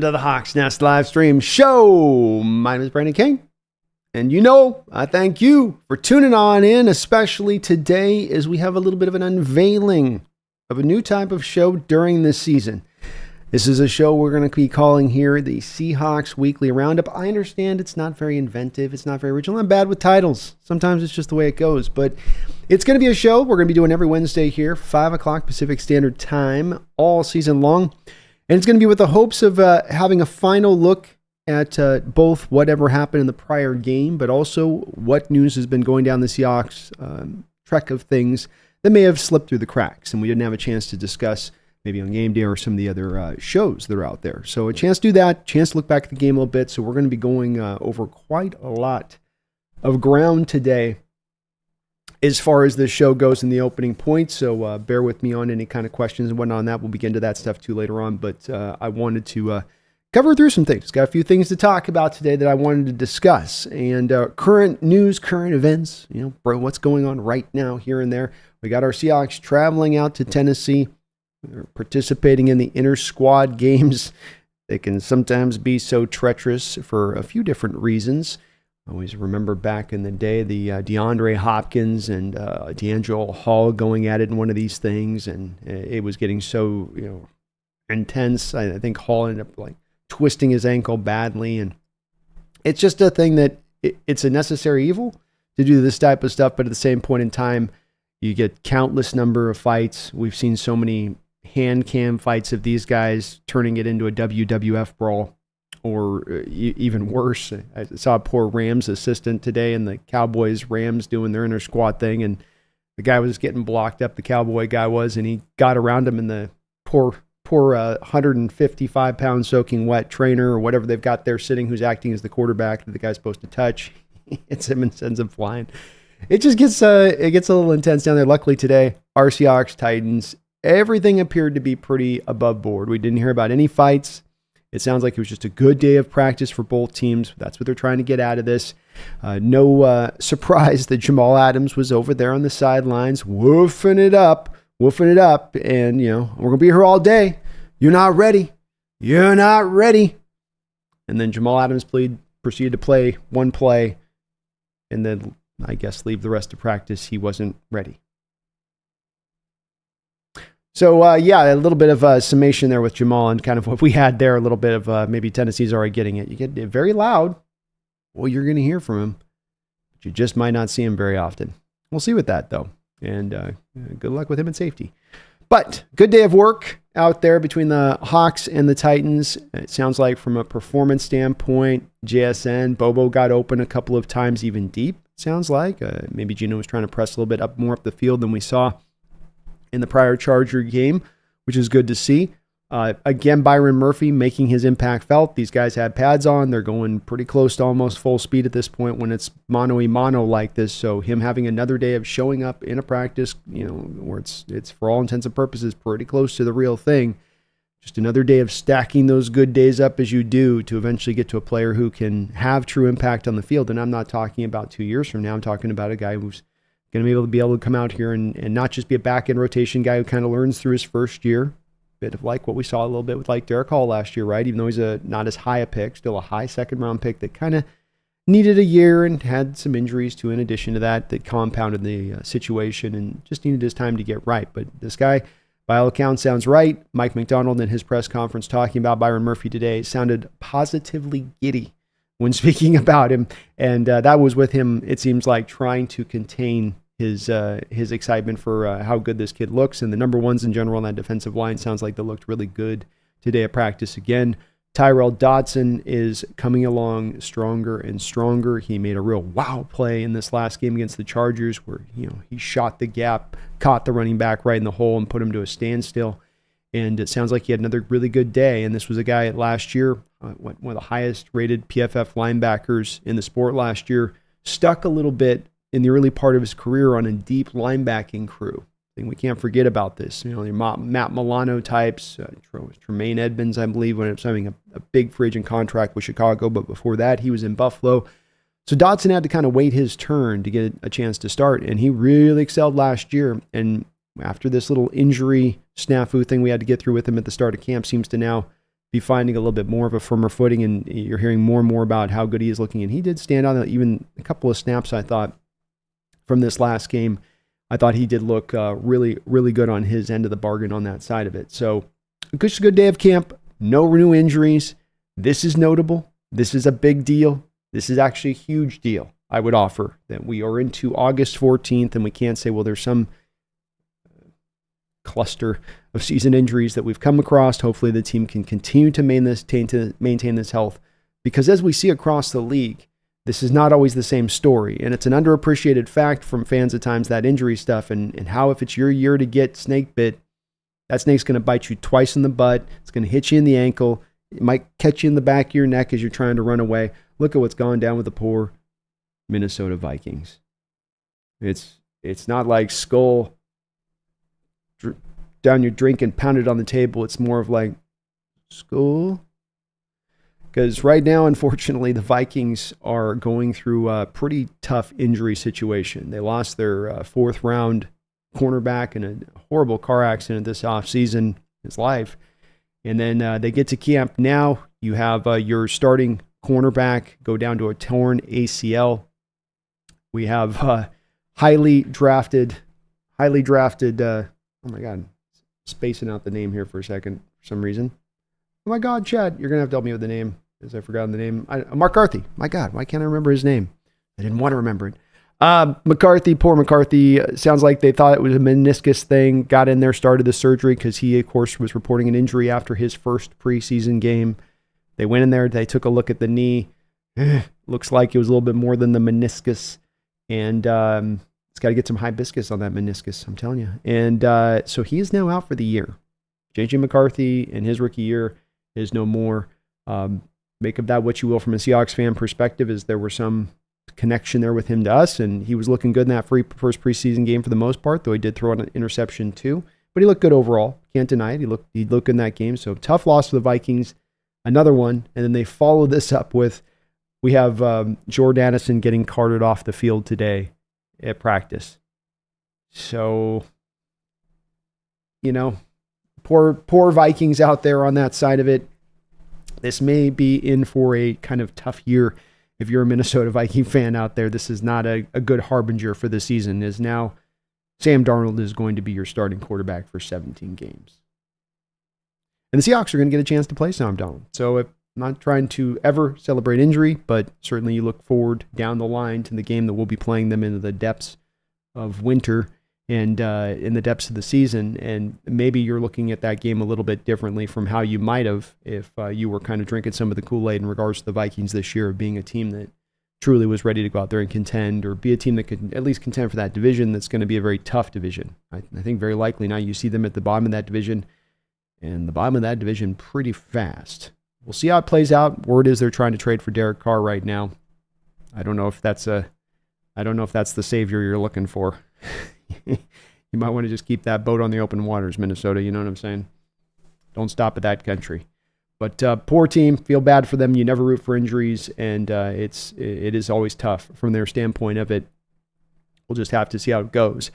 to the Hawks Nest live stream show. My name is Brandon King. And I thank you for tuning on in, especially today as we have a little bit of an unveiling of a new type of show during this season. This is a show we're going to be calling here the Seahawks Weekly Roundup. I understand it's not very inventive. It's not very original. I'm bad with titles. Sometimes it's just the way it goes. But it's going to be a show we're going to be doing every Wednesday here, 5 o'clock Pacific Standard Time, all season long. And it's going to be with the hopes of having a final look at both whatever happened in the prior game, but also what news has been going down the Seahawks trek of things that may have slipped through the cracks. And we didn't have a chance to discuss maybe on game day or some of the other shows that are out there. So a chance to do that, chance to look back at the game a little bit. So we're going to be going over quite a lot of ground today as far as this show goes in the opening point. So bear with me on any kind of questions and whatnot on that. We'll get into that stuff too later on. But I wanted to cover through some things. Got a few things to talk about today that I wanted to discuss. And current news, current events, what's going on right now here and there. We got our Seahawks traveling out to Tennessee. They're participating in the inter-squad games. They can sometimes be so treacherous for a few different reasons. I always remember back in the day, the DeAndre Hopkins and D'Angelo Hall going at it in one of these things, and it was getting so intense. I think Hall ended up twisting his ankle badly, and it's just a thing that it's a necessary evil to do this type of stuff. But at the same point in time, you get countless number of fights. We've seen so many hand cam fights of these guys turning it into a WWF brawl. Or even worse, I saw a poor Rams assistant today and the Cowboys-Rams doing their inter-squad thing, and the guy was getting blocked up, the Cowboy guy was, and he got around him, and the poor 155-pound soaking wet trainer or whatever they've got there sitting who's acting as the quarterback that the guy's supposed to touch, hits him and sends him flying. It just gets a little intense down there. Luckily today, our Seahawks Titans, everything appeared to be pretty above board. We didn't hear about any fights. It sounds like it was just a good day of practice for both teams. That's what they're trying to get out of this. No surprise that Jamal Adams was over there on the sidelines, woofing it up. And, we're going to be here all day. You're not ready. And then Jamal Adams proceeded to play one play and then, I guess, leave the rest of practice. He wasn't ready. So, a little bit of a summation there with Jamal and kind of what we had there, a little bit of maybe Tennessee's already getting it. You get it very loud. Well, you're going to hear from him, but you just might not see him very often. We'll see with that, though. And good luck with him in safety. But good day of work out there between the Hawks and the Titans. It sounds like from a performance standpoint, JSN, Bobo got open a couple of times, even deep, sounds like. Maybe Gino was trying to press a little bit more up the field than we saw in the prior Charger game, which is good to see. Again, Byron Murphy making his impact felt. These guys had pads on. They're going pretty close to almost full speed at this point when it's mano-a-mano like this. So him having another day of showing up in a practice, where it's for all intents and purposes pretty close to the real thing. Just another day of stacking those good days up as you do to eventually get to a player who can have true impact on the field. And I'm not talking about 2 years from now. I'm talking about a guy who's going to be able to come out here and not just be a back-end rotation guy who kind of learns through his first year. Bit of like what we saw a little bit with Derek Hall last year, right? Even though he's not as high a pick, still a high second-round pick that kind of needed a year and had some injuries too in addition to that compounded the situation and just needed his time to get right. But this guy, by all accounts, sounds right. Mike McDonald in his press conference talking about Byron Murphy today sounded positively giddy when speaking about him. And that was with him, it seems like, trying to contain his excitement for how good this kid looks. And the number ones in general on that defensive line sounds like they looked really good today at practice again. Tyrel Dodson is coming along stronger and stronger. He made a real wow play in this last game against the Chargers where he shot the gap, caught the running back right in the hole and put him to a standstill. And it sounds like he had another really good day. And this was a guy last year, one of the highest rated PFF linebackers in the sport last year, stuck a little bit in the early part of his career on a deep linebacking crew. And we can't forget about this. The Matt Milano types, Tremaine Edmonds, I believe, when it's having a big free agent contract with Chicago. But before that, he was in Buffalo. So Dodson had to kind of wait his turn to get a chance to start. And he really excelled last year. And after this little injury snafu thing we had to get through with him at the start of camp, seems to now be finding a little bit more of a firmer footing, and you're hearing more and more about how good he is looking. And he did stand out even a couple of snaps, I thought, from this last game. I thought he did look really, really good on his end of the bargain on that side of it. So just a good day of camp. No new injuries. This is notable. This is a big deal. This is actually a huge deal, I would offer, that we are into August 14th and we can't say, well, there's some cluster of season injuries that we've come across. Hopefully the team can continue to maintain this health, because as we see across the league, this is not always the same story. And it's an underappreciated fact from fans at times, that injury stuff, and how if it's your year to get snake bit, that snake's going to bite you twice in the butt. It's going to hit you in the ankle. It might catch you in the back of your neck as you're trying to run away. Look at what's gone down with the poor Minnesota Vikings. It's not like skull down your drink and pound it on the table. It's more of like, skull? Because right now, unfortunately, the Vikings are going through a pretty tough injury situation. They lost their fourth round cornerback in a horrible car accident this offseason, his life. And then they get to camp. Now you have your starting cornerback go down to a torn ACL. We have highly drafted, oh my God, spacing out the name here for a second for some reason. Oh my God, Chad, you're going to have to help me with the name, because I've forgotten the name. Mark Carthy. My God, why can't I remember his name? I didn't want to remember it. McCarthy, poor McCarthy, sounds like they thought it was a meniscus thing, got in there, started the surgery, because he, of course, was reporting an injury after his first preseason game. They went in there, they took a look at the knee. Looks like it was a little bit more than the meniscus, and it's got to get some hibiscus on that meniscus, I'm telling you. And so he is now out for the year. J.J. McCarthy in his rookie year is no more. Make of that what you will from a Seahawks fan perspective, is there were some connection there with him to us, and he was looking good in that first preseason game for the most part, though he did throw an interception too. But he looked good overall. Can't deny it. He looked good in that game. So tough loss for the Vikings. Another one. And then they follow this up with, we have Jordan Addison getting carted off the field today at practice. So, poor Vikings out there on that side of it. This may be in for a kind of tough year. If you're a Minnesota Viking fan out there, this is not a good harbinger for the season, as now Sam Darnold is going to be your starting quarterback for 17 games. And the Seahawks are going to get a chance to play Sam Darnold. So I'm not trying to ever celebrate injury, but certainly you look forward down the line to the game that we'll be playing them into the depths of winter and in the depths of the season. And maybe you're looking at that game a little bit differently from how you might have if you were kind of drinking some of the Kool-Aid in regards to the Vikings this year, of being a team that truly was ready to go out there and contend, or be a team that could at least contend for that division that's going to be a very tough division. I think very likely now you see them at the bottom of that division, and the bottom of that division pretty fast. We'll see how it plays out. Word is they're trying to trade for Derek Carr right now. I don't know if that's the savior you're looking for. You might want to just keep that boat on the open waters, Minnesota. You know what I'm saying? Don't stop at that country. But poor team. Feel bad for them. You never root for injuries, and it is always tough from their standpoint of it. We'll just have to see how it goes.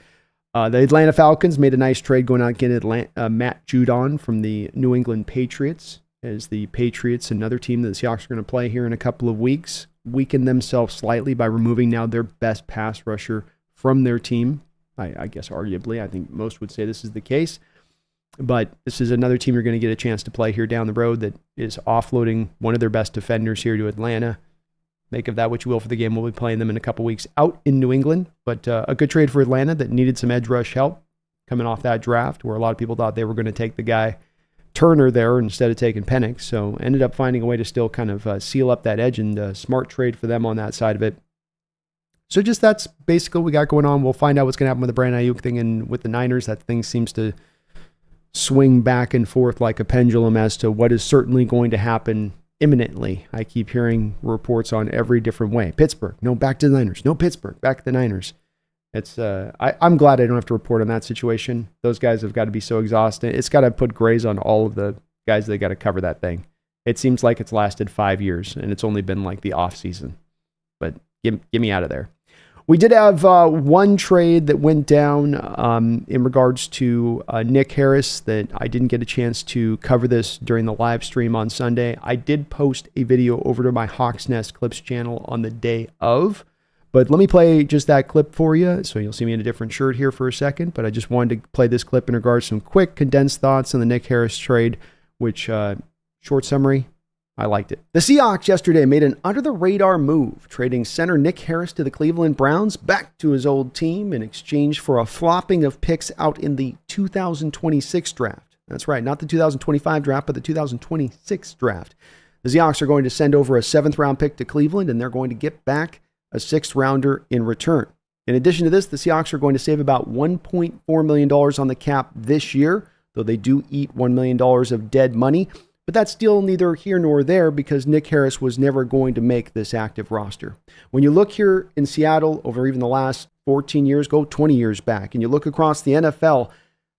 The Atlanta Falcons made a nice trade going out and getting Matt Judon from the New England Patriots, as the Patriots, another team that the Seahawks are going to play here in a couple of weeks, weaken themselves slightly by removing now their best pass rusher from their team. I guess arguably, I think most would say this is the case. But this is another team you're going to get a chance to play here down the road that is offloading one of their best defenders here to Atlanta. Make of that what you will for the game. We'll be playing them in a couple weeks out in New England. But a good trade for Atlanta that needed some edge rush help coming off that draft, where a lot of people thought they were going to take the guy Turner there instead of taking Penix. So ended up finding a way to still kind of seal up that edge, and smart trade for them on that side of it. So just that's basically what we got going on. We'll find out what's going to happen with the Brandon Ayuk thing and with the Niners. That thing seems to swing back and forth like a pendulum as to what is certainly going to happen imminently. I keep hearing reports on every different way. Pittsburgh, no, back to the Niners. No, Pittsburgh, back to the Niners. It's I'm glad I don't have to report on that situation. Those guys have got to be so exhausted. It's got to put grays on all of the guys that got to cover that thing. It seems like it's lasted 5 years, and it's only been like the off season. But get me out of there. We did have one trade that went down in regards to Nick Harris that I didn't get a chance to cover this during the live stream on Sunday. I did post a video over to my Hawks Nest Clips channel on the day of, but let me play just that clip for you. So you'll see me in a different shirt here for a second, but I just wanted to play this clip in regards to some quick condensed thoughts on the Nick Harris trade, which short summary, I liked it. The Seahawks yesterday made an under-the-radar move, trading center Nick Harris to the Cleveland Browns back to his old team in exchange for a flopping of picks out in the 2026 draft. That's right, not the 2025 draft, but the 2026 draft. The Seahawks are going to send over a 7th-round pick to Cleveland, and they're going to get back a 6th-rounder in return. In addition to this, the Seahawks are going to save about $1.4 million on the cap this year, though they do eat $1 million of dead money. But that's still neither here nor there because Nick Harris was never going to make this active roster. When you look here in Seattle over even the last 14 years, go 20 years back, and you look across the NFL,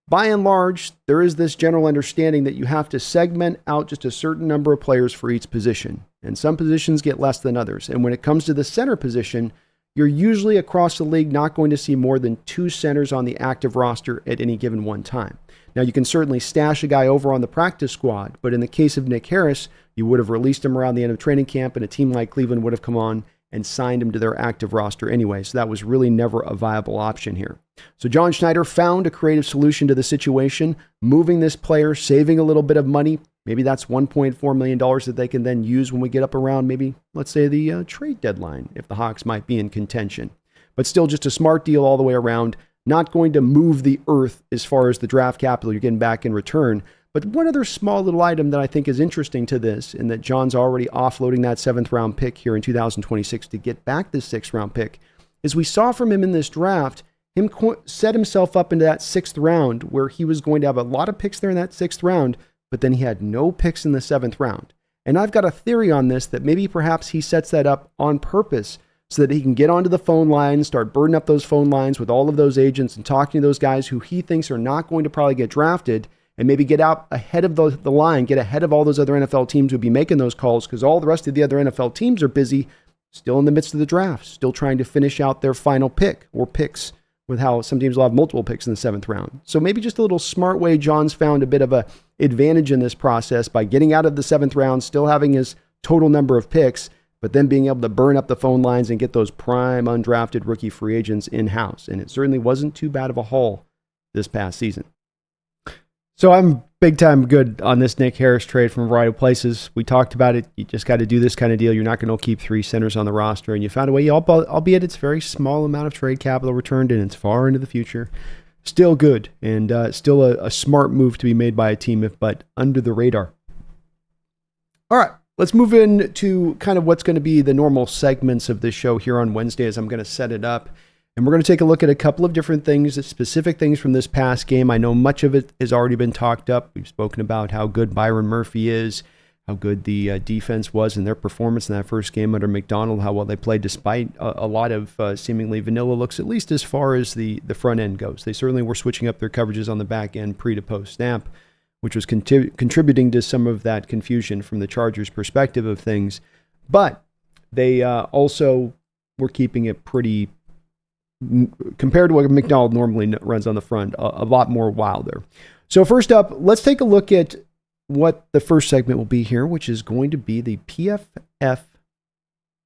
by and large, there is this general understanding that you have to segment out just a certain number of players for each position. And some positions get less than others. And when it comes to the center position, you're usually across the league not going to see more than 2 centers on the active roster at any given one time. Now, you can certainly stash a guy over on the practice squad, but in the case of Nick Harris, you would have released him around the end of training camp, and a team like Cleveland would have come on and signed him to their active roster anyway. So that was really never a viable option here. So John Schneider found a creative solution to the situation, moving this player, saving a little bit of money. Maybe that's $1.4 million that they can then use when we get up around maybe, let's say, the trade deadline, if the Hawks might be in contention. But still just a smart deal all the way around. Not going to move the earth as far as the draft capital you're getting back in return. But one other small little item that I think is interesting to this, and that John's already offloading that 7th-round pick here in 2026 to get back this 6th-round pick, is we saw from him in this draft, him set himself up into that 6th round where he was going to have a lot of picks there in that 6th round, but then he had no picks in the 7th round. And I've got a theory on this that maybe perhaps he sets that up on purpose so that he can get onto the phone lines, start burning up those phone lines with all of those agents and talking to those guys who he thinks are not going to probably get drafted, and maybe get out ahead of the line, get ahead of all those other NFL teams who would be making those calls, because all the rest of the other NFL teams are busy, still in the midst of the draft, still trying to finish out their final pick or picks, with how some teams will have multiple picks in the 7th round. So maybe just a little smart way John's found a bit of a advantage in this process by getting out of the 7th round, still having his total number of picks, but then being able to burn up the phone lines and get those prime undrafted rookie free agents in-house. And it certainly wasn't too bad of a haul this past season. So I'm big time good on this Nick Harris trade from a variety of places. We talked about it. You just got to do this kind of deal. You're not going to keep 3 centers on the roster. And you found a way, albeit it's a very small amount of trade capital returned and it's far into the future. Still good and still a smart move to be made by a team, but under the radar. All right. Let's move into kind of what's going to be the normal segments of this show here on Wednesday as I'm going to set it up. And we're going to take a look at a couple of different things, specific things from this past game. I know much of it has already been talked up. We've spoken about how good Byron Murphy is, how good the defense was in their performance in that first game under McDonald, how well they played despite a lot of seemingly vanilla looks, at least as far as the front end goes. They certainly were switching up their coverages on the back end pre to post snap, which was contributing to some of that confusion from the Chargers' perspective of things. But they also were keeping it pretty, compared to what McDonald normally runs on the front, a lot more wilder. So first up, let's take a look at what the first segment will be here, which is going to be the PFF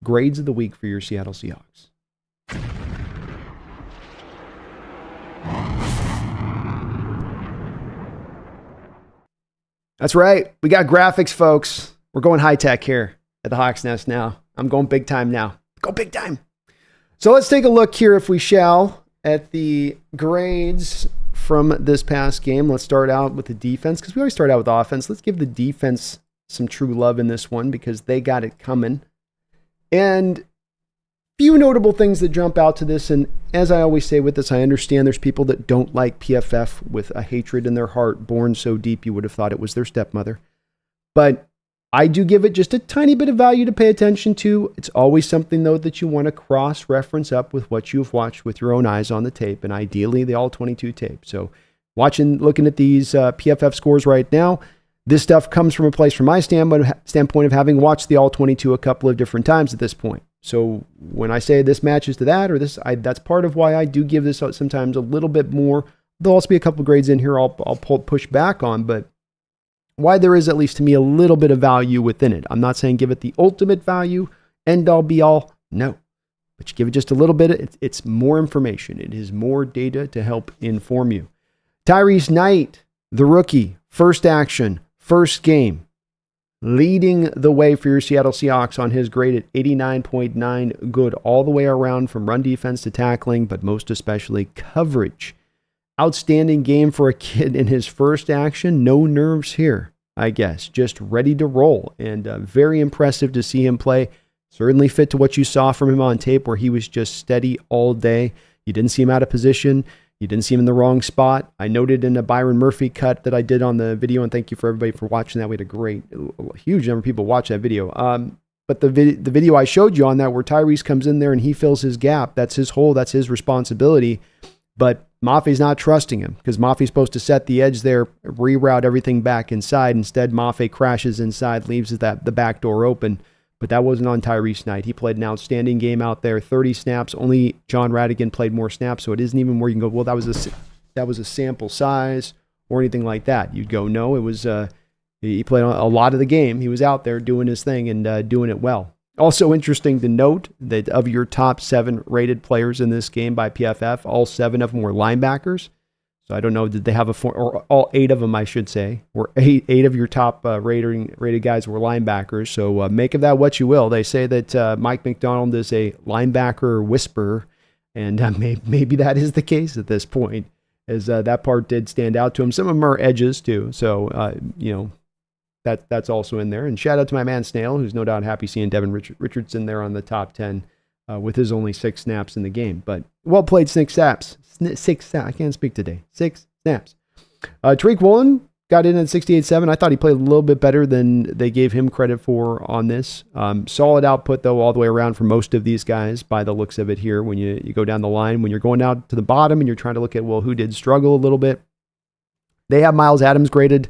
grades of the week for your Seattle Seahawks. That's right. We got graphics, folks. We're going high tech here at the Hawks Nest now. I'm going big time now. Go big time. So let's take a look here, if we shall, at the grades from this past game. Let's start out with the defense, because we always start out with offense. Let's give the defense some true love in this one, because they got it coming. And few notable things that jump out to this, and as I always say with this, I understand there's people that don't like PFF with a hatred in their heart, born so deep you would have thought it was their stepmother. But I do give it just a tiny bit of value to pay attention to. It's always something, though, that you want to cross-reference up with what you've watched with your own eyes on the tape, and ideally the all-22 tape. So looking at these PFF scores right now, this stuff comes from a place from my standpoint of having watched the all-22 a couple of different times at this point. So when I say this matches to that, or that's part of why I do give this sometimes a little bit more. There'll also be a couple of grades in here I'll push back on, but why there is, at least to me, a little bit of value within it. I'm not saying give it the ultimate value, end all be all, no. But you give it just a little bit, it's more information. It is more data to help inform you. Tyrese Knight, the rookie, first action, first game, leading the way for your Seattle Seahawks on his grade at 89.9, good all the way around from run defense to tackling, but most especially coverage. Outstanding game for a kid in his first action. No nerves here, I guess. Just ready to roll. And very impressive to see him play. Certainly fit to what you saw from him on tape, where he was just steady all day. You didn't see him out of position. You didn't see him in the wrong spot. I noted in a Byron Murphy cut that I did on the video, and thank you for everybody for watching that. We had a huge number of people watch that video. But the video I showed you on that, where Tyrese comes in there and he fills his gap, that's his hole, that's his responsibility. But Maffei's not trusting him, because Maffei's supposed to set the edge there, reroute everything back inside. Instead, Maffei crashes inside, leaves the back door open. But that wasn't on Tyrese Knight. He played an outstanding game out there, 30 snaps. Only John Radigan played more snaps, so it isn't even where you can go, well, that was a sample size or anything like that. You'd go, no, it was he played a lot of the game. He was out there doing his thing and doing it well. Also interesting to note that of your top 7 rated players in this game by PFF, all 7 of them were linebackers. So I don't know, did they have or all 8 of them, I should say, were eight of your top rated guys were linebackers. So make of that what you will. They say that Mike McDonald is a linebacker whisperer, and maybe that is the case at this point, as that part did stand out to him. Some of them are edges too. So, that's also in there. And shout out to my man Snail, who's no doubt happy seeing Devin Richardson there on the top 10 with his only 6 snaps in the game. But well played, 6 snaps. 6 snaps. I can't speak today. 6 snaps. Tariq Woolen got in at 68.7. I thought he played a little bit better than they gave him credit for on this. Solid output, though, all the way around for most of these guys by the looks of it here. When you go down the line, when you're going out to the bottom and you're trying to look at, well, who did struggle a little bit. They have Miles Adams graded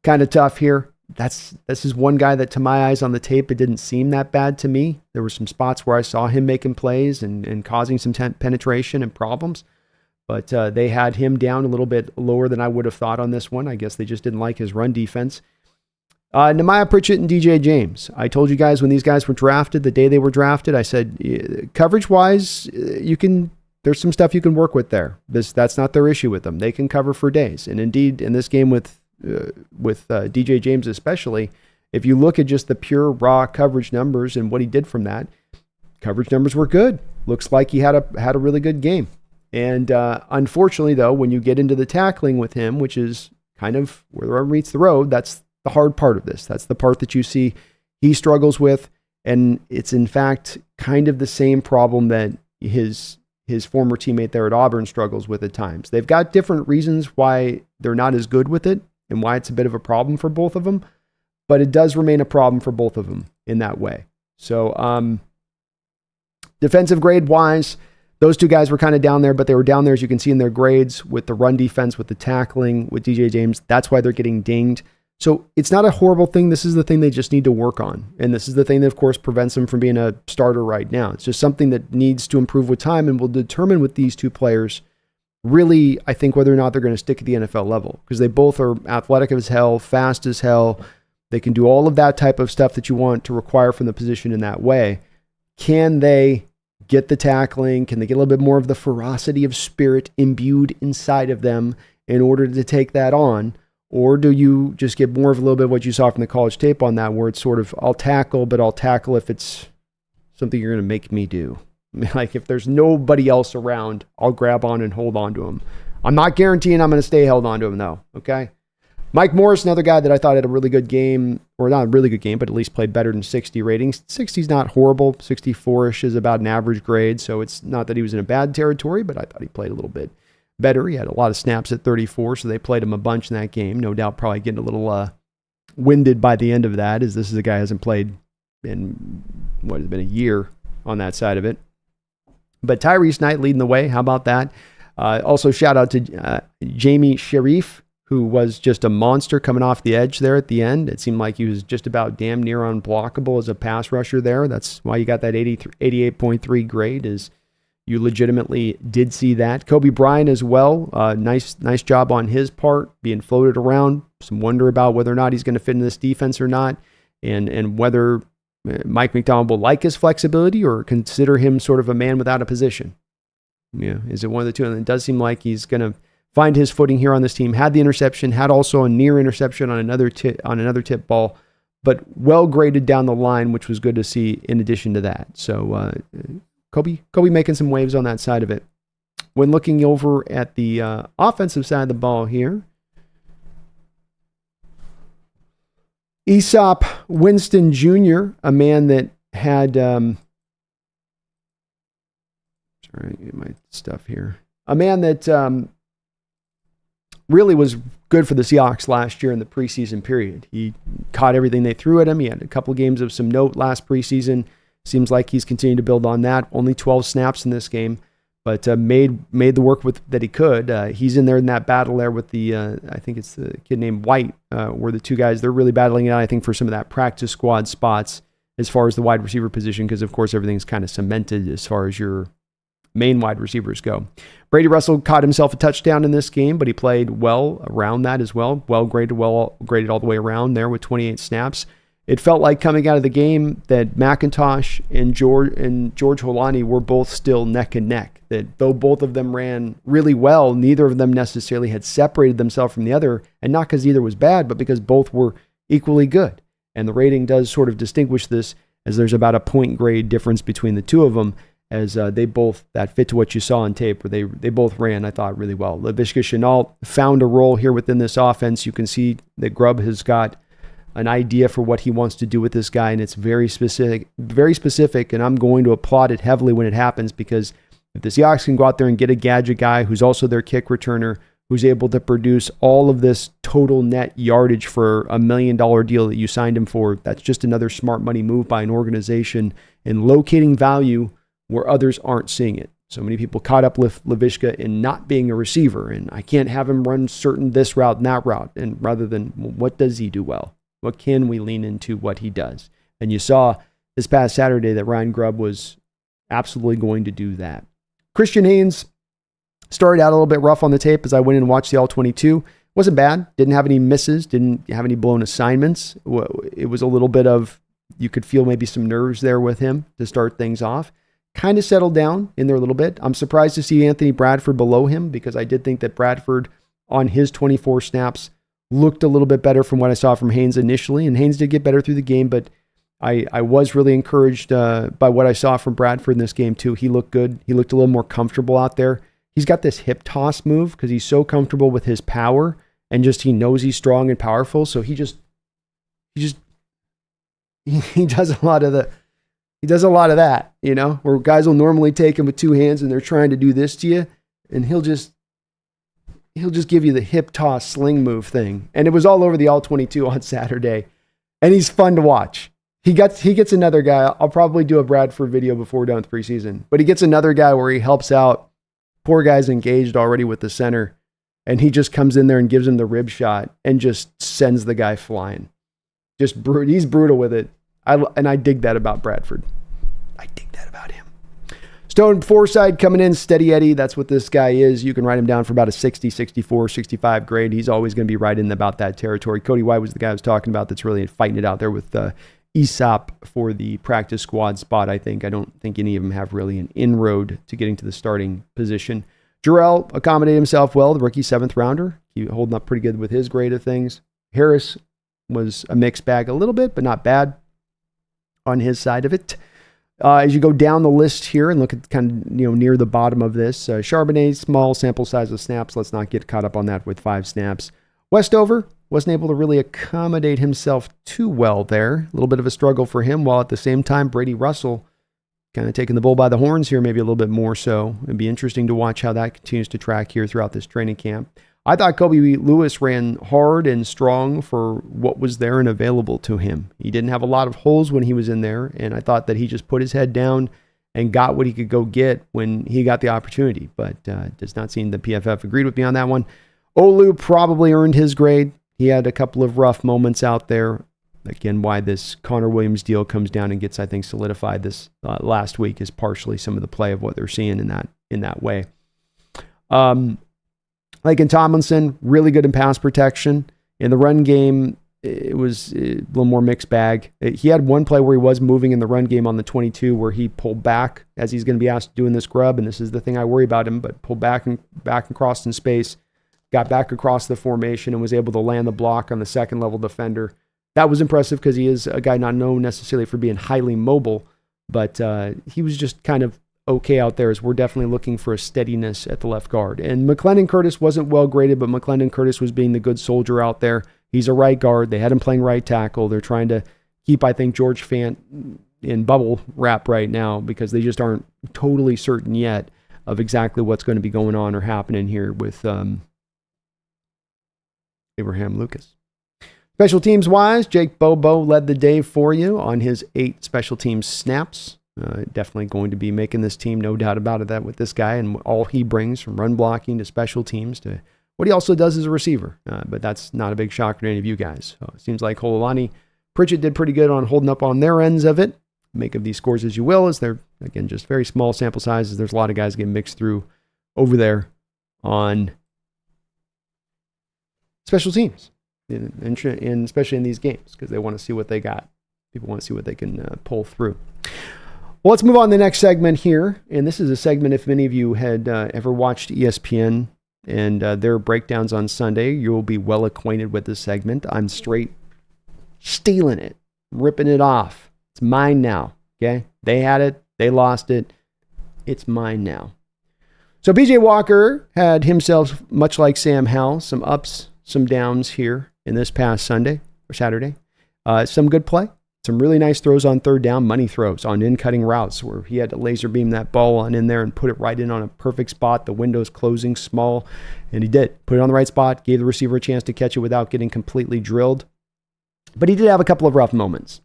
kind of tough here. This is one guy that, to my eyes on the tape, it didn't seem that bad to me. There were some spots where I saw him making plays and causing some penetration and problems. But they had him down a little bit lower than I would have thought on this one. I guess they just didn't like his run defense. Nehemiah Pritchett and DJ James. I told you guys when these guys were drafted, the day they were drafted, I said, coverage-wise, there's some stuff you can work with there. That's not their issue with them. They can cover for days. And indeed, in this game with DJ James especially, if you look at just the pure raw coverage numbers and what he did from that, coverage numbers were good. Looks like he had a really good game. And unfortunately, though, when you get into the tackling with him, which is kind of where the rubber meets the road, that's the hard part of this. That's the part that you see he struggles with. And it's, in fact, kind of the same problem that his former teammate there at Auburn struggles with at times. They've got different reasons why they're not as good with it and why it's a bit of a problem for both of them. But it does remain a problem for both of them in that way. So defensive grade-wise, those 2 guys were kind of down there, but they were down there, as you can see in their grades, with the run defense, with the tackling, with DJ James. That's why they're getting dinged. So it's not a horrible thing. This is the thing they just need to work on. And this is the thing that, of course, prevents them from being a starter right now. It's just something that needs to improve with time and will determine with these 2 players, really, I think, whether or not they're going to stick at the NFL level. Because they both are athletic as hell, fast as hell. They can do all of that type of stuff that you want to require from the position in that way. Can they get the tackling? Can they get a little bit more of the ferocity of spirit imbued inside of them in order to take that on? Or do you just get more of a little bit of what you saw from the college tape on that, where it's sort of, I'll tackle, but I'll tackle if it's something you're going to make me do. Like, if there's nobody else around, I'll grab on and hold on to him. I'm not guaranteeing I'm going to stay held on to him, though. Okay. Mike Morris, another guy that I thought had a really good game, or not a really good game, but at least played better than 60 ratings. 60's not horrible. 64-ish is about an average grade. So it's not that he was in a bad territory, but I thought he played a little bit better. He had a lot of snaps at 34, so they played him a bunch in that game. No doubt probably getting a little winded by the end of that, as this is a guy who hasn't played in, what has been, a year on that side of it. But Tyrese Knight leading the way. How about that? Also, shout out to Jamie Sharif, who was just a monster coming off the edge there at the end. It seemed like he was just about damn near unblockable as a pass rusher there. That's why you got that 88.3 grade, is you legitimately did see that. Kobe Bryant as well. Nice job on his part, being floated around. Some wonder about whether or not he's going to fit in this defense or not, and whether Mike McDonald will like his flexibility or consider him sort of a man without a position. Yeah, is it one of the two? And it does seem like he's going to find his footing here on this team. Had the interception, had also a near interception on another tip ball, but well graded down the line, which was good to see in addition to that. So Kobe making some waves on that side of it. When looking over at the offensive side of the ball here, Aesop Winston Jr., a man that had, sorry, get my stuff here. A man that really was good for the Seahawks last year in the preseason period. He caught everything they threw at him. He had a couple games of some note last preseason. Seems like he's continued to build on that. Only 12 snaps in this game, but made the work with that he could. He's in there in that battle there with the, I think it's the kid named White, where the two guys, they're really battling it out, I think, for some of that practice squad spots as far as the wide receiver position, because, of course, everything's kind of cemented as far as your main wide receivers go. Brady Russell caught himself a touchdown in this game, but he played well around that as well. Well graded all the way around there with 28 snaps. It felt like coming out of the game that McIntosh and George Holani were both still neck and neck. That though both of them ran really well, neither of them necessarily had separated themselves from the other, and not because either was bad, but because both were equally good. And the rating does sort of distinguish this, as there's about a point grade difference between the two of them, as they both, that fit to what you saw on tape, where they both ran, I thought, really well. Laviska Shenault found a role here within this offense. You can see that Grubb has got an idea for what he wants to do with this guy, and it's very specific, and I'm going to applaud it heavily when it happens, because if the Seahawks can go out there and get a gadget guy who's also their kick returner, who's able to produce all of this total net yardage for $1 million deal that you signed him for, that's just another smart money move by an organization in locating value where others aren't seeing it. So many people caught up with Laviska in not being a receiver, and I can't have him run certain this route and that route, and rather than, well, what does he do well? What can we lean into what he does? And you saw this past Saturday that Ryan Grubb was absolutely going to do that. Christian Haynes started out a little bit rough on the tape as I went in and watched the All-22. Wasn't bad. Didn't have any misses. Didn't have any blown assignments. It was a little bit of, you could feel maybe some nerves there with him to start things off. Kind of settled down in there a little bit. I'm surprised to see Anthony Bradford below him, because I did think that Bradford on his 24 snaps looked a little bit better from what I saw from Haynes initially, and Haynes did get better through the game, but I was really encouraged by what I saw from Bradford in this game too. He looked good. He looked a little more comfortable out there. He's got this hip toss move because he's so comfortable with his power, and just he knows he's strong and powerful, so he does a lot of that, you know, where guys will normally take him with two hands and they're trying to do this to you, and he'll just give you the hip toss sling move thing. And it was all over the All-22 on Saturday. And he's fun to watch. He gets another guy. I'll probably do a Bradford video before we're done with preseason. But he gets another guy where he helps out. Poor guy's engaged already with the center. And he just comes in there and gives him the rib shot and just sends the guy flying. He's brutal with it. I dig that about Bradford. I dig that about him. Stone Forsythe coming in, steady Eddie. That's what this guy is. You can write him down for about a 60, 64, 65 grade. He's always going to be right in about that territory. Cody White was the guy I was talking about that's really fighting it out there with Aesop for the practice squad spot, I think. I don't think any of them have really an inroad to getting to the starting position. Jarrell accommodated himself well, the rookie 7th rounder. He holding up pretty good with his grade of things. Harris was a mixed bag a little bit, but not bad on his side of it. As you go down the list here and look at kind of, near the bottom of this, Charbonnet, small sample size of snaps. Let's not get caught up on that with 5 snaps. Westover wasn't able to really accommodate himself too well there. A little bit of a struggle for him, while at the same time, Brady Russell kind of taking the bull by the horns here, maybe a little bit more so. It'd be interesting to watch how that continues to track here throughout this training camp. I thought Kobe Lewis ran hard and strong for what was there and available to him. He didn't have a lot of holes when he was in there, and I thought that he just put his head down and got what he could go get when he got the opportunity, but does not seem the PFF agreed with me on that one. Olu probably earned his grade. He had a couple of rough moments out there. Again, why this Connor Williams deal comes down and gets, I think, solidified this last week is partially some of the play of what they're seeing in that way. Like in Tomlinson, really good in pass protection. In the run game, it was a little more mixed bag. He had one play where he was moving in the run game on the 22 where he pulled back as he's going to be asked to do in this scrub, and this is the thing I worry about him, but pulled back and crossed in space, got back across the formation and was able to land the block on the second level defender. That was impressive because he is a guy not known necessarily for being highly mobile, but he was just kind of okay out there as we're definitely looking for a steadiness at the left guard. And McClendon Curtis wasn't well graded, but McClendon Curtis was being the good soldier out there. He's a right guard. They had him playing right tackle. They're trying to keep, I think, George Fant in bubble wrap right now because they just aren't totally certain yet of exactly what's going to be going on or happening here with Abraham Lucas. Special teams wise, Jake Bobo led the day for you on his 8 special teams snaps. Definitely going to be making this team, no doubt about it, that with this guy and all he brings from run blocking to special teams to what he also does as a receiver. But that's not a big shocker to any of you guys. So it seems like Hololani, Pritchett did pretty good on holding up on their ends of it. Make of these scores as you will, as they're, again, just very small sample sizes. There's a lot of guys getting mixed through over there on special teams, especially in these games, because they want to see what they got. People want to see what they can pull through. Well, let's move on to the next segment here. And this is a segment, if many of you had ever watched ESPN and their breakdowns on Sunday, you'll be well acquainted with this segment. I'm straight stealing it, ripping it off. It's mine now, okay? They had it. They lost it. It's mine now. So PJ Walker had himself, much like Sam Howell, some ups, some downs here in this past Sunday or Saturday. Some good play. Some really nice throws on third down, money throws on in-cutting routes where he had to laser beam that ball on in there and put it right in on a perfect spot. The window's closing small, and he did. Put it on the right spot, gave the receiver a chance to catch it without getting completely drilled. But he did have a couple of rough moments.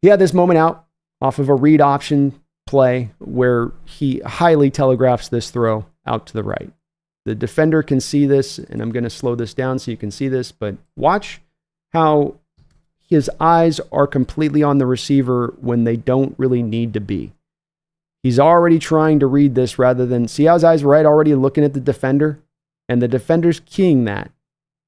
He had this moment out off of a read option play where he highly telegraphs this throw out to the right. The defender can see this, and I'm going to slow this down so you can see this, but watch how his eyes are completely on the receiver when they don't really need to be. He's already trying to read this rather than, see how his eyes right already looking at the defender? And the defender's keying that.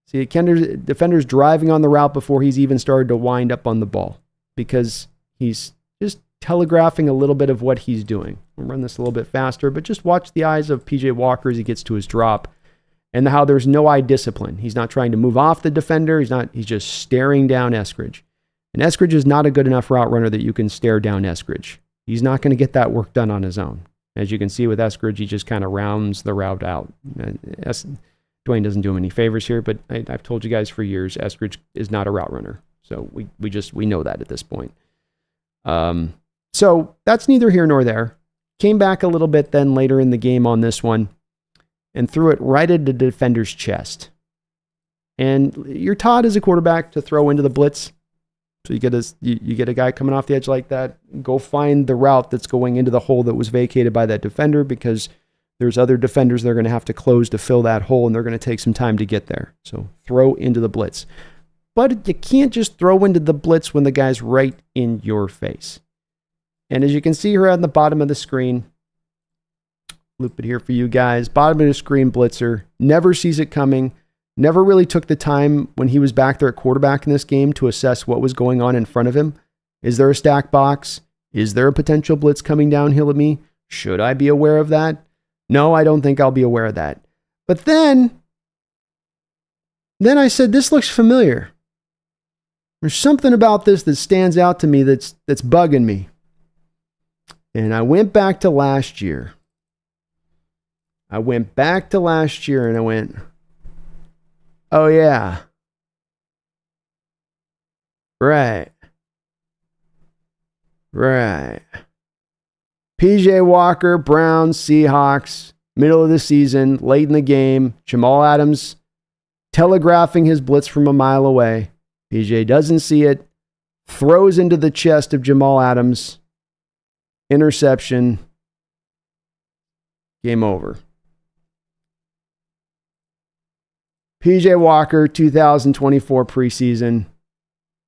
See, the defender's driving on the route before he's even started to wind up on the ball because he's just telegraphing a little bit of what he's doing. We'll run this a little bit faster, but just watch the eyes of PJ Walker as he gets to his drop and how there's no eye discipline. He's not trying to move off the defender. He's just staring down Eskridge. And Eskridge is not a good enough route runner that you can stare down Eskridge. He's not going to get that work done on his own. As you can see with Eskridge, he just kind of rounds the route out. Dwayne doesn't do him any favors here, but I've told you guys for years, Eskridge is not a route runner. So we know that at this point. So that's neither here nor there. Came back a little bit then later in the game on this one and threw it right at the defender's chest. And you're taught as a quarterback to throw into the blitz. So you get a guy coming off the edge like that, go find the route that's going into the hole that was vacated by that defender because there's other defenders that are going to have to close to fill that hole, and they're going to take some time to get there. So throw into the blitz. But you can't just throw into the blitz when the guy's right in your face. And as you can see here on the bottom of the screen, loop it here for you guys, bottom of the screen blitzer, never sees it coming, never really took the time when he was back there at quarterback in this game to assess what was going on in front of him. Is there a stack box? Is there a potential blitz coming downhill at me? Should I be aware of that? No, I don't think I'll be aware of that. But then I said, this looks familiar. There's something about this that stands out to me that's bugging me. And I went back to last year. And I went, oh yeah. Right. PJ Walker, Browns, Seahawks, middle of the season, late in the game. Jamal Adams telegraphing his blitz from a mile away. PJ doesn't see it. Throws into the chest of Jamal Adams. Interception. Game over. PJ Walker, 2024 preseason.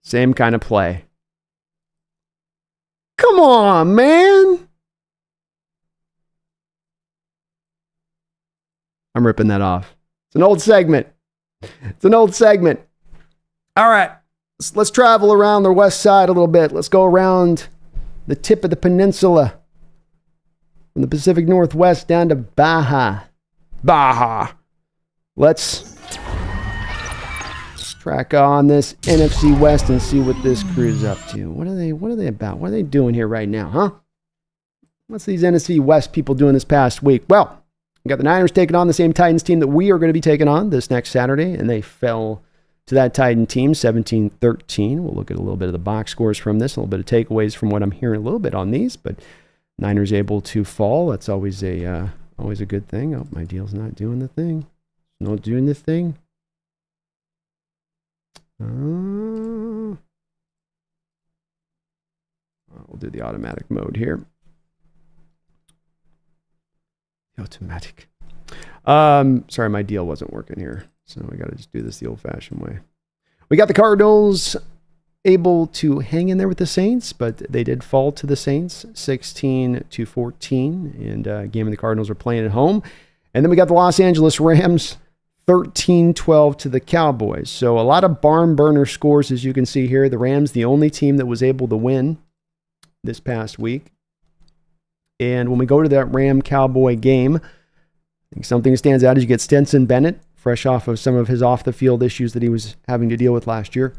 Same kind of play. Come on, man. I'm ripping that off. It's an old segment. All right. Let's travel around the west side a little bit. Let's go around the tip of the peninsula. From the Pacific Northwest down to Baja. Let's track on this NFC West and see what this crew's up to. What are they about? What are they doing here right now, huh? What's these NFC West people doing this past week? Well, we got the Niners taking on the same Titans team that we are going to be taking on this next Saturday, and they fell to that Titan team 17-13. We'll look at a little bit of the box scores from this, a little bit of takeaways from what I'm hearing a little bit on these, but Niners able to fall. That's always a good thing. Oh, my deal's not doing the thing. Not doing the thing. We'll do the automatic mode here. Automatic. Sorry, my deal wasn't working here, so I got to just do this the old-fashioned way. We got the Cardinals able to hang in there with the Saints, but they did fall to the Saints 16-14, and game of the Cardinals are playing at home. And then we got the Los Angeles Rams 13-12 to the Cowboys. So a lot of barn burner scores, as you can see here. The Rams, the only team that was able to win this past week. And when we go to that Ram-Cowboy game, I think something that stands out is you get Stetson Bennett, fresh off of some of his off-the-field issues that he was having to deal with last year,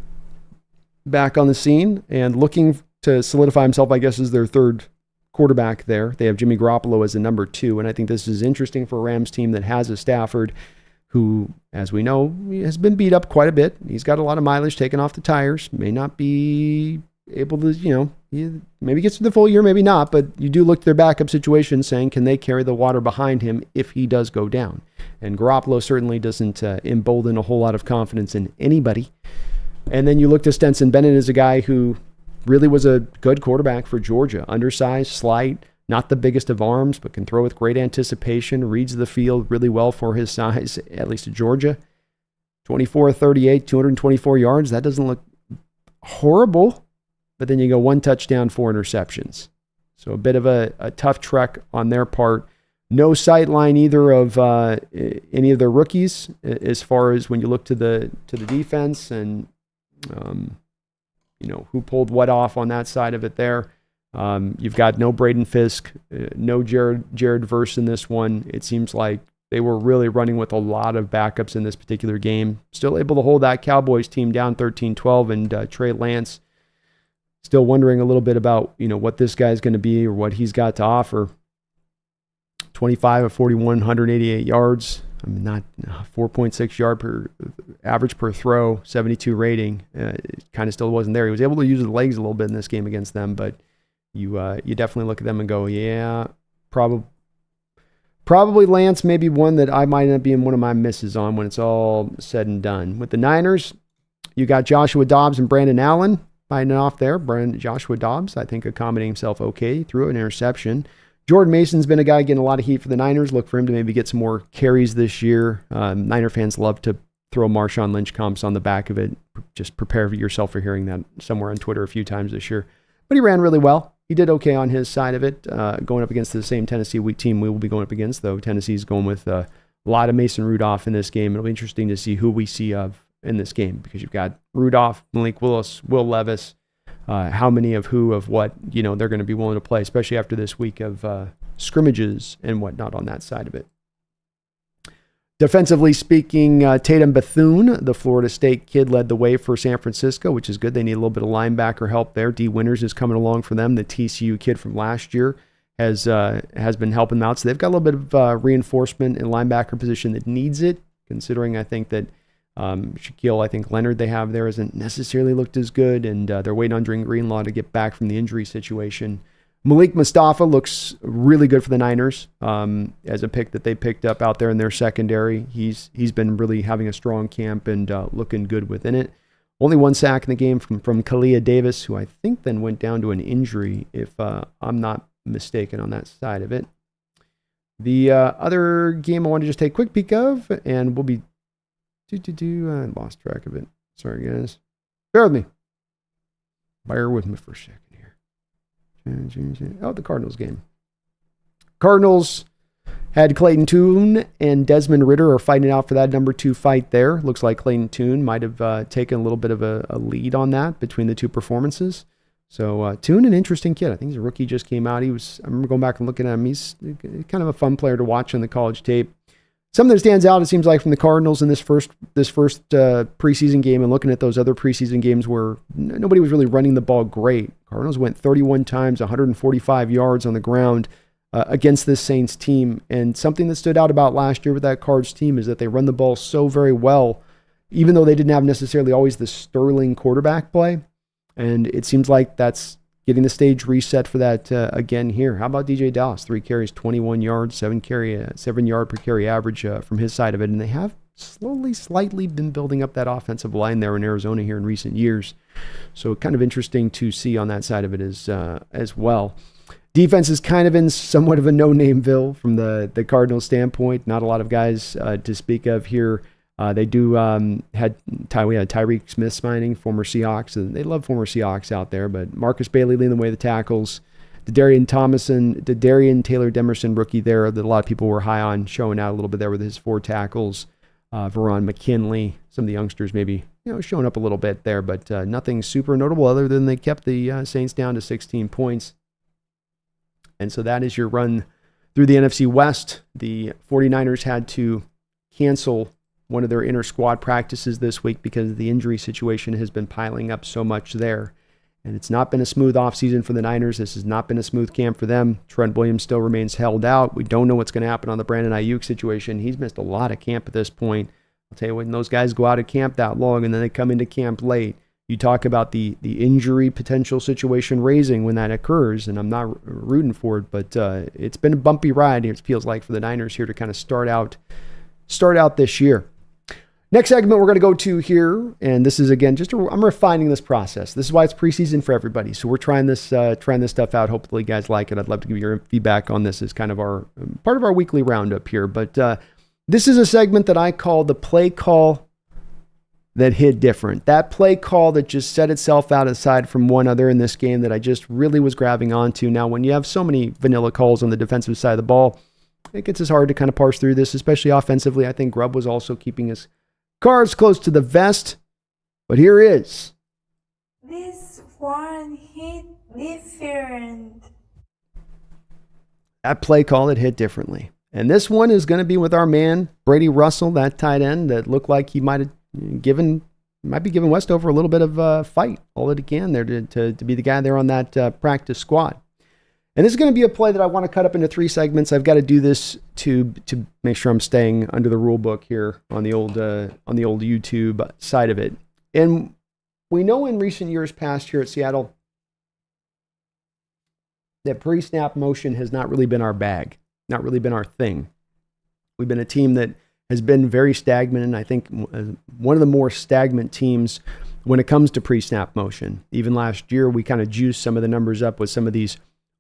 back on the scene and looking to solidify himself, I guess, as their third quarterback there. They have Jimmy Garoppolo as the number 2, and I think this is interesting for a Rams team that has a Stafford who, as we know, has been beat up quite a bit. He's got a lot of mileage taken off the tires. May not be able to, he maybe gets to the full year, maybe not, but you do look at their backup situation saying, can they carry the water behind him if he does go down? And Garoppolo certainly doesn't embolden a whole lot of confidence in anybody. And then you look to Stetson Bennett as a guy who really was a good quarterback for Georgia. Undersized, slight, not the biggest of arms, but can throw with great anticipation, reads the field really well for his size, at least at Georgia. 24-38, 224 yards. That doesn't look horrible. But then you go 1 touchdown, 4 interceptions. So a bit of a tough trek on their part. No sight line either of any of their rookies as far as when you look to the defense and who pulled what off on that side of it there. You've got no Braden Fisk, no Jared Verse in this one. It seems like they were really running with a lot of backups in this particular game. Still able to hold that Cowboys team down 13-12, and Trey Lance still wondering a little bit about what this guy's going to be or what he's got to offer. 25 of 41, 188 yards. I mean, not 4.6 yard per average per throw, 72 rating. It kind of still wasn't there. He was able to use his legs a little bit in this game against them, but you definitely look at them and go, yeah, probably Lance may be one that I might not be in one of my misses on when it's all said and done. With the Niners, you got Joshua Dobbs and Brandon Allen fighting off there. Joshua Dobbs, I think, accommodating himself okay, threw an interception. Jordan Mason's been a guy getting a lot of heat for the Niners. Look for him to maybe get some more carries this year. Niner fans love to throw Marshawn Lynch comps on the back of it. Just prepare yourself for hearing that somewhere on Twitter a few times this year. But he ran really well. He did okay on his side of it, going up against the same Tennessee team we will be going up against, though. Tennessee's going with a lot of Mason Rudolph in this game. It'll be interesting to see who we see of in this game, because you've got Rudolph, Malik Willis, Will Levis, how many of who of what they're going to be willing to play, especially after this week of scrimmages and whatnot on that side of it. Defensively speaking, Tatum Bethune, the Florida State kid, led the way for San Francisco, which is good. They need a little bit of linebacker help there. D. Winters is coming along for them. The TCU kid from last year has been helping them out. So they've got a little bit of reinforcement in linebacker position that needs it, considering I think that Shaquille Leonard they have there hasn't necessarily looked as good, and they're waiting on Dre Greenlaw to get back from the injury situation. Malik Mustafa looks really good for the Niners as a pick that they picked up out there in their secondary. He's been really having a strong camp and looking good within it. Only 1 sack in the game from Kalia Davis, who I think then went down to an injury, if I'm not mistaken on that side of it. The other game I want to just take a quick peek of, and we'll be I lost track of it. Sorry, guys. Bear with me. Bear with me for a second here. Oh, the Cardinals game. Cardinals had Clayton Tune and Desmond Ridder are fighting out for that number 2 fight there. Looks like Clayton Tune might have taken a little bit of a lead on that between the two performances. So Tune, an interesting kid. I think he's a rookie, just came out. I remember going back and looking at him. He's kind of a fun player to watch on the college tape. Something that stands out, it seems like, from the Cardinals in this first preseason game, and looking at those other preseason games where nobody was really running the ball great. Cardinals went 31 times, 145 yards on the ground against this Saints team. And something that stood out about last year with that Cards team is that they run the ball so very well, even though they didn't have necessarily always the sterling quarterback play. And it seems like that's getting the stage reset for that again here. How about DJ Dallas? 3 carries, 21 yards, 7 yard per carry average from his side of it. And they have slightly been building up that offensive line there in Arizona here in recent years. So kind of interesting to see on that side of it as well. Defense is kind of in somewhat of a no-nameville from the Cardinals standpoint. Not a lot of guys to speak of here. They do we had Tyreek Smith signing, former Seahawks, and they love former Seahawks out there. But Marcus Bailey leading the way the tackles. Darian Taylor Demerson, rookie there, that a lot of people were high on, showing out a little bit there with his 4 tackles. Veron McKinley, some of the youngsters maybe showing up a little bit there, but nothing super notable other than they kept the Saints down to 16 points. And so that is your run through the NFC West. The 49ers had to cancel one of their inter-squad practices this week because the injury situation has been piling up so much there. And it's not been a smooth offseason for the Niners. This has not been a smooth camp for them. Trent Williams still remains held out. We don't know what's going to happen on the Brandon Ayuk situation. He's missed a lot of camp at this point. I'll tell you, when those guys go out of camp that long and then they come into camp late, you talk about the injury potential situation raising when that occurs, and I'm not rooting for it, but it's been a bumpy ride, it feels like, for the Niners here to kind of start out this year. Next segment we're going to go to here, and this is, again, I'm refining this process. This is why it's preseason for everybody. So we're trying this stuff out. Hopefully you guys like it. I'd love to give you your feedback on this as kind of our part of our weekly roundup here. But this is a segment that I call the play call that hit different. That play call that just set itself out aside from one other in this game that I just really was grabbing onto. Now, when you have so many vanilla calls on the defensive side of the ball, it gets as hard to kind of parse through this, especially offensively. I think Grubb was also keeping his cards close to the vest, but here is. This one hit different. That play call that hit differently. And this one is going to be with our man, Brady Russell, that tight end that looked like he might be giving Westover a little bit of a fight, all that he can there to be the guy there on that practice squad. And this is going to be a play that I want to cut up into 3 segments. I've got to do this to make sure I'm staying under the rule book here on the old YouTube side of it. And we know in recent years past here at Seattle that pre-snap motion has not really been our bag, not really been our thing. We've been a team that has been very stagnant, and I think one of the more stagnant teams when it comes to pre-snap motion. Even last year, we kind of juiced some of the numbers up with some of these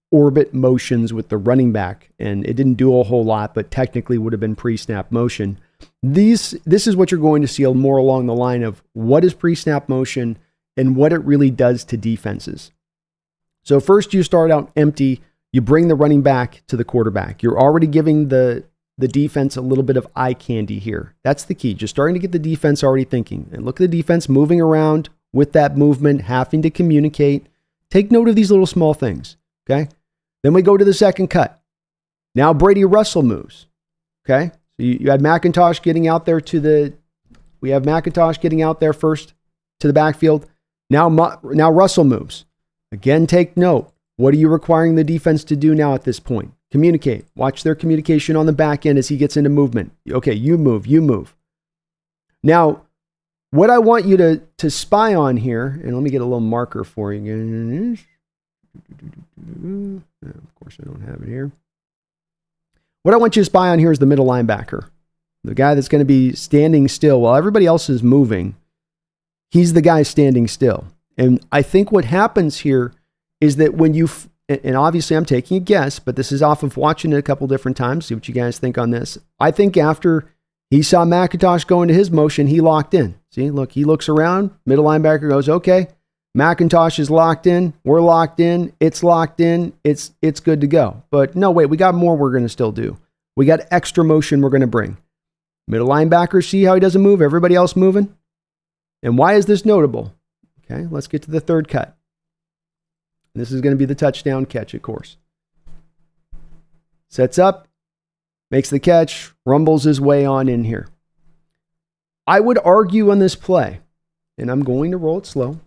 orbit motions with the running back, and it didn't do a whole lot, but technically would have been pre-snap motion. This is what you're going to see more along the line of what is pre-snap motion and what it really does to defenses. So first you start out empty, you bring the running back to the quarterback. You're already giving the defense a little bit of eye candy here. That's the key, just starting to get the defense already thinking. And look at the defense moving around with that movement, having to communicate. Take note of these little small things, okay? Then we go to the second cut. Now Brady Russell moves. Okay? So you had McIntosh getting out there we have McIntosh getting out there first to the backfield. Now Russell moves. Again, take note. What are you requiring the defense to do now at this point? Communicate. Watch their communication on the back end as he gets into movement. Okay, you move. Now, what I want you to spy on here, and let me get a little marker for you. Of course, I don't have it here. What I want you to spy on here is the middle linebacker, the guy that's going to be standing still while everybody else is moving. He's the guy standing still. And I think what happens here is that when and obviously I'm taking a guess, but this is off of watching it a couple different times, see what you guys think on this. I think after He saw McIntosh go into his motion. He locked in. See, look, he looks around. Middle linebacker goes, okay, McIntosh is locked in. We're locked in. It's locked in. It's good to go. But no, wait, we got more we're going to still do. We got extra motion we're going to bring. Middle linebacker, see how he doesn't move? Everybody else moving? And why is this notable? Okay, let's get to the third cut. This is going to be the touchdown catch, of course. Sets up, makes the catch, rumbles his way on in here. I would argue on this play, and I'm going to roll it slow.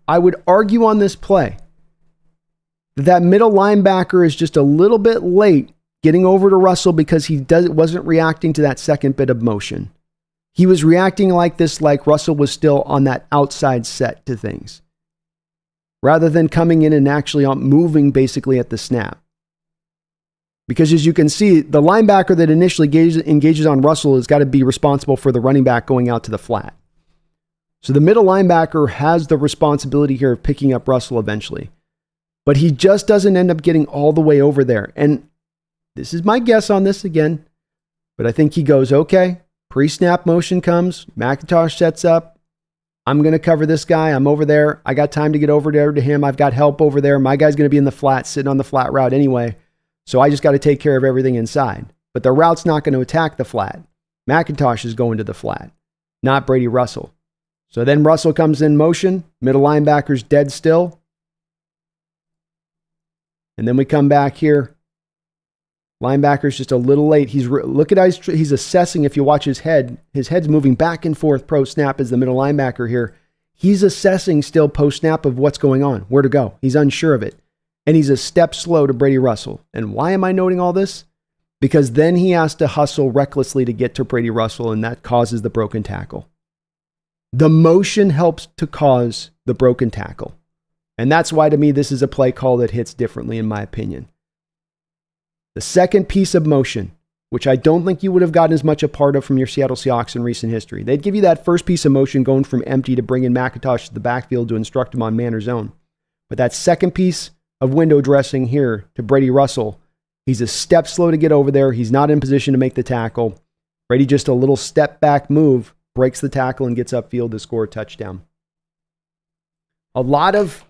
I would argue on this play that middle linebacker is just a little bit late getting over to Russell because he wasn't reacting to that second bit of motion. He was reacting like Russell was still on that outside set to things, rather than coming in and actually moving basically at the snap. Because as you can see, the linebacker that initially engages on Russell has got to be responsible for the running back going out to the flat. So the middle linebacker has the responsibility here of picking up Russell eventually. But he just doesn't end up getting all the way over there. And this is my guess on this again, but I think he goes, okay, pre-snap motion comes, McIntosh sets up, I'm going to cover this guy, I'm over there, I got time to get over there to him, I've got help over there, my guy's going to be in the flat, sitting on the flat route anyway, so I just got to take care of everything inside. But the route's not going to attack the flat. McIntosh is going to the flat, not Brady Russell. So then Russell comes in motion, middle linebacker's dead still, and then we come back here. Linebacker's just a little late. Look at how he's assessing. If you watch his head's moving back and forth pro-snap as the middle linebacker here. He's assessing still post-snap of what's going on, where to go. He's unsure of it. And he's a step slow to Brady Russell. And why am I noting all this? Because then he has to hustle recklessly to get to Brady Russell, and that causes the broken tackle. The motion helps to cause the broken tackle. And that's why, to me, this is a play call that hits differently, in my opinion. The second piece of motion, which I don't think you would have gotten as much a part of from your Seattle Seahawks in recent history. They'd give you that first piece of motion going from empty to bring in McIntosh to the backfield to instruct him on man or zone. But that second piece of window dressing here to Brady Russell, he's a step slow to get over there. He's not in position to make the tackle. Brady just a little step back move, breaks the tackle and gets upfield to score a touchdown. A lot of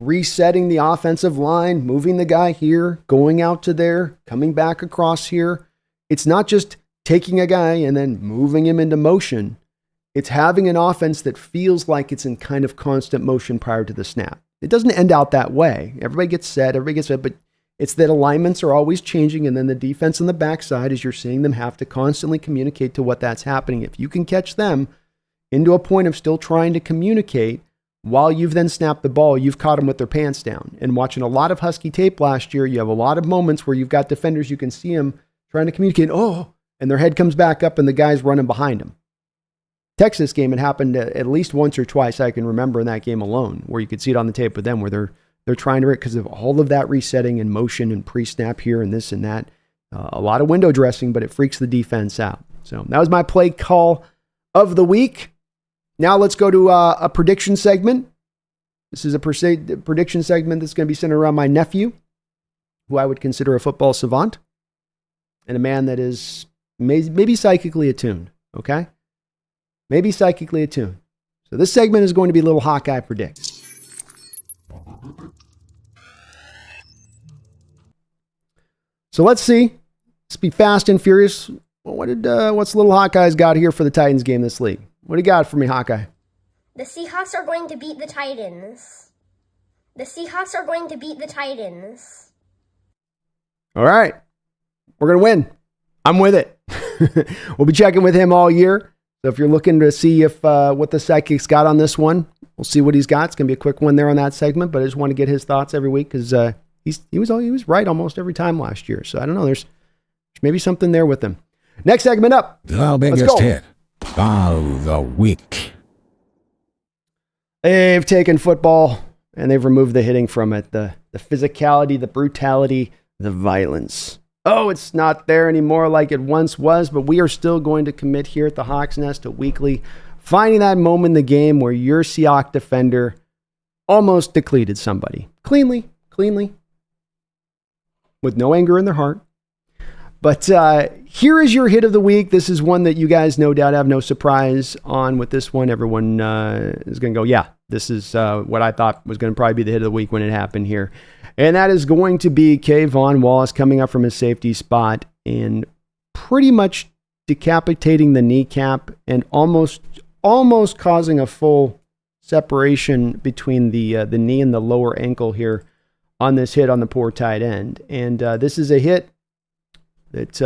resetting the offensive line, moving the guy here, going out to there, coming back across here. It's not just taking a guy and then moving him into motion. It's having an offense that feels like it's in kind of constant motion prior to the snap. It doesn't end out that way. Everybody gets set, but it's that alignments are always changing, and then the defense on the backside, as you're seeing them have to constantly communicate to what that's happening. If you can catch them into a point of still trying to communicate, while you've then snapped the ball, you've caught them with their pants down. And watching a lot of Husky tape last year, you have a lot of moments where you've got defenders, you can see them trying to communicate, and their head comes back up and the guy's running behind them. Texas game, it happened at least once or twice I can remember in that game alone, where you could see it on the tape with them, where they're trying to, because of all of that resetting and motion and pre-snap here and this and that. A lot of window dressing, but it freaks the defense out. So that was my play call of the week. Now let's go to a prediction segment. This is a prediction segment that's going to be centered around my nephew, who I would consider a football savant, and a man that is maybe psychically attuned, okay? Maybe psychically attuned. So this segment is going to be Little Hawkeye Predict. So let's see. Let's be fast and furious. What's Little Hawkeye's got here for the Titans game this week? What do you got for me, Hawkeye? The Seahawks are going to beat the Titans. The Seahawks are going to beat the Titans. All right. We're going to win. I'm with it. We'll be checking with him all year. So if you're looking to see if what the Psychic's got on this one, we'll see what he's got. It's going to be a quick one there on that segment, but I just want to get his thoughts every week because he was right almost every time last year. So I don't know. There's maybe something there with him. Next segment up. The biggest hit of the week. They've taken football and they've removed the hitting from it. The physicality, the brutality, the violence. Oh, it's not there anymore like it once was, but we are still going to commit here at the Hawks Nest a weekly, finding that moment in the game where your Seahawks defender almost depleted somebody. Cleanly, with no anger in their heart. But here is your hit of the week. This is one that you guys no doubt have no surprise on with this one. Everyone is going to go, yeah, this is what I thought was going to probably be the hit of the week when it happened here. And that is going to be Kayvon Wallace coming up from his safety spot and pretty much decapitating the kneecap and almost causing a full separation between the knee and the lower ankle here on this hit on the poor tight end. And this is a hit that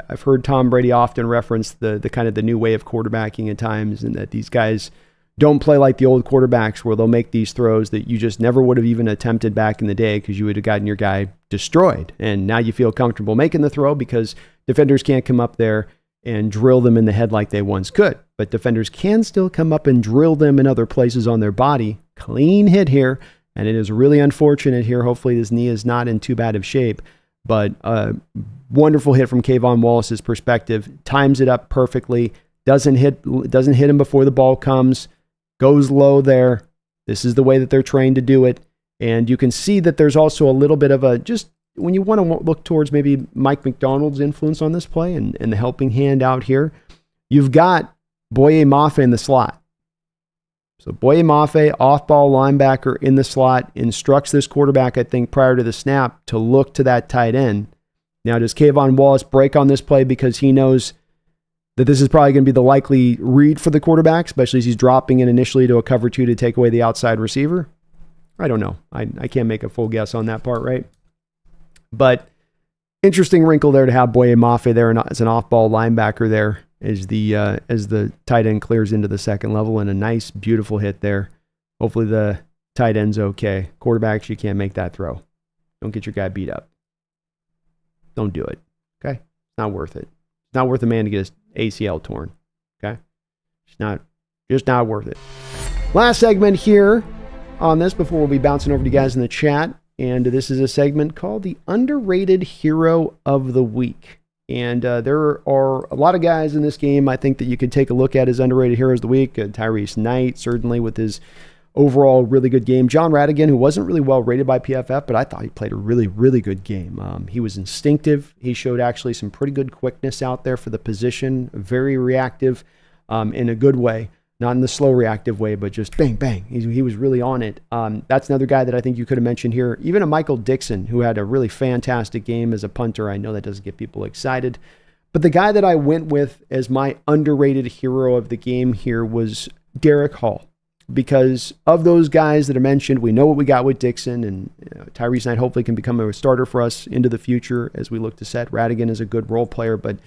I've heard Tom Brady often reference the kind of the new way of quarterbacking at times, and that these guys don't play like the old quarterbacks where they'll make these throws that you just never would have even attempted back in the day because you would have gotten your guy destroyed. And now you feel comfortable making the throw because defenders can't come up there and drill them in the head like they once could. But defenders can still come up and drill them in other places on their body. Clean hit here, and it is really unfortunate here. Hopefully this knee is not in too bad of shape. But wonderful hit from Kayvon Wallace's perspective. Times it up perfectly. Doesn't hit him before the ball comes. Goes low there. This is the way that they're trained to do it. And you can see that there's also a little bit of a, just when you want to look towards maybe Mike McDonald's influence on this play and the helping hand out here, you've got Boye Mafe in the slot. So Boye Mafe, off-ball linebacker in the slot, instructs this quarterback, I think, prior to the snap to look to that tight end. Now, does Kayvon Wallace break on this play because he knows that this is probably going to be the likely read for the quarterback, especially as he's dropping in initially to a cover 2 to take away the outside receiver? I don't know. I can't make a full guess on that part, right? But interesting wrinkle there to have Boye Mafe there as an off-ball linebacker there as the tight end clears into the second level, and a nice, beautiful hit there. Hopefully the tight end's okay. Quarterbacks, you can't make that throw. Don't get your guy beat up. Don't do it. Okay? It's not worth it. It's not worth a man to get his ACL torn. Okay? Just not worth it. Last segment here on this before we'll be bouncing over to you guys in the chat. And this is a segment called the Underrated Hero of the Week. And there are a lot of guys in this game I think that you could take a look at as underrated heroes of the week. Tyrese Knight, certainly with his overall really good game. John Radigan, who wasn't really well rated by PFF, but I thought he played a really, really good game. He was instinctive. He showed actually some pretty good quickness out there for the position. Very reactive in a good way. Not in the slow reactive way, but just bang, bang. He was really on it. That's another guy that I think you could have mentioned here. Even a Michael Dixon, who had a really fantastic game as a punter. I know that doesn't get people excited. But the guy that I went with as my underrated hero of the game here was Derek Hall. Because of those guys that are mentioned, we know what we got with Dixon, and Tyrese Knight hopefully can become a starter for us into the future as we look to set. Radigan is a good role player, but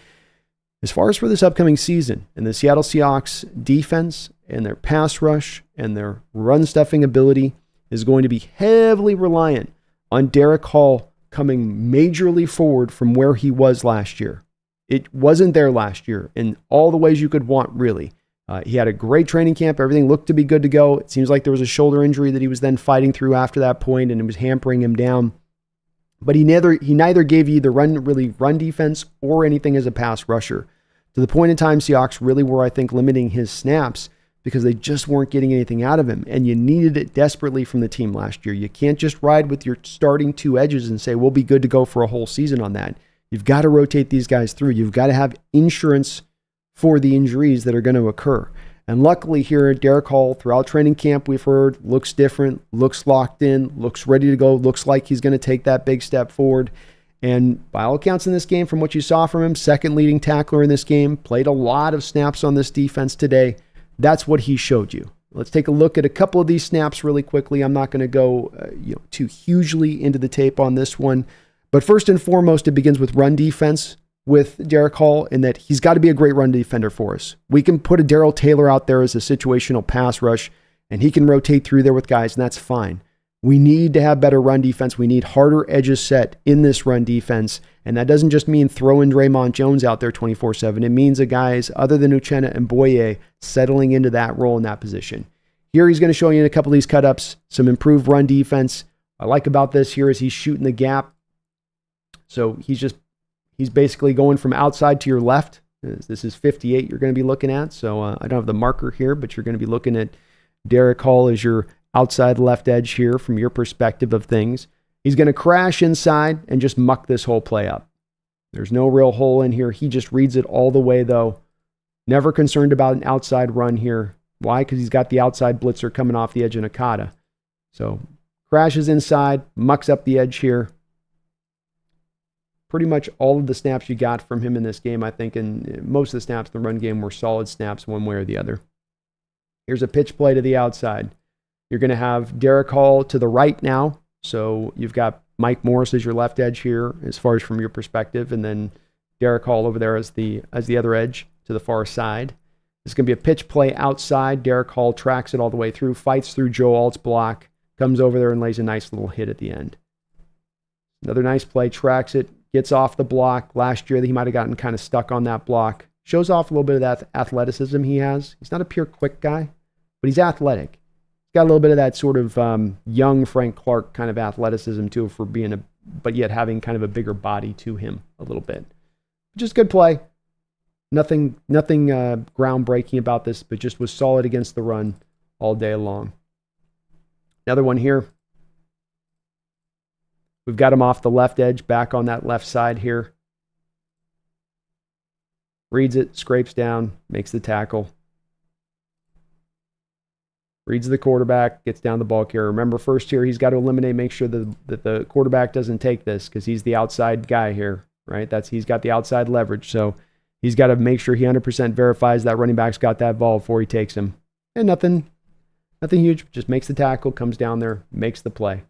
as far as for this upcoming season, and the Seattle Seahawks defense and their pass rush and their run stuffing ability is going to be heavily reliant on Derek Hall coming majorly forward from where he was last year. It wasn't there last year in all the ways you could want, really. He had a great training camp. Everything looked to be good to go. It seems like there was a shoulder injury that he was then fighting through after that point, and it was hampering him down. But he neither gave you the run defense or anything as a pass rusher. To the point in time, Seahawks really were, I think, limiting his snaps because they just weren't getting anything out of him. And you needed it desperately from the team last year. You can't just ride with your starting two edges and say, we'll be good to go for a whole season on that. You've got to rotate these guys through. You've got to have insurance for the injuries that are going to occur. And luckily here at Derek Hall, throughout training camp, we've heard, looks different, looks locked in, looks ready to go, looks like he's going to take that big step forward. And by all accounts in this game, from what you saw from him, second leading tackler in this game, played a lot of snaps on this defense today. That's what he showed you. Let's take a look at a couple of these snaps really quickly. I'm not going to go too hugely into the tape on this one. But first and foremost, it begins with run defense with Derek Hall, in that he's got to be a great run defender for us. We can put a Darrell Taylor out there as a situational pass rush, and he can rotate through there with guys, and that's fine. We need to have better run defense. We need harder edges set in this run defense. And that doesn't just mean throwing Draymond Jones out there 24/7. It means the guys other than Uchenna and Boye settling into that role in that position. Here he's going to show you in a couple of these cut-ups some improved run defense. I like about this here is he's shooting the gap. So he's basically going from outside to your left. This is 58 you're going to be looking at. So I don't have the marker here, but you're going to be looking at Derek Hall as your outside left edge here from your perspective of things. He's going to crash inside and just muck this whole play up. There's no real hole in here. He just reads it all the way, though. Never concerned about an outside run here. Why? Because he's got the outside blitzer coming off the edge of Nakata. So crashes inside, mucks up the edge here. Pretty much all of the snaps you got from him in this game, I think, and most of the snaps in the run game were solid snaps one way or the other. Here's a pitch play to the outside. You're going to have Derek Hall to the right now. So you've got Mike Morris as your left edge here, as far as from your perspective, and then Derek Hall over there as the other edge to the far side. It's going to be a pitch play outside. Derek Hall tracks it all the way through, fights through Joe Alt's block, comes over there and lays a nice little hit at the end. Another nice play, tracks it, gets off the block. Last year, he might have gotten kind of stuck on that block. Shows off a little bit of that athleticism he has. He's not a pure quick guy, but he's athletic. He's got a little bit of that sort of young Frank Clark kind of athleticism too, for being but yet having kind of a bigger body to him a little bit. Just good play. Nothing groundbreaking about this, but just was solid against the run all day long. Another one here. We've got him off the left edge, back on that left side here. Reads it, scrapes down, makes the tackle. Reads the quarterback, gets down the ball carrier. Remember, first here, he's got to eliminate, make sure that the quarterback doesn't take this, because he's the outside guy here, right? He's got the outside leverage, so he's got to make sure he 100% verifies that running back's got that ball before he takes him. And nothing huge, just makes the tackle, comes down there, makes the play.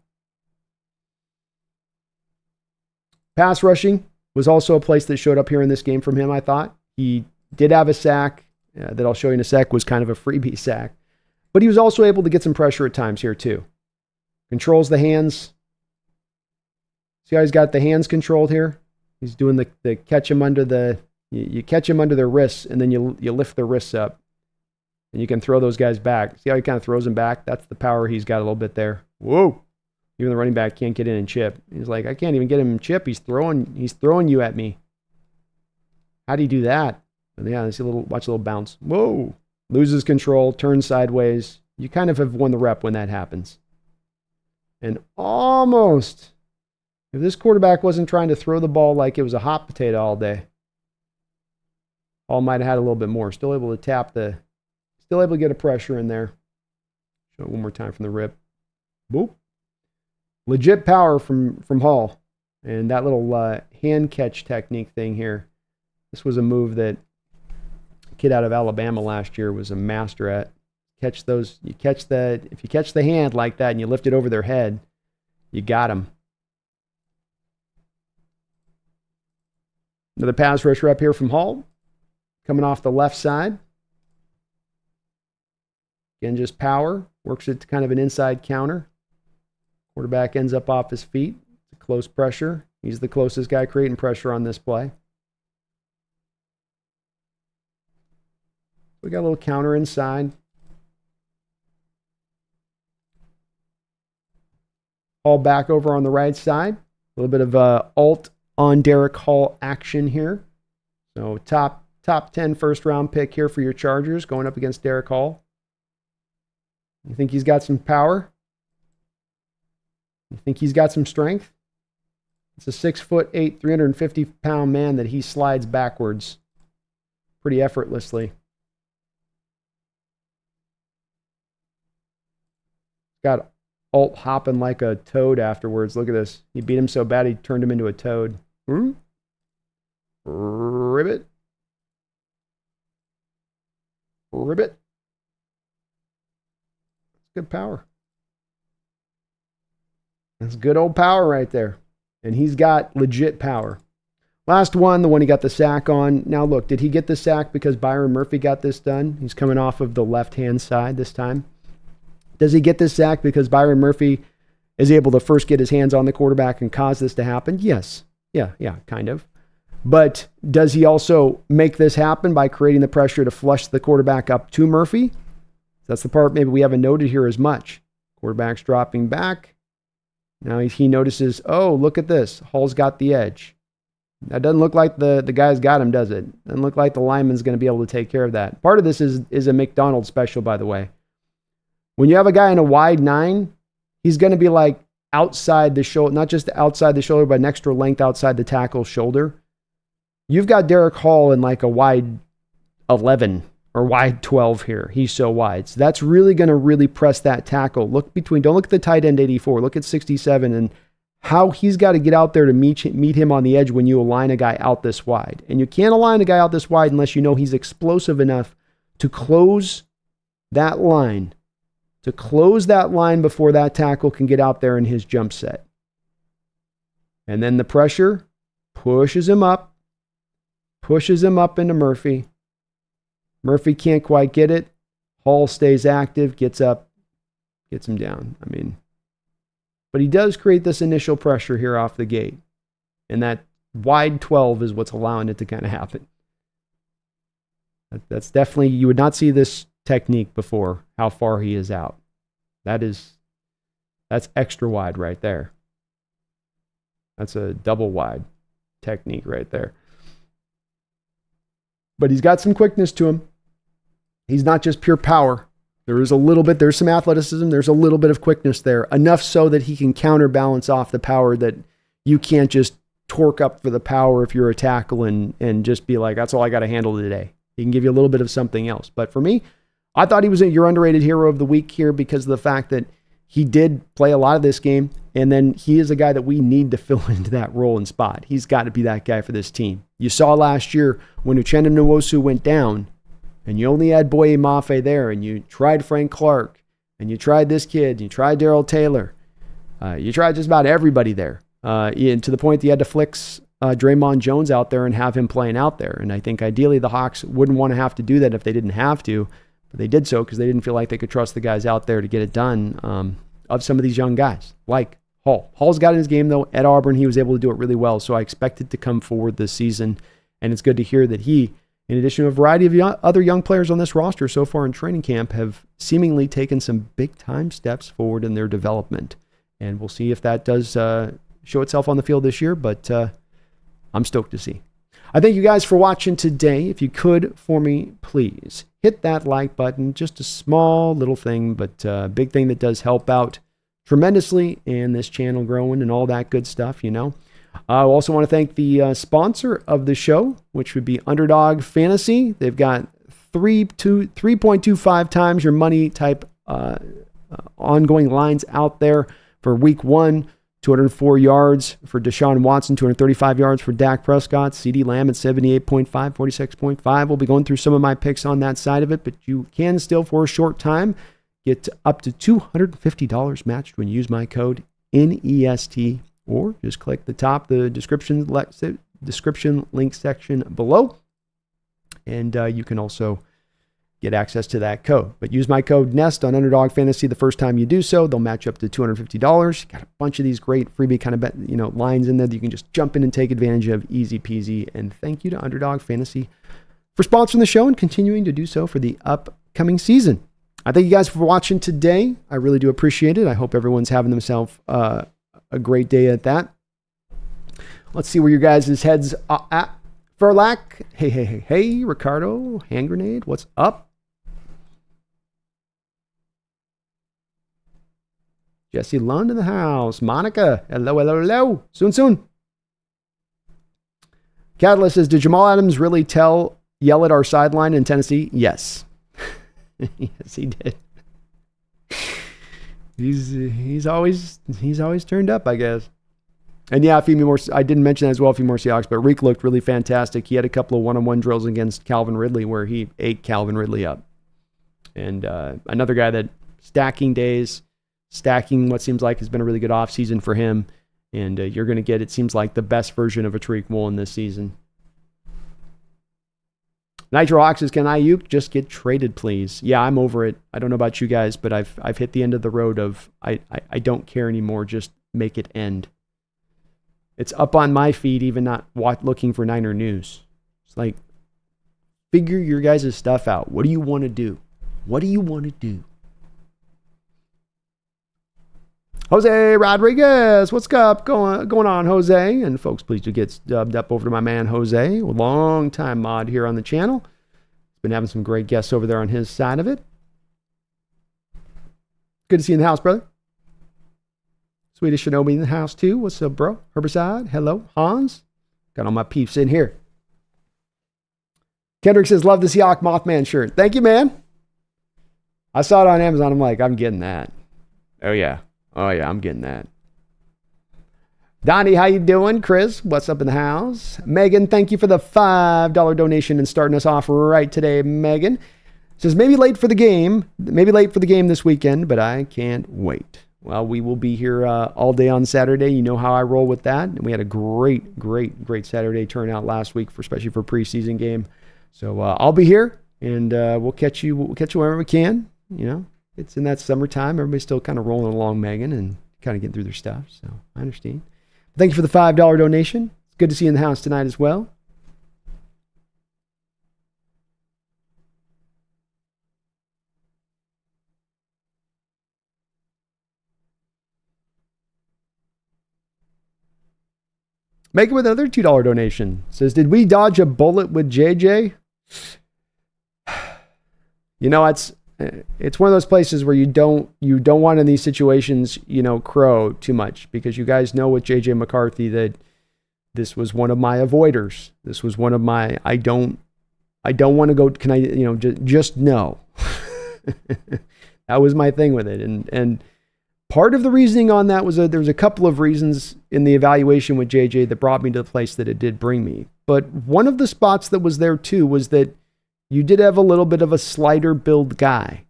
Pass rushing was also a place that showed up here in this game from him, I thought. He did have a sack that I'll show you in a sec, was kind of a freebie sack. But he was also able to get some pressure at times here too. Controls the hands. See how he's got the hands controlled here? He's doing the catch him under the... You catch him under their wrists, and then you lift their wrists up. And you can throw those guys back. See how he kind of throws them back? That's the power he's got a little bit there. Whoa! Even the running back can't get in and chip. He's like, I can't even get him and chip. He's throwing you at me. How do you do that? And yeah, watch a little bounce. Whoa! Loses control, turns sideways. You kind of have won the rep when that happens. And almost, if this quarterback wasn't trying to throw the ball like it was a hot potato all day, Hall might have had a little bit more. Still able to still able to get a pressure in there. Show it one more time from the rip. Boop. Legit power from Hall. And that little hand catch technique thing here. This was a move that a kid out of Alabama last year was a master at. If you catch the hand like that and you lift it over their head, you got them. Another pass rush rep here from Hall. Coming off the left side. Again, just power. Works it to kind of an inside counter. Quarterback ends up off his feet. Close pressure. He's the closest guy creating pressure on this play. We got a little counter inside. Hall back over on the right side. A little bit of alt on Derek Hall action here. So top 10 first round pick here for your Chargers going up against Derek Hall. You think he's got some power? You think he's got some strength? It's a 6'8", 350-pound man that he slides backwards pretty effortlessly. Got alt hopping like a toad afterwards. Look at this. He beat him so bad he turned him into a toad. Ribbit. Ribbit. Good power. That's good old power right there. And he's got legit power. Last one, the one he got the sack on. Now look, did he get the sack because Byron Murphy got this done? He's coming off of the left-hand side this time. Does he get this sack because Byron Murphy is able to first get his hands on the quarterback and cause this to happen? Yes. Yeah, kind of. But does he also make this happen by creating the pressure to flush the quarterback up to Murphy? That's the part maybe we haven't noted here as much. Quarterback's dropping back. Now he notices, oh, look at this. Hall's got the edge. That doesn't look like the guy's got him, does it? Doesn't look like the lineman's going to be able to take care of that. Part of this is a McDonald's special, by the way. When you have a guy in a wide 9, he's going to be like outside the shoulder, not just outside the shoulder, but an extra length outside the tackle's shoulder. You've got Derek Hall in like a wide 11 or wide 12 here. He's so wide. So that's really going to really press that tackle. Don't look at the tight end 84. Look at 67 and how he's got to get out there to meet him on the edge when you align a guy out this wide. And you can't align a guy out this wide unless you know he's explosive enough to close that line. To close that line before that tackle can get out there in his jump set. And then the pressure pushes him up into Murphy. Murphy can't quite get it. Hall stays active, gets up, gets him down. But he does create this initial pressure here off the gate. And that wide 12 is what's allowing it to kind of happen. That's definitely, you would not see this technique before, how far he is out. That's extra wide right there. That's a double wide technique right there. But he's got some quickness to him. He's not just pure power. There's some athleticism, there's a little bit of quickness there. Enough so that he can counterbalance off the power that you can't just torque up for the power if you're a tackle and just be like, that's all I got to handle today. He can give you a little bit of something else. But for me, I thought he was your underrated hero of the week here because of the fact that he did play a lot of this game, and then he is a guy that we need to fill into that role and spot. He's got to be that guy for this team. You saw last year when Uchenna Nwosu went down, and you only had Boye Mafe there, and you tried Frank Clark, and you tried this kid, and you tried Darrell Taylor. You tried just about everybody there, and to the point that you had to flex Draymond Jones out there and have him playing out there. And I think ideally the Hawks wouldn't want to have to do that if they didn't have to, but they did so because they didn't feel like they could trust the guys out there to get it done of some of these young guys, like Hall. Hall's got in his game, though. At Auburn, he was able to do it really well, so I expect it to come forward this season, and it's good to hear that he, in addition to a variety of other young players on this roster so far in training camp, have seemingly taken some big-time steps forward in their development. And we'll see if that does show itself on the field this year, but I'm stoked to see. I thank you guys for watching today. If you could, for me, please hit that like button. Just a small little thing, but a big thing that does help out tremendously in this channel growing and all that good stuff, you know. I also want to thank the sponsor of the show, which would be Underdog Fantasy. They've got 3.25 times your money type ongoing lines out there for week 1. 204 yards for Deshaun Watson, 235 yards for Dak Prescott, CeeDee Lamb at 78.5, 46.5. We'll be going through some of my picks on that side of it, but you can still, for a short time, get up to $250 matched when you use my code NEST, or just click the description link section below, and you can also get access to that code. But use my code NEST on Underdog Fantasy the first time you do so. They'll match up to $250. Got a bunch of these great freebie kind of lines in there that you can just jump in and take advantage of. Easy peasy. And thank you to Underdog Fantasy for sponsoring the show and continuing to do so for the upcoming season. I thank you guys for watching today. I really do appreciate it. I hope everyone's having themselves a great day at that. Let's see where your guys' heads are at. Furlack, hey, Ricardo, hand grenade, what's up? Jesse Lund in the house. Monica, hello. Soon. Catalyst says, did Jamal Adams really yell at our sideline in Tennessee? Yes. Yes, he did. He's always turned up, I guess. And yeah, I didn't mention that as well, a few more Seahawks, but Reek looked really fantastic. He had a couple of one-on-one drills against Calvin Ridley where he ate Calvin Ridley up. And another guy that stacking what seems like has been a really good offseason for him. And you're going to get, it seems like, the best version of a Tariq Woolen this season. Nitro Hawks says, can Ayuk just get traded, please? Yeah, I'm over it. I don't know about you guys, but I've hit the end of the road of I don't care anymore. Just make it end. It's up on my feed, even not looking for Niner news. It's like, figure your guys' stuff out. What do you want to do? Jose Rodriguez, what's up going on, Jose? And folks, please do get dubbed up over to my man, Jose, a long-time mod here on the channel. He's been having some great guests over there on his side of it. Good to see you in the house, brother. Swedish Shinobi in the house, too. What's up, bro? Herbicide, hello. Hans, got all my peeps in here. Kendrick says, love the Seahawk Mothman shirt. Thank you, man. I saw it on Amazon. I'm like, I'm getting that. Oh, yeah. I'm getting that. Donnie, how you doing? Chris, what's up in the house? Megan, thank you for the $5 donation and starting us off right today, Megan. Says, maybe late for the game this weekend, but I can't wait. Well, we will be here all day on Saturday. You know how I roll with that. And we had a great Saturday turnout last week, especially for preseason game. So I'll be here, and we'll catch you wherever we can. You know, it's in that summertime. Everybody's still kind of rolling along, Megan, and kind of getting through their stuff. So I understand. Thank you for the $5 donation. It's good to see you in the house tonight as well. Make it with another $2 donation. Says, did we dodge a bullet with JJ? You know, it's one of those places where you don't want in these situations, crow too much, because you guys know with JJ McCarthy that this was one of my avoiders. This was one of my, I don't want to go, can I, just no. That was my thing with it. And part of the reasoning on that was there was a couple of reasons in the evaluation with JJ that brought me to the place that it did bring me. But one of the spots that was there too was that you did have a little bit of a slider build guy.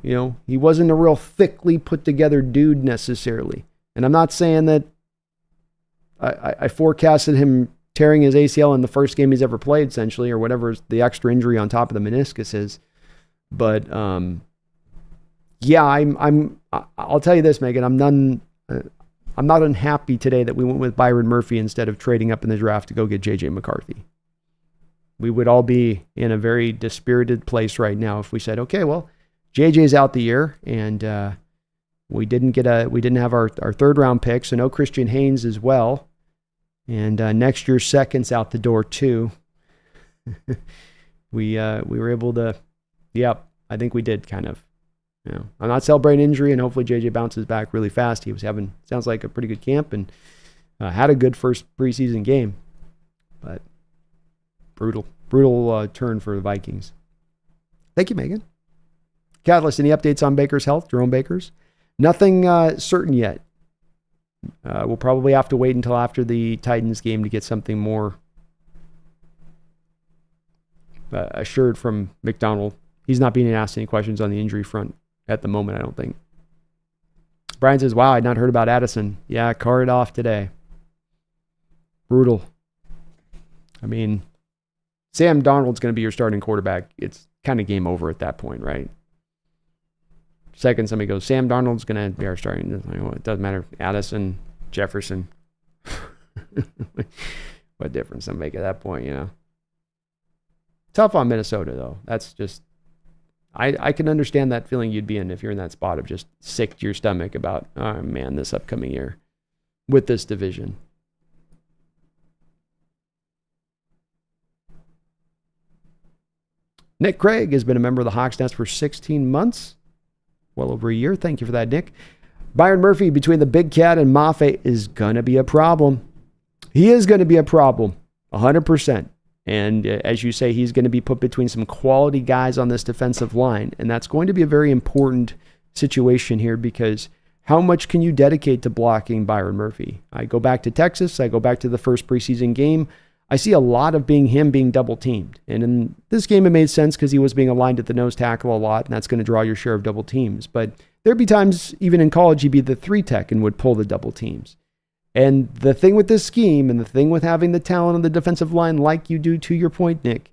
He wasn't a real thickly put together dude necessarily. And I'm not saying that I forecasted him tearing his ACL in the first game he's ever played, essentially, or whatever the extra injury on top of the meniscus is. But yeah, I'll tell you this, Megan, I'm not unhappy today that we went with Byron Murphy instead of trading up in the draft to go get JJ McCarthy. We would all be in a very dispirited place right now if we said, okay, well, JJ's out the year, and we didn't have our third round pick, so no Christian Haynes as well. And next year's second's out the door too. We were able to, I think we did kind of. I'm not celebrating injury, and hopefully JJ bounces back really fast. He was sounds like a pretty good camp, and had a good first preseason game, but brutal turn for the Vikings. Thank you, Megan. Catalyst, any updates on Baker's health, Jerome Baker's? Nothing certain yet. We'll probably have to wait until after the Titans game to get something more assured from McDonald. He's not being asked any questions on the injury front at the moment, I don't think. Brian says, wow, I'd not heard about Addison. Yeah, carted off today. Brutal. I mean, Sam Darnold's going to be your starting quarterback. It's kind of game over at that point, right? Second, somebody goes, Sam Darnold's going to be our starting. It doesn't matter. Addison, Jefferson. What difference does it make at that point, Tough on Minnesota, though. That's just, I can understand that feeling you'd be in if you're in that spot of just sick to your stomach about, oh man, this upcoming year with this division. Nick Craig has been a member of the Hawks Nest for 16 months. Well over a year. Thank you for that, Nick. Byron Murphy between the Big Cat and Mafe is going to be a problem. He is going to be a problem, 100%. And as you say, he's going to be put between some quality guys on this defensive line. And that's going to be a very important situation here, because how much can you dedicate to blocking Byron Murphy? I go back to Texas. I go back to the first preseason game. I see a lot of him being double teamed. And in this game, it made sense because he was being aligned at the nose tackle a lot, and that's going to draw your share of double teams. But there'd be times, even in college, he'd be the 3-tech and would pull the double teams. And the thing with this scheme, and the thing with having the talent on the defensive line, like you do, to your point, Nick,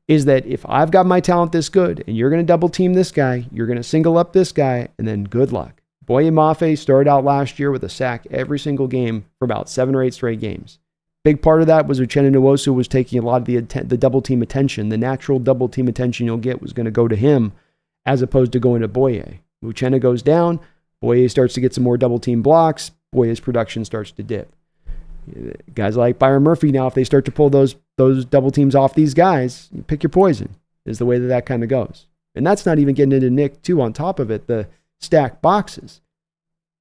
is that if I've got my talent this good, and you're going to double team this guy, you're going to single up this guy, and then good luck. Boye Mafe started out last year with a sack every single game for about 7 or 8 straight games. Big part of that was Uchenna Nwosu was taking a lot of the double team attention. The natural double team attention you'll get was going to go to him as opposed to going to Boye. Uchenna goes down. Boye starts to get some more double team blocks. Boye's production starts to dip. Guys like Byron Murphy now, if they start to pull those double teams off these guys, you pick your poison, is the way that kind of goes. And that's not even getting into Nick, too, on top of it, the stack boxes.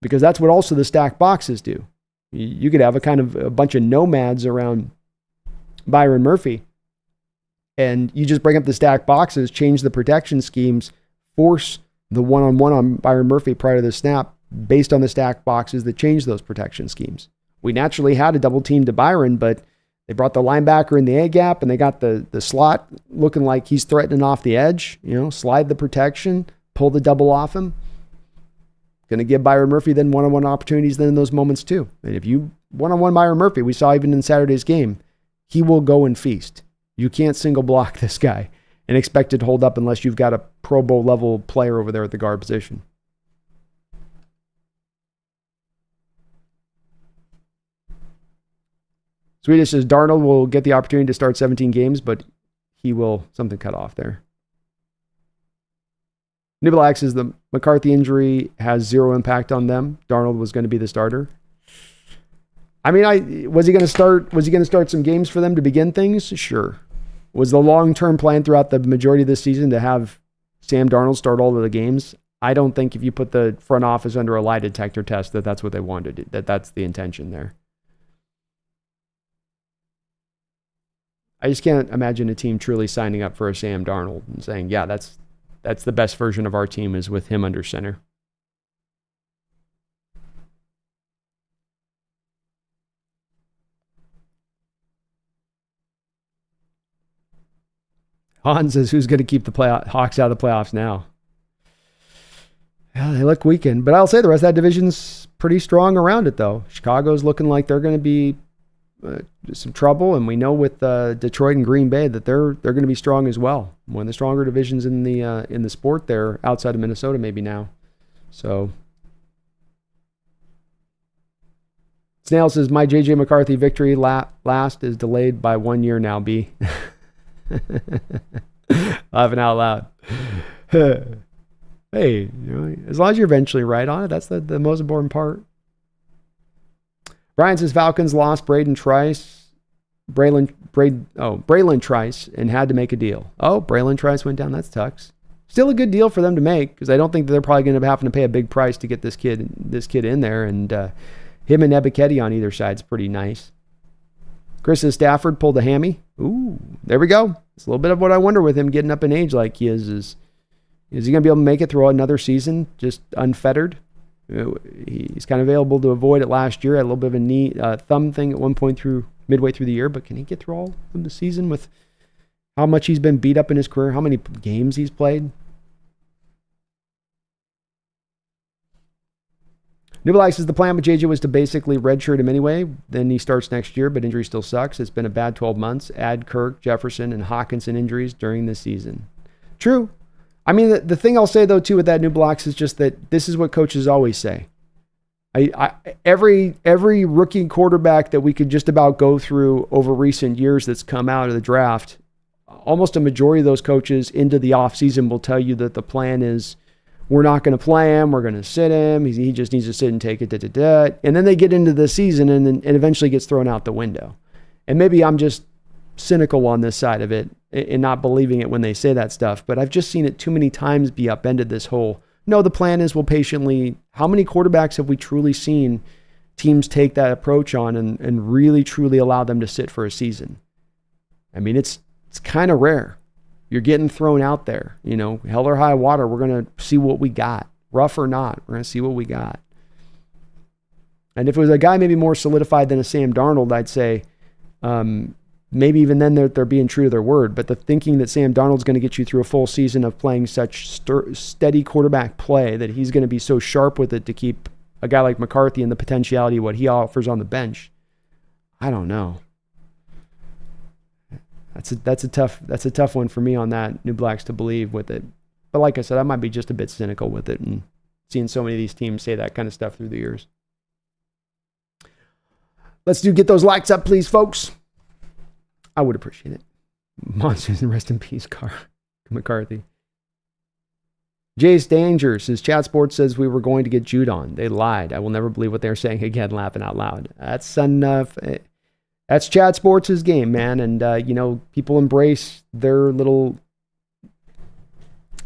Because that's what also the stack boxes do. You could have a bunch of nomads around Byron Murphy, And you just bring up the stack boxes, change the protection schemes, force the one-on-one on Byron Murphy prior to the snap based on the stack boxes that change those protection schemes. We naturally had a double team to Byron, but they brought the linebacker in the A gap and they got the slot looking like he's threatening off the edge, slide the protection, pull the double off him. Going to give Byron Murphy then one-on-one opportunities then in those moments too. And if you one-on-one Byron Murphy, we saw even in Saturday's game, he will go and feast. You can't single block this guy and expect it to hold up unless you've got a Pro Bowl level player over there at the guard position. Swedish says Darnold will get the opportunity to start 17 games, but he will something cut off there. Niblack says the McCarthy injury has zero impact on them. Darnold was going to be the starter. I mean, was he going to start? Was he going to start some games for them to begin things? Sure. Was the long-term plan throughout the majority of this season to have Sam Darnold start all of the games? I don't think if you put the front office under a lie detector test that's what they wanted. That's the intention there. I just can't imagine a team truly signing up for a Sam Darnold and saying, yeah, that's the best version of our team is with him under center. Hans says, who's going to keep the Hawks out of the playoffs now? Yeah, they look weakened. But I'll say the rest of that division's pretty strong around it, though. Chicago's looking like they're going to be some trouble, and we know with Detroit and Green Bay that they're going to be strong as well. One of the stronger divisions in the sport there, outside of Minnesota maybe now. So Snail says, my J.J. McCarthy victory last is delayed by 1 year now, B. Laughing out loud. Hey, as long as you're eventually right on it, that's the most important part. Brian says Falcons lost Braylon Trice and had to make a deal. Oh, Braylon Trice went down. That's Tux. Still a good deal for them to make because I don't think they're probably going to have to pay a big price to get this kid in there. And him and Ebiketie on either side is pretty nice. Chris says Stafford pulled a hammy. Ooh, there we go. It's a little bit of what I wonder with him getting up in age like he is he going to be able to make it through another season just unfettered? He's kind of able to avoid it last year. Had a little bit of a knee thumb thing at one point midway through the year, but can he get through all of the season with how much he's been beat up in his career, how many games he's played? Nubelak says the plan with JJ was to basically redshirt him anyway. Then he starts next year, but injury still sucks. It's been a bad 12 months. Add Kirk, Jefferson, and Hawkinson injuries during this season. True. I mean, the thing I'll say, though, too, with that new blocks is just that this is what coaches always say. Every rookie quarterback that we could just about go through over recent years that's come out of the draft, almost a majority of those coaches into the offseason will tell you that the plan is we're not going to play him, we're going to sit him, he just needs to sit and take it, and then they get into the season and it eventually gets thrown out the window. And maybe I'm just cynical on this side of it and not believing it when they say that stuff, but I've just seen it too many times be upended this whole, no, the plan is we'll patiently, how many quarterbacks have we truly seen teams take that approach on and really truly allow them to sit for a season? I mean, it's kind of rare. You're getting thrown out there, hell or high water, we're going to see what we got. Rough or not, we're going to see what we got. And if it was a guy maybe more solidified than a Sam Darnold, I'd say, maybe even then they're being true to their word. But the thinking that Sam Darnold's going to get you through a full season of playing such steady quarterback play that he's going to be so sharp with it to keep a guy like McCarthy and the potentiality of what he offers on the bench, I don't know. That's a tough one for me on that, New Blacks, to believe with it. But like I said, I might be just a bit cynical with it and seeing so many of these teams say that kind of stuff through the years. Let's get those likes up, please, folks. I would appreciate it. Monsters and rest in peace, McCarthy. Jay's Danger says, Chat Sports says we were going to get Judon. They lied. I will never believe what they're saying again, laughing out loud. That's enough. That's Chat Sports' game, man. And, people embrace their little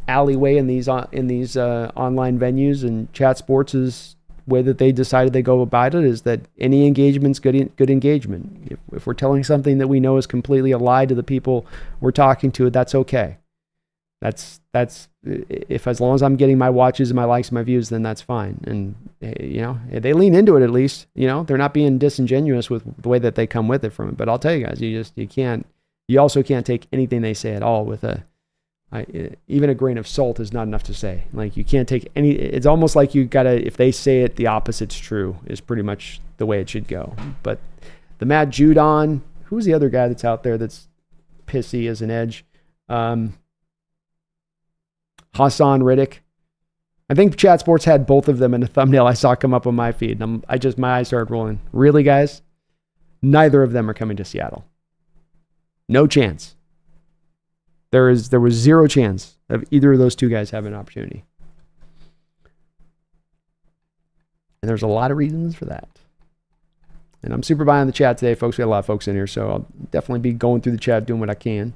alleyway in these online venues, and Chat Sports is way that they decided they go about it is that any engagement's good engagement. If we're telling something that we know is completely a lie to the people we're talking to, that's okay. That's if as long as I'm getting my watches and my likes and my views, then that's fine. And they lean into it at least. They're not being disingenuous with the way that they come with it from it. But I'll tell you guys, you also can't take anything they say at all with even a grain of salt is not enough to say. Like, you can't take any. It's almost like you gotta, if they say it, the opposite's true is pretty much the way it should go. But the Matt Judon, who's the other guy that's out there that's pissy as an edge? Hassan Riddick. I think Chat Sports had both of them in a thumbnail I saw come up on my feed. And my eyes started rolling. Really, guys? Neither of them are coming to Seattle. No chance. There was zero chance of either of those two guys having an opportunity. And there's a lot of reasons for that. And I'm super behind the chat today, folks. We got a lot of folks in here, so I'll definitely be going through the chat, doing what I can.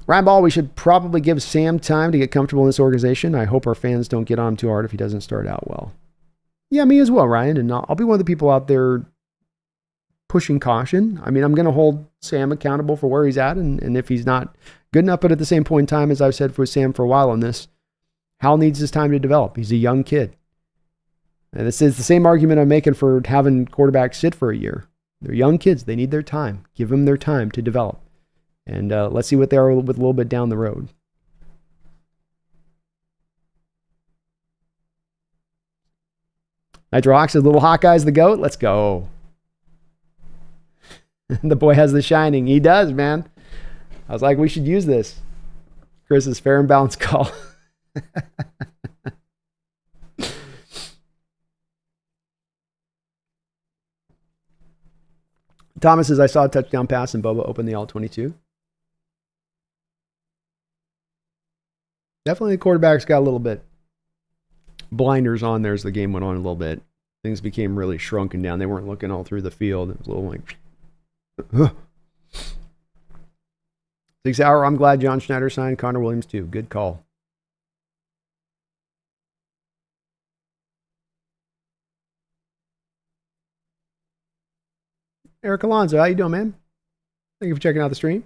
Ryan Ball, we should probably give Sam time to get comfortable in this organization. I hope our fans don't get on him too hard if he doesn't start out well. Yeah, me as well, Ryan. And I'll be one of the people out there pushing caution. I mean, I'm going to hold Sam accountable for where he's at. And if he's not good enough, but at the same point in time, as I've said for Sam for a while on this, Hal needs his time to develop. He's a young kid. And this is the same argument I'm making for having quarterbacks sit for a year. They're young kids. They need their time. Give them their time to develop. And let's see what they are with a little bit down the road. Nitro Hawk says, little Hawkeye's the GOAT. Let's go. The boy has the shining. He does, man. I was like, we should use this. Chris's fair and balanced call. Thomas says, I saw a touchdown pass and Boba open the all-22. Definitely the quarterback's got a little bit blinders on there as the game went on a little bit. Things became really shrunken down. They weren't looking all through the field. It was a little like... 6 hour, I'm glad John Schneider signed. Connor Williams too. Good call. Eric Alonso, how you doing, man? Thank you for checking out the stream.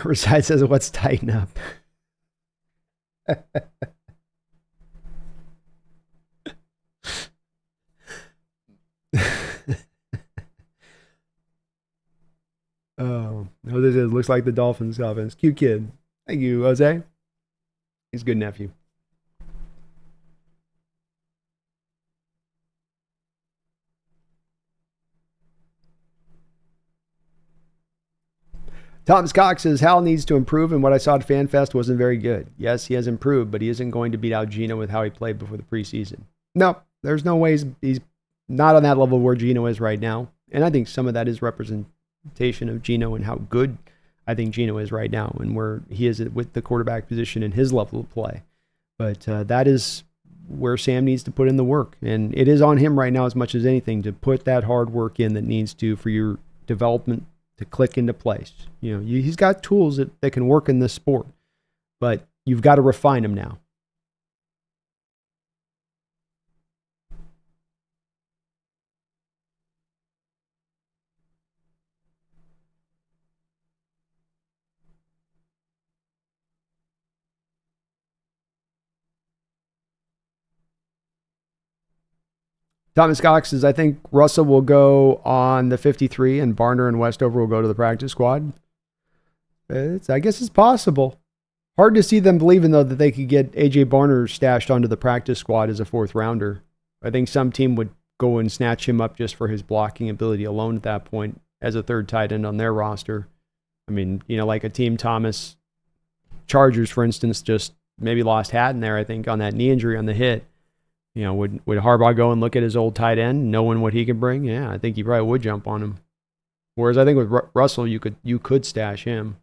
Reside says, what's tighten up? Oh, Jose says, looks like the Dolphins offense. Cute kid. Thank you, Jose. He's a good nephew. Thomas Cox says, Hal needs to improve, and what I saw at FanFest wasn't very good. Yes, he has improved, but he isn't going to beat out Geno with how he played before the preseason. No, there's no way he's not on that level where Geno is right now. And I think some of that is representation of Geno and how good I think Geno is right now and where he is with the quarterback position and his level of play. But that is where Sam needs to put in the work. And it is on him right now as much as anything to put that hard work in that needs to for your development to click into place. He's got tools that can work in this sport, but you've got to refine them now. Thomas Cox says, I think Russell will go on the 53 and Barner and Westover will go to the practice squad. I guess it's possible. Hard to see them believing, though, that they could get A.J. Barner stashed onto the practice squad as a fourth rounder. I think some team would go and snatch him up just for his blocking ability alone at that point as a third tight end on their roster. I mean, like a Team Thomas Chargers, for instance, just maybe lost Hatton there, I think, on that knee injury on the hit. Would Harbaugh go and look at his old tight end, knowing what he could bring? Yeah, I think he probably would jump on him. Whereas I think with Russell, you could stash him.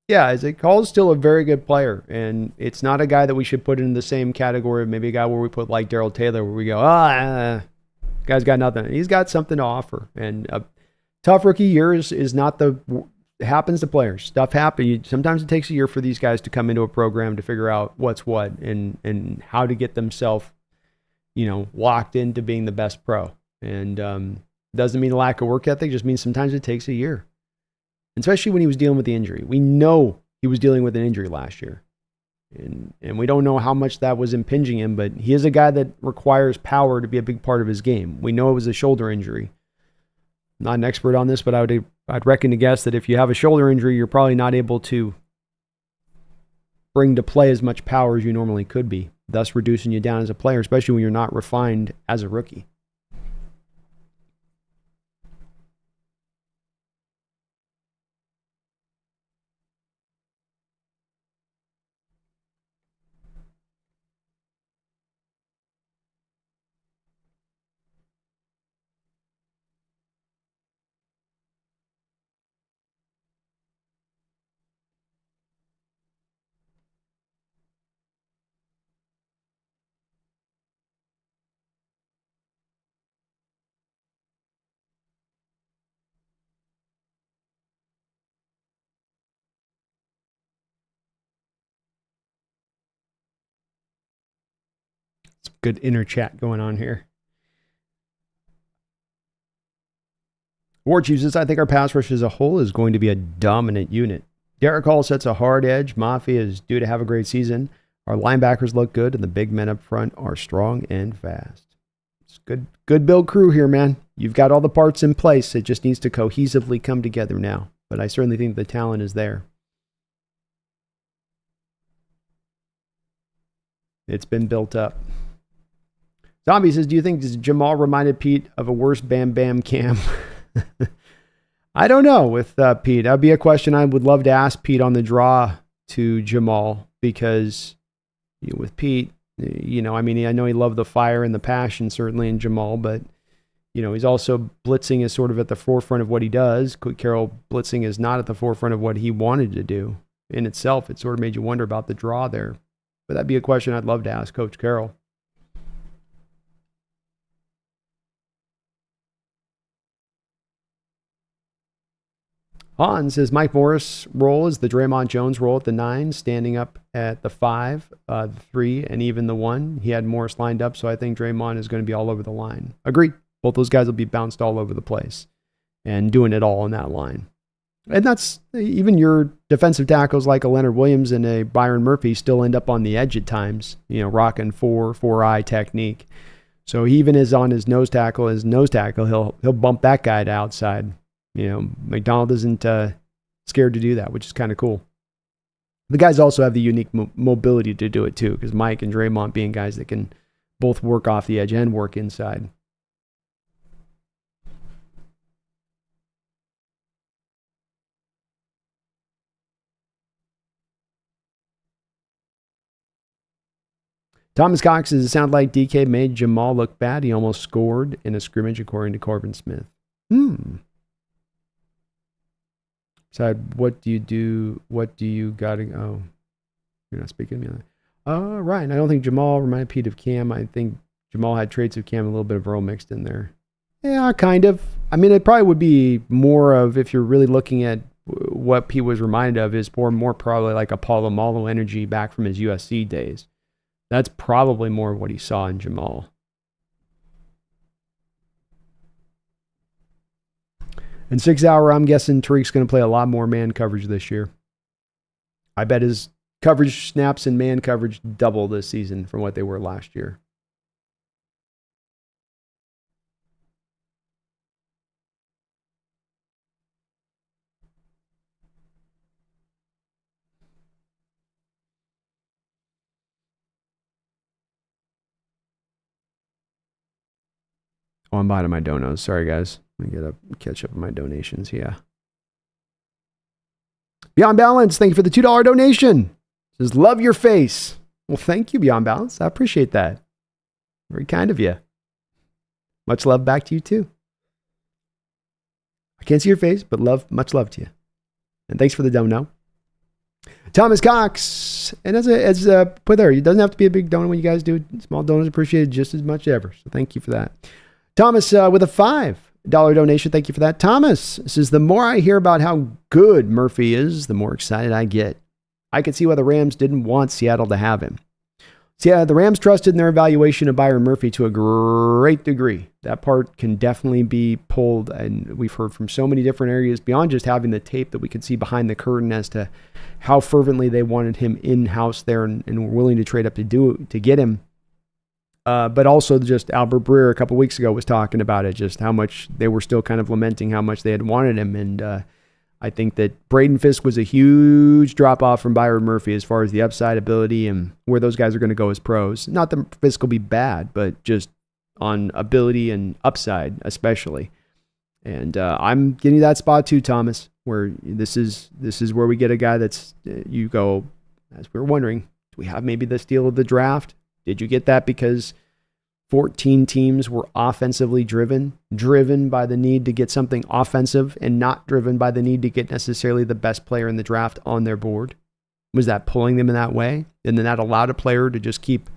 Yeah, Isaac Hall's still a very good player, and it's not a guy that we should put in the same category of maybe a guy where we put like Darrell Taylor, where we go, guy's got nothing. He's got something to offer, and a tough rookie year is not the happens to players. Stuff happens. Sometimes it takes a year for these guys to come into a program to figure out what's what and how to get themselves, locked into being the best pro. And doesn't mean a lack of work ethic. Just means sometimes it takes a year. Especially when he was dealing with the injury. We know he was dealing with an injury last year. And we don't know how much that was impinging him, but he is a guy that requires power to be a big part of his game. We know it was a shoulder injury. I'm not an expert on this, but I'd reckon to guess that if you have a shoulder injury, you're probably not able to bring to play as much power as you normally could be, thus reducing you down as a player, especially when you're not refined as a rookie. Good inner chat going on here. War chooses, I think our pass rush as a whole is going to be a dominant unit. Derek Hall sets a hard edge. Mafia is due to have a great season. Our linebackers look good, and the big men up front are strong and fast. It's good build crew here, man. You've got all the parts in place. It just needs to cohesively come together now. But I certainly think the talent is there. It's been built up. Zombie says, do you think Jamal reminded Pete of a worse Bam Bam Cam? I don't know with Pete. That would be a question I would love to ask Pete on the draw to Jamal, because with Pete, I know he loved the fire and the passion certainly in Jamal, but he's also blitzing is sort of at the forefront of what he does. Quick Carroll blitzing is not at the forefront of what he wanted to do in itself. It sort of made you wonder about the draw there, but that'd be a question I'd love to ask Coach Carroll. Hans says Mike Morris' role is the Draymond Jones role at the 9, standing up at the 5, the 3, and even the 1. He had Morris lined up, so I think Draymond is going to be all over the line. Agreed. Both those guys will be bounced all over the place and doing it all in that line. And that's even your defensive tackles like a Leonard Williams and a Byron Murphy still end up on the edge at times, rocking 4-eye technique. So he even is on his nose tackle, he'll bump that guy to outside. McDonald isn't scared to do that, which is kind of cool. The guys also have the unique mobility to do it too, because Mike and Draymond being guys that can both work off the edge and work inside. Thomas Cox says, it sounded like DK made Jamal look bad. He almost scored in a scrimmage, according to Corbin Smith. So what do you do? What do you got to... Oh, you're not speaking to me. Right. I don't think Jamal reminded Pete of Cam. I think Jamal had traits of Cam, a little bit of Earl mixed in there. Yeah, kind of. I mean, it probably would be more of, if you're really looking at what Pete was reminded of, is more probably like a Polamalu energy back from his USC days. That's probably more of what he saw in Jamal. In 6 hour, I'm guessing Tariq's going to play a lot more man coverage this year. I bet his coverage snaps and man coverage double this season from what they were last year. Oh, I'm behind on my donos. Sorry, guys. Let me catch up on my donations. Yeah. Beyond Balance, thank you for the $2 donation. It says, love your face. Well, thank you, Beyond Balance. I appreciate that. Very kind of you. Much love back to you, too. I can't see your face, but much love to you. And thanks for the dono. Thomas Cox. And as put there, it doesn't have to be a big donor when you guys do. Small donors appreciated just as much ever. So thank you for that. Thomas with a $5 donation. Thank you for that. Thomas says, the more I hear about how good Murphy is, the more excited I get. I could see why the Rams didn't want Seattle to have him. So yeah, the Rams trusted in their evaluation of Byron Murphy to a great degree. That part can definitely be pulled, and we've heard from so many different areas beyond just having the tape that we could see behind the curtain as to how fervently they wanted him in-house there and were willing to trade up to get him. But also just Albert Breer a couple weeks ago was talking about it, just how much they were still kind of lamenting how much they had wanted him. And I think that Braden Fisk was a huge drop-off from Byron Murphy as far as the upside ability and where those guys are going to go as pros. Not that Fisk will be bad, but just on ability and upside especially. And I'm getting that spot too, Thomas, where this is where we get a guy that's, you go, as we were wondering, do we have maybe the steal of the draft? Did you get that because 14 teams were offensively driven by the need to get something offensive and not driven by the need to get necessarily the best player in the draft on their board? Was that pulling them in that way? And then that allowed a player to just keep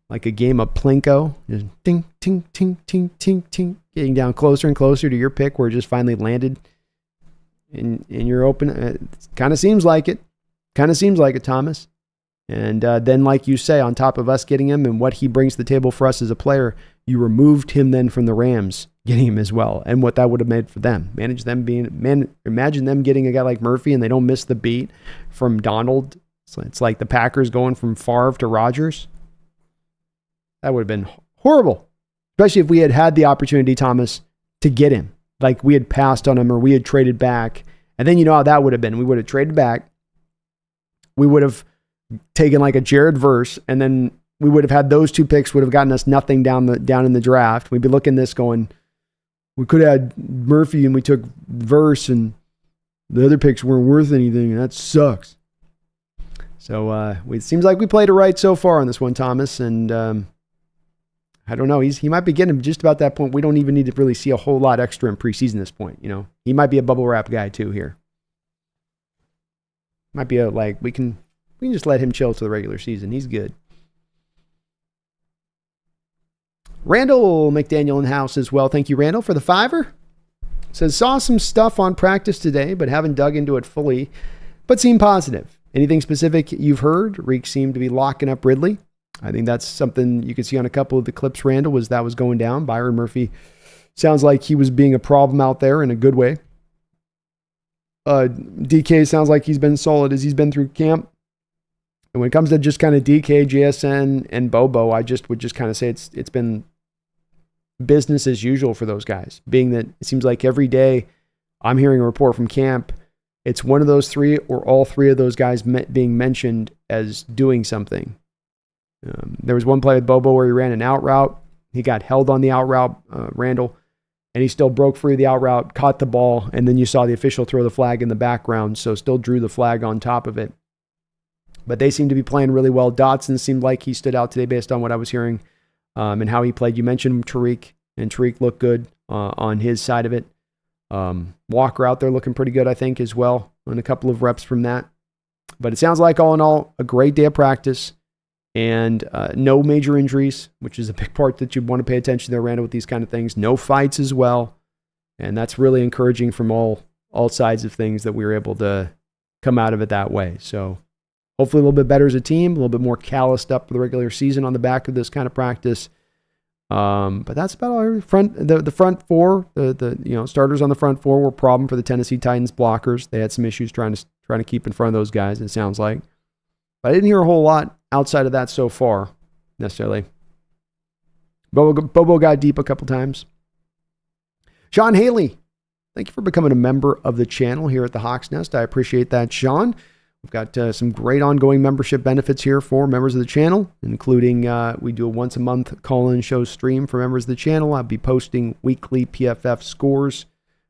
like a game of Plinko, just ting, ting, ting, ting, ting, ting, getting down closer and closer to your pick where it just finally landed in your open. It kind of seems like it. Thomas. And then, like you say, on top of us getting him and what he brings to the table for us as a player, you removed him then from the Rams getting him as well, and what that would have made for them. Imagine them getting a guy like Murphy and they don't miss the beat from Donald. So it's like the Packers going from Favre to Rodgers. That would have been horrible, especially if we had had the opportunity, Thomas, to get him. Like we had passed on him or we had traded back. And then you know how that would have been. We would have traded back. We would have taken like a Jared Verse, and then we would have had those two picks would have gotten us nothing down in the draft. We'd be looking this going, we could have had Murphy and we took Verse and the other picks weren't worth anything, and that sucks. So it seems like we played it right so far on this one, Thomas, and I don't know. He might be getting just about that point. We don't even need to really see a whole lot extra in preseason at this point. You know, he might be a bubble wrap guy too here. Might be we can just let him chill to the regular season. He's good. Randall McDaniel in house as well. Thank you, Randall, for the $5. Says, saw some stuff on practice today, but haven't dug into it fully, but seem positive. Anything specific you've heard? Reek seemed to be locking up Ridley. I think that's something you could see on a couple of the clips, Randall, was going down. Byron Murphy sounds like he was being a problem out there in a good way. DK sounds like he's been solid as he's been through camp. And when it comes to just kind of DK, JSN, and Bobo, I would just kind of say it's been business as usual for those guys, being that it seems like every day I'm hearing a report from camp, it's one of those three or all three of those guys being mentioned as doing something. There was one play with Bobo where he ran an out route. He got held on the out route, Randall, and he still broke free of the out route, caught the ball, and then you saw the official throw the flag in the background, so still drew the flag on top of it. But they seem to be playing really well. Dotson seemed like he stood out today based on what I was hearing and how he played. You mentioned Tariq, and Tariq looked good on his side of it. Walker out there looking pretty good, I think, as well, on a couple of reps from that. But it sounds like, all in all, a great day of practice and no major injuries, which is a big part that you want to pay attention to there, Randall, with these kind of things. No fights as well. And that's really encouraging from all sides of things that we were able to come out of it that way. So hopefully a little bit better as a team, a little bit more calloused up for the regular season on the back of this kind of practice. But that's about all. The front four, the starters on the front four were a problem for the Tennessee Titans blockers. They had some issues trying to keep in front of those guys, it sounds like. But I didn't hear a whole lot outside of that so far, necessarily. Bobo got deep a couple times. Sean Haley, thank you for becoming a member of the channel here at the Hawks Nest. I appreciate that, Sean. We've got some great ongoing membership benefits here for members of the channel, including we do a once a month call-in show stream for members of the channel. I'll be posting weekly PFF scores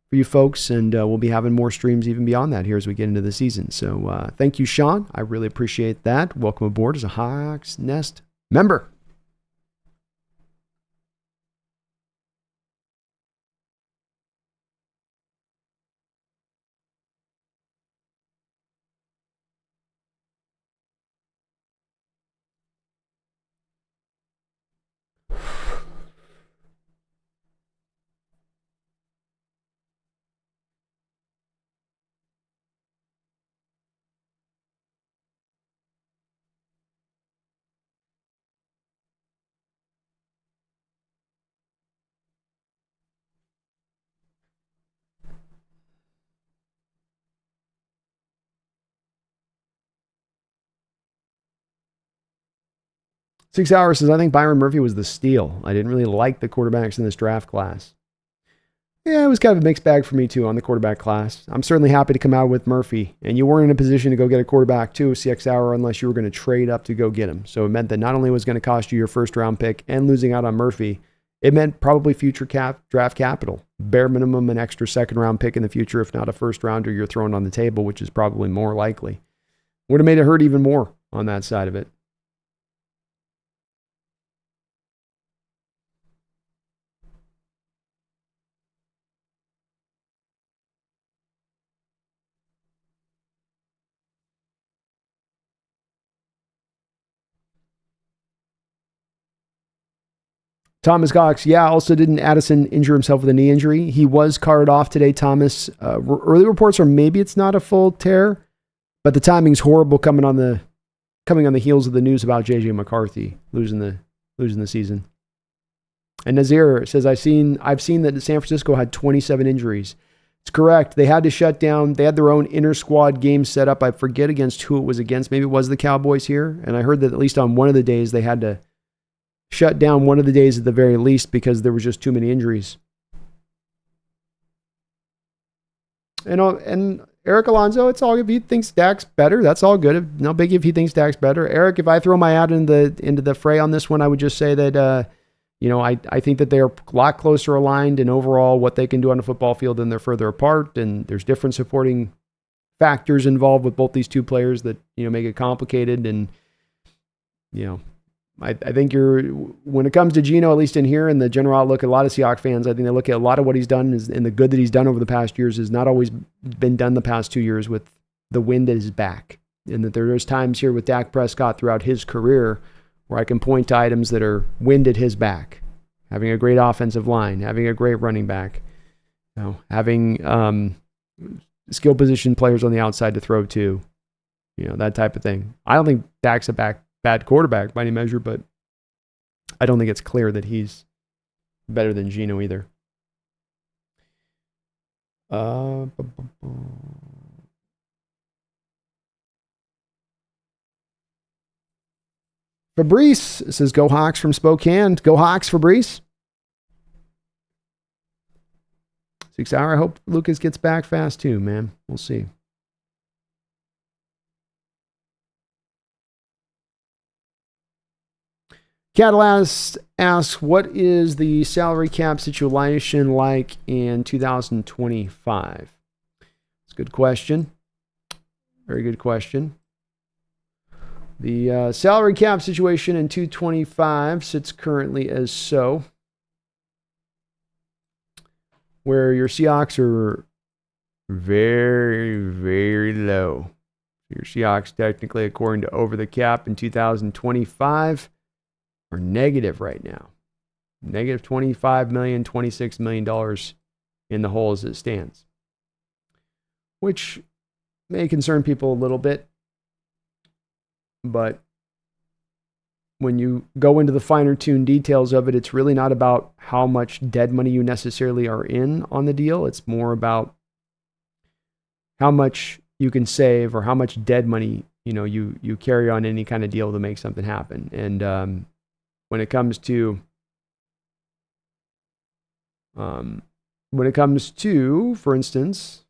for you folks, and we'll be having more streams even beyond that here as we get into the season. So thank you, Sean. I really appreciate that. Welcome aboard as a Hawks Nest member. 6 Hours says, I think Byron Murphy was the steal. I didn't really like the quarterbacks in this draft class. Yeah, it was kind of a mixed bag for me too on the quarterback class. I'm certainly happy to come out with Murphy. And you weren't in a position to go get a quarterback too, 6 Hour, unless you were going to trade up to go get him. So it meant that not only was it going to cost you your first round pick and losing out on Murphy, it meant probably future draft capital. Bare minimum, an extra second round pick in the future, if not a first rounder you're throwing on the table, which is probably more likely. Would have made it hurt even more on that side of it. Thomas Cox, yeah, also didn't Addison injure himself with a knee injury? He was carted off today, Thomas. Early reports are maybe it's not a full tear, but the timing's horrible coming on the heels of the news about JJ McCarthy losing the season. And Nazir says, I've seen that San Francisco had 27 injuries. It's correct. They had to shut down. They had their own inter-squad game set up. I forget against who it was against. Maybe it was the Cowboys here. And I heard that at least on one of the days they had to shut down one of the days at the very least because there was just too many injuries. And Eric Alonso, it's all if he thinks Dak's better, that's all good. No biggie if he thinks Dak's better. Eric, if I throw my hat into the fray on this one, I would just say that I think that they're a lot closer aligned in overall what they can do on the football field than they're further apart, and there's different supporting factors involved with both these two players that make it complicated. And I think when it comes to Geno, at least in here, and the general outlook, a lot of Seahawks fans, I think they look at a lot of what he's done and the good that he's done over the past years has not always been done the past 2 years with the wind at his back. And that there's times here with Dak Prescott throughout his career where I can point to items that are wind at his back. Having a great offensive line, having a great running back, having skill position players on the outside to throw to, that type of thing. I don't think Dak's a bad quarterback by any measure, but I don't think it's clear that he's better than Geno either. Fabrice says, go Hawks from Spokane. Go Hawks, Fabrice. 6 Hour, I hope Lucas gets back fast too, man. We'll see. Catalast asks, what is the salary cap situation like in 2025? It's a good question. Very good question. The salary cap situation in 225 sits currently as so, where your Seahawks are very, very low. Your Seahawks, technically, according to Over the Cap in 2025, are negative right now. Negative $25 million, $26 million in the hole as it stands, which may concern people a little bit. But when you go into the finer tuned details of it, it's really not about how much dead money you necessarily are in on the deal. It's more about how much you can save or how much dead money you carry on any kind of deal to make something happen. And when it comes to, for instance,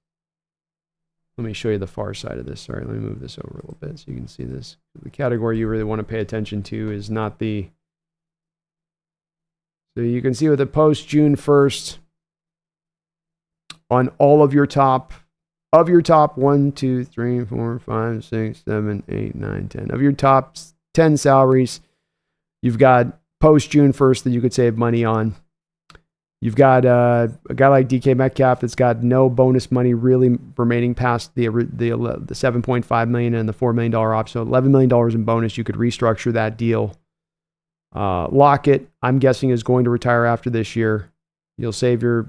let me show you the far side of this. Sorry, let me move this over a little bit so you can see this. The category you really want to pay attention to is not the... So you can see with the post June 1st on all of your top 1, 2, 3, 4, 5, 6, 7, 8, 9, 10. Of your top 10 salaries, you've got post June 1st that you could save money on. You've got a guy like DK Metcalf that's got no bonus money really remaining past the $7.5 million and the $4 million option. So $11 million in bonus. You could restructure that deal. Lockett, I'm guessing, is going to retire after this year. You'll save your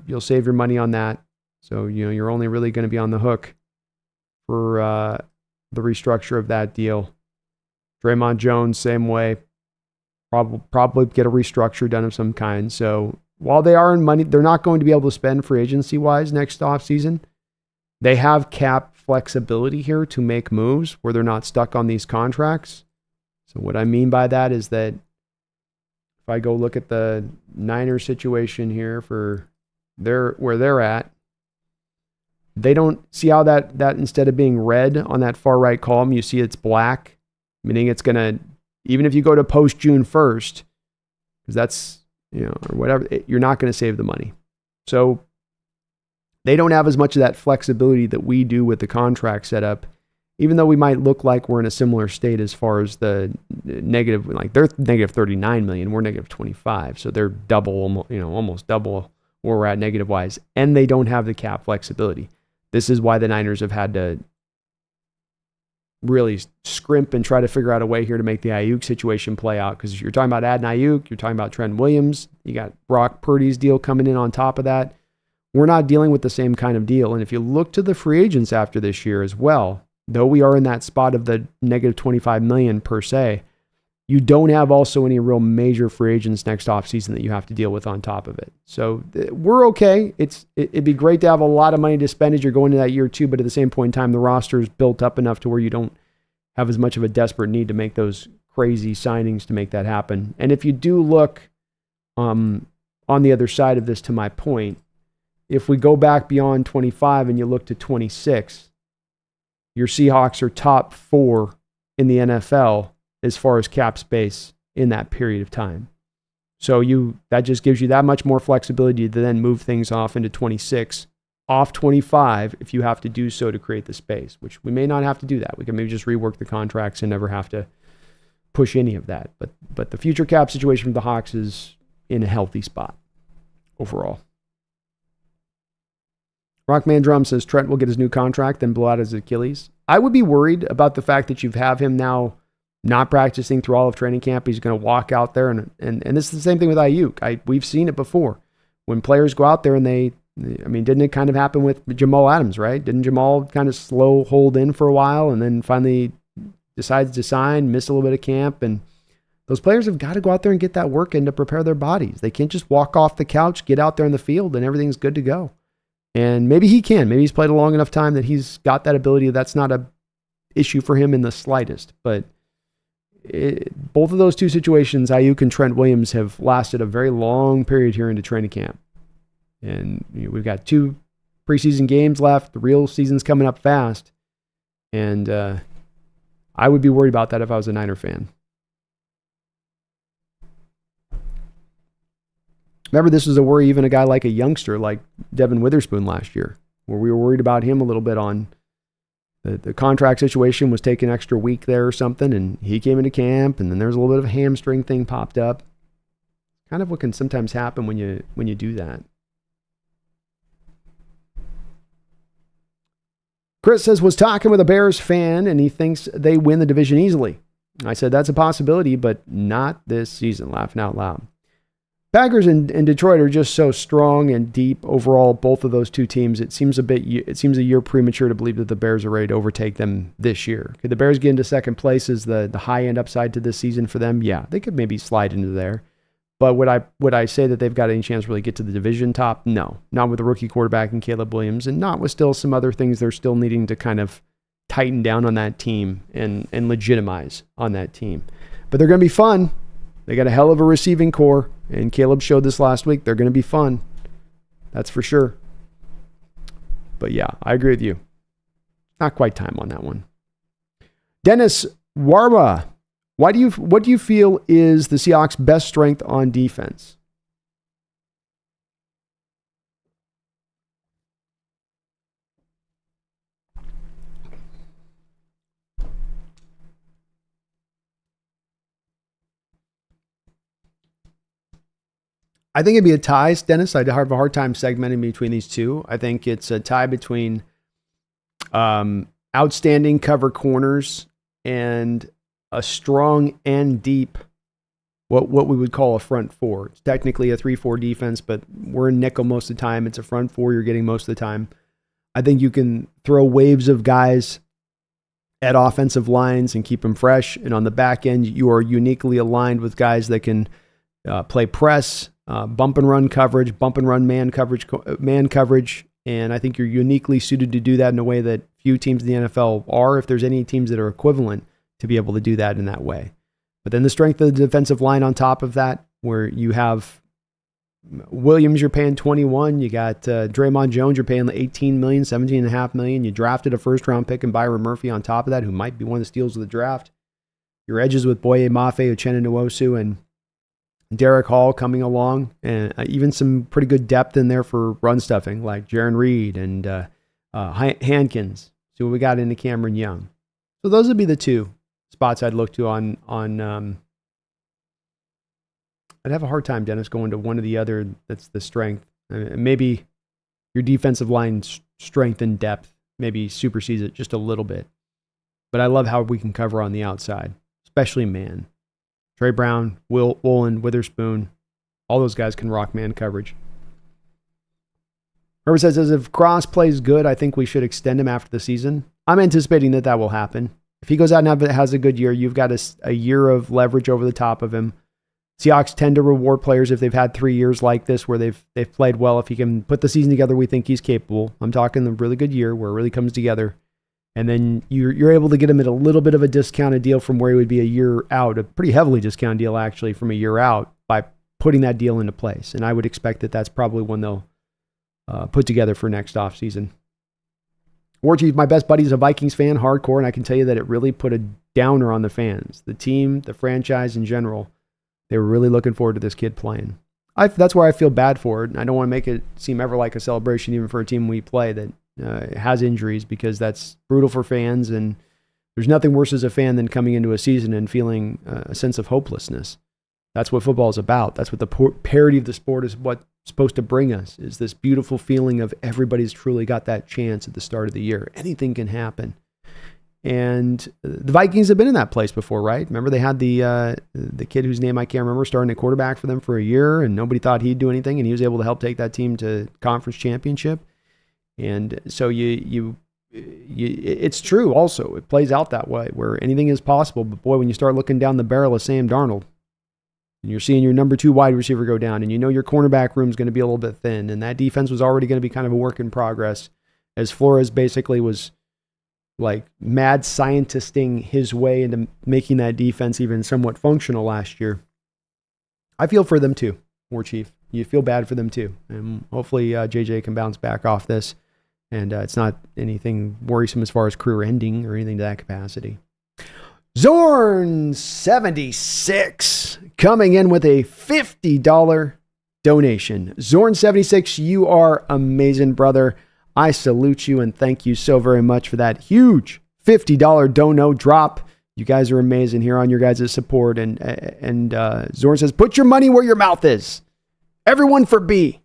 money on that. So you're only really going to be on the hook for the restructure of that deal. Draymond Jones, same way. Probably get a restructure done of some kind. So while they are in money, they're not going to be able to spend free agency wise next offseason. They have cap flexibility here to make moves where they're not stuck on these contracts. So what I mean by that is that If I go look at the Niners situation here for where they're at, they don't see how that instead of being red on that far right column, you see it's black, meaning it's going to, even if you go to post June 1st, because that's, or whatever, you're not going to save the money. So they don't have as much of that flexibility that we do with the contract setup, even though we might look like we're in a similar state as far as the negative, like they're negative 39 million, we're negative 25. So they're double, almost double where we're at negative wise, and they don't have the cap flexibility. This is why the Niners have had to really scrimp and try to figure out a way here to make the Ayuk situation play out. Because you're talking about adding Ayuk, you're talking about Trent Williams, you got Brock Purdy's deal coming in on top of that. We're not dealing with the same kind of deal. And if you look to the free agents after this year as well, though we are in that spot of the negative 25 million per se, you don't have also any real major free agents next offseason that you have to deal with on top of it. So we're okay. It'd be great to have a lot of money to spend as you're going into that year too, but at the same point in time, the roster is built up enough to where you don't have as much of a desperate need to make those crazy signings to make that happen. And if you do look on the other side of this, to my point, if we go back beyond 25 and you look to 26, your Seahawks are top 4 in the NFL as far as cap space in that period of time. So that just gives you that much more flexibility to then move things off into 26, off 25 if you have to do so to create the space, which we may not have to do that. We can maybe just rework the contracts and never have to push any of that. But the future cap situation for the Hawks is in a healthy spot overall. Rockman Drum says Trent will get his new contract, then blow out his Achilles. I would be worried about the fact that you have him now not practicing through all of training camp. He's going to walk out there, and this is the same thing with Ayuk. We've seen it before. When players go out there and didn't it kind of happen with Jamal Adams, right? Didn't Jamal kind of slow hold in for a while and then finally decides to sign, miss a little bit of camp? And those players have got to go out there and get that work in to prepare their bodies. They can't just walk off the couch, get out there in the field, and everything's good to go. And maybe he can. Maybe he's played a long enough time that he's got that ability. That's not a issue for him in the slightest. But both of those two situations, Ayuk and Trent Williams, have lasted a very long period here into training camp. And we've got 2 preseason games left. The real season's coming up fast. And I would be worried about that if I was a Niner fan. Remember, this was a worry even a guy like a youngster like Devin Witherspoon last year, where we were worried about him a little bit on the contract situation, was taking an extra week there or something, and he came into camp, and then there's a little bit of a hamstring thing popped up. Kind of what can sometimes happen when you do that. Chris says, was talking with a Bears fan, and he thinks they win the division easily. I said, that's a possibility, but not this season, laughing out loud. Packers and Detroit are just so strong and deep overall, both of those two teams. It seems a year premature to believe that the Bears are ready to overtake them this year. Could the Bears get into second place as the high-end upside to this season for them? Yeah, they could maybe slide into there. But would I say that they've got any chance to really get to the division top? No, not with the rookie quarterback and Caleb Williams, and not with still some other things they're still needing to kind of tighten down on that team and legitimize on that team. But they're going to be fun. They got a hell of a receiving core, and Caleb showed this last week. They're going to be fun. That's for sure. But yeah, I agree with you. Not quite time on that one. Dennis Warba, what do you feel is the Seahawks' best strength on defense? I think it'd be a tie, Dennis. I'd have a hard time segmenting between these two. I think it's a tie between outstanding cover corners and a strong and deep, what we would call a front four. It's technically a 3-4 defense, but we're in nickel most of the time. It's a front four you're getting most of the time. I think you can throw waves of guys at offensive lines and keep them fresh. And on the back end, you are uniquely aligned with guys that can play press, bump and run coverage, bump and run man coverage. And I think you're uniquely suited to do that in a way that few teams in the NFL are, if there's any teams that are equivalent to be able to do that in that way. But then the strength of the defensive line on top of that, where you have Williams, you're paying 21. You got Draymond Jones, you're paying 18 million, 17.5 million. You drafted a first round pick and Byron Murphy on top of that, who might be one of the steals of the draft. Your edges with Boye Mafe, Uchenna Nwosu, and Derek Hall coming along, and even some pretty good depth in there for run stuffing, like Jaron Reed and Hankins. See what we got into Cameron Young. So those would be the two spots I'd look to on I'd have a hard time, Dennis, going to one or the other. That's the strength. Maybe your defensive line strength and depth maybe supersedes it just a little bit. But I love how we can cover on the outside, especially man. Trey Brown, Woolen, Witherspoon, all those guys can rock man coverage. Herbert says, as if Cross plays good, I think we should extend him after the season. I'm anticipating that will happen. If he goes out and has a good year, you've got a year of leverage over the top of him. Seahawks tend to reward players if they've had 3 years like this where they've played well. If he can put the season together, we think he's capable. I'm talking a really good year where it really comes together. And then you're able to get him at a little bit of a discounted deal from where he would be a year out, a pretty heavily discounted deal actually from a year out by putting that deal into place. And I would expect that that's probably one they'll put together for next offseason. Warchief, my best buddy is a Vikings fan, hardcore, and I can tell you that it really put a downer on the fans, the team, the franchise in general. They were really looking forward to this kid playing. That's where I feel bad for it. And I don't want to make it seem ever like a celebration, even for a team we play that has injuries, because that's brutal for fans. And there's nothing worse as a fan than coming into a season and feeling a sense of hopelessness. That's what football is about. That's what the parody of the sport is what's supposed to bring us, is this beautiful feeling of everybody's truly got that chance at the start of the year. Anything can happen. And the Vikings have been in that place before, right? Remember they had the kid whose name I can't remember starting at quarterback for them for a year, and nobody thought he'd do anything, and he was able to help take that team to conference championship. And so it's true also. It plays out that way where anything is possible. But boy, when you start looking down the barrel of Sam Darnold, and you're seeing your number 2 wide receiver go down, and you know your cornerback room is going to be a little bit thin, and that defense was already going to be kind of a work in progress, as Flores basically was like mad scientisting his way into making that defense even somewhat functional last year. I feel for them too, War Chief. You feel bad for them too. And hopefully JJ can bounce back off this, and it's not anything worrisome as far as career ending or anything to that capacity. Zorn76 coming in with a $50 donation. Zorn76, you are amazing, brother. I salute you and thank you so very much for that huge $50 dono drop. You guys are amazing here on your guys' support. And Zorn says, put your money where your mouth is. Everyone for B.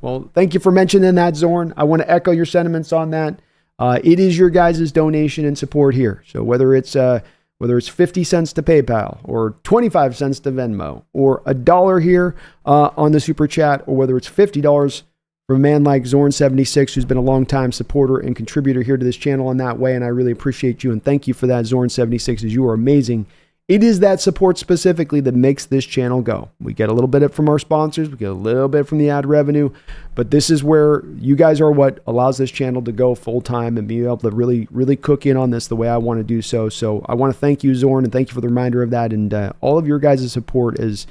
Well, thank you for mentioning that, Zorn. I want to echo your sentiments on that. It is your guys' donation and support here. So whether it's 50 cents to PayPal or 25 cents to Venmo or $1 here on the Super Chat, or whether it's $50 from a man like Zorn76, who's been a long-time supporter and contributor here to this channel in that way, and I really appreciate you, and thank you for that, Zorn76, as you are amazing. It is that support specifically that makes this channel go. We get a little bit from our sponsors, we get a little bit from the ad revenue, but this is where you guys are what allows this channel to go full-time and be able to really, really cook in on this the way I want to do so. So I want to thank you, Zorn, and thank you for the reminder of that, and all of your guys' support is...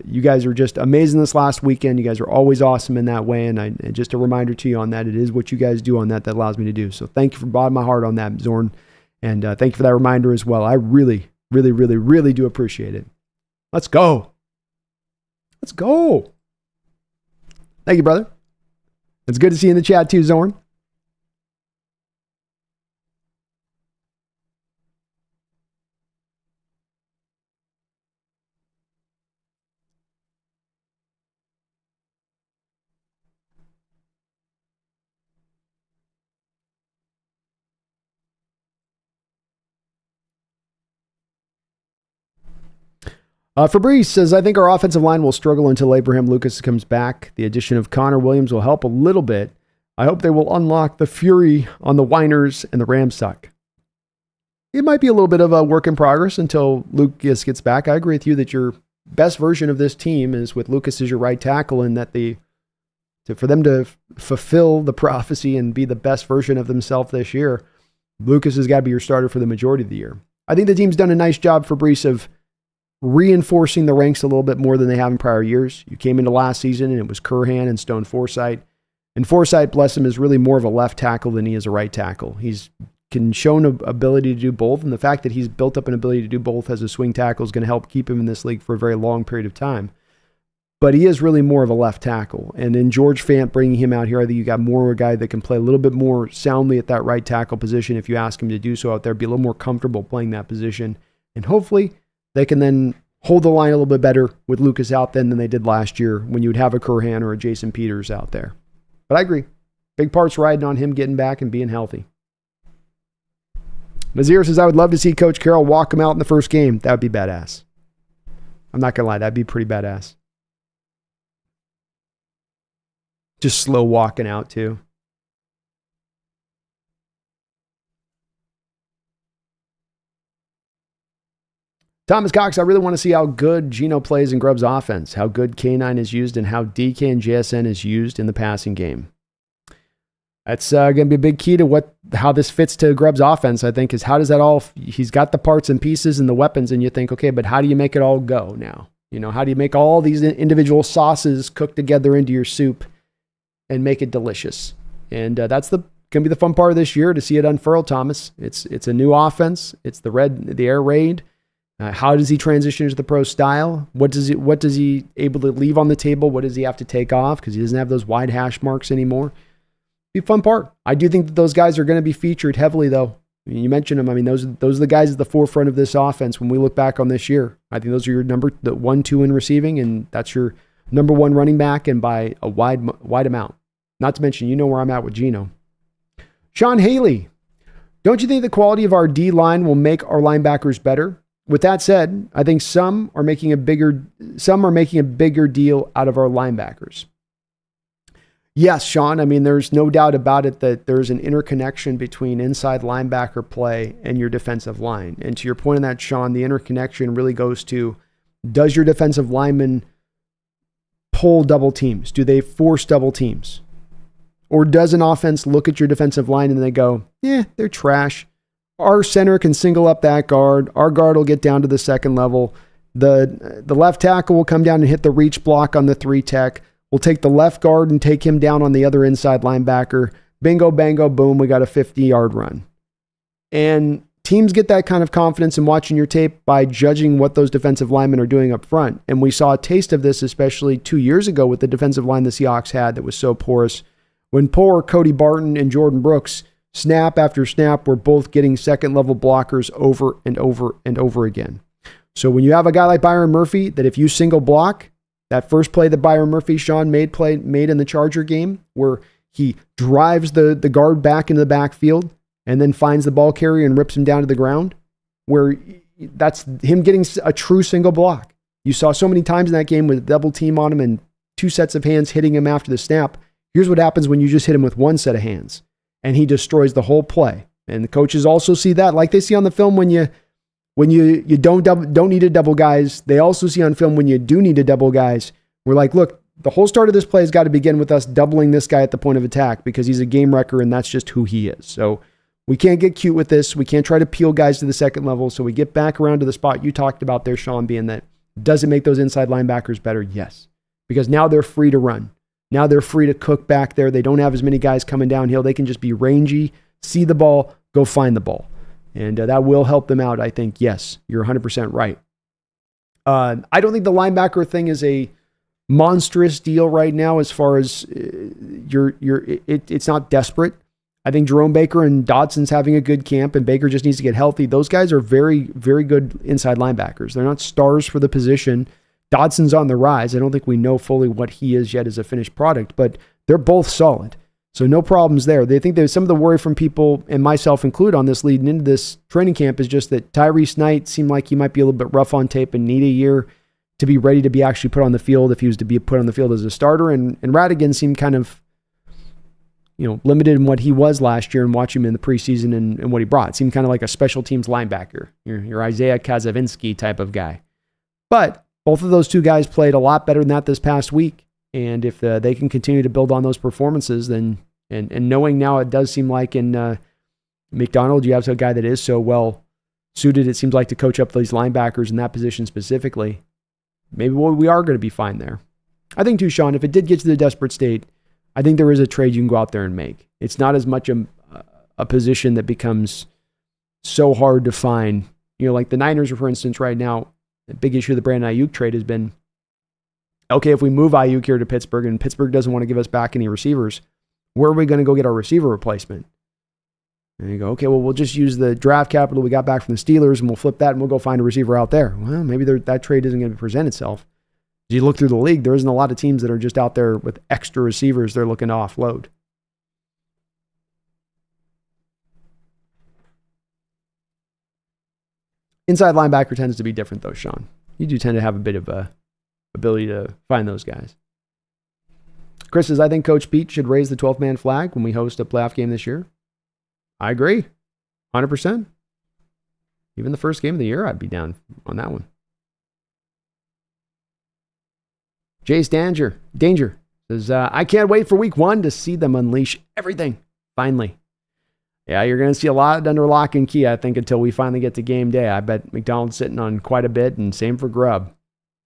you guys are just amazing this last weekend. You guys are always awesome in that way. And just a reminder to you on that. It is what you guys do on that allows me to do. So thank you from the bottom of my heart on that, Zorn. And thank you for that reminder as well. I really, really, really, really do appreciate it. Let's go. Let's go. Thank you, brother. It's good to see you in the chat too, Zorn. Fabrice says, I think our offensive line will struggle until Abraham Lucas comes back. The addition of Connor Williams will help a little bit. I hope they will unlock the fury on the whiners and the Rams suck. It might be a little bit of a work in progress until Lucas gets back. I agree with you that your best version of this team is with Lucas as your right tackle, and that for them to fulfill the prophecy and be the best version of themselves this year, Lucas has got to be your starter for the majority of the year. I think the team's done a nice job, Fabrice, of reinforcing the ranks a little bit more than they have in prior years. You came into last season and it was Curhan and Stone Forsythe. And Forsythe, bless him, is really more of a left tackle than he is a right tackle. He's shown an ability to do both, and the fact that he's built up an ability to do both as a swing tackle is going to help keep him in this league for a very long period of time. But he is really more of a left tackle. And in George Fant bringing him out here, I think you got more of a guy that can play a little bit more soundly at that right tackle position if you ask him to do so out there, be a little more comfortable playing that position. And hopefully they can then hold the line a little bit better with Lucas out then than they did last year when you would have a Curhan or a Jason Peters out there. But I agree. Big part's riding on him getting back and being healthy. Nazir says, I would love to see Coach Carroll walk him out in the first game. That would be badass. I'm not going to lie. That'd be pretty badass. Just slow walking out, too. Thomas Cox, I really want to see how good Geno plays in Grubb's offense, how good K9 is used, and how DK and JSN is used in the passing game. That's going to be a big key to how this fits to Grubb's offense, I think, is how does that all... He's got the parts and pieces and the weapons, and you think, okay, but how do you make it all go now? How do you make all these individual sauces cook together into your soup and make it delicious? And that's going to be the fun part of this year, to see it unfurl, Thomas. It's a new offense. It's the air raid. How does he transition into the pro style? What does he able to leave on the table? What does he have to take off? Because he doesn't have those wide hash marks anymore. Be a fun part. I do think that those guys are going to be featured heavily, though. You mentioned them. I mean, those are the guys at the forefront of this offense when we look back on this year. I think those are your the 1, 2 in receiving, and that's your number 1 running back, and by a wide amount. Not to mention, where I'm at with Geno. Sean Haley, don't you think the quality of our D line will make our linebackers better? With that said, I think some are making a bigger deal out of our linebackers. Yes, Sean, I mean, there's no doubt about it that there's an interconnection between inside linebacker play and your defensive line. And to your point on that, Sean, the interconnection really goes to, does your defensive lineman pull double teams? Do they force double teams? Or does an offense look at your defensive line and they go, they're trash. Our center can single up that guard. Our guard will get down to the second level. The left tackle will come down and hit the reach block on the 3 tech. We'll take the left guard and take him down on the other inside linebacker. Bingo, bango, boom, we got a 50-yard run. And teams get that kind of confidence in watching your tape by judging what those defensive linemen are doing up front. And we saw a taste of this, especially 2 years ago with the defensive line the Seahawks had that was so porous. When poor Cody Barton and Jordan Brooks, snap after snap, were both getting second-level blockers over and over and over again. So when you have a guy like Byron Murphy, that if you single block, that first play that Byron Murphy, Sean, made in the Charger game, where he drives the guard back into the backfield and then finds the ball carrier and rips him down to the ground, where that's him getting a true single block. You saw so many times in that game with a double team on him and 2 sets of hands hitting him after the snap. Here's what happens when you just hit him with 1 set of hands, and he destroys the whole play. And the coaches also see that, like they see on the film when you don't need to double guys. They also see on film when you do need to double guys. We're like, look, the whole start of this play has got to begin with us doubling this guy at the point of attack because he's a game wrecker and that's just who he is. So we can't get cute with this. We can't try to peel guys to the second level. So we get back around to the spot you talked about there, Sean, being that, does it make those inside linebackers better? Yes. Because now they're free to run. Now they're free to cook back there. They don't have as many guys coming downhill. They can just be rangy, see the ball, go find the ball. And that will help them out, I think. Yes, you're 100% right. I don't think the linebacker thing is a monstrous deal right now as far as it's not desperate. I think Jerome Baker and Dodson's having a good camp, and Baker just needs to get healthy. Those guys are very, very good inside linebackers. They're not stars for the position. Dodson's on the rise. I don't think we know fully what he is yet as a finished product, but they're both solid. So no problems there. They think there's some of the worry from people, and myself included, on this leading into this training camp is just that Tyrese Knight seemed like he might be a little bit rough on tape and need a year to be ready to be actually put on the field if he was to be put on the field as a starter. And Radigan seemed kind of, limited in what he was last year, and watch him in the preseason and what he brought. It seemed kind of like a special teams linebacker, your Isaiah Kazavinsky type of guy. But both of those 2 guys played a lot better than that this past week. And if they can continue to build on those performances, then and knowing now it does seem like in McDonald you have a guy that is so well suited, it seems like, to coach up these linebackers in that position specifically. Maybe we are going to be fine there. I think too, Sean, if it did get to the desperate state, I think there is a trade you can go out there and make. It's not as much a position that becomes so hard to find. Like the Niners, for instance, right now, the big issue of the Brandon Ayuk trade has been, okay, if we move Ayuk here to Pittsburgh and Pittsburgh doesn't want to give us back any receivers, where are we going to go get our receiver replacement? And you go, okay, well, we'll just use the draft capital we got back from the Steelers and we'll flip that and we'll go find a receiver out there. Well, maybe that trade isn't going to present itself. As you look through the league, there isn't a lot of teams that are just out there with extra receivers they're looking to offload. Inside linebacker tends to be different though, Sean. You do tend to have a bit of a ability to find those guys. Chris says, I think Coach Pete should raise the 12-man flag when we host a playoff game this year. I agree. 100%. Even the first game of the year, I'd be down on that one. Jace Danger says, I can't wait for week 1 to see them unleash everything. Finally. Yeah, you're going to see a lot under lock and key, I think, until we finally get to game day. I bet McDonald's sitting on quite a bit, and same for Grubb.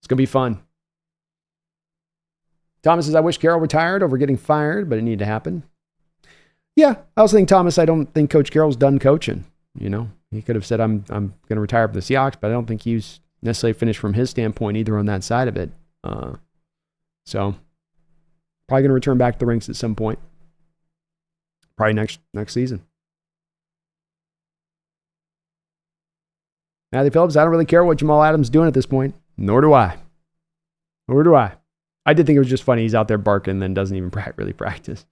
It's going to be fun. Thomas says, I wish Carroll retired over getting fired, but it needed to happen. Yeah, I also think, Thomas, I don't think Coach Carroll's done coaching. He could have said, I'm going to retire from the Seahawks, but I don't think he's necessarily finished from his standpoint either on that side of it. So, probably going to return back to the ranks at some point. Probably next season. Matthew Phillips, I don't really care what Jamal Adams is doing at this point. Nor do I. I did think it was just funny. He's out there barking and then doesn't even really practice.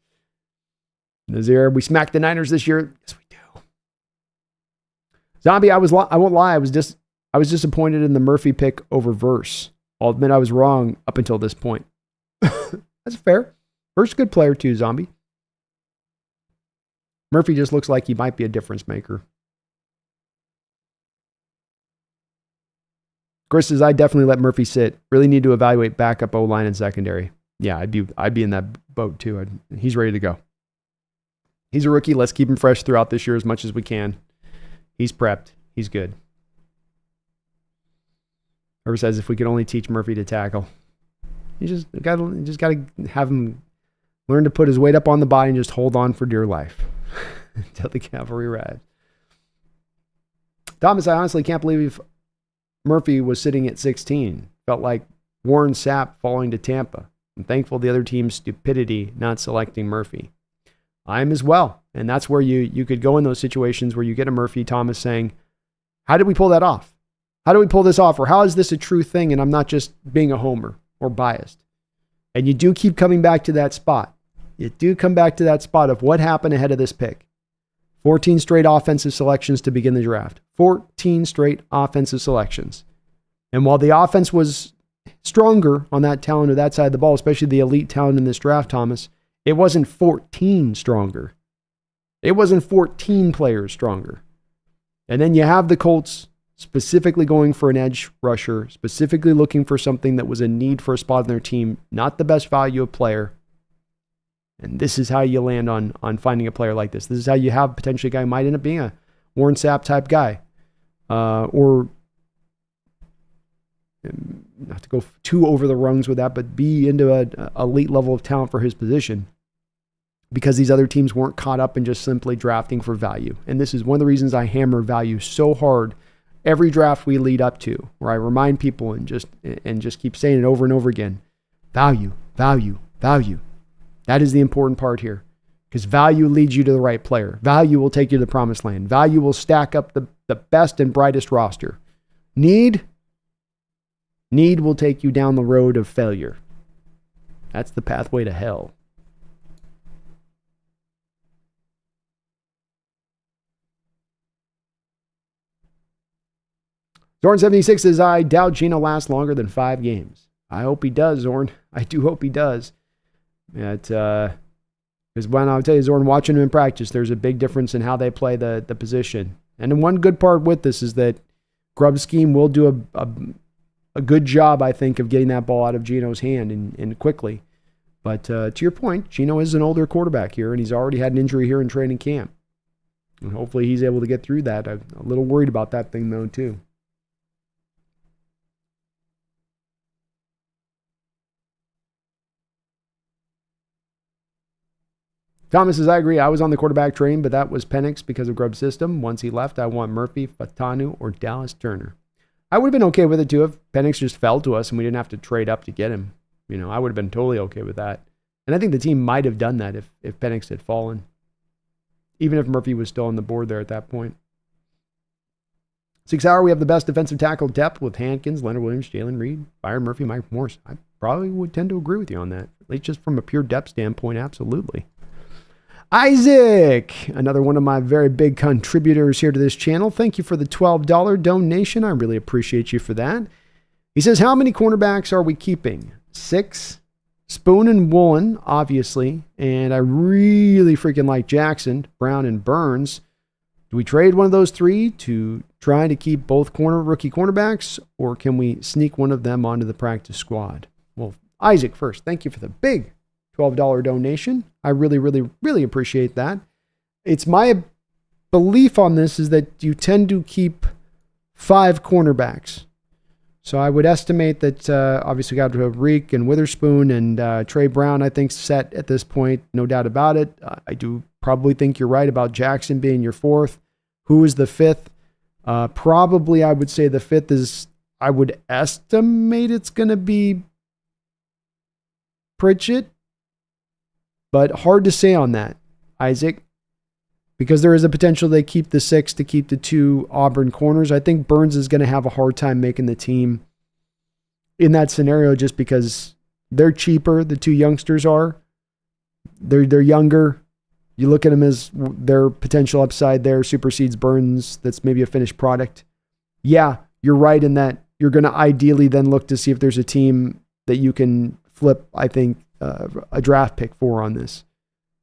Nazir, we smacked the Niners this year. Yes, we do. Zombie, I won't lie. I was disappointed in the Murphy pick over Verse. I'll admit I was wrong up until this point. That's fair. Verse, good player too, Zombie. Murphy just looks like he might be a difference maker. Chris says, I definitely let Murphy sit. Really need to evaluate backup O-line and secondary. Yeah, I'd be in that boat too. He's ready to go. He's a rookie. Let's keep him fresh throughout this year as much as we can. He's prepped. He's good. Whoever says if we could only teach Murphy to tackle. You just got to have him learn to put his weight up on the body and just hold on for dear life until the cavalry arrives. Thomas, I honestly can't believe Murphy was sitting at 16. Felt like Warren Sapp falling to Tampa. I'm thankful the other team's stupidity not selecting Murphy. I am as well. And that's where you could go in those situations where you get a Murphy, Thomas, saying, how did we pull that off? How do we pull this off? Or how is this a true thing and I'm not just being a homer or biased? And you do keep coming back to that spot. You do come back to that spot of what happened ahead of this pick. 14 straight offensive selections to begin the draft. 14 straight offensive selections. And while the offense was stronger on that talent or that side of the ball, especially the elite talent in this draft, Thomas, it wasn't 14 stronger. It wasn't 14 players stronger. And then you have the Colts specifically going for an edge rusher, specifically looking for something that was a need for a spot on their team, not the best value of player. And this is how you land on finding a player like this. This is how you have potentially a guy who might end up being a Warren Sapp type guy. Or not to go too over the rungs with that, but be into an elite level of talent for his position because these other teams weren't caught up in just simply drafting for value. And this is one of the reasons I hammer value so hard every draft we lead up to, where I remind people and just keep saying it over and over again. Value, value, value. That is the important part here because value leads you to the right player. Value will take you to the promised land. Value will stack up the best and brightest roster. Need will take you down the road of failure. That's the pathway to hell. Zorn76 says, I doubt Gino lasts longer than 5 games. I hope he does, Zorn. I do hope he does. Because when I'll tell you, Zorn, watching him in practice, there's a big difference in how they play the position. And then one good part with this is that Grubb's scheme will do a good job, I think, of getting that ball out of Gino's hand and quickly. But to your point, Gino is an older quarterback here, and he's already had an injury here in training camp. And hopefully he's able to get through that. I'm a little worried about that thing, though, too. Thomas says, I agree. I was on the quarterback train, but that was Penix because of Grubb's system. Once he left, I want Murphy, Fatanu, or Dallas Turner. I would have been okay with it, too, if Penix just fell to us and we didn't have to trade up to get him. You know, I would have been totally okay with that. And I think the team might have done that if Penix had fallen. Even if Murphy was still on the board there at that point. 6 hour, we have the best defensive tackle depth with Hankins, Leonard Williams, Jalen Reed, Byron Murphy, Mike Morris. I probably would tend to agree with you on that. At least just from a pure depth standpoint, absolutely. Isaac, another one of my very big contributors here to this channel. Thank you for the $12 donation. I really appreciate you for that. He says, how many cornerbacks are we keeping? 6. Spoon and Woolen, obviously. And I really freaking like Jackson, Brown, and Burns. Do we trade one of those 3 to try to keep both rookie cornerbacks, or can we sneak one of them onto the practice squad? Well, Isaac first, thank you for the big $12 donation. I really, really, really appreciate that. It's my belief on this is that you tend to keep 5 cornerbacks. So I would estimate that obviously got to have Reek and Witherspoon and Trey Brown, I think, set at this point. No doubt about it. I do probably think you're right about Jackson being your 4th. Who is the 5th? Probably I would say the 5th is, I would estimate it's going to be Pritchett. But hard to say on that, Isaac, because there is a potential they keep the 6 to keep the 2 Auburn corners. I think Burns is going to have a hard time making the team in that scenario just because they're cheaper, the 2 youngsters are. They're younger. You look at them as their potential upside there supersedes Burns. That's maybe a finished product. Yeah, you're right in that you're going to ideally then look to see if there's a team that you can flip, I think, a draft pick for on this.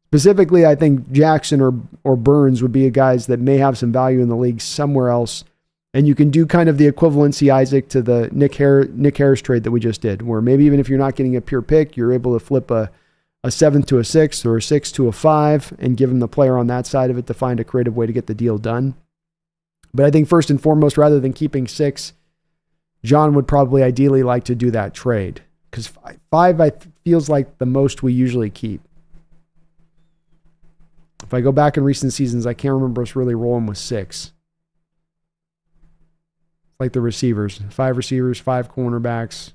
Specifically, I think Jackson or Burns would be guys that may have some value in the league somewhere else. And you can do kind of the equivalency, Isaac, to the Nick Harris trade that we just did, where maybe even if you're not getting a pure pick, you're able to flip a 7th to a 6th or a 6th to a 5 and give him the player on that side of it to find a creative way to get the deal done. But I think first and foremost, rather than keeping 6, John would probably ideally like to do that trade. Because 5 feels like the most we usually keep. If I go back in recent seasons, I can't remember us really rolling with 6. Like the receivers. 5 receivers, 5 cornerbacks.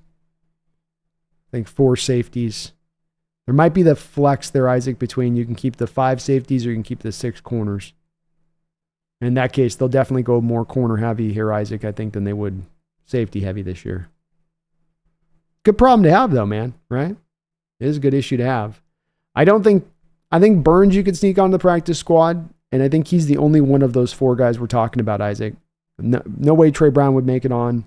I think 4 safeties. There might be the flex there, Isaac, between you can keep the 5 safeties or you can keep the 6 corners. In that case, they'll definitely go more corner heavy here, Isaac, I think, than they would safety heavy this year. Good problem to have, though, man, right? It is a good issue to have. I think Burns you could sneak on the practice squad, and I think he's the only one of those 4 guys we're talking about, Isaac. No way Trey Brown would make it on.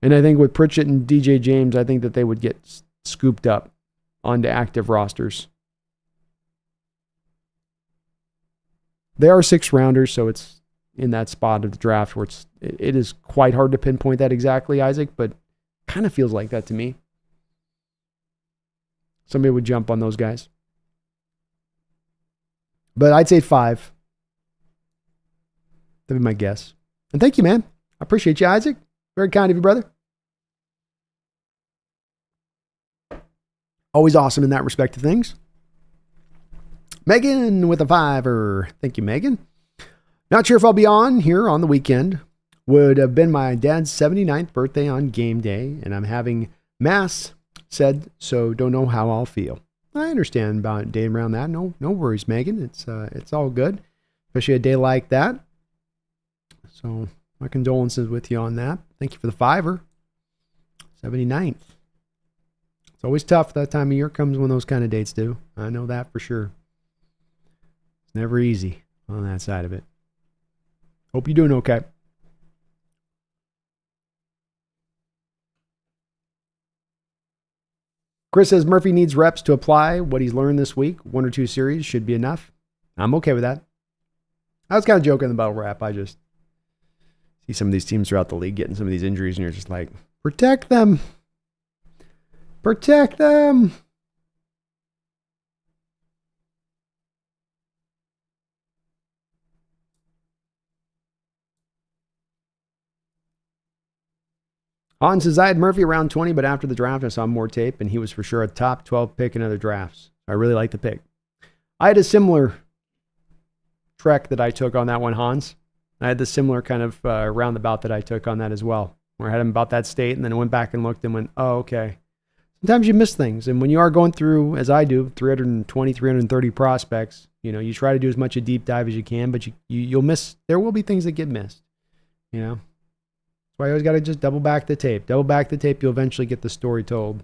And I think with Pritchett and DJ James, I think that they would get scooped up onto active rosters. They are 6 rounders, so it's in that spot of the draft where it is quite hard to pinpoint that exactly, Isaac, but kind of feels like that to me. Somebody would jump on those guys. But I'd say 5. That'd be my guess. And thank you, man. I appreciate you, Isaac. Very kind of you, brother. Always awesome in that respect of things. Megan with a 5-er. Thank you, Megan. Not sure if I'll be on here on the weekend. Would have been my dad's 79th birthday on game day, and I'm having mass said, so don't know how I'll feel. I understand about a day around that. No worries, Megan. It's all good, especially a day like that. So my condolences with you on that. Thank you for the 5-er. 79th. It's always tough that time of year comes when those kind of dates do. I know that for sure. It's never easy on that side of it. Hope you're doing okay. Chris says Murphy needs reps to apply what he's learned this week. 1 or 2 series should be enough. I'm okay with that. I was kind of joking about rep. I just see some of these teams throughout the league getting some of these injuries, and you're just like, protect them. Protect them. Hans says, I had Murphy around 20, but after the draft, I saw more tape, and he was for sure a top 12 pick in other drafts. I really like the pick. I had a similar trek that I took on that one, Hans. I had the similar kind of roundabout that I took on that as well, where I had him about that state, and then I went back and looked and went, oh, okay. Sometimes you miss things, and when you are going through, as I do, 320, 330 prospects, you try to do as much a deep dive as you can, but you'll miss, there will be things that get missed, That's why I always got to just double back the tape. Double back the tape, you'll eventually get the story told.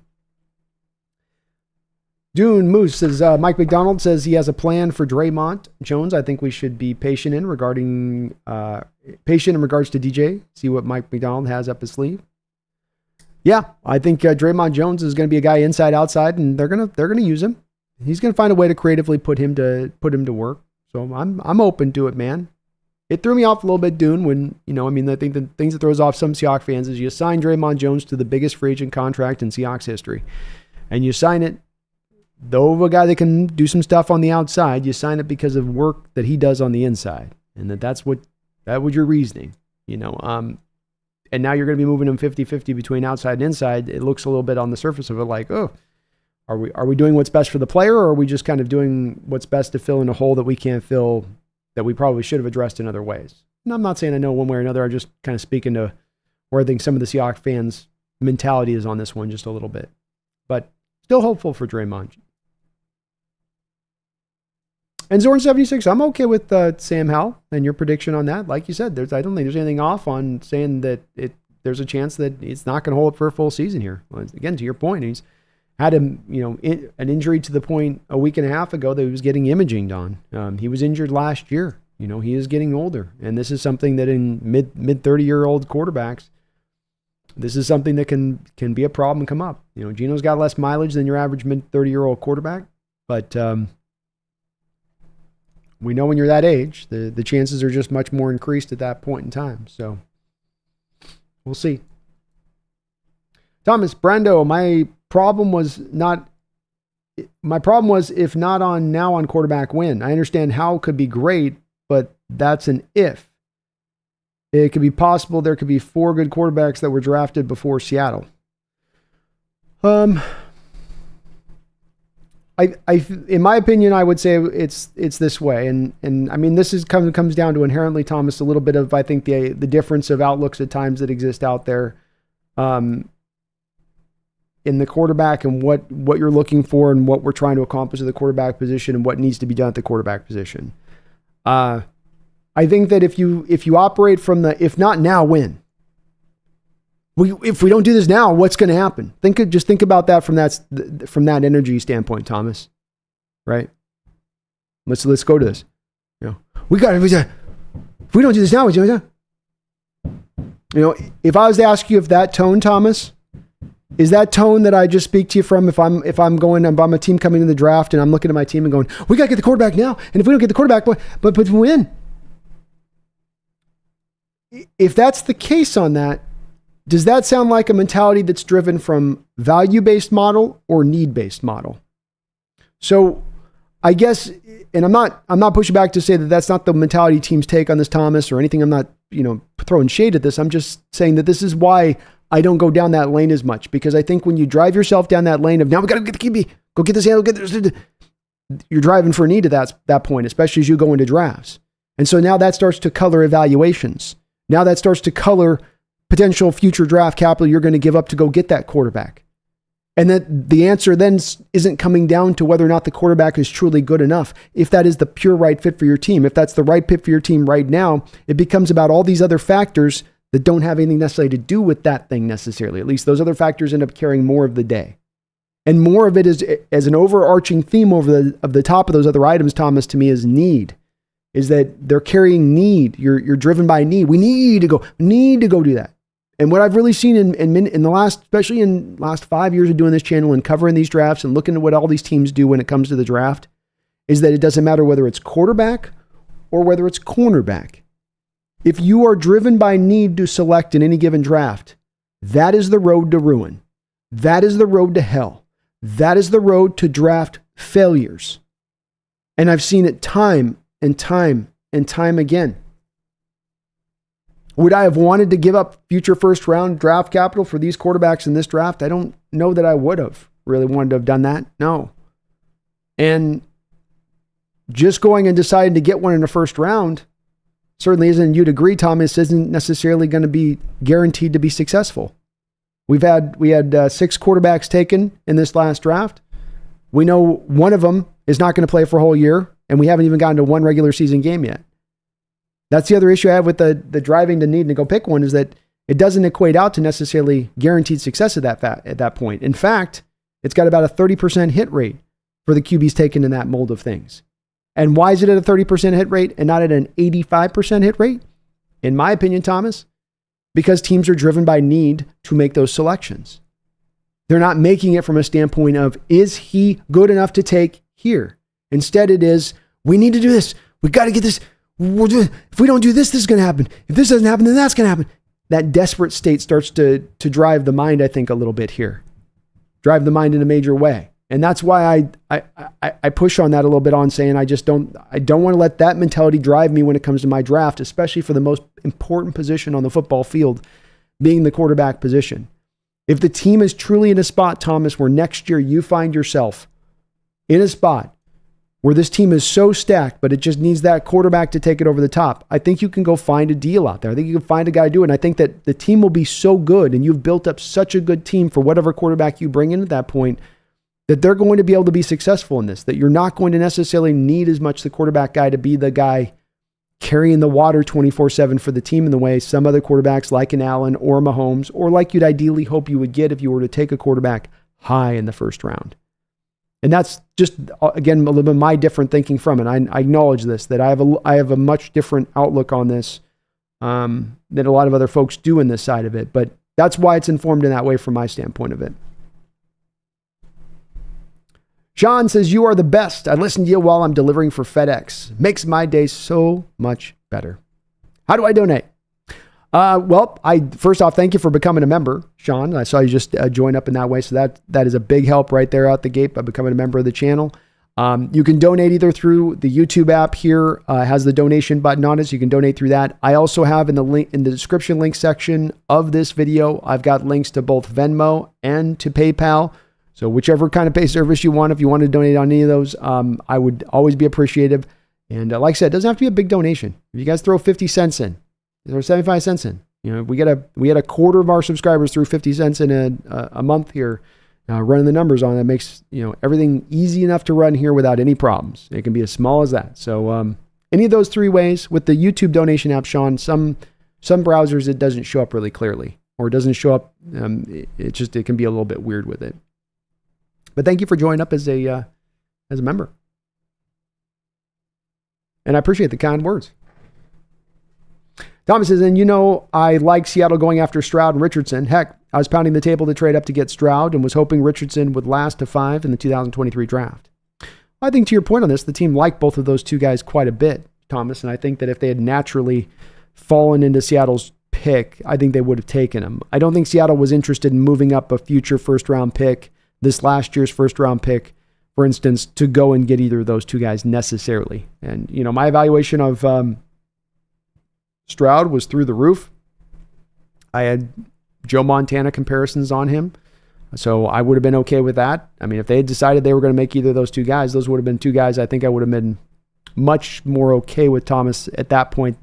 Dune Moose says, Mike McDonald says he has a plan for Draymond Jones. I think we should be patient in regards to DJ. See what Mike McDonald has up his sleeve. Yeah, I think Draymond Jones is going to be a guy inside, outside, and they're gonna use him. He's going to find a way to creatively put him to work. So I'm open to it, man. It threw me off a little bit, Dune, when, I think the things that throws off some Seahawks fans is you sign Draymond Jones to the biggest free agent contract in Seahawks history. And you sign it, though a guy that can do some stuff on the outside, you sign it because of work that he does on the inside. And that was your reasoning, And now you're going to be moving him 50-50 between outside and inside. It looks a little bit on the surface of it like, oh, are we doing what's best for the player, or are we just kind of doing what's best to fill in a hole that we can't fill that we probably should have addressed in other ways? And I'm not saying I know one way or another. I'm just kind of speaking to where I think some of the Seahawks fans' mentality is on this one just a little bit. But still hopeful for Draymond. And Zorn76, I'm okay with Sam Howell and your prediction on that. Like you said, I don't think there's anything off on saying that there's a chance that it's not going to hold up for a full season here. Again, to your point, he's had an injury to the point a week and a half ago that he was getting imaging on. He was injured last year. He is getting older. And this is something that in mid 30-year-old quarterbacks, this is something that can be a problem and come up. Geno's got less mileage than your average mid 30-year-old quarterback, but we know when you're that age, the chances are just much more increased at that point in time. So we'll see. Thomas Brando, my problem was if not on now on quarterback win. I understand how could be great, but that's an if. It could be possible there could be 4 good quarterbacks that were drafted before Seattle. In my opinion, I would say it's this way, and I mean this comes down to inherently, Thomas, a little bit of I think the difference of outlooks at times that exist out there, in the quarterback and what you're looking for and what we're trying to accomplish at the quarterback position and what needs to be done at the quarterback position. I think that if you operate from the if not now, when. If we don't do this now, what's going to happen? Just think about that from that energy standpoint, Thomas. Right? Let's go to this. If we don't do this now, if I was to ask you if that tone, Thomas, is that tone that I just speak to you from if I'm a team coming in the draft and I'm looking at my team and going, we got to get the quarterback now, and if we don't get the quarterback, but win. If that's the case on that, does that sound like a mentality that's driven from value-based model or need-based model? So I guess, and I'm not pushing back to say that that's not the mentality teams take on this, Thomas, or anything. I'm not, throwing shade at this. I'm just saying that this is why I don't go down that lane as much, because I think when you drive yourself down that lane of now we got to get the QB, go get this, you're driving for a need at that point, especially as you go into drafts. And so now that starts to color evaluations. Now that starts to color potential future draft capital you're going to give up to go get that quarterback. And that the answer then isn't coming down to whether or not the quarterback is truly good enough. If that is the pure right fit for your team, if that's the right fit for your team right now, it becomes about all these other factors that don't have anything necessarily to do with that thing necessarily. At least those other factors end up carrying more of the day. And more of it is as an overarching theme of the top of those other items, Thomas, to me is need. Is that they're carrying need. You're driven by need. We need to go do that. And what I've really seen in the last, especially in last 5 years of doing this channel and covering these drafts and looking at what all these teams do when it comes to the draft, is that it doesn't matter whether it's quarterback or whether it's cornerback. If you are driven by need to select in any given draft, that is the road to ruin. That is the road to hell. That is the road to draft failures. And I've seen it time and time and time again. Would I have wanted to give up future first round draft capital for these quarterbacks in this draft? I don't know that I would have really wanted to have done that. No. And just going and deciding to get one in the first round certainly isn't, you'd agree, Thomas, isn't necessarily going to be guaranteed to be successful. We had 6 quarterbacks taken in this last draft. We know one of them is not going to play for a whole year, and we haven't even gotten to one regular season game yet. That's the other issue I have with the driving to need to go pick one, is that it doesn't equate out to necessarily guaranteed success at that point. In fact, it's got about a 30% hit rate for the QBs taken in that mold of things. And why is it at a 30% hit rate and not at an 85% hit rate? In my opinion, Thomas, because teams are driven by need to make those selections. They're not making it from a standpoint of, is he good enough to take here? Instead, it is, we need to do this. We got to get this. If we don't do this, this is going to happen. If this doesn't happen, then that's going to happen. That desperate state starts to drive the mind, I think, a little bit here. Drive the mind in a major way. And that's why I push on that a little bit, on saying I don't want to let that mentality drive me when it comes to my draft, especially for the most important position on the football field, being the quarterback position. If the team is truly in a spot, Thomas, where next year you find yourself in a spot where this team is so stacked, but it just needs that quarterback to take it over the top, I think you can go find a deal out there. I think you can find a guy to do it. And I think that the team will be so good, and you've built up such a good team for whatever quarterback you bring in at that point, that they're going to be able to be successful in this, that you're not going to necessarily need as much the quarterback guy to be the guy carrying the water 24/7 for the team in the way some other quarterbacks like an Allen or Mahomes, or like you'd ideally hope you would get if you were to take a quarterback high in the first round. And that's just, again, a little bit my different thinking from it. I acknowledge this, that I have a much different outlook on this than a lot of other folks do in this side of it. But that's why it's informed in that way from my standpoint of it. Sean says, you are the best. I listen to you while I'm delivering for FedEx. Makes my day so much better. How do I donate? Well, first off, thank you for becoming a member, Sean. I saw you just join up in that way. So that is a big help right there out the gate by becoming a member of the channel. You can donate either through the YouTube app here, has the donation button on it, so you can donate through that. I also have in the description link section of this video, I've got links to both Venmo and to PayPal. So whichever kind of pay service you want, if you want to donate on any of those, I would always be appreciative. And like I said, it doesn't have to be a big donation. If you guys throw 50 cents in, or 75 cents in, we had a quarter of our subscribers threw 50 cents in a month here, running the numbers on it. Makes everything easy enough to run here without any problems. It can be as small as that. So any of those 3 ways with the YouTube donation app, Sean, some browsers it doesn't show up really clearly, or it doesn't show up. It can be a little bit weird with it. But thank you for joining up as a member. And I appreciate the kind words. Thomas says, and I like Seattle going after Stroud and Richardson. Heck, I was pounding the table to trade up to get Stroud and was hoping Richardson would last to 5 in the 2023 draft. I think to your point on this, the team liked both of those 2 guys quite a bit, Thomas, and I think that if they had naturally fallen into Seattle's pick, I think they would have taken him. I don't think Seattle was interested in moving up a future first-round pick, this last year's first-round pick, for instance, to go and get either of those 2 guys necessarily. And, my evaluation of Stroud was through the roof. I had Joe Montana comparisons on him, so I would have been okay with that. I mean, if they had decided they were going to make either of those 2 guys, those would have been 2 guys I think I would have been much more okay with Thomas at that point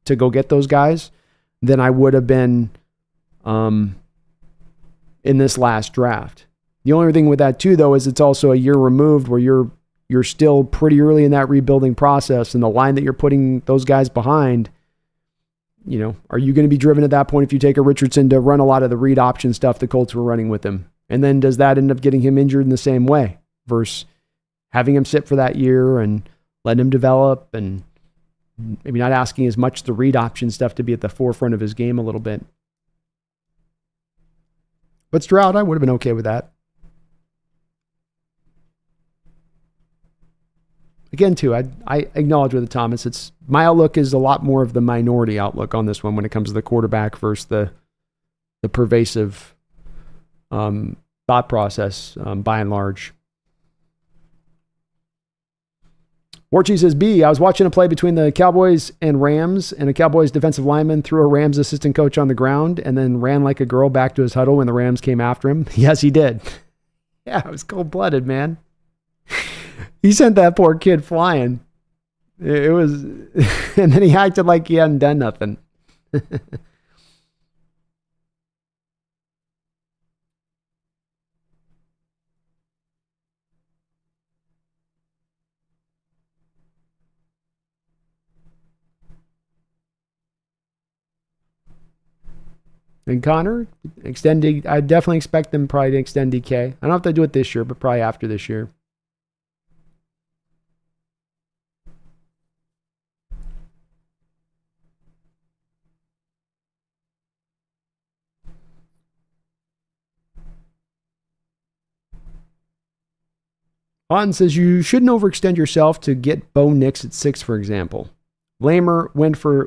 to go get those guys than I would have been in this last draft. The only thing with that too, though, is it's also a year removed where you're still pretty early in that rebuilding process, and the line that you're putting those guys behind, are you going to be driven at that point if you take a Richardson to run a lot of the read option stuff the Colts were running with him? And then does that end up getting him injured in the same way versus having him sit for that year and letting him develop and maybe not asking as much the read option stuff to be at the forefront of his game a little bit? But Stroud, I would have been okay with that. Again, too, I acknowledge with the Thomas, my outlook is a lot more of the minority outlook on this one when it comes to the quarterback versus the pervasive thought process by and large. Warchie says, B, I was watching a play between the Cowboys and Rams, and a Cowboys defensive lineman threw a Rams assistant coach on the ground and then ran like a girl back to his huddle when the Rams came after him. Yes, he did. Yeah, it was cold-blooded, man. He sent that poor kid flying. It was, and then he acted like he hadn't done nothing. And Connor, extending, I definitely expect them probably to extend DK. I don't know if they do it this year, but probably after this year. Otten says you shouldn't overextend yourself to get Bo Nix at 6, for example. Lamer went for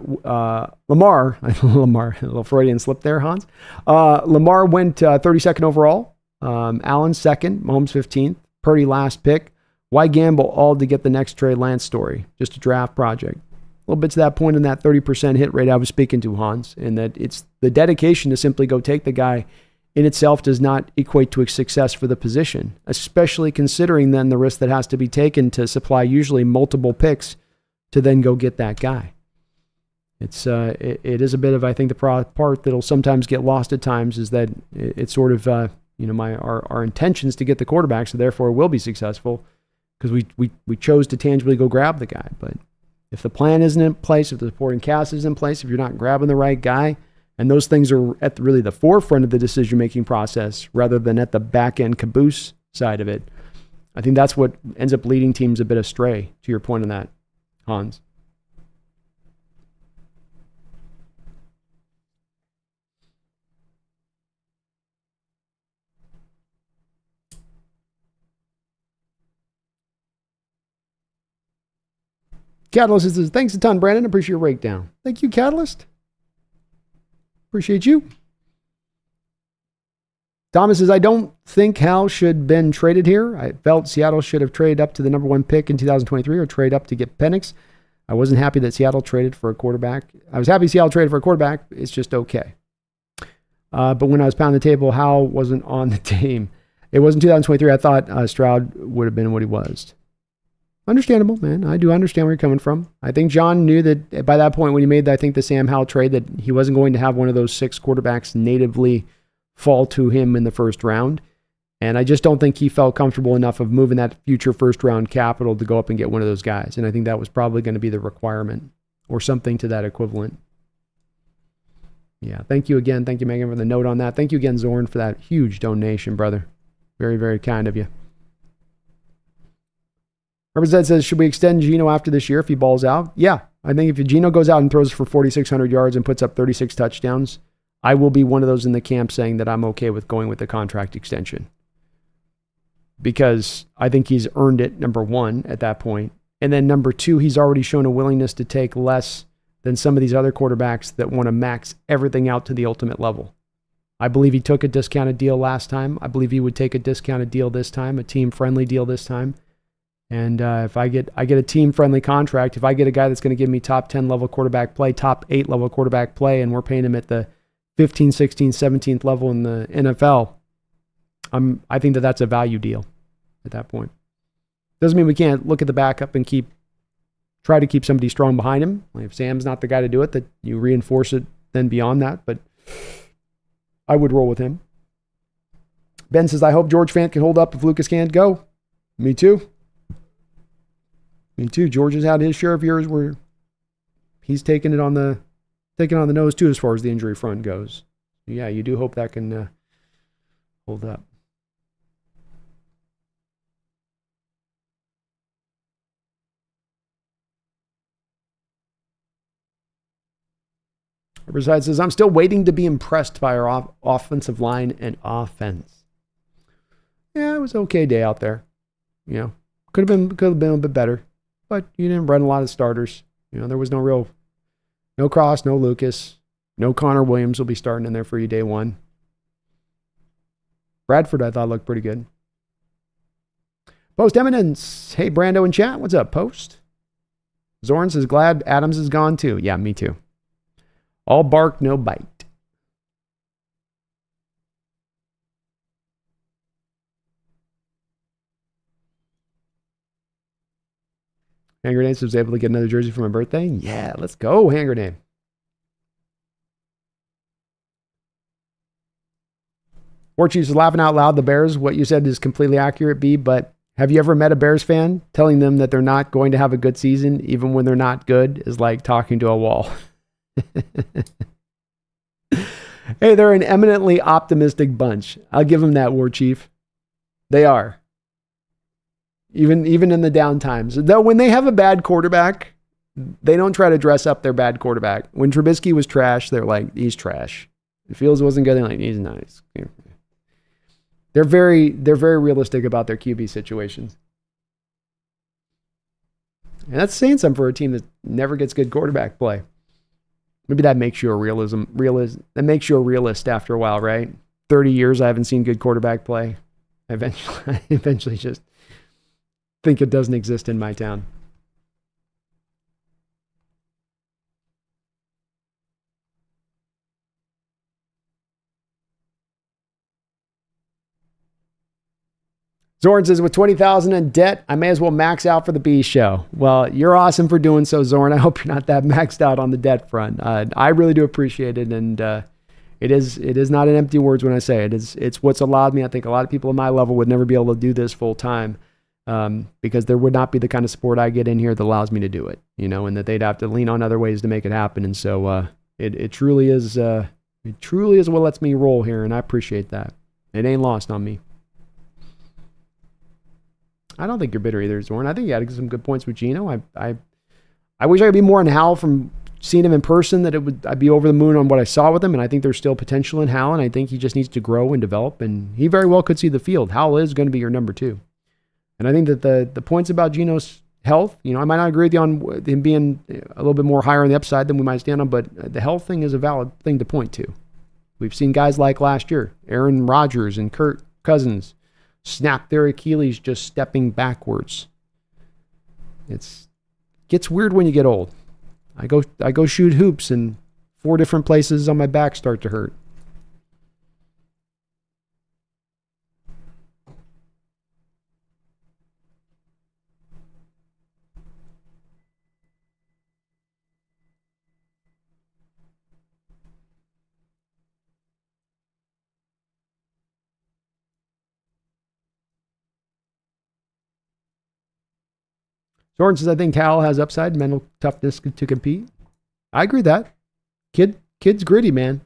Lamar. Lamar, a little Freudian slip there, Hans. Lamar went 32nd overall. Allen 2nd. Mahomes 15th. Purdy last pick. Why gamble all to get the next Trey Lance story? Just a draft project. A little bit to that point in that 30% hit rate I was speaking to, Hans, and that it's the dedication to simply go take the guy in itself does not equate to a success for the position, especially considering then the risk that has to be taken to supply usually multiple picks to then go get that guy. It's it is a bit of, I think, the part that'll sometimes get lost at times is that it's sort of our intentions to get the quarterback, so therefore will be successful because we chose to tangibly go grab the guy. But if the plan isn't in place, if the supporting cast isn't in place, if you're not grabbing the right guy, and those things are at really the forefront of the decision-making process rather than at the back-end caboose side of it, I think that's what ends up leading teams a bit astray, to your point on that, Hans. Catalyst says, thanks a ton, Brandon. Appreciate your breakdown. Thank you, Catalyst. Appreciate you. Thomas says, I don't think Hal should have been traded here. I felt Seattle should have traded up to the number 1 pick in 2023 or trade up to get Penix. I wasn't happy that Seattle traded for a quarterback. I was happy Seattle traded for a quarterback. It's just okay. But when I was pounding the table, Hal wasn't on the team. It wasn't 2023. I thought Stroud would have been what he was. Understandable, man. I do understand where you're coming from. I think John knew that by that point when he made, I think, the Sam Howell trade, that he wasn't going to have one of those 6 quarterbacks natively fall to him in the first round. And I just don't think he felt comfortable enough of moving that future first-round capital to go up and get one of those guys. And I think that was probably going to be the requirement or something to that equivalent. Yeah, thank you again. Thank you, Megan, for the note on that. Thank you again, Zorn, for that huge donation, brother. Very, very kind of you. Representative says, should we extend Geno after this year if he balls out? Yeah, I think if Geno goes out and throws for 4,600 yards and puts up 36 touchdowns, I will be one of those in the camp saying that I'm okay with going with the contract extension. Because I think he's earned it, number 1, at that point. And then number 2, he's already shown a willingness to take less than some of these other quarterbacks that want to max everything out to the ultimate level. I believe he took a discounted deal last time. I believe he would take a discounted deal this time, a team-friendly deal this time. And if I get a team-friendly contract, if I get a guy that's going to give me top 10 level quarterback play, top 8 level quarterback play, and we're paying him at the 15th, 16th, 17th level in the NFL, I think that's a value deal at that point. Doesn't mean we can't look at the backup and try to keep somebody strong behind him. Like if Sam's not the guy to do it, that you reinforce it then beyond that. But I would roll with him. Ben says, I hope George Fant can hold up if Lucas can't go. Me too. Me too. George has had his share of years where he's taken it on the nose too as far as the injury front goes. Yeah, you do hope that can hold up. Riverside says, I'm still waiting to be impressed by our offensive line and offense. Yeah, it was an okay day out there. You know, could have been a bit better. But you didn't run a lot of starters. You know, there was no Cross, no Lucas, no Connor Williams will be starting in there for you day 1. Bradford, I thought, looked pretty good. Post Eminence. Hey, Brando in chat. What's up, Post? Zorn says, glad Adams is gone too. Yeah, me too. All bark, no bite. Hand Grenades was able to get another jersey for my birthday. Yeah, let's go, Hand Grenade. War Chiefs is laughing out loud. The Bears, what you said is completely accurate, B, but have you ever met a Bears fan telling them that they're not going to have a good season, even when they're not good, is like talking to a wall. Hey, they're an eminently optimistic bunch. I'll give them that, War Chief. They are. Even in the down times. Though when they have a bad quarterback, they don't try to dress up their bad quarterback. When Trubisky was trash, they're like, he's trash. If Fields wasn't good, they're like, he's nice. They're very realistic about their QB situations. And that's saying something for a team that never gets good quarterback play. Maybe that makes you a that makes you a realist after a while, right? 30 years I haven't seen good quarterback play. I eventually just think it doesn't exist in my town. Zorn says, with 20,000 in debt, I may as well max out for the B show. Well, you're awesome for doing so, Zorn. I hope you're not that maxed out on the debt front. I really do appreciate it, and it is not an empty words when I say it. It's what's allowed me. I think a lot of people at my level would never be able to do this full time because there would not be the kind of support I get in here that allows me to do it, and that they'd have to lean on other ways to make it happen. And so it truly is what lets me roll here, and I appreciate that. It ain't lost on me. I don't think you're bitter either, Zorn. I think you had some good points with Gino. I wish I could be more on Hal from seeing him in person, that I'd be over the moon on what I saw with him, and I think there's still potential in Hal, and I think he just needs to grow and develop, and he very well could see the field. Hal is going to be your number 2. And I think that the points about Gino's health, I might not agree with you on him being a little bit more higher on the upside than we might stand on, but the health thing is a valid thing to point to. We've seen guys like last year, Aaron Rodgers and Kirk Cousins, snap their Achilles just stepping backwards. It gets weird when you get old. I go shoot hoops and 4 different places on my back start to hurt. Jordan says, I think Cal has upside, mental toughness to compete. I agree with that. Kid's gritty, man.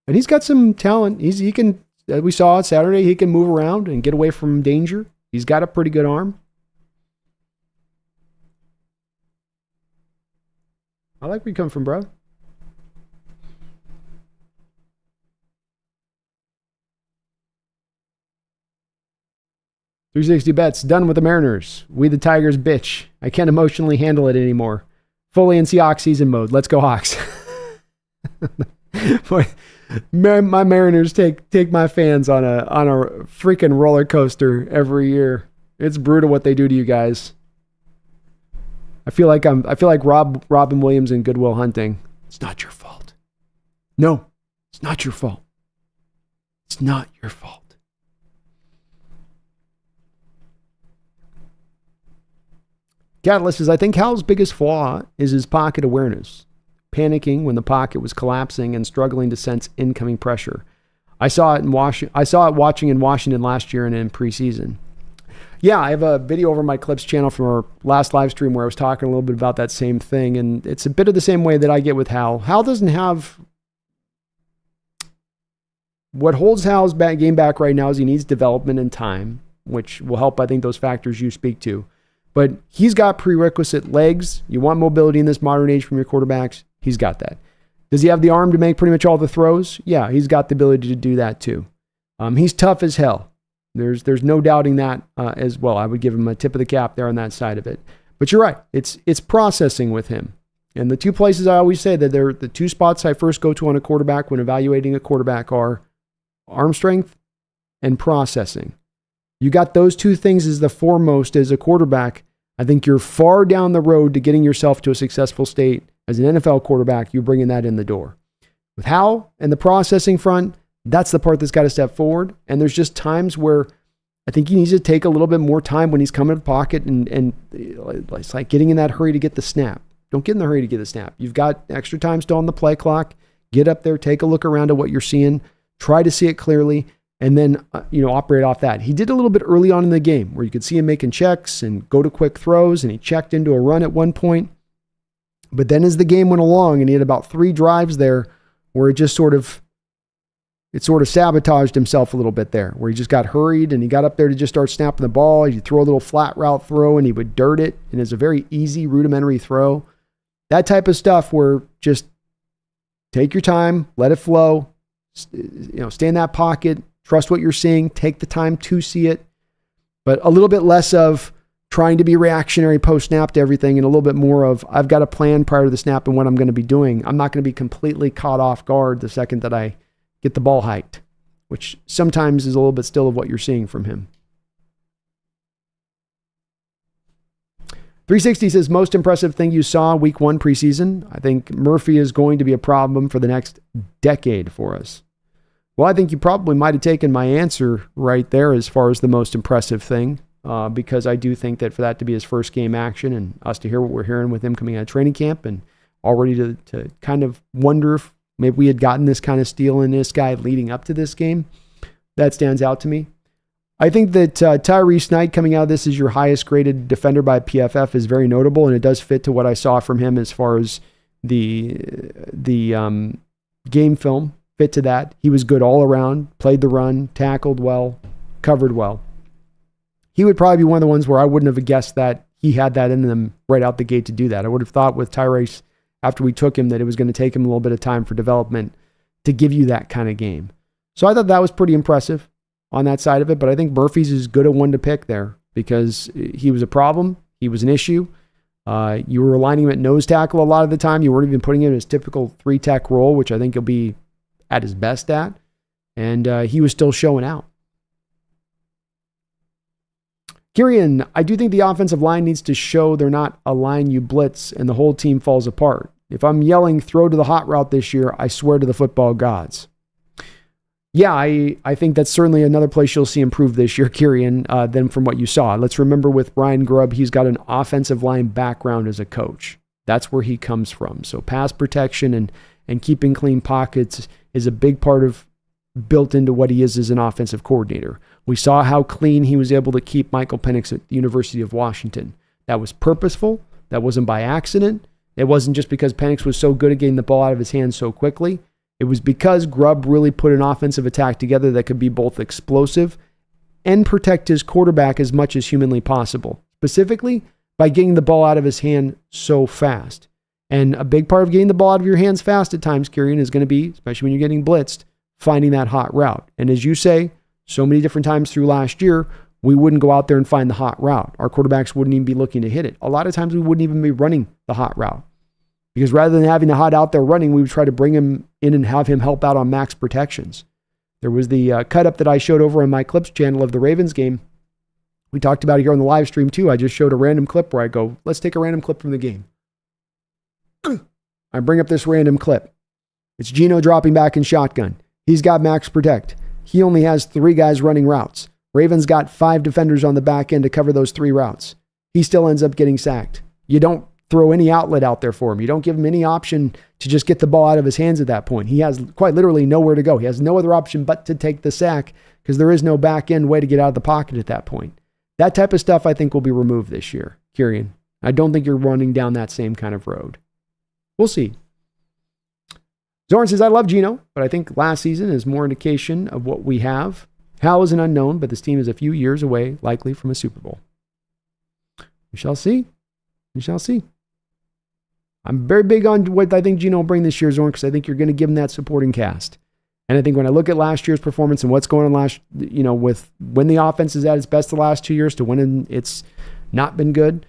And he's got some talent. He can, as we saw Saturday, he can move around and get away from danger. He's got a pretty good arm. I like where you come from, bro. $360 bets, done with the Mariners. We the Tigers, bitch. I can't emotionally handle it anymore. Fully in Seahawks season mode. Let's go Hawks. Boy, my Mariners take my fans on a freaking roller coaster every year. It's brutal what they do to you guys. I feel like Robin Williams in Good Will Hunting. It's not your fault. No, it's not your fault. It's not your fault. Catalyst says, I think Hal's biggest flaw is his pocket awareness, panicking when the pocket was collapsing and struggling to sense incoming pressure. I saw it watching in Washington last year and in preseason. Yeah, I have a video over my Clips channel from our last live stream where I was talking a little bit about that same thing, and it's a bit of the same way that I get with Hal. Hal doesn't have... What holds Hal's game back right now is he needs development and time, which will help, I think, those factors you speak to. But he's got prerequisite legs. You want mobility in this modern age from your quarterbacks. He's got that. Does he have the arm to make pretty much all the throws? Yeah, he's got the ability to do that too. He's tough as hell. There's no doubting that as well. I would give him a tip of the cap there on that side of it. But you're right. It's processing with him. And the 2 places I always say that they're the 2 spots I first go to on a quarterback when evaluating a quarterback are arm strength and processing. You got those 2 things as the foremost as a quarterback. I think you're far down the road to getting yourself to a successful state as an NFL quarterback. You're bringing that in the door. With how and the processing front, that's the part that's got to step forward. And there's just times where I think he needs to take a little bit more time when he's coming to the pocket and it's like getting in that hurry to get the snap. Don't get in the hurry to get the snap. You've got extra time still on the play clock. Get up there, take a look around at what you're seeing, try to see it clearly, and then operate off that. He did a little bit early on in the game where you could see him making checks and go to quick throws, and he checked into a run at one point. But then as the game went along, and he had about 3 drives there where it sort of sabotaged himself a little bit there, where he just got hurried and he got up there to just start snapping the ball. He'd throw a little flat route throw and he would dirt it, and it's a very easy rudimentary throw. That type of stuff where just take your time, let it flow, stay in that pocket, trust what you're seeing, take the time to see it, but a little bit less of trying to be reactionary post-snap to everything and a little bit more of I've got a plan prior to the snap and what I'm going to be doing. I'm not going to be completely caught off guard the second that I get the ball hiked, which sometimes is a little bit still of what you're seeing from him. 360 says, most impressive thing you saw week 1 preseason. I think Murphy is going to be a problem for the next decade for us. Well, I think you probably might have taken my answer right there as far as the most impressive thing, because I do think that for that to be his first game action and us to hear what we're hearing with him coming out of training camp and already to kind of wonder if maybe we had gotten this kind of steal in this guy leading up to this game, that stands out to me. I think that Tyrese Knight coming out of this as your highest graded defender by PFF is very notable, and it does fit to what I saw from him as far as the game film fit to that. He was good all around, played the run, tackled well, covered well. He would probably be one of the ones where I wouldn't have guessed that he had that in them right out the gate to do that. I would have thought with Tyrese, after we took him, that it was going to take him a little bit of time for development to give you that kind of game. So I thought that was pretty impressive on that side of it, but I think Murphy's is good a one to pick there because he was a problem. He was an issue. You were aligning him at nose tackle a lot of the time. You weren't even putting him in his typical 3-tech role, which I think he'll be at his best at. And he was still showing out. Kieran, I do think the offensive line needs to show they're not a line you blitz and the whole team falls apart. If I'm yelling, throw to the hot route this year, I swear to the football gods. Yeah, I think that's certainly another place you'll see improve this year, Kieran, than from what you saw. Let's remember with Brian Grubb, he's got an offensive line background as a coach. That's where he comes from. So pass protection and keeping clean pockets is a big part of built into what he is as an offensive coordinator. We saw how clean he was able to keep Michael Penix at the University of Washington. That was purposeful. That wasn't by accident. It wasn't just because Penix was so good at getting the ball out of his hands so quickly. It was because Grubb really put an offensive attack together that could be both explosive and protect his quarterback as much as humanly possible, specifically by getting the ball out of his hand so fast. And a big part of getting the ball out of your hands fast at times, Kieran, is going to be, especially when you're getting blitzed, finding that hot route. And as you say, so many different times through last year, we wouldn't go out there and find the hot route. Our quarterbacks wouldn't even be looking to hit it. A lot of times we wouldn't even be running the hot route. Because rather than having the hot out there running, we would try to bring him in and have him help out on max protections. There was the cut up that I showed over on my clips channel of the Ravens game. We talked about it here on the live stream too. I just showed a random clip where I go, let's take a random clip from the game. I bring up this random clip. It's Geno dropping back in shotgun. He's got max protect. He only has 3 guys running routes. Ravens got 5 defenders on the back end to cover those 3 routes. He still ends up getting sacked. You don't throw any outlet out there for him. You don't give him any option to just get the ball out of his hands at that point. He has quite literally nowhere to go. He has no other option but to take the sack because there is no back end way to get out of the pocket at that point. That type of stuff I think will be removed this year, Kieran. I don't think you're running down that same kind of road. We'll see. Zorn says, I love Geno, but I think last season is more indication of what we have. Hal is an unknown, but this team is a few years away, likely from a Super Bowl. We shall see. We shall see. I'm very big on what I think Geno will bring this year, Zorn, because I think you're going to give him that supporting cast. And I think when I look at last year's performance and what's going on with when the offense is at its best the last 2 years to when it's not been good,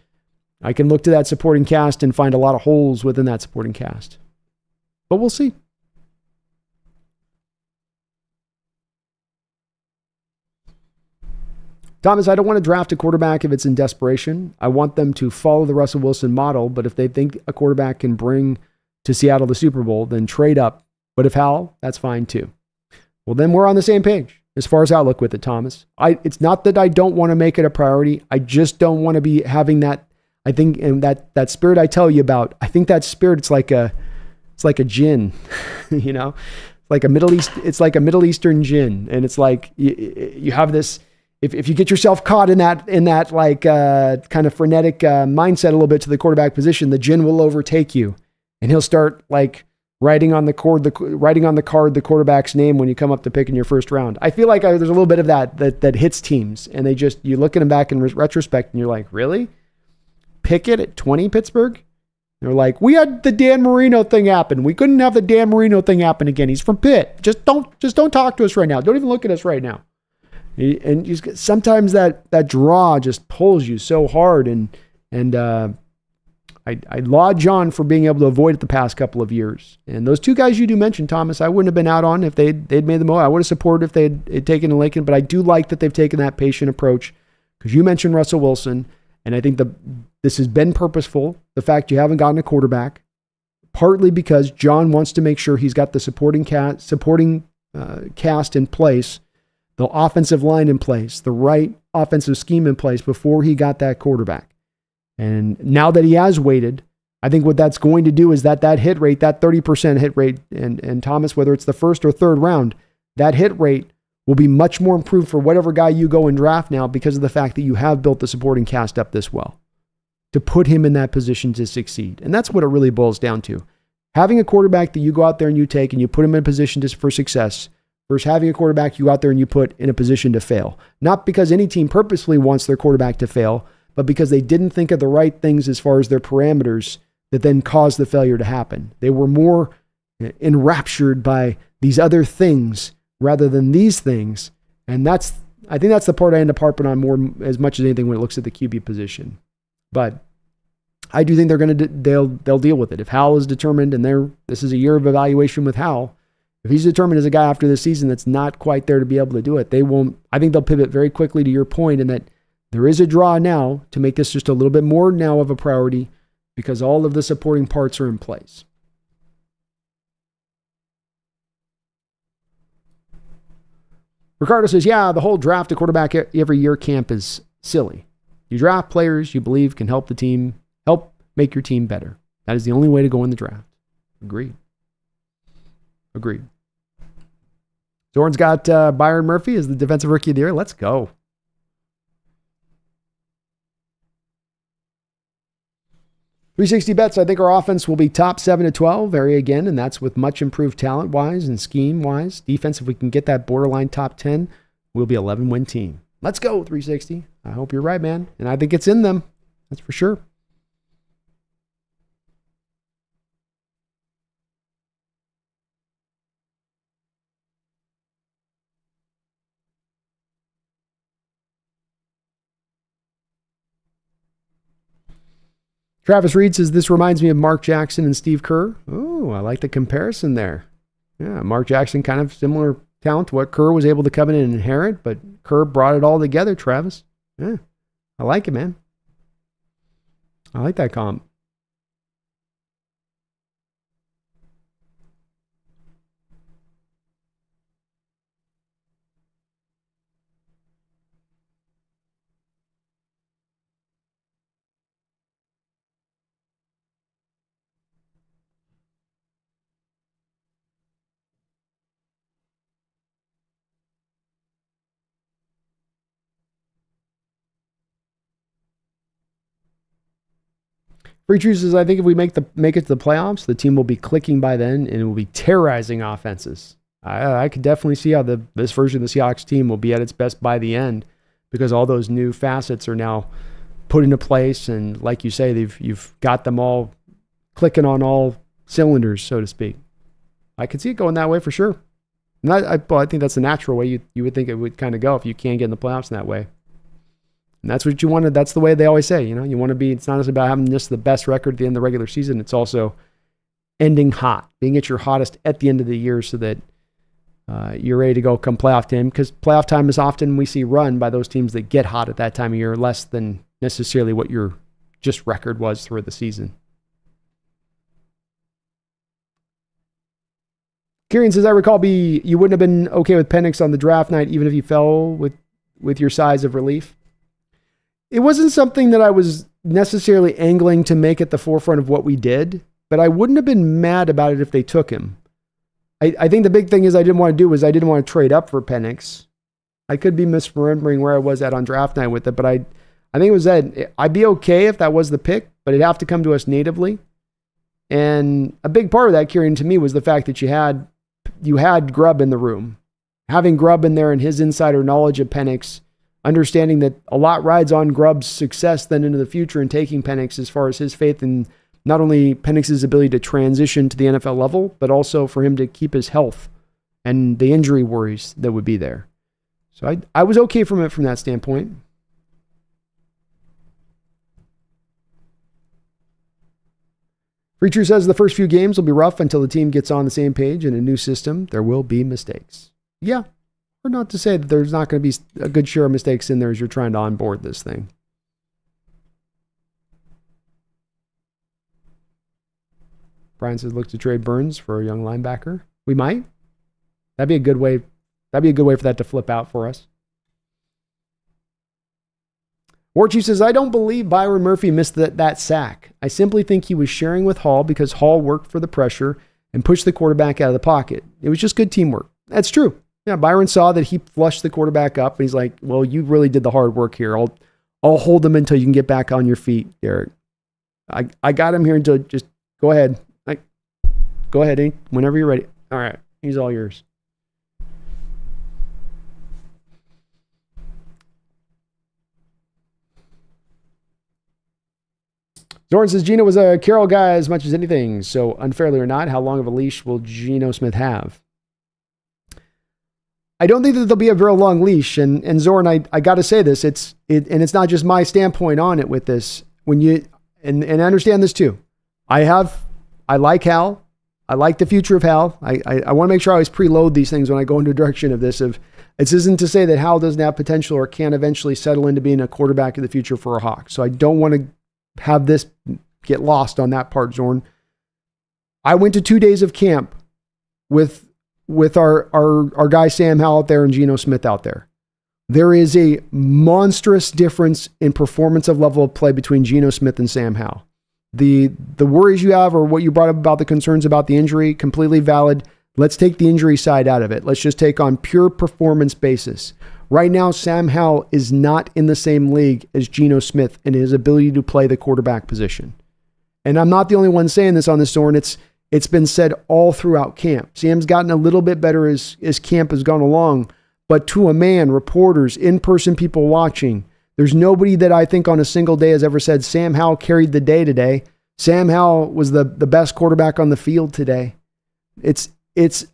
I can look to that supporting cast and find a lot of holes within that supporting cast. But we'll see. Thomas, I don't want to draft a quarterback if it's in desperation. I want them to follow the Russell Wilson model, but if they think a quarterback can bring to Seattle the Super Bowl, then trade up. But if Hal, that's fine too. Well, then we're on the same page as far as outlook with it, Thomas. It's not that I don't want to make it a priority. I just don't want to be having that. I think, and that spirit I tell you about, I think that spirit, it's like a gin, you know, it's like a Middle Eastern gin. And it's like, you have this, if you get yourself caught in that like kind of frenetic mindset a little bit to the quarterback position, the gin will overtake you, and he'll start like writing on the card the quarterback's name when you come up to pick in your first round. I feel like there's a little bit of that hits teams, and you look at them back in retrospect, and you're like, really? Pickett at 20, Pittsburgh? They're like, we had the Dan Marino thing happen. We couldn't have the Dan Marino thing happen again. He's from Pitt. Just don't talk to us right now. Don't even look at us right now. And sometimes that draw just pulls you so hard. And I laud John for being able to avoid it the past couple of years. And those two guys you do mention, Thomas, I wouldn't have been out on if they'd made the move. I would have supported if they'd taken a Lincoln. But I do like that they've taken that patient approach, because you mentioned Russell Wilson, and I think this has been purposeful. The fact you haven't gotten a quarterback, partly because John wants to make sure he's got the supporting cast in place, the offensive line in place, the right offensive scheme in place before he got that quarterback. And now that he has waited, I think what that's going to do is that hit rate, that 30% hit rate, and Thomas, whether it's the first or third round, that hit rate will be much more improved for whatever guy you go and draft now, because of the fact that you have built the supporting cast up this well to put him in that position to succeed. And that's what it really boils down to. Having a quarterback that you go out there and you take and you put him in a position for success, versus having a quarterback you go out there and you put in a position to fail. Not because any team purposefully wants their quarterback to fail, but because they didn't think of the right things as far as their parameters that then caused the failure to happen. They were more enraptured by these other things rather than these things. And I think that's the part I end up harping on more as much as anything when it looks at the QB position. But I do think they'll deal with it. If Howell is determined, and this is a year of evaluation with Howell, if he's determined as a guy after this season that's not quite there to be able to do it, they won't. I think they'll pivot very quickly to your point, in that there is a draw now to make this just a little bit more now of a priority, because all of the supporting parts are in place. Ricardo says, yeah, the whole draft a quarterback every year camp is silly. You draft players you believe can help make your team better. That is the only way to go in the draft. Agreed. Zorn's got Byron Murphy as the defensive rookie of the year. Let's go. $360 I think our offense will be top 7 to 12 area again, and that's with much improved talent-wise and scheme-wise. Defense, if we can get that borderline top 10, we'll be 11-win team. Let's go, 360. I hope you're right, man. And I think it's in them. That's for sure. Travis Reed says, this reminds me of Mark Jackson and Steve Kerr. Oh, I like the comparison there. Yeah, Mark Jackson, kind of similar talent to what Kerr was able to come in and inherit, but Kerr brought it all together, Travis. Yeah, I like it, man. I like that comp. Free True says, I think if we make it to the playoffs, the team will be clicking by then, and it will be terrorizing offenses. I could definitely see how this version of the Seahawks team will be at its best by the end, because all those new facets are now put into place, and like you say, you've got them all clicking on all cylinders, so to speak. I could see it going that way for sure. And I think that's the natural way you would think it would kind of go if you can get in the playoffs in that way. And that's what you wanted. That's the way they always say, you want to be, it's not just about having just the best record at the end of the regular season. It's also ending hot, being at your hottest at the end of the year, so that you're ready to go come playoff time, because playoff time is often we see run by those teams that get hot at that time of year, less than necessarily what your just record was through the season. Kieran says, I recall you wouldn't have been okay with Penix on the draft night, even if you fell with your size of relief. It wasn't something that I was necessarily angling to make at the forefront of what we did, but I wouldn't have been mad about it if they took him. I think the big thing is I didn't want to trade up for Penix. I could be misremembering where I was at on draft night with it, but I think it was that I'd be okay if that was the pick, but it'd have to come to us natively. And a big part of that, Kieran, to me, was the fact that you had Grubb in the room. Having Grubb in there and his insider knowledge of Penix, understanding that a lot rides on Grubb's success then into the future and taking Penix as far as his faith in not only Penix's ability to transition to the NFL level, but also for him to keep his health and the injury worries that would be there. So I was okay from it from that standpoint. Preacher says the first few games will be rough until the team gets on the same page in a new system. There will be mistakes. Yeah, or not to say that there's not going to be a good share of mistakes in there as you're trying to onboard this thing. Brian says, look to trade Burns for a young linebacker. We might. That'd be a good way. That'd be a good way for that to flip out for us. Warchief says, I don't believe Byron Murphy missed that sack. I simply think he was sharing with Hall because Hall worked for the pressure and pushed the quarterback out of the pocket. It was just good teamwork. That's true. Yeah, Byron saw that he flushed the quarterback up, and he's like, well, you really did the hard work here. I'll hold him until you can get back on your feet, Derek. I got him here until just go ahead. Go ahead, whenever you're ready. All right, he's all yours. Zorn says, Geno was a Carroll guy as much as anything, so unfairly or not, how long of a leash will Geno Smith have? I don't think that there'll be a very long leash, and Zorn, I got to say this, and it's not just my standpoint on it with this. When you and I understand this too. I like Hal. I like the future of Hal. I want to make sure I always preload these things when I go into a direction of this. This isn't to say that Hal doesn't have potential or can eventually settle into being a quarterback of the future for a Hawk. So I don't want to have this get lost on that part, Zorn. I went to 2 days of camp with our guy Sam Howell out there and Geno Smith out there. There is a monstrous difference in performance of level of play between Geno Smith and Sam Howell. The worries you have or what you brought up about the concerns about the injury, completely valid. Let's take the injury side out of it. Let's just take on pure performance basis. Right now, Sam Howell is not in the same league as Geno Smith in his ability to play the quarterback position. And I'm not the only one saying this on this, Zorn. It's been said all throughout camp. Sam's gotten a little bit better as camp has gone along, but to a man, reporters, in-person people watching, there's nobody that I think on a single day has ever said Sam Howell carried the day today. Sam Howell was the best quarterback on the field today. It's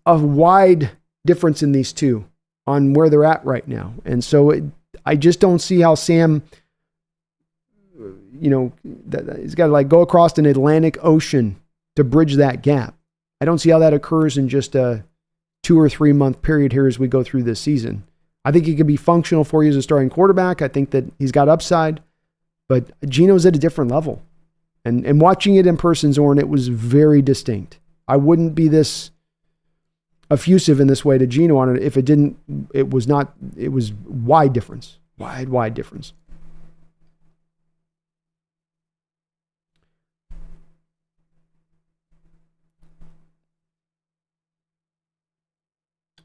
a wide difference in these two on where they're at right now. And so I just don't see how Sam, he's got to go across an Atlantic Ocean to bridge that gap. I don't see how that occurs in just a 2 or 3 month period here as we go through this season. I think he could be functional for you as a starting quarterback. I think that he's got upside, but Geno's at a different level. And watching it in person, Zorn, it was very distinct. I wouldn't be this effusive in this way to Geno on it if it was wide difference. Wide difference.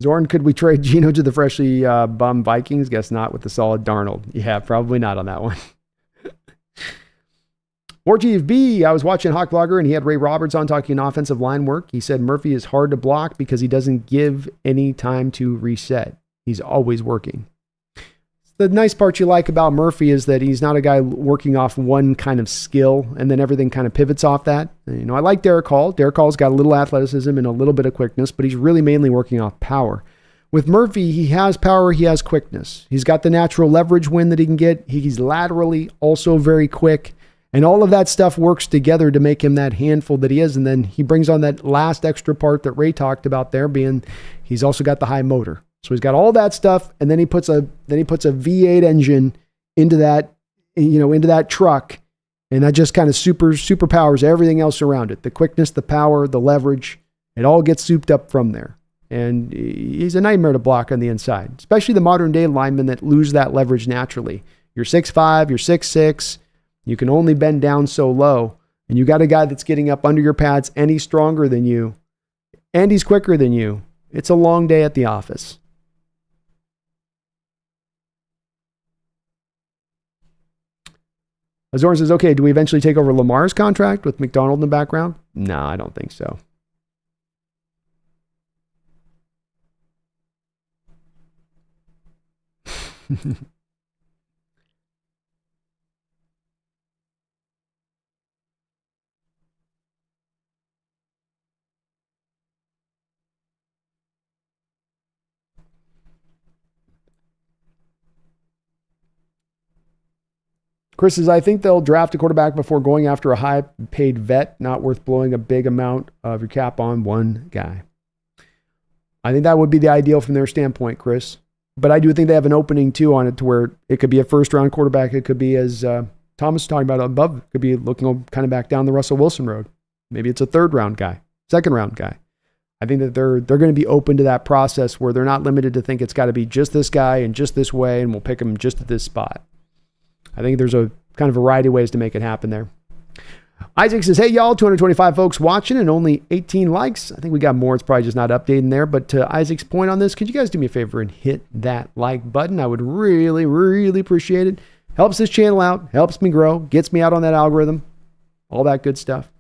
Zorn, could we trade Geno to the freshly bum Vikings? Guess not with the solid Darnold. Yeah, probably not on that one. Warchief B, I was watching Hawk Blogger and he had Ray Roberts on talking offensive line work. He said Murphy is hard to block because he doesn't give any time to reset. He's always working. The nice part you like about Murphy is that he's not a guy working off one kind of skill and then everything kind of pivots off that. I like Derek Hall. Derek Hall's got a little athleticism and a little bit of quickness, but he's really mainly working off power. With Murphy, he has power, he has quickness. He's got the natural leverage win that he can get. He's laterally also very quick. And all of that stuff works together to make him that handful that he is. And then he brings on that last extra part that Ray talked about there, being he's also got the high motor. So he's got all that stuff, and then he puts a V8 engine into that, into that truck, and that just kind of superpowers everything else around it. The quickness, the power, the leverage, it all gets souped up from there. And he's a nightmare to block on the inside, especially the modern day linemen that lose that leverage naturally. You're 6'5", you're 6'6", you can only bend down so low, and you got a guy that's getting up under your pads, and he's stronger than you, and he's quicker than you. It's a long day at the office. Azoran says, okay, do we eventually take over Lamar's contract with McDonald in the background? No, I don't think so. Chris says, I think they'll draft a quarterback before going after a high-paid vet, not worth blowing a big amount of your cap on one guy. I think that would be the ideal from their standpoint, Chris. But I do think they have an opening, too, on it to where it could be a first-round quarterback. It could be, as Thomas was talking about above, it could be looking kind of back down the Russell Wilson road. Maybe it's a third-round guy, second-round guy. I think that they're going to be open to that process where they're not limited to think it's got to be just this guy and just this way, and we'll pick him just at this spot. I think there's a kind of variety of ways to make it happen there. Isaac says, hey, y'all, 225 folks watching and only 18 likes. I think we got more. It's probably just not updating there. But to Isaac's point on this, could you guys do me a favor and hit that like button? I would really, really appreciate it. Helps this channel out, helps me grow, gets me out on that algorithm, all that good stuff.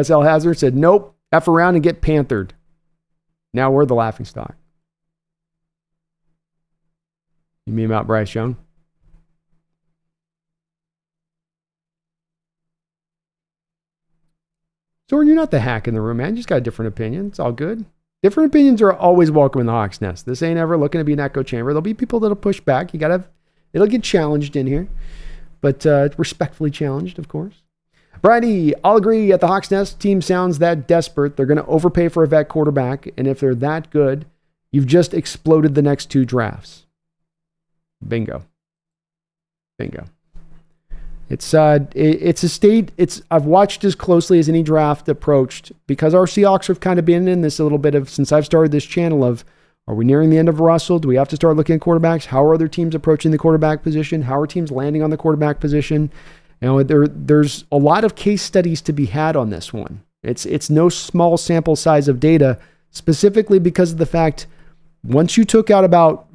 SL Hazard said, nope, F around and get panthered. Now we're the laughingstock. You mean about Bryce Young? Zorn, you're not the hack in the room, man. You just got a different opinion. It's all good. Different opinions are always welcome in the Hawks Nest. This ain't ever looking to be an echo chamber. There'll be people that'll push back. It'll get challenged in here, but respectfully challenged, of course. Bridie, I'll agree at the Hawks Nest, team sounds that desperate. They're going to overpay for a vet quarterback, and if they're that good, you've just exploded the next two drafts. Bingo. It's a state. I've watched as closely as any draft approached because our Seahawks have kind of been in this a little bit of since I've started this channel of, are we nearing the end of Russell? Do we have to start looking at quarterbacks? How are other teams approaching the quarterback position? How are teams landing on the quarterback position? There's a lot of case studies to be had on this one. It's no small sample size of data, specifically because of the fact once you took out about,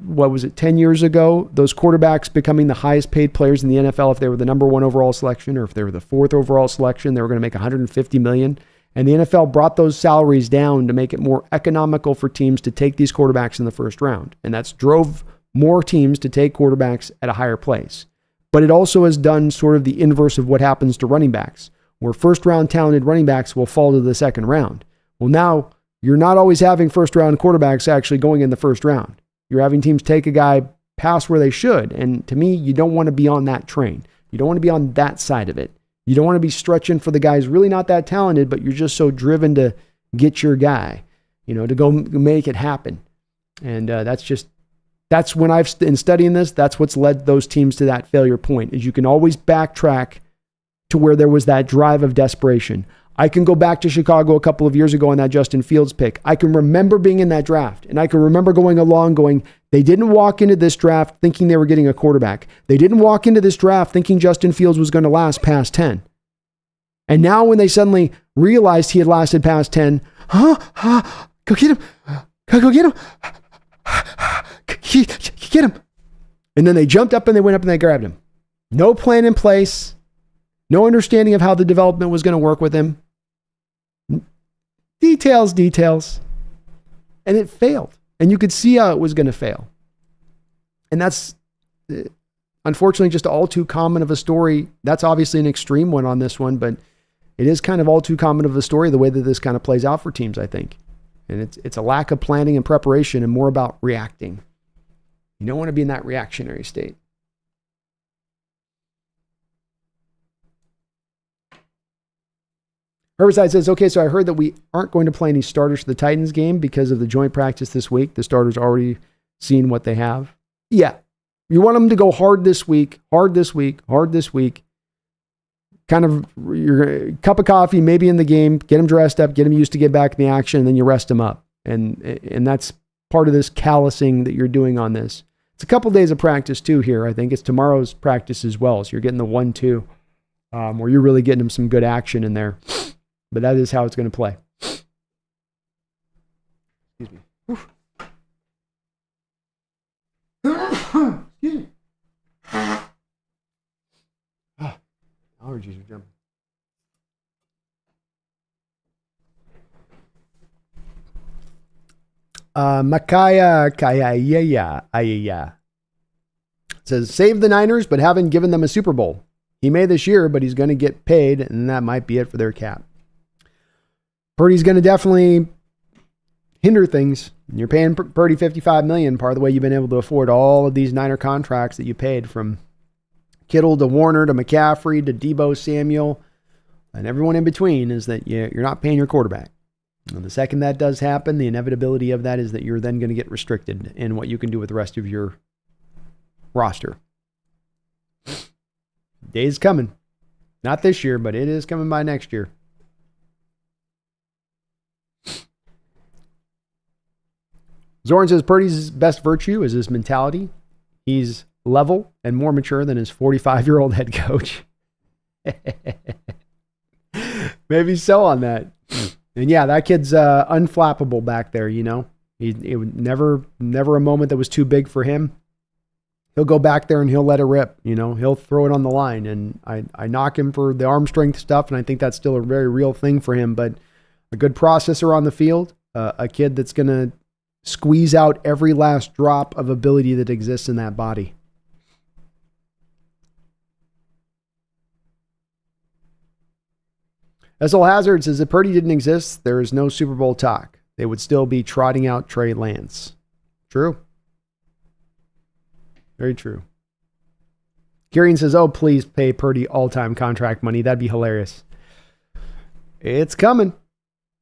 10 years ago, those quarterbacks becoming the highest paid players in the NFL, if they were the number one overall selection or if they were the fourth overall selection, they were going to make $150 million. And the NFL brought those salaries down to make it more economical for teams to take these quarterbacks in the first round. And that's drove more teams to take quarterbacks at a higher place. But it also has done sort of the inverse of what happens to running backs, where first-round talented running backs will fall to the second round. Well, now you're not always having first-round quarterbacks actually going in the first round. You're having teams take a guy past where they should. And to me, you don't want to be on that train. You don't want to be on that side of it. You don't want to be stretching for the guy who's really not that talented, but you're just so driven to get your guy, to go make it happen. And that's when in studying this, that's what's led those teams to that failure point, is you can always backtrack to where there was that drive of desperation. I can go back to Chicago a couple of years ago on that Justin Fields pick. I can remember being in that draft, and I can remember going, they didn't walk into this draft thinking they were getting a quarterback. They didn't walk into this draft thinking Justin Fields was going to last past 10. And now when they suddenly realized he had lasted past 10, go get him. Go get him. Get him. And then they jumped up and they went up and they grabbed him. No plan in place. No understanding of how the development was going to work with him. Details. And it failed. And you could see how it was going to fail. And that's unfortunately just all too common of a story. That's obviously an extreme one on this one, but it is kind of all too common of a story the way that this kind of plays out for teams, I think. And it's a lack of planning and preparation and more about reacting. You don't want to be in that reactionary state. Herbicide says, okay, so I heard that we aren't going to play any starters for the Titans game because of the joint practice this week. The starters already seen what they have. Yeah. You want them to go hard this week. Kind of your cup of coffee, maybe in the game, get them dressed up, get them used to get back in the action, and then you rest them up. And that's part of this callousing that you're doing on this. It's a couple days of practice too here. I think it's tomorrow's practice as well. So you're getting the 1-2 where you're really getting them some good action in there. But that is how it's going to play. Excuse me. Excuse me. Allergies are jumping. Makaya Kaya says, save the Niners, but haven't given them a Super Bowl. He may this year, but he's going to get paid, and that might be it for their cap. Purdy's going to definitely hinder things. You're paying Purdy $55 million, part of the way you've been able to afford all of these Niner contracts that you paid, from Kittle to Warner to McCaffrey to Deebo Samuel and everyone in between, is that you're not paying your quarterback. And the second that does happen, the inevitability of that is that you're then going to get restricted in what you can do with the rest of your roster. Day's coming. Not this year, but it is coming by next year. Zorn says Purdy's best virtue is his mentality. He's level and more mature than his 45-year-old head coach. Maybe so on that. And yeah, that kid's unflappable back there, you know. It would never a moment that was too big for him. He'll go back there and he'll let it rip, you know. He'll throw it on the line. And I knock him for the arm strength stuff, and I think that's still a very real thing for him. But a good processor on the field, a kid that's going to squeeze out every last drop of ability that exists in that body. S.L. Hazard says, if Purdy didn't exist, there is no Super Bowl talk. They would still be trotting out Trey Lance. True. Very true. Kieran says, oh, please pay Purdy all-time contract money. That'd be hilarious. It's coming.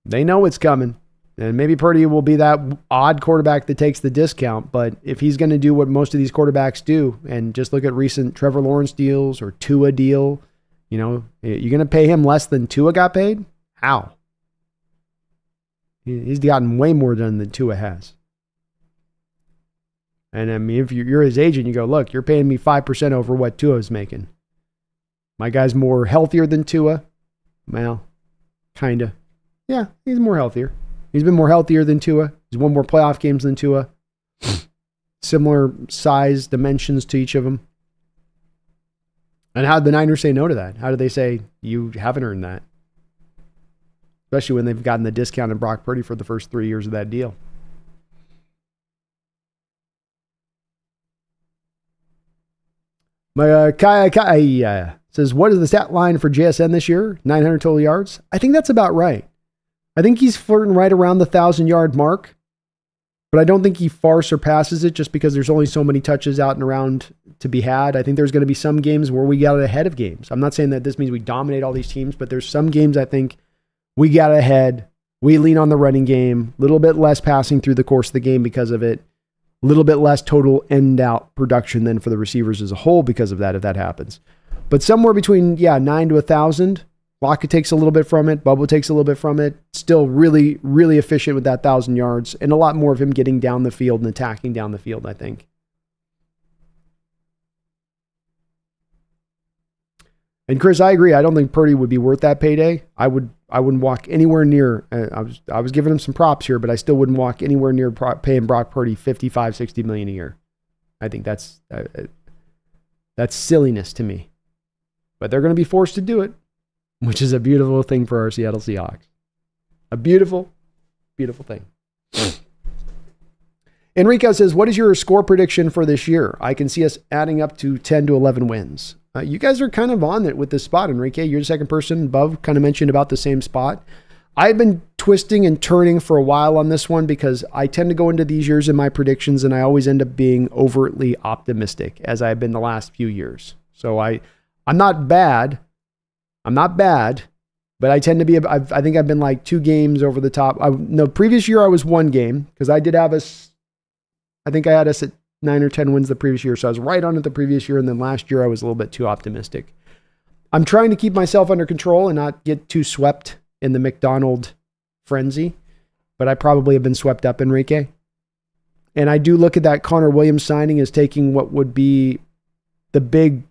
They know it's coming. And maybe Purdy will be that odd quarterback that takes the discount. But if he's going to do what most of these quarterbacks do, and just look at recent Trevor Lawrence deals or Tua deal, you know, you're going to pay him less than Tua got paid? How? He's gotten way more done than Tua has. And I mean, if you're his agent, you go, look, you're paying me 5% over what Tua is making. My guy's more healthier than Tua. Well, kind of. Yeah, he's more healthier. He's been more healthier than Tua. He's won more playoff games than Tua. Similar size, dimensions to each of them. And how did the Niners say no to that? How did they say, you haven't earned that? Especially when they've gotten the discount in Brock Purdy for the first 3 years of that deal. Kaya says, what is the stat line for JSN this year? 900 total yards? I think that's about right. I think he's flirting right around the 1,000-yard mark, but I don't think he far surpasses it just because there's only so many touches out and around to be had. I think there's going to be some games where we got ahead of games. I'm not saying that this means we dominate all these teams, but there's some games I think we got ahead. We lean on the running game, a little bit less passing through the course of the game because of it, a little bit less total end-out production than for the receivers as a whole because of that, if that happens. But somewhere between, 9 to 1,000, Lockett takes a little bit from it. Bubba takes a little bit from it. Still really, really efficient with that 1,000 yards and a lot more of him getting down the field and attacking down the field, I think. And Chris, I agree. I don't think Purdy would be worth that payday. I wouldn't walk anywhere near. I was giving him some props here, but I still wouldn't walk anywhere near paying Brock Purdy $55-60 million a year. I think that's silliness to me. But they're going to be forced to do it, which is a beautiful thing for our Seattle Seahawks. A beautiful, beautiful thing. Enrico says, what is your score prediction for this year? I can see us adding up to 10 to 11 wins. You guys are kind of on it with this spot, Enrique. You're the second person above, kind of mentioned about the same spot. I've been twisting and turning for a while on this one because I tend to go into these years in my predictions and I always end up being overtly optimistic as I've been the last few years. So I'm not bad. I'm not bad, but I tend to be, I think I've been like 2 games over the top. No, previous year I was 1 game because I did have us, I think I had us at 9 or 10 wins the previous year. So I was right on it the previous year. And then last year I was a little bit too optimistic. I'm trying to keep myself under control and not get too swept in the McDonald frenzy, but I probably have been swept up, Enrique. And I do look at that Connor Williams signing as taking what would be the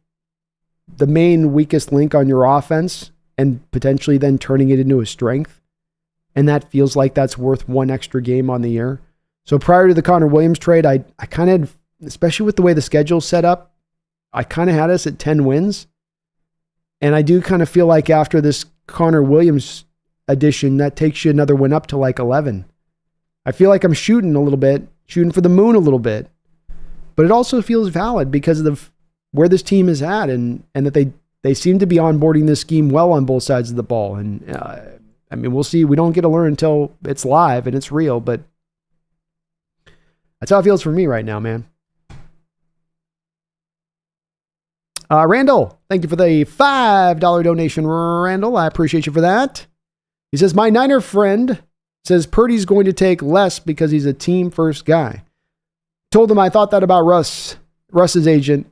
main weakest link on your offense and potentially then turning it into a strength. And that feels like that's worth 1 extra game on the year. So prior to the Connor Williams trade, I kind of, especially with the way the schedule's set up, I kind of had us at 10 wins. And I do kind of feel like after this Connor Williams addition, that takes you another one up to like 11. I feel like I'm shooting a little bit, shooting for the moon a little bit, but it also feels valid because of where this team is at and that they seem to be onboarding this scheme well on both sides of the ball. And I mean, we'll see. We don't get to learn until it's live and it's real, but that's how it feels for me right now, man. Randall, thank you for the $5 donation, Randall. I appreciate you for that. He says, my Niner friend says Purdy's going to take less because he's a team first guy. Told him I thought that about Russ's agent.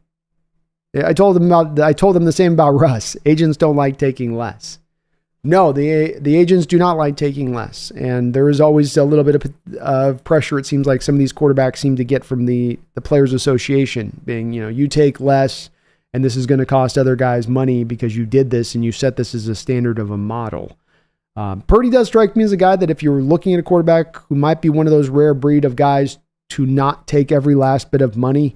I told him the same about Russ. Agents don't like taking less. No, the agents do not like taking less. And there is always a little bit of pressure. It seems like some of these quarterbacks seem to get from the Players Association being, you take less and this is going to cost other guys money because you did this and you set this as a standard of a model. Purdy does strike me as a guy that if you're looking at a quarterback who might be one of those rare breed of guys to not take every last bit of money,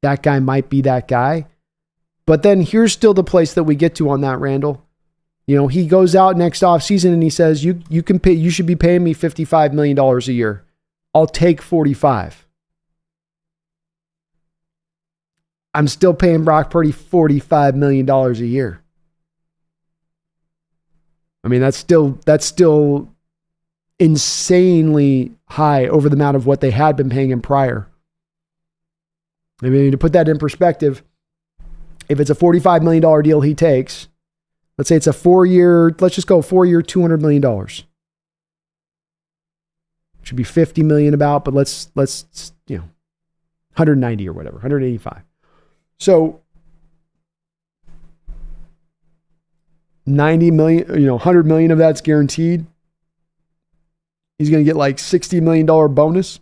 that guy might be that guy. But then here's still the place that we get to on that, Randall. He goes out next offseason and he says, you should be paying me $55 million a year. I'll take 45. I'm still paying Brock Purdy $45 million a year. I mean, that's still insanely high over the amount of what they had been paying him prior. I mean, to put that in perspective, if it's a $45 million deal he takes, let's say it's a 4-year, let's just go 4-year, $200 million. Should be $50 million about, but let's 190 or whatever, 185. So 90 million, $100 million of that's guaranteed. He's going to get like $60 million bonus.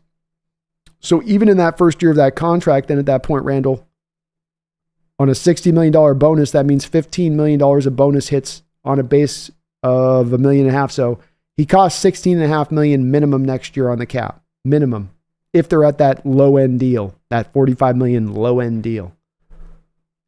So even in that first year of that contract, then at that point, Randall, on a $60 million bonus, that means $15 million of bonus hits on a base of $1.5 million. So he costs $16.5 million minimum next year on the cap. Minimum. If they're at that low end deal, that $45 million low end deal.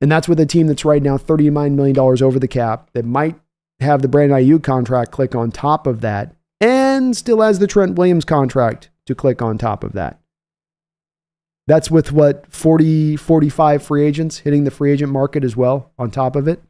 And that's with a team that's right now $39 million over the cap that might have the Brandon Ayuk contract click on top of that and still has the Trent Williams contract to click on top of that. That's with 45 free agents hitting the free agent market as well on top of it.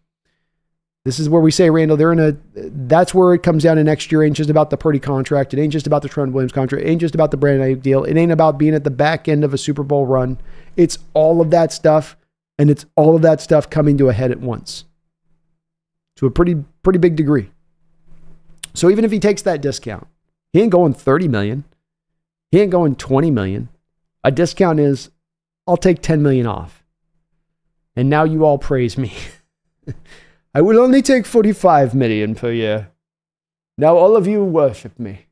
This is where we say, Randall, that's where it comes down to next year. It ain't just about the Purdy contract. It ain't just about the Trent Williams contract. It ain't just about the Brandon Ayuk deal. It ain't about being at the back end of a Super Bowl run. It's all of that stuff. And it's all of that stuff coming to a head at once to a pretty big degree. So even if he takes that discount, he ain't going 30 million. He ain't going 20 million. A discount is, I'll take 10 million off. And now you all praise me. I will only take 45 million per year. Now all of you worship me.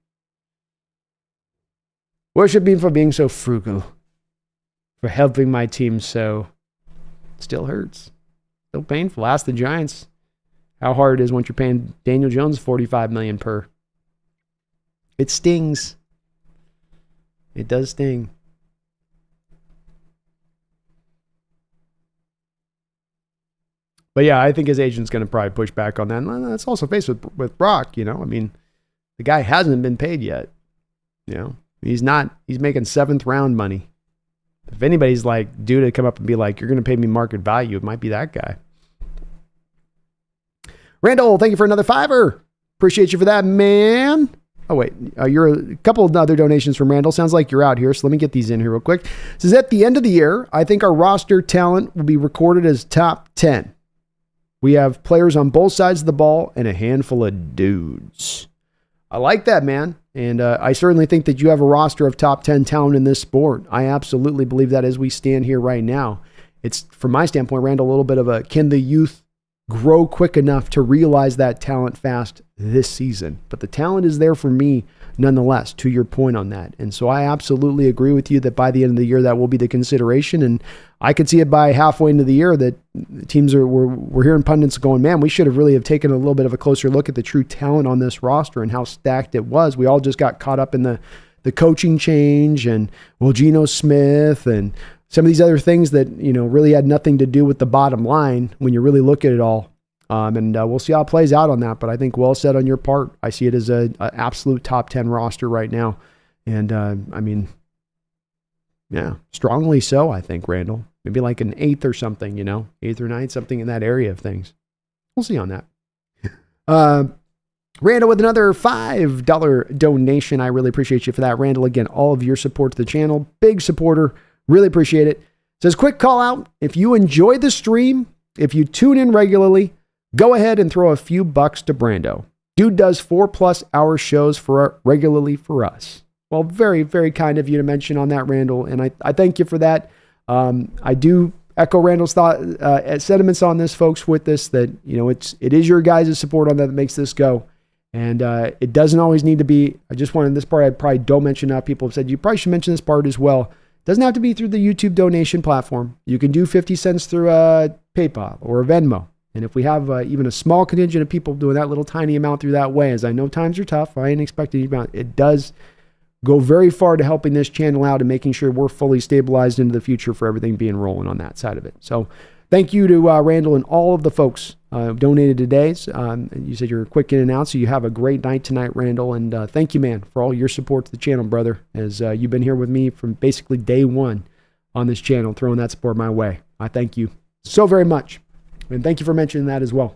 Worship me for being so frugal, for helping my team so. Still hurts. Still painful. Ask the Giants how hard it is once you're paying Daniel Jones $45 million per. It stings. It does sting. But yeah, I think his agent's going to probably push back on that. And that's also faced with Brock, I mean, the guy hasn't been paid yet. He's making 7th round money. If anybody's like due to come up and be like, you're going to pay me market value, it might be that guy. Randall, thank you for another $5. Appreciate you for that, man. Oh, wait. You're a couple of other donations from Randall. Sounds like you're out here, so let me get these in here real quick. It says, at the end of the year, I think our roster talent will be recorded as top 10. We have players on both sides of the ball and a handful of dudes. I like that, man. And I certainly think that you have a roster of top 10 talent in this sport. I absolutely believe that as we stand here right now. It's, from my standpoint, Randall, a little bit of a, can the youth grow quick enough to realize that talent fast this season? But the talent is there for me nonetheless, to your point on that. And so I absolutely agree with you that by the end of the year, that will be the consideration. And I could see it by halfway into the year that teams we're hearing pundits going, man, we should have really have taken a little bit of a closer look at the true talent on this roster and how stacked it was. We all just got caught up in the coaching change and, well, Geno Smith and some of these other things that, really had nothing to do with the bottom line when you really look at it all. And we'll see how it plays out on that. But I think well said on your part. I see it as an absolute top 10 roster right now. And strongly so, I think, Randall. Maybe like an 8th or something, 8th or 9th, something in that area of things. We'll see on that. Randall with another $5 donation. I really appreciate you for that, Randall. Again, all of your support to the channel. Big supporter. Really appreciate it. Says, quick call out. If you enjoy the stream, if you tune in regularly, go ahead and throw a few bucks to Brando. Dude does 4+ hour shows regularly for us. Well, very, very kind of you to mention on that, Randall. And I thank you for that. I do echo Randall's sentiments on this, folks, with this, that, it is your guys' support on that makes this go. And it doesn't always need to be, I just wanted this part, I probably don't mention that. People have said, you probably should mention this part as well. Doesn't have to be through the YouTube donation platform. You can do 50 cents through PayPal or Venmo. And if we have even a small contingent of people doing that little tiny amount through that way, as I know times are tough, I ain't expecting any amount. It does go very far to helping this channel out and making sure we're fully stabilized into the future for everything being rolling on that side of it. So thank you to Randall and all of the folks donated today. You said you're quick in and out, so you have a great night tonight, Randall. And thank you, man, for all your support to the channel, brother, as you've been here with me from basically day one on this channel, throwing that support my way. I thank you so very much. And thank you for mentioning that as well.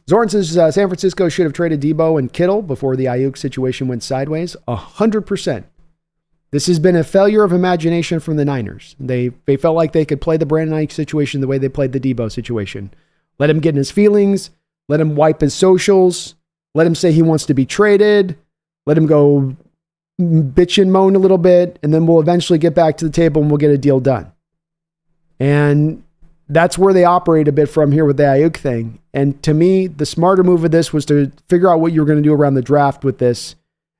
Zoran says San Francisco should have traded Debo and Kittle before the Ayuk situation went sideways. 100%. This has been a failure of imagination from the Niners. They felt like they could play the Brandon Ayuk situation the way they played the Debo situation. Let him get in his feelings. Let him wipe his socials. Let him say he wants to be traded. Let him go bitch and moan a little bit. And then we'll eventually get back to the table and we'll get a deal done. And that's where they operate a bit from here with the Ayuk thing. And to me, the smarter move of this was to figure out what you were going to do around the draft with this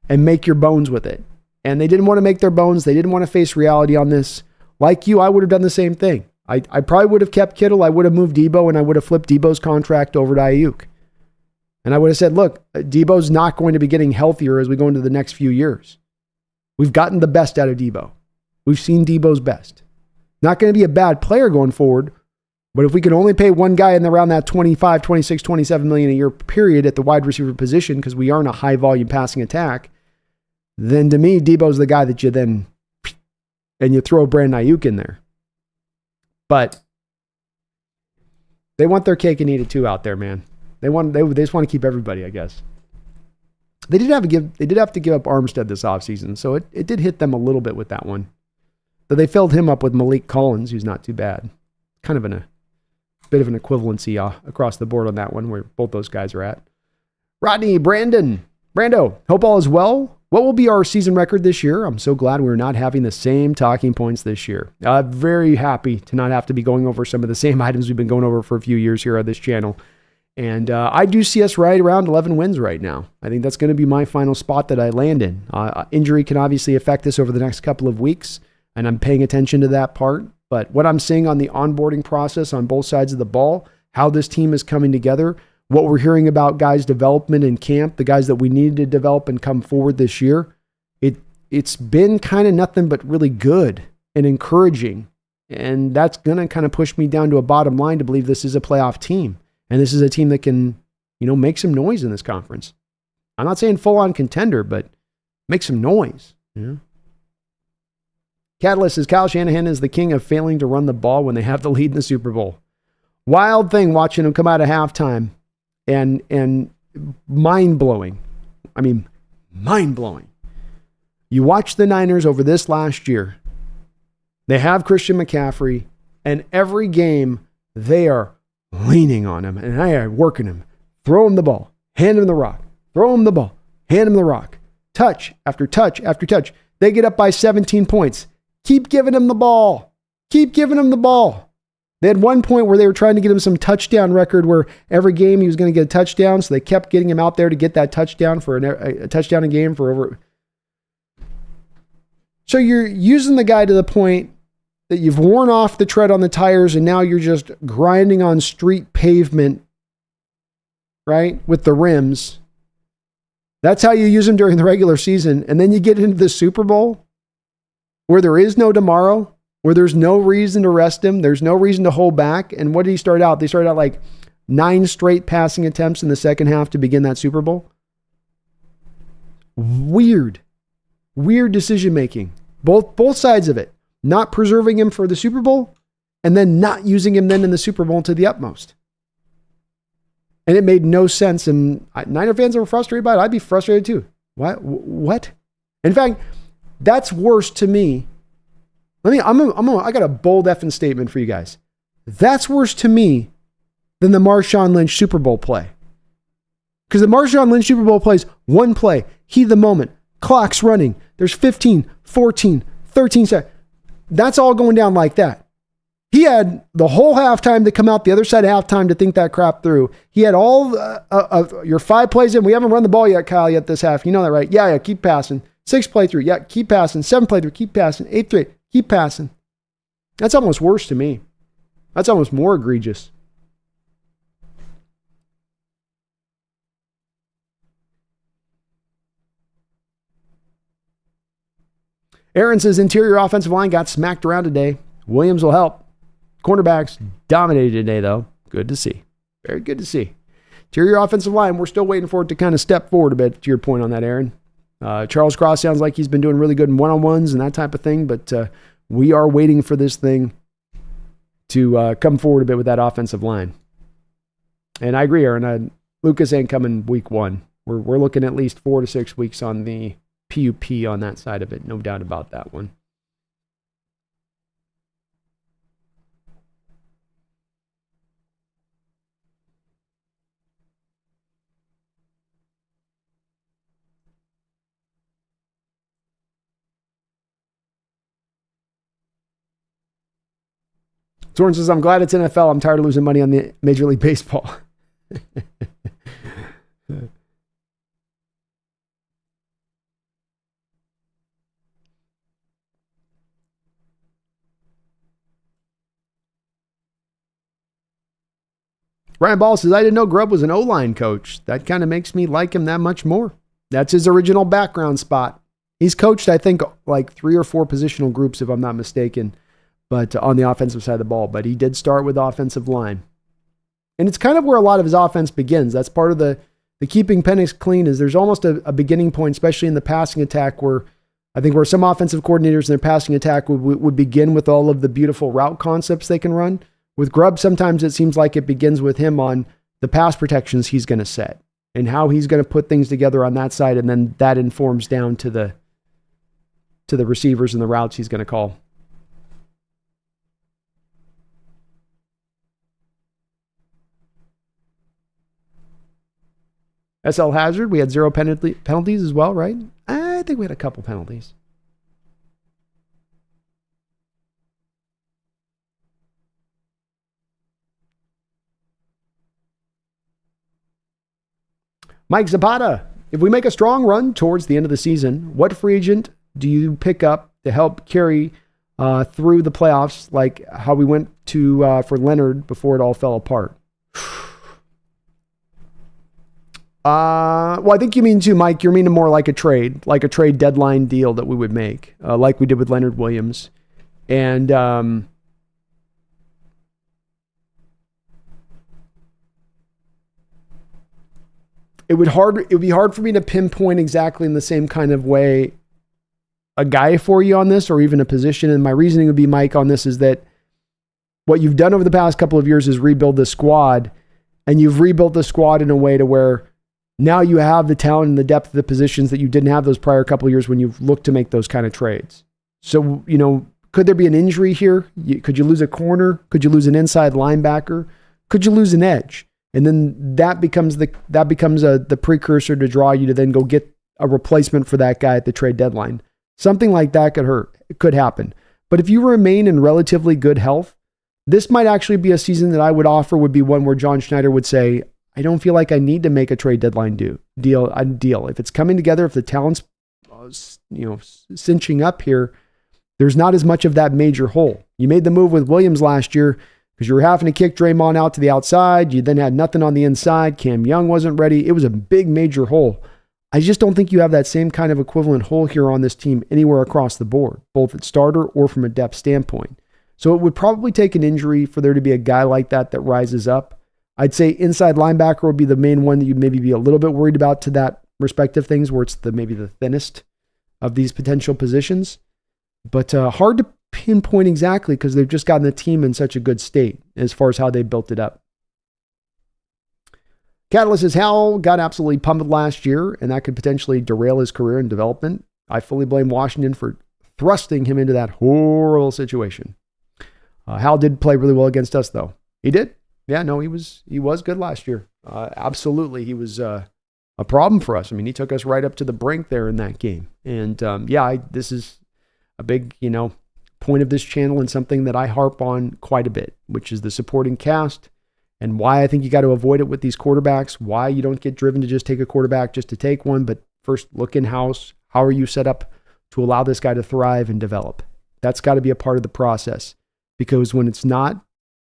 and make your bones with it. And they didn't want to make their bones. They didn't want to face reality on this. Like you, I would have done the same thing. I probably would have kept Kittle. I would have moved Debo and I would have flipped Debo's contract over to Ayuk. And I would have said, look, Debo's not going to be getting healthier as we go into the next few years. We've gotten the best out of Debo. We've seen Debo's best. Not going to be a bad player going forward, but if we can only pay one guy in around that 25, 26, 27 million a year period at the wide receiver position because we aren't a high volume passing attack, then to me, Debo's the guy that you then, and you throw Brandon Ayuk in there. But they want their cake and eat it too out there, man. They just want to keep everybody, I guess. They did have to give up Armstead this offseason, so it did hit them a little bit with that one. Though they filled him up with Malik Collins, who's not too bad. Kind of a bit of an equivalency across the board on that one, where both those guys are at. Rodney, Brando, hope all is well. What will be our season record this year? I'm so glad we're not having the same talking points this year. Very happy to not have to be going over some of the same items we've been going over for a few years here on this channel. And I do see us right around 11 wins right now. I think that's going to be my final spot that I land in. Injury can obviously affect this over the next couple of weeks, and I'm paying attention to that part. But what I'm seeing on the onboarding process on both sides of the ball, how this team is coming together, what we're hearing about guys' development in camp, the guys that we needed to develop and come forward this year, it's been kind of nothing but really good and encouraging. And that's going to kind of push me down to a bottom line to believe this is a playoff team. And this is a team that can, make some noise in this conference. I'm not saying full-on contender, but make some noise. Yeah. Catalyst says Kyle Shanahan is the king of failing to run the ball when they have the lead in the Super Bowl. Wild thing watching him come out of halftime and mind-blowing. I mean, mind-blowing. You watch the Niners over this last year. They have Christian McCaffrey, and every game they are leaning on him, and they are working him. Throw him the ball. Hand him the rock. Throw him the ball. Hand him the rock. Touch after touch after touch. They get up by 17 points. Keep giving him the ball. Keep giving him the ball. They had one point where they were trying to get him some touchdown record where every game he was going to get a touchdown, so they kept getting him out there to get that touchdown for a touchdown a game for over. So you're using the guy to the point that you've worn off the tread on the tires and now you're just grinding on street pavement, right, with the rims. That's how you use him during the regular season. And then you get into the Super Bowl where there is no tomorrow, where there's no reason to rest him. There's no reason to hold back. And what did he start out? They started out like 9 straight passing attempts in the second half to begin that Super Bowl. Weird decision making. Both sides of it. Not preserving him for the Super Bowl and then not using him then in the Super Bowl to the utmost. And it made no sense. And Niner fans were frustrated by it. I'd be frustrated too. What? In fact, that's worse to me. I got a bold effing statement for you guys. That's worse to me than the Marshawn Lynch Super Bowl play. Because the Marshawn Lynch Super Bowl plays one play, heat of the moment, clock's running. There's 15, 14, 13 seconds. That's all going down like that. He had the whole halftime to come out the other side of halftime to think that crap through. He had all of your 5 plays in. We haven't run the ball yet, Kyle, yet this half. You know that, right? Yeah, keep passing. 6 play through. Yeah, keep passing. 7 play through. Keep passing. 8 3. Keep passing. That's almost worse to me. That's almost more egregious. Aaron says interior offensive line got smacked around today. Williams will help. Cornerbacks dominated today, though. Good to see. Very good to see. Interior offensive line, we're still waiting for it to kind of step forward a bit, to your point on that, Aaron. Charles Cross sounds like he's been doing really good in one-on-ones and that type of thing, but we are waiting for this thing to come forward a bit with that offensive line. And I agree, Aaron. Lucas ain't coming week 1. We're looking at least 4 to 6 weeks on the PUP on that side of it. No doubt about that one. Soren says, I'm glad it's NFL. I'm tired of losing money on the Major League Baseball. Ryan Ball says, I didn't know Grubb was an O-line coach. That kind of makes me like him that much more. That's his original background spot. He's coached, I think, like 3 or 4 positional groups, if I'm not mistaken, but on the offensive side of the ball. But he did start with offensive line. And it's kind of where a lot of his offense begins. That's part of the keeping Penix clean is there's almost a beginning point, especially in the passing attack, where I think where some offensive coordinators in their passing attack would begin with all of the beautiful route concepts they can run. With Grubb, sometimes it seems like it begins with him on the pass protections he's going to set and how he's going to put things together on that side, and then that informs down to the receivers and the routes he's going to call. SL Hazard, we had 0 penalties as well, right? I think we had a couple penalties. Mike Zapata, if we make a strong run towards the end of the season, what free agent do you pick up to help carry through the playoffs, like how we went to for Leonard before it all fell apart? Well, I think you mean too, Mike. You're meaning more like a trade deadline deal that we would make, like we did with Leonard Williams, and it would be hard for me to pinpoint exactly in the same kind of way a guy for you on this, or even a position. And my reasoning would be, Mike, on this is that what you've done over the past couple of years is rebuild the squad, and you've rebuilt the squad in a way to where Now you have the talent and the depth of the positions that you didn't have those prior couple of years when you've looked to make those kind of trades. So, could there be an injury here? Could you lose a corner? Could you lose an inside linebacker? Could you lose an edge? And then that becomes the precursor to draw you to then go get a replacement for that guy at the trade deadline. Something like that could happen. But if you remain in relatively good health, this might actually be a season that I would offer would be one where John Schneider would say, I don't feel like I need to make a trade deadline deal. If it's coming together, if the talent's cinching up here, there's not as much of that major hole. You made the move with Williams last year because you were having to kick Draymond out to the outside. You then had nothing on the inside. Cam Young wasn't ready. It was a big major hole. I just don't think you have that same kind of equivalent hole here on this team anywhere across the board, both at starter or from a depth standpoint. So it would probably take an injury for there to be a guy like that rises up. I'd say inside linebacker would be the main one that you'd maybe be a little bit worried about to that respective things where it's maybe the thinnest of these potential positions. But hard to pinpoint exactly because they've just gotten the team in such a good state as far as how they built it up. Catalyst says Hal got absolutely pummeled last year, and that could potentially derail his career and development. I fully blame Washington for thrusting him into that horrible situation. Hal did play really well against us, though. He did. Yeah, no, he was good last year. Absolutely, he was a problem for us. I mean, he took us right up to the brink there in that game. And this is a big, point of this channel and something that I harp on quite a bit, which is the supporting cast and why I think you got to avoid it with these quarterbacks, why you don't get driven to just take a quarterback just to take one, but first look in-house. How are you set up to allow this guy to thrive and develop? That's got to be a part of the process because when it's not,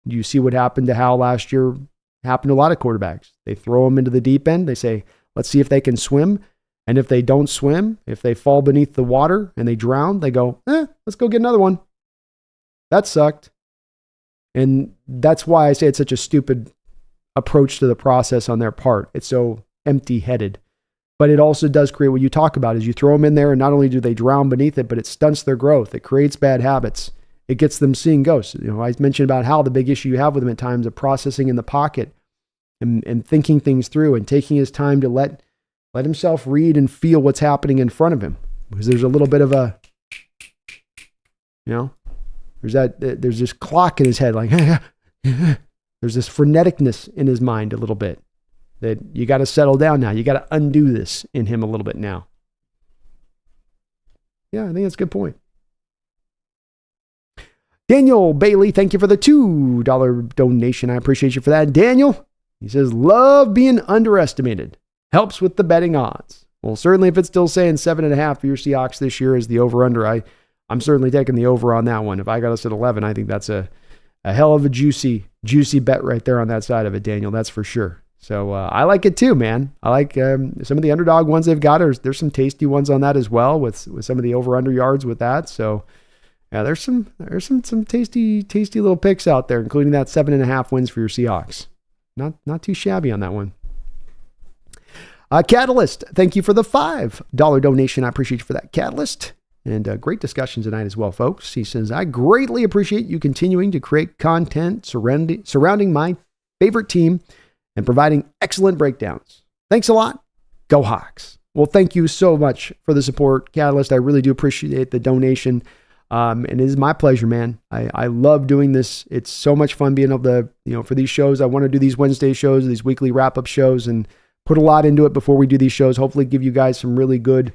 you see what happened to Hal last year, happened to a lot of quarterbacks. They throw them into the deep end. They say, let's see if they can swim. And if they don't swim, if they fall beneath the water and they drown, they go, let's go get another one. That sucked. And that's why I say it's such a stupid approach to the process on their part. It's so empty-headed. But it also does create what you talk about is you throw them in there and not only do they drown beneath it, but it stunts their growth. It creates bad habits. It gets them seeing ghosts. I mentioned about how the big issue you have with him at times of processing in the pocket and thinking things through and taking his time to let himself read and feel what's happening in front of him. Because there's a little bit of a, there's this clock in his head, like, there's this freneticness in his mind a little bit that you got to settle down now. You got to undo this in him a little bit now. Yeah, I think that's a good point. Daniel Bailey, thank you for the $2 donation. I appreciate you for that. Daniel, he says, love being underestimated. Helps with the betting odds. Well, certainly if it's still saying 7.5 for your Seahawks this year is the over-under, I'm certainly taking the over on that one. If I got us at 11, I think that's a hell of a juicy bet right there on that side of it, Daniel. That's for sure. So I like it too, man. I like some of the underdog ones they've got. There's some tasty ones on that as well with some of the over-under yards with that. So yeah, there's some tasty little picks out there, including that 7.5 wins for your Seahawks. Not too shabby on that one. Catalyst, thank you for the $5 donation. I appreciate you for that, Catalyst. And great discussion tonight as well, folks. He says, I greatly appreciate you continuing to create content surrounding my favorite team and providing excellent breakdowns. Thanks a lot. Go Hawks. Well, thank you so much for the support, Catalyst. I really do appreciate the donation. And it is my pleasure, man. I love doing this. It's so much fun being able to, for these shows. I want to do these Wednesday shows, these weekly wrap-up shows, and put a lot into it before we do these shows. Hopefully give you guys some really good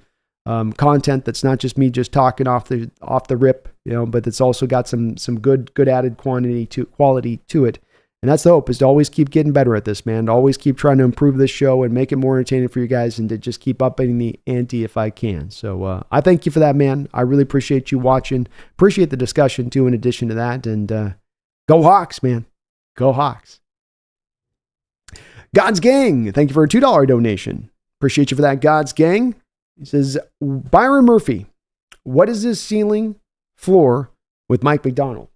content that's not just me just talking off the rip, but it's also got some good added quality to it. And that's the hope, is to always keep getting better at this, man. To always keep trying to improve this show and make it more entertaining for you guys, and to just keep upping the ante if I can. So I thank you for that, man. I really appreciate you watching. Appreciate the discussion too, in addition to that. And go Hawks, man. Go Hawks. God's Gang, thank you for a $2 donation. Appreciate you for that, God's Gang. He says, Byron Murphy, what is his ceiling floor with Mike McDonald?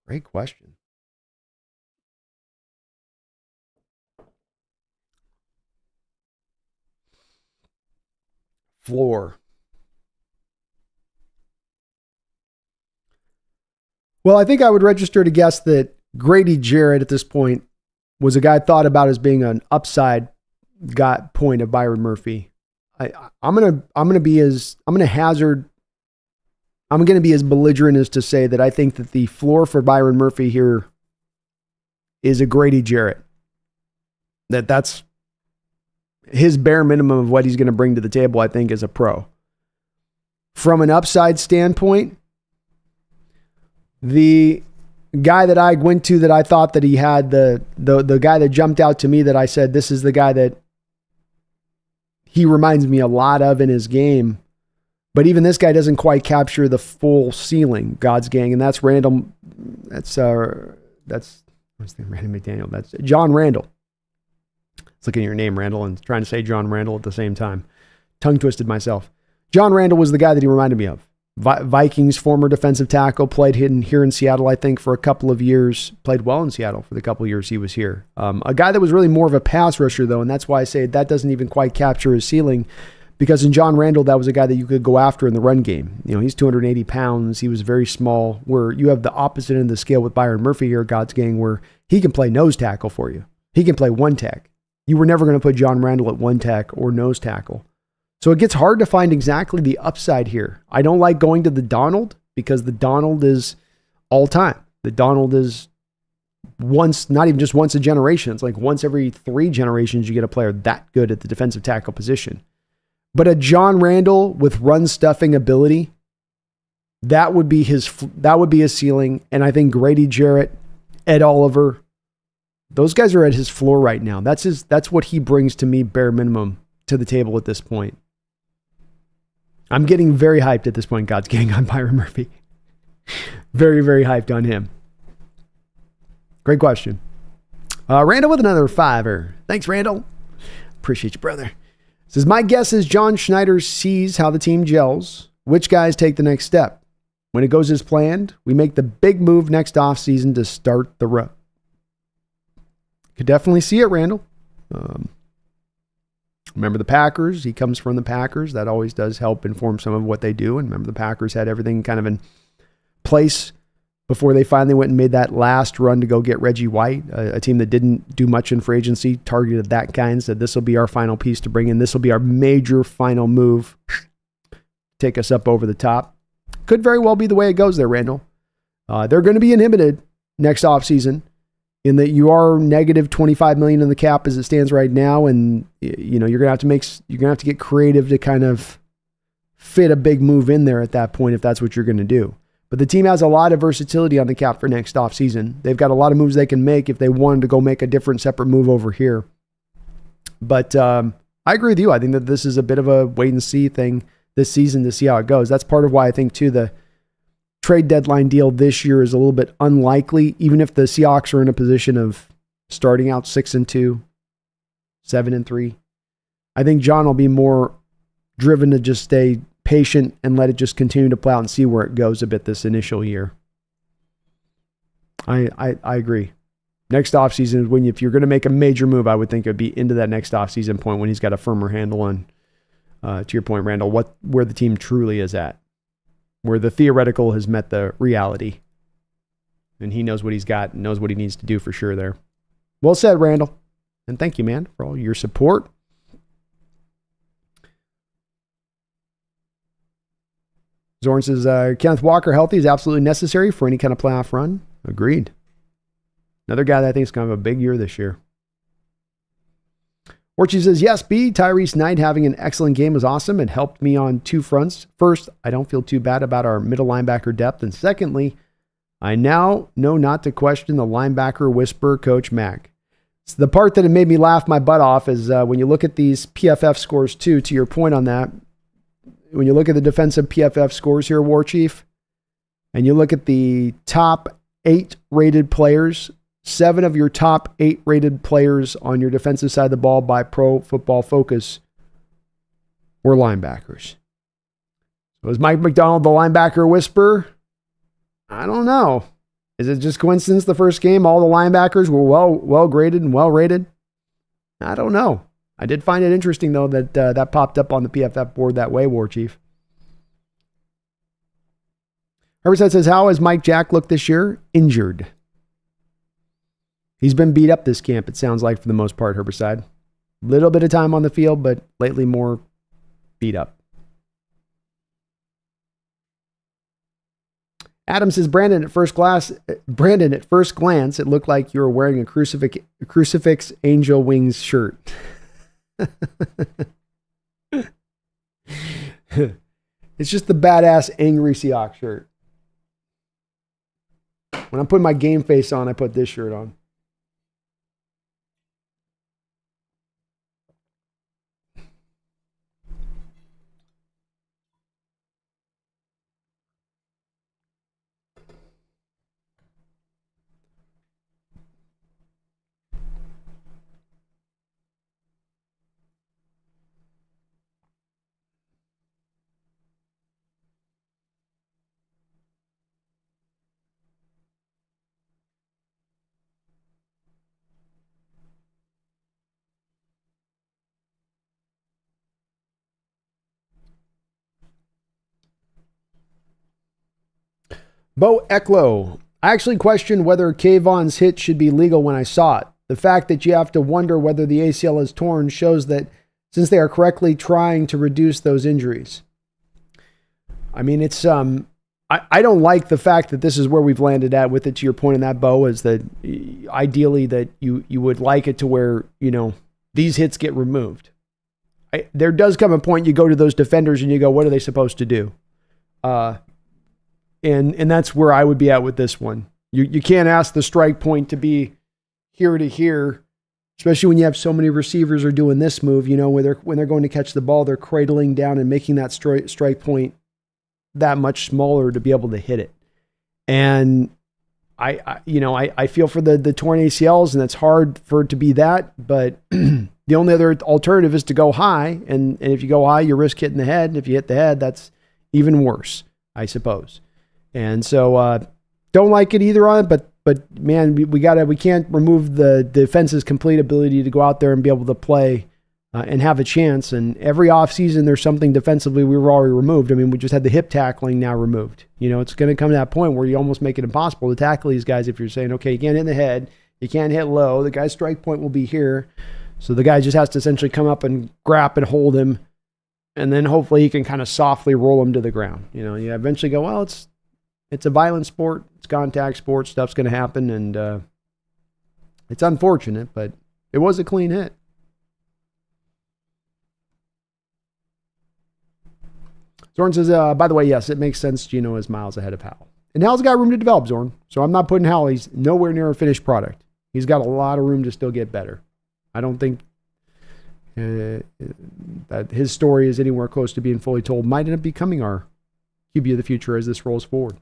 Great question. Floor. Well, I think I would register to guess that Grady Jarrett at this point was a guy thought about as being an upside got point of Byron Murphy. I'm gonna be as belligerent as to say that I think that the floor for Byron Murphy here is a Grady Jarrett. That's his bare minimum of what he's going to bring to the table, I think, as a pro. From an upside standpoint, the guy that I went to that I thought that he had the guy that jumped out to me that I said, this is the guy that he reminds me a lot of in his game. But even this guy doesn't quite capture the full ceiling, God's gang. And that's Randall. That's what's the Randy McDaniel? That's John Randall. It's looking at your name, Randall, and trying to say John Randall at the same time. Tongue twisted myself. John Randall was the guy that he reminded me of. Vikings former defensive tackle, played here in Seattle, I think, for a couple of years. Played well in Seattle for the couple of years he was here. A guy that was really more of a pass rusher, though, and that's why I say that doesn't even quite capture his ceiling, because in John Randall, that was a guy that you could go after in the run game. You know, he's 280 pounds. He was very small, where you have the opposite end of the scale with Byron Murphy here, God's gang, where he can play nose tackle for you. He can play one tack. You were never going to put John Randall at one tack or nose tackle. So it gets hard to find exactly the upside here. I don't like going to the Donald because the Donald is all time. The Donald is once, not even just once a generation. It's like once every 3 generations you get a player that good at the defensive tackle position. But a John Randall with run stuffing ability, that would be his ceiling. And I think Grady Jarrett, Ed Oliver, those guys are at his floor right now. That's what he brings to me, bare minimum, to the table at this point. I'm getting very hyped at this point, God's gang, on Byron Murphy. Very, very hyped on him. Great question. Randall with another 5-er. Thanks, Randall. Appreciate you, brother. Says, my guess is John Schneider sees how the team gels. Which guys take the next step? When it goes as planned, we make the big move next offseason to start the run. Could definitely see it, Randall. Remember the Packers? He comes from the Packers. That always does help inform some of what they do. And remember, the Packers had everything kind of in place before they finally went and made that last run to go get Reggie White, a team that didn't do much in free agency, targeted that guy and said, this will be our final piece to bring in. This will be our major final move. Take us up over the top. Could very well be the way it goes there, Randall. They're going to be inhibited next offseason, in that you are negative $25 million in the cap as it stands right now, and you're gonna have to get creative to kind of fit a big move in there at that point if that's what you're gonna do. But the team has a lot of versatility on the cap for next offseason. They've got a lot of moves they can make if they wanted to go make a different separate move over here. But I agree with you. I think that this is a bit of a wait and see thing this season to see how it goes. That's part of why I think too the trade deadline deal this year is a little bit unlikely, even if the Seahawks are in a position of starting out 6-2, 7-3. I think John will be more driven to just stay patient and let it just continue to play out and see where it goes a bit this initial year. I agree. Next offseason is when, if you're going to make a major move, I would think it would be into that next offseason point when he's got a firmer handle on, to your point, Randall, where the team truly is at. Where the theoretical has met the reality. And he knows what he's got and knows what he needs to do for sure there. Well said, Randall. And thank you, man, for all your support. Zorn says, Kenneth Walker healthy is absolutely necessary for any kind of playoff run. Agreed. Another guy that I think is going to have a big year this year. Orchie says, yes, B, Tyrese Knight having an excellent game was awesome and helped me on 2 fronts. First, I don't feel too bad about our middle linebacker depth. And secondly, I now know not to question the linebacker whisperer, Coach Mack. So the part that it made me laugh my butt off is when you look at these PFF scores too, to your point on that, when you look at the defensive PFF scores here, War Chief, and you look at the top 8 rated players, 7 of your top 8 rated players on your defensive side of the ball by Pro Football Focus were linebackers. So is Mike McDonald the linebacker whisperer? I don't know. Is it just coincidence the first game all the linebackers were well graded and well rated? I don't know. I did find it interesting though that that popped up on the PFF board that way, War Chief. Herbert says, how has Mike Jack looked this year? Injured. He's been beat up this camp, it sounds like, for the most part, Herbicide. Little bit of time on the field, but lately more beat up. Adam says, Brandon, at first glance, it looked like you were wearing a crucifix angel wings shirt. It's just the badass angry Seahawks shirt. When I'm putting my game face on, I put this shirt on. Bo Ecklo. I actually questioned whether Kayvon's hit should be legal when I saw it. The fact that you have to wonder whether the ACL is torn shows that since they are correctly trying to reduce those injuries. I mean, it's I don't like the fact that this is where we've landed at with it. To your point in that, Bo, is that ideally that you would like it to where, you know, these hits get removed. There does come a point you go to those defenders and you go, what are they supposed to do? And that's where I would be at with this one. You can't ask the strike point to be here to here, especially when you have so many receivers are doing this move. You know, when they're going to catch the ball, they're cradling down and making that strike point that much smaller to be able to hit it. And I feel for the torn ACLs, and it's hard for it to be that. But the only other alternative is to go high, and if you go high, you risk hitting the head. And if you hit the head, that's even worse, I suppose. And so don't like it either on it, but man, we can't remove the defense's complete ability to go out there and be able to play and have a chance. And every offseason there's something defensively we were already removed. I mean, we just had the hip tackling now removed. You know, it's going to come to that point where you almost make it impossible to tackle these guys if you're saying, okay, you can't hit the head, you can't hit low, the guy's strike point will be here. So the guy just has to essentially come up and grab and hold him, and then hopefully he can kind of softly roll him to the ground. You know, you eventually go, well, it's a violent sport. It's contact sport. Stuff's going to happen. And it's unfortunate, but it was a clean hit. Zorn says, by the way, yes, it makes sense Gino is miles ahead of Howell. And Howell's got room to develop, Zorn. So I'm not putting Howell. He's nowhere near a finished product. He's got a lot of room to still get better. I don't think that his story is anywhere close to being fully told. Might end up becoming our QB of the future as this rolls forward.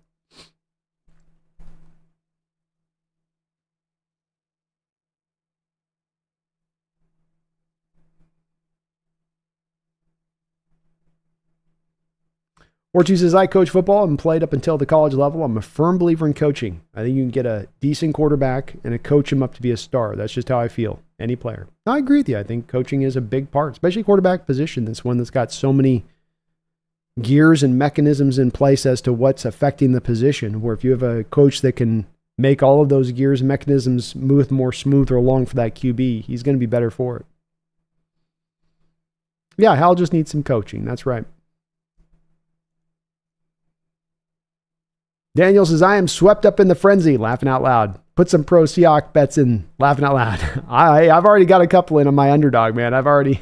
Ortiz says, I coach football and played up until the college level. I'm a firm believer in coaching. I think you can get a decent quarterback and coach him up to be a star. That's just how I feel. Any player. I agree with you. I think coaching is a big part, especially quarterback position. That's one that's got so many gears and mechanisms in place as to what's affecting the position, where if you have a coach that can make all of those gears and mechanisms move more smoother along for that QB, he's going to be better for it. Yeah, Hal just needs some coaching. That's right. Daniel says, I am swept up in the frenzy, laughing out loud. Put some pro Seahawks bets in, laughing out loud. I've already got a couple in on my underdog, man. I've already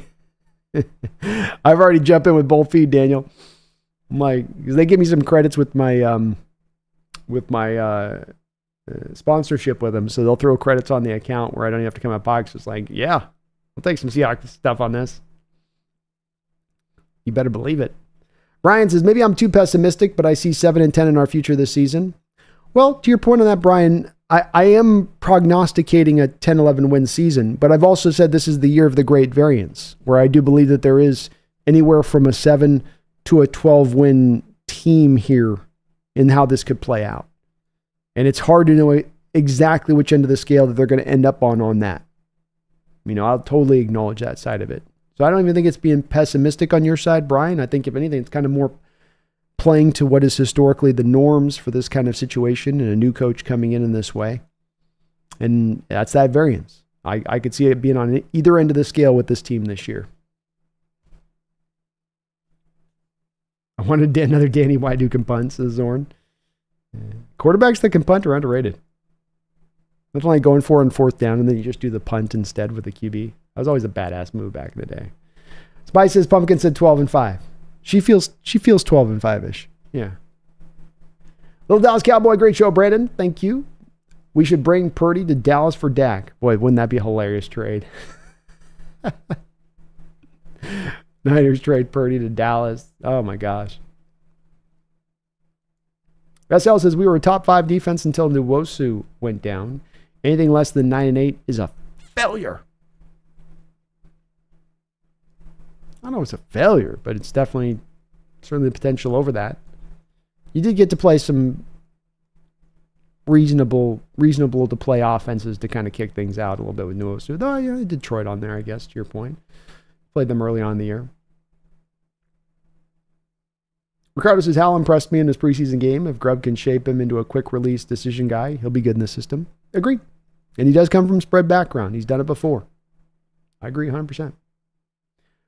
jumped in with both feet, Daniel. I'm like, because they give me some credits with my sponsorship with them, so they'll throw credits on the account where I don't even have to come out of pocket. So it's like, yeah, I'll take some Seahawks stuff on this. You better believe it. Brian says, maybe I'm too pessimistic, but I see 7-10 in our future this season. Well, to your point on that, Brian, I am prognosticating a 10-11 win season, but I've also said this is the year of the great variance, where I do believe that there is anywhere from a 7 to a 12 win team here in how this could play out. And it's hard to know exactly which end of the scale that they're going to end up on that. You know, I'll totally acknowledge that side of it. So I don't even think it's being pessimistic on your side, Brian. I think if anything, it's kind of more playing to what is historically the norms for this kind of situation and a new coach coming in this way. And that's that variance. I could see it being on either end of the scale with this team this year. I wanted another Danny White who can punt, says Zorn. Quarterbacks that can punt are underrated. That's only going for on fourth down, and then you just do the punt instead with the QB. That was always a badass move back in the day. Spice says Pumpkin said 12-5. She feels 12-5-ish. Yeah. Little Dallas Cowboy, great show, Brandon. Thank you. We should bring Purdy to Dallas for Dak. Boy, wouldn't that be a hilarious trade? Niners trade Purdy to Dallas. Oh my gosh. SL says we were a top 5 defense until Nwosu went down. Anything less than 9-8 is a failure. I don't know if it's a failure, but it's definitely certainly the potential over that. You did get to play some reasonable to play offenses to kind of kick things out a little bit with Nwosu. Though, yeah, Detroit on there, I guess, to your point. Played them early on in the year. Ricardo says, Hal impressed me in his preseason game. If Grubb can shape him into a quick release decision guy, he'll be good in the system. Agreed. And he does come from spread background. He's done it before. I agree 100%.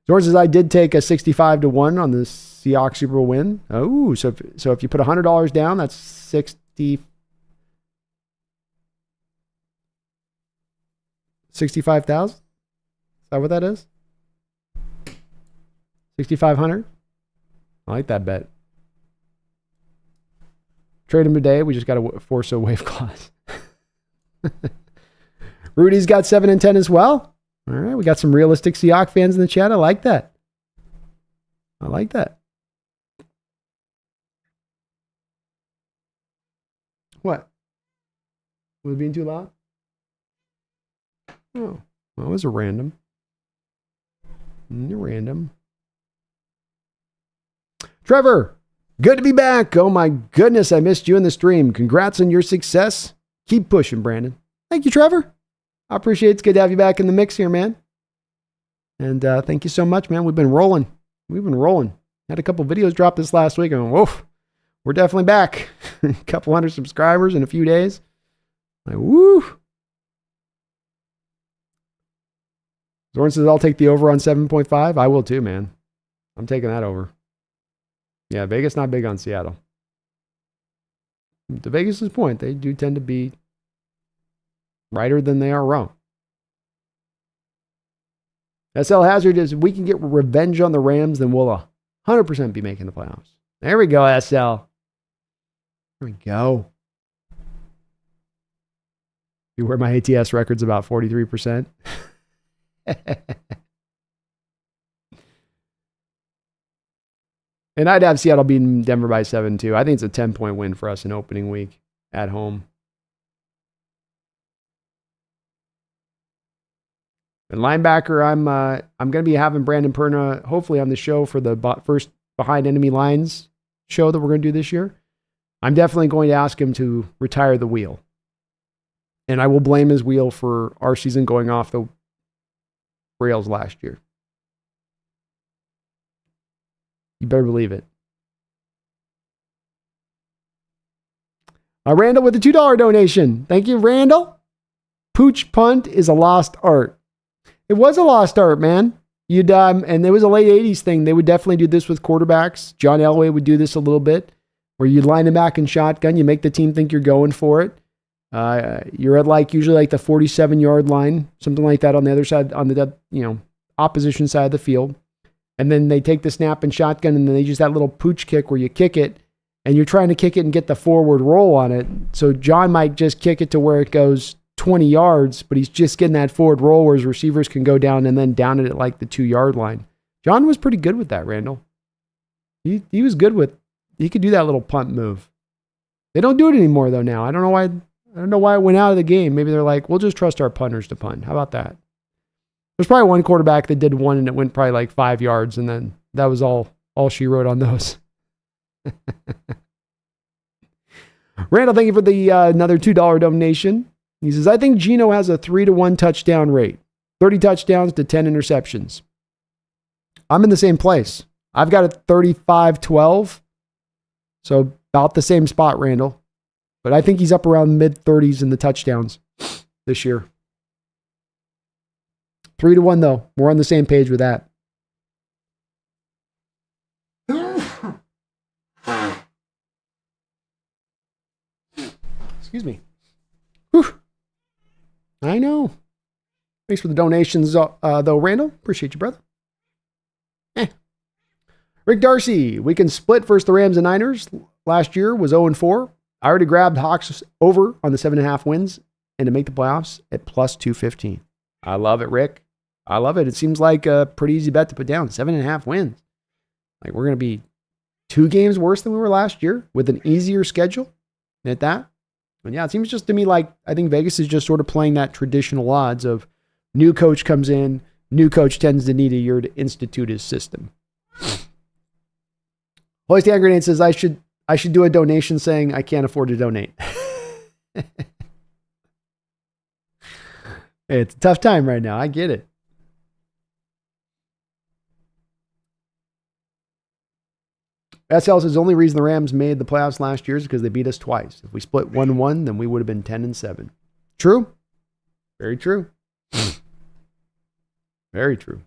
George says, I did take a 65-1 on the Seahawks Super Bowl win. Oh, so if you put $100 down, that's 65,000? Is that what that is? 6,500? I like that bet. Trade him today. We just got to force a wave clause. Rudy's got 7 and 10 as well. All right. We got some realistic Seahawks fans in the chat. I like that. I like that. What? Was it being too loud? Oh, well, it was a random. Random. Trevor, good to be back. Oh my goodness, I missed you in the stream. Congrats on your success. Keep pushing, Brandon. Thank you, Trevor. I appreciate it. It's good to have you back in the mix here, man. And thank you so much, man. We've been rolling. Had a couple videos drop this last week. And whoa, we're definitely back. A couple hundred subscribers in a few days. Like, woo. Zorn says, I'll take the over on 7.5. I will too, man. I'm taking that over. Yeah, Vegas not big on Seattle. To Vegas' point, they do tend to be righter than they are wrong. SL Hazard is, we can get revenge on the Rams, then we'll 100% be making the playoffs. There we go, SL. There we go. You where my ATS record's about 43%. And I'd have Seattle beating Denver by 7 too. I think it's a 10-point win for us in opening week at home. And linebacker, I'm going to be having Brandon Perna hopefully on the show for the first Behind Enemy Lines show that we're going to do this year. I'm definitely going to ask him to retire the wheel. And I will blame his wheel for our season going off the rails last year. You better believe it. Randall with a $2 donation. Thank you, Randall. Pooch punt is a lost art. It was a lost art, man. And it was a late 80s thing. They would definitely do this with quarterbacks. John Elway would do this a little bit, where you line him back in shotgun. You make the team think you're going for it. You're at usually the 47-yard line, something like that on the other side, on the opposition side of the field. And then they take the snap and shotgun, and then they use that little pooch kick where you kick it, and you're trying to kick it and get the forward roll on it. So John might just kick it to where it goes 20 yards, but he's just getting that forward roll where his receivers can go down and then down it at the 2-yard line. John was pretty good with that, Randall. He was good with, he could do that little punt move. They don't do it anymore though now. I don't know why it went out of the game. Maybe they're like, we'll just trust our punters to punt. How about that? There's probably one quarterback that did one and it went probably 5 yards, and then that was all she wrote on those. Randall, thank you for the another $2 donation. He says, I think Geno has a 3-1 touchdown rate, 30 touchdowns to 10 interceptions. I'm in the same place. I've got a 35-12, so about the same spot, Randall. But I think he's up around mid-30s in the touchdowns this year. 3-1 though. We're on the same page with that. Excuse me. Whew. I know. Thanks for the donations, though, Randall. Appreciate you, brother. Rick Darcy, we can split versus the Rams and Niners. Last year was 0-4. I already grabbed Hawks over on the 7.5 wins and to make the playoffs at plus 215. I love it, Rick. I love it. It seems like a pretty easy bet to put down. 7.5 wins. Like, we're going to be 2 games worse than we were last year with an easier schedule at that. And yeah, it seems just to me like I think Vegas is just sort of playing that traditional odds of new coach comes in, new coach tends to need a year to institute his system. Hoist Hand Grenade says I should do a donation saying I can't afford to donate. It's a tough time right now. I get it. SL says the only reason the Rams made the playoffs last year is because they beat us twice. If we split 1-1, then we would have been 10-7. True. Very true. Very true.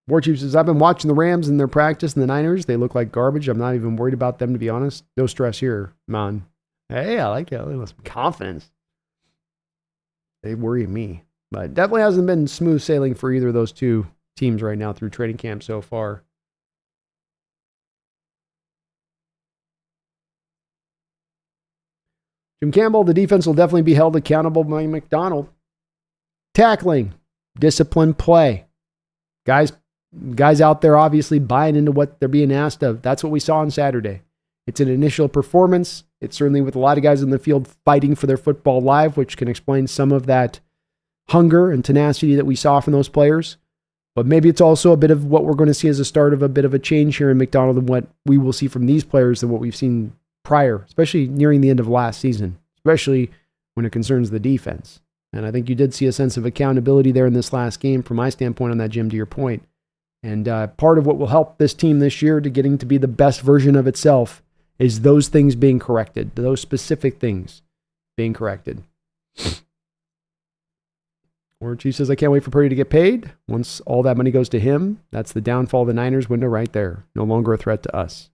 War Chief says, I've been watching the Rams in their practice and the Niners. They look like garbage. I'm not even worried about them, to be honest. No stress here, man. Hey, I like it. Some confidence. They worry me. But definitely hasn't been smooth sailing for either of those two teams right now through training camp so far. Jim Campbell, the defense will definitely be held accountable by McDonald. Tackling, disciplined play. Guys out there obviously buying into what they're being asked of. That's what we saw on Saturday. It's an initial performance. It's certainly with a lot of guys in the field fighting for their football live, which can explain some of that hunger and tenacity that we saw from those players. But maybe it's also a bit of what we're going to see as a start of a bit of a change here in McDonald and what we will see from these players than what we've seen prior, especially nearing the end of last season, especially when it concerns the defense. And I think you did see a sense of accountability there in this last game from my standpoint on that, Jim, to your point. And part of what will help this team this year to getting to be the best version of itself is those things being corrected, those specific things being corrected. Or Chief says, I can't wait for Purdy to get paid. Once all that money goes to him, that's the downfall of the Niners window right there. No longer a threat to us.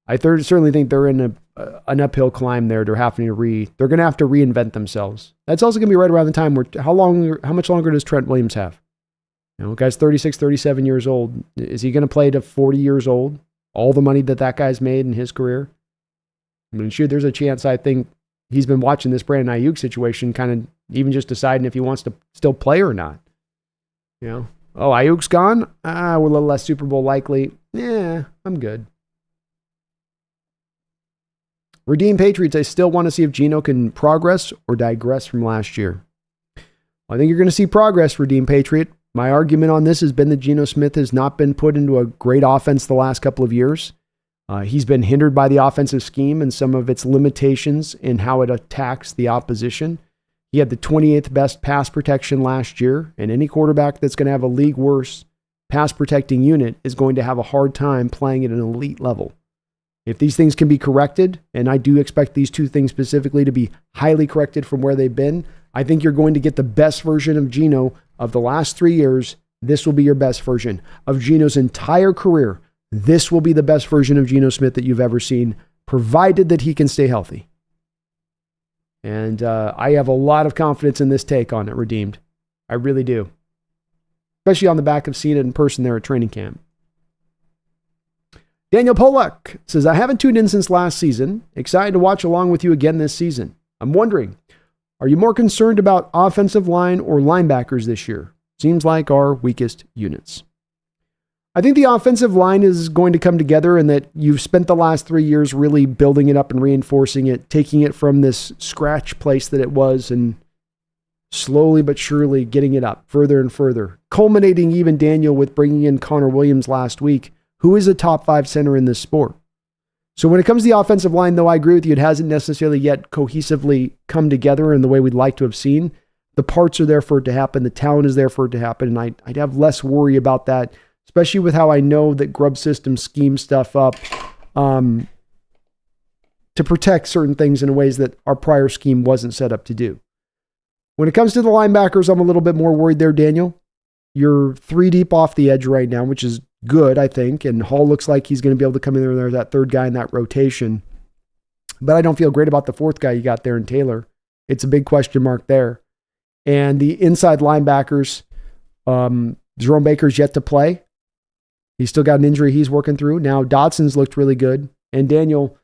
I certainly think they're in an uphill climb there. They're going to have to reinvent themselves. That's also going to be right around the time where how much longer does Trent Williams have? You know, guy's 36, 37 years old. Is he going to play to 40 years old? All the money that guy's made in his career? I mean, sure, there's a chance I think he's been watching this Brandon Ayuk situation, kind of even just deciding if he wants to still play or not. You know, oh, Ayuk's gone? We're a little less Super Bowl likely. Yeah, I'm good. Redeem Patriots, I still want to see if Geno can progress or digress from last year. I think you're going to see progress, Redeem Patriot. My argument on this has been that Geno Smith has not been put into a great offense the last couple of years. He's been hindered by the offensive scheme and some of its limitations in how it attacks the opposition. He had the 28th best pass protection last year, and any quarterback that's going to have a league worse pass protecting unit is going to have a hard time playing at an elite level. If these things can be corrected, and I do expect these two things specifically to be highly corrected from where they've been, I think you're going to get the best version of Geno of the last 3 years. This will be your best version of Geno's entire career. This will be the best version of Geno Smith that you've ever seen, provided that he can stay healthy. And I have a lot of confidence in this take on it, Redeemed. I really do. Especially on the back of seeing it in person there at training camp. Daniel Polak says, I haven't tuned in since last season. Excited to watch along with you again this season. I'm wondering, are you more concerned about offensive line or linebackers this year? Seems like our weakest units. I think the offensive line is going to come together and that you've spent the last 3 years really building it up and reinforcing it, taking it from this scratch place that it was and slowly but surely getting it up further and further. Culminating even, Daniel, with bringing in Connor Williams last week, who is a top 5 center in this sport. So when it comes to the offensive line, though, I agree with you. It hasn't necessarily yet cohesively come together in the way we'd like to have seen. The parts are there for it to happen. The talent is there for it to happen. And I'd have less worry about that, especially with how I know that Grubb system schemes stuff up to protect certain things in ways that our prior scheme wasn't set up to do. When it comes to the linebackers, I'm a little bit more worried there, Daniel. You're 3 deep off the edge right now, which is good, I think. And Hall looks like he's going to be able to come in there, that third guy in that rotation. But I don't feel great about the fourth guy you got there in Taylor. It's a big question mark there. And the inside linebackers, Jerome Baker's yet to play. He's still got an injury he's working through. Now Dodson's looked really good. And Daniel,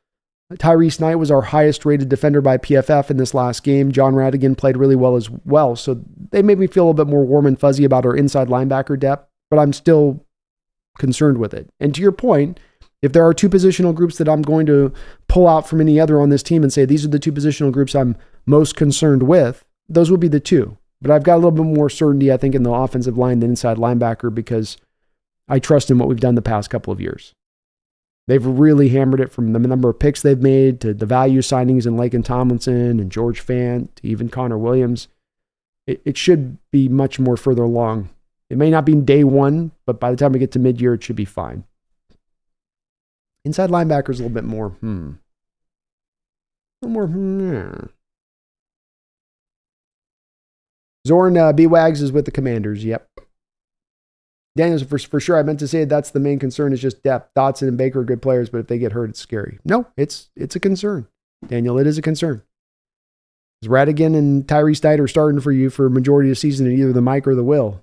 Tyrese Knight was our highest rated defender by PFF in this last game. John Radigan played really well as well. So they made me feel a little bit more warm and fuzzy about our inside linebacker depth, but I'm still concerned with it. And to your point, if there are 2 positional groups that I'm going to pull out from any other on this team and say, these are the 2 positional groups I'm most concerned with, those would be the 2. But I've got a little bit more certainty, I think, in the offensive line than inside linebacker because I trust in what we've done the past couple of years. They've really hammered it from the number of picks they've made to the value signings in Laken Tomlinson and George Fant to even Connor Williams. It should be much more further along. It may not be day one, but by the time we get to mid-year, it should be fine. Inside linebackers a little bit more, A little more, Zorn B-Wags is with the Commanders, yep. Daniels, for sure, I meant to say that's the main concern is just depth. Dotson and Baker are good players, but if they get hurt, it's scary. No, it's a concern. Daniel, it is a concern. Radigan and Tyrese Knight are starting for you for a majority of the season in either the Mike or the Will.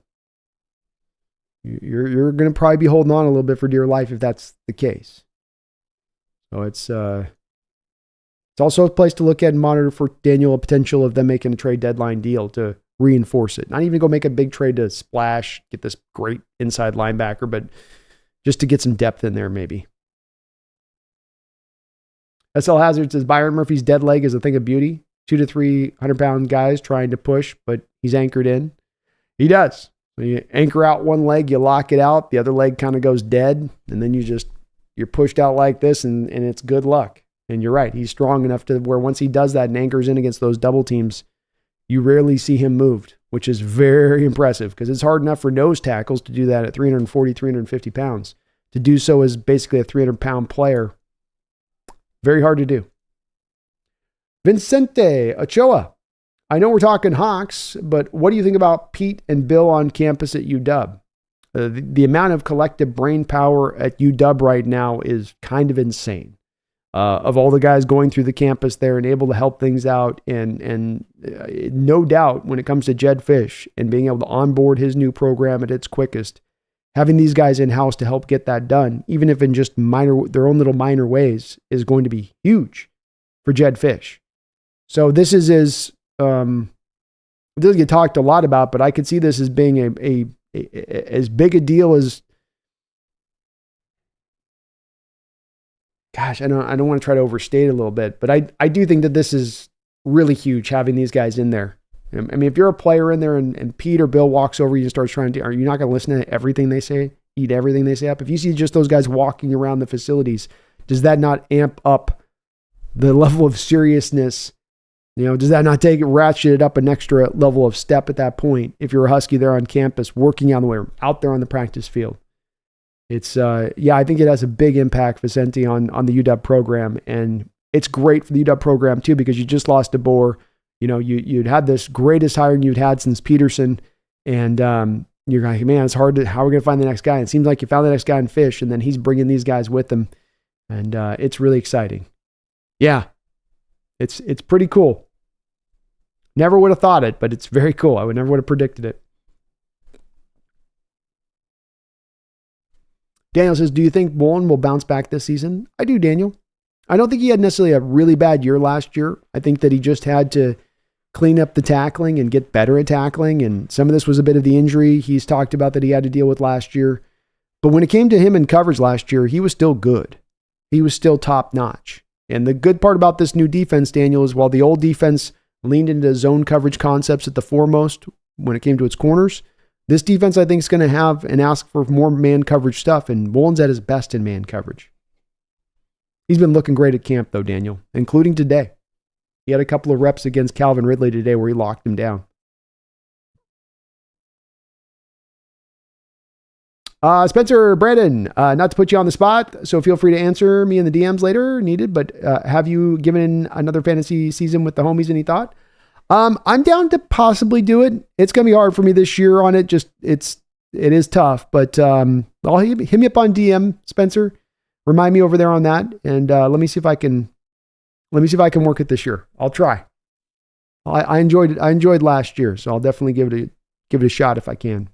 You're going to probably be holding on a little bit for dear life if that's the case. So it's also a place to look at and monitor for Daniel a potential of them making a trade deadline deal to reinforce it. Not even go make a big trade to splash, get this great inside linebacker, but just to get some depth in there maybe. SL Hazard says Byron Murphy's dead leg is a thing of beauty. 200 to 300 pound guys trying to push, but he's anchored in. He does. So you anchor out one leg, you lock it out, the other leg kind of goes dead, and then you're pushed out like this, and it's good luck. And you're right, he's strong enough to where once he does that and anchors in against those double teams, you rarely see him moved, which is very impressive because it's hard enough for nose tackles to do that at 340, 350 pounds. To do so as basically a 300-pound player, very hard to do. Vincente Ochoa. I know we're talking Hawks, but what do you think about Pete and Bill on campus at UW? The amount of collective brain power at UW right now is kind of insane. Of all the guys going through the campus there and able to help things out, and no doubt when it comes to Jed Fish and being able to onboard his new program at its quickest, having these guys in-house to help get that done, even if in just their own little minor ways, is going to be huge for Jed Fish. So this is it doesn't get talked a lot about, but I could see this as being as big a deal as, gosh, I don't want to try to overstate it a little bit, but I do think that this is really huge, having these guys in there. I mean, if you're a player in there and Pete or Bill walks over you and starts trying to, are you not going to listen to everything they say, eat everything they say up? If you see just those guys walking around the facilities, does that not amp up the level of seriousness? Does that not ratchet it up an extra level of step at that point if you're a Husky there on campus, working out there on the practice field? It's, I think it has a big impact, Vicente, on the UW program. And it's great for the UW program, too, because you just lost a Boer. You'd had this greatest hiring you'd had since Peterson. And you're like, man, it's hard how are we going to find the next guy? And it seems like you found the next guy in Fish, and then he's bringing these guys with him. And it's really exciting. Yeah, it's pretty cool. Never would have thought it, but it's very cool. I never would have predicted it. Daniel says, do you think Bowen will bounce back this season? I do, Daniel. I don't think he had necessarily a really bad year last year. I think that he just had to clean up the tackling and get better at tackling. And some of this was a bit of the injury he's talked about that he had to deal with last year. But when it came to him in coverage last year, he was still good. He was still top notch. And the good part about this new defense, Daniel, is while the old defense leaned into zone coverage concepts at the foremost when it came to its corners, this defense, I think, is going to have and ask for more man coverage stuff, and Bowen's at his best in man coverage. He's been looking great at camp, though, Daniel, including today. He had a couple of reps against Calvin Ridley today where he locked him down. Spencer Brandon, not to put you on the spot, so feel free to answer me in the DMs later, needed, but have you given another fantasy season with the homies any thought? I'm down to possibly do it. It's going to be hard for me this year on it. It is tough, but I'll hit me up on DM, Spencer. Remind me over there on that, and let me see if I can work it this year. I'll try. I enjoyed it. I enjoyed last year, so I'll definitely give it a shot if I can.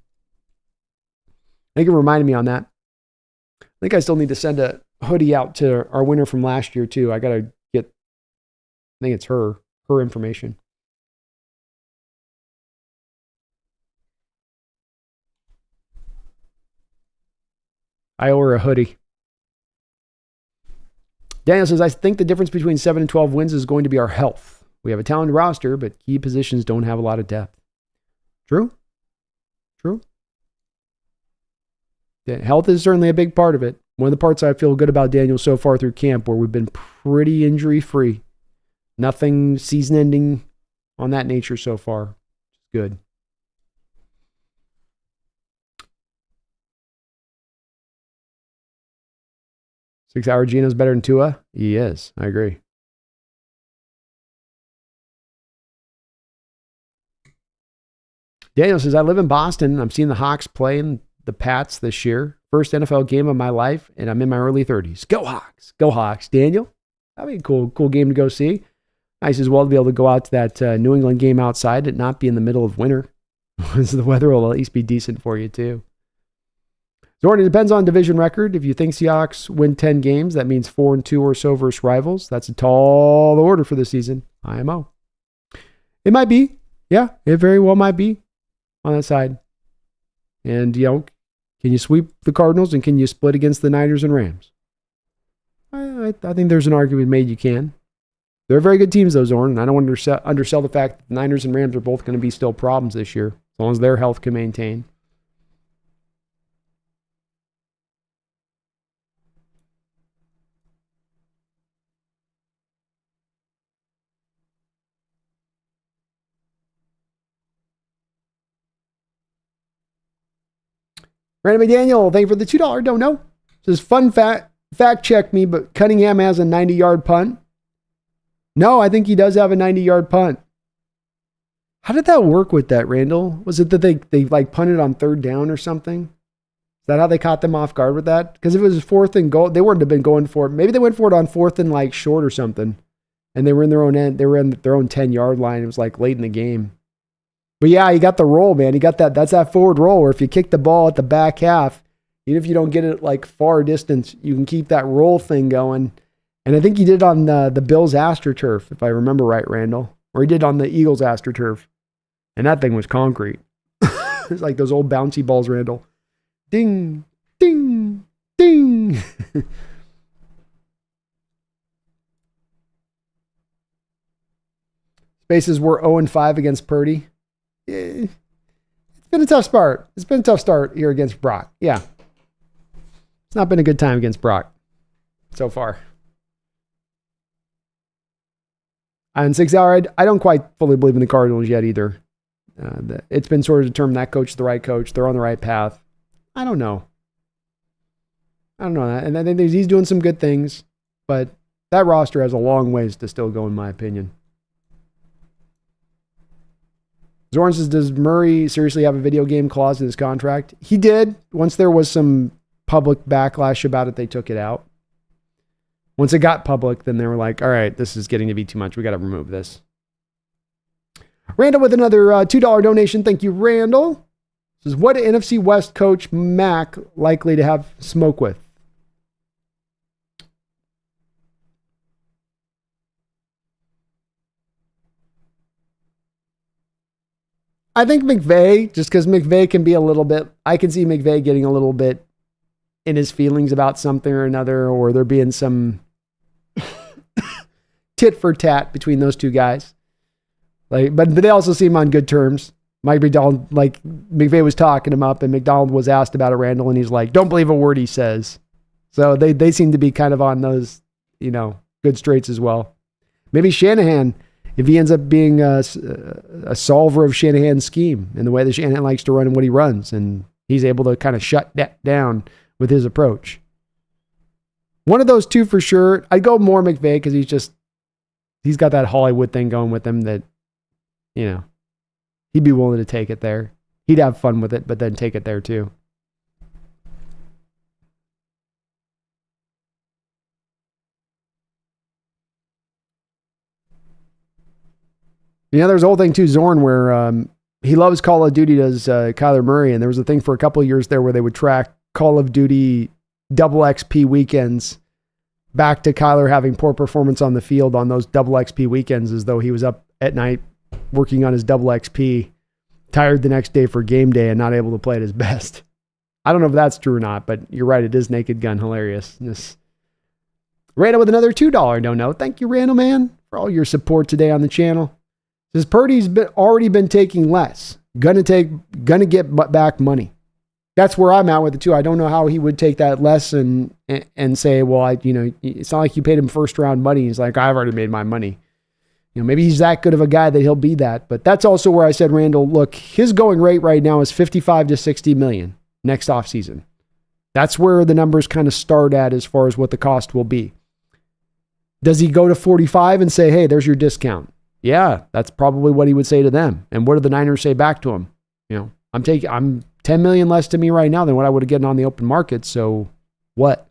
I think it reminded me on that. I think I still need to send a hoodie out to our winner from last year too. I got to get, I think it's her information. I owe her a hoodie. Daniel says, I think the difference between 7 and 12 wins is going to be our health. We have a talented roster, but key positions don't have a lot of depth. True. Yeah, health is certainly a big part of it. One of the parts I feel good about, Daniel, so far through camp, where we've been pretty injury-free. Nothing season-ending on that nature so far. Good. Six-hour Gino's better than Tua? He is. I agree. Daniel says, I live in Boston. I'm seeing the Hawks playing the Pats this year. First NFL game of my life, and I'm in my early 30s. Go Hawks. Go Hawks. Daniel, that'd be a cool game to go see. Nice as well to be able to go out to that New England game outside and not be in the middle of winter. So the weather will at least be decent for you too. Zorn, it depends on division record. If you think Seahawks win 10 games, that means 4-2 or so versus rivals. That's a tall order for the season. IMO. It might be. Yeah, it very well might be on that side. And, can you sweep the Cardinals and can you split against the Niners and Rams? I think there's an argument made you can. They're very good teams, though, Zorn, and I don't want to undersell the fact that the Niners and Rams are both going to be still problems this year, as long as their health can maintain. Brandon McDaniel, thank you for the $2 dono. Says, fun fact check me, but Cunningham has a 90-yard punt. No, I think he does have a 90-yard punt. How did that work with that, Randall? Was it that they like punted on third down or something? Is that how they caught them off guard with that? Because if it was 4th and goal, they wouldn't have been going for it. Maybe they went for it on 4th and like short or something. And they were in their own end. They were in their own 10-yard line. It was like late in the game. But yeah, he got the roll, man. He got that. That's that forward roll where if you kick the ball at the back half, even if you don't get it like far distance, you can keep that roll thing going. And I think he did on the Bills' AstroTurf, if I remember right, Randall. Or he did on the Eagles' AstroTurf. And that thing was concrete. It's like those old bouncy balls, Randall. Ding, ding, ding. Spaces were 0-5 against Purdy. It's been a tough start. It's been a tough start here against Brock. Yeah. It's not been a good time against Brock so far. And 6 hour, I don't quite fully believe in the Cardinals yet either. It's been sort of determined that coach is the right coach. They're on the right path. I don't know. And I think he's doing some good things, but that roster has a long ways to still go, in my opinion. Zorn says, does Murray seriously have a video game clause in his contract? He did. Once there was some public backlash about it, they took it out. Once it got public, then they were like, all right, this is getting to be too much. We got to remove this. Randall with another $2 donation. Thank you, Randall. Says, what NFC West coach Mac likely to have smoke with? I think McVay, just because McVay can be a little bit, I can see McVay getting a little bit in his feelings about something or another, or there being some tit for tat between those two guys. But they also seem on good terms. Mike McDonald, like McVay was talking him up, and McDonald was asked about it, Randall, and he's like, don't believe a word he says. So they seem to be kind of on those, good straights as well. Maybe Shanahan, if he ends up being a solver of Shanahan's scheme and the way that Shanahan likes to run and what he runs, and he's able to kind of shut that down with his approach. One of those two for sure. I'd go more McVay because he's got that Hollywood thing going with him that, he'd be willing to take it there. He'd have fun with it, but then take it there too. There's a whole thing too, Zorn, where he loves Call of Duty, does Kyler Murray, and there was a thing for a couple of years there where they would track Call of Duty double XP weekends back to Kyler having poor performance on the field on those double XP weekends, as though he was up at night working on his double XP, tired the next day for game day and not able to play at his best. I don't know if that's true or not, but you're right. It is Naked Gun hilariousness. Randall with another $2 no. Thank you, Randall, man, for all your support today on the channel. Says Purdy's already been taking less. Gonna get back money. That's where I'm at with it too. I don't know how he would take that less and say, well, it's not like you paid him first round money. He's like, I've already made my money. Maybe he's that good of a guy that he'll be that. But that's also where I said, Randall, look, his going rate right now is 55 to 60 million next offseason. That's where the numbers kind of start at as far as what the cost will be. Does he go to 45 and say, hey, there's your discount? Yeah, that's probably what he would say to them. And what do the Niners say back to him? I'm 10 million less to me right now than what I would have gotten on the open market. So what?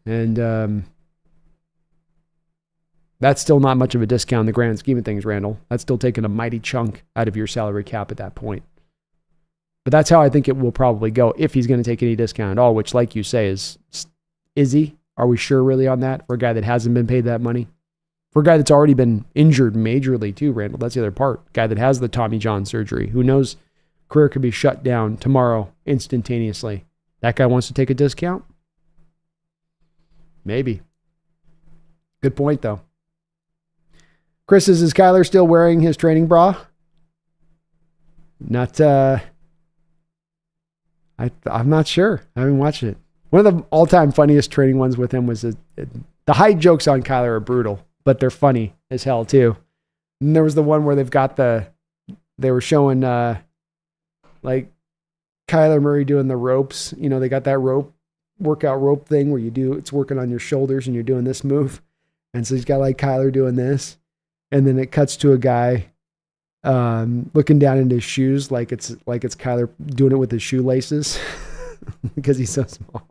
And that's still not much of a discount in the grand scheme of things, Randall. That's still taking a mighty chunk out of your salary cap at that point. But that's how I think it will probably go if he's going to take any discount at all, which, like you say, is he? Are we sure really on that for a guy that hasn't been paid that money? For a guy that's already been injured majorly too, Randall. That's the other part. Guy that has the Tommy John surgery. Who knows? Career could be shut down tomorrow instantaneously. That guy wants to take a discount? Maybe. Good point, though. Chris, is Kyler still wearing his training bra? Not, I'm not sure. I haven't watched it. One of the all-time funniest training ones with him was the height jokes on Kyler are brutal, but they're funny as hell too. And there was the one where they were showing like Kyler Murray doing the ropes. They got that workout rope thing where it's working on your shoulders and you're doing this move. And so he's got like Kyler doing this. And then it cuts to a guy looking down into his shoes like it's Kyler doing it with his shoelaces because he's so small.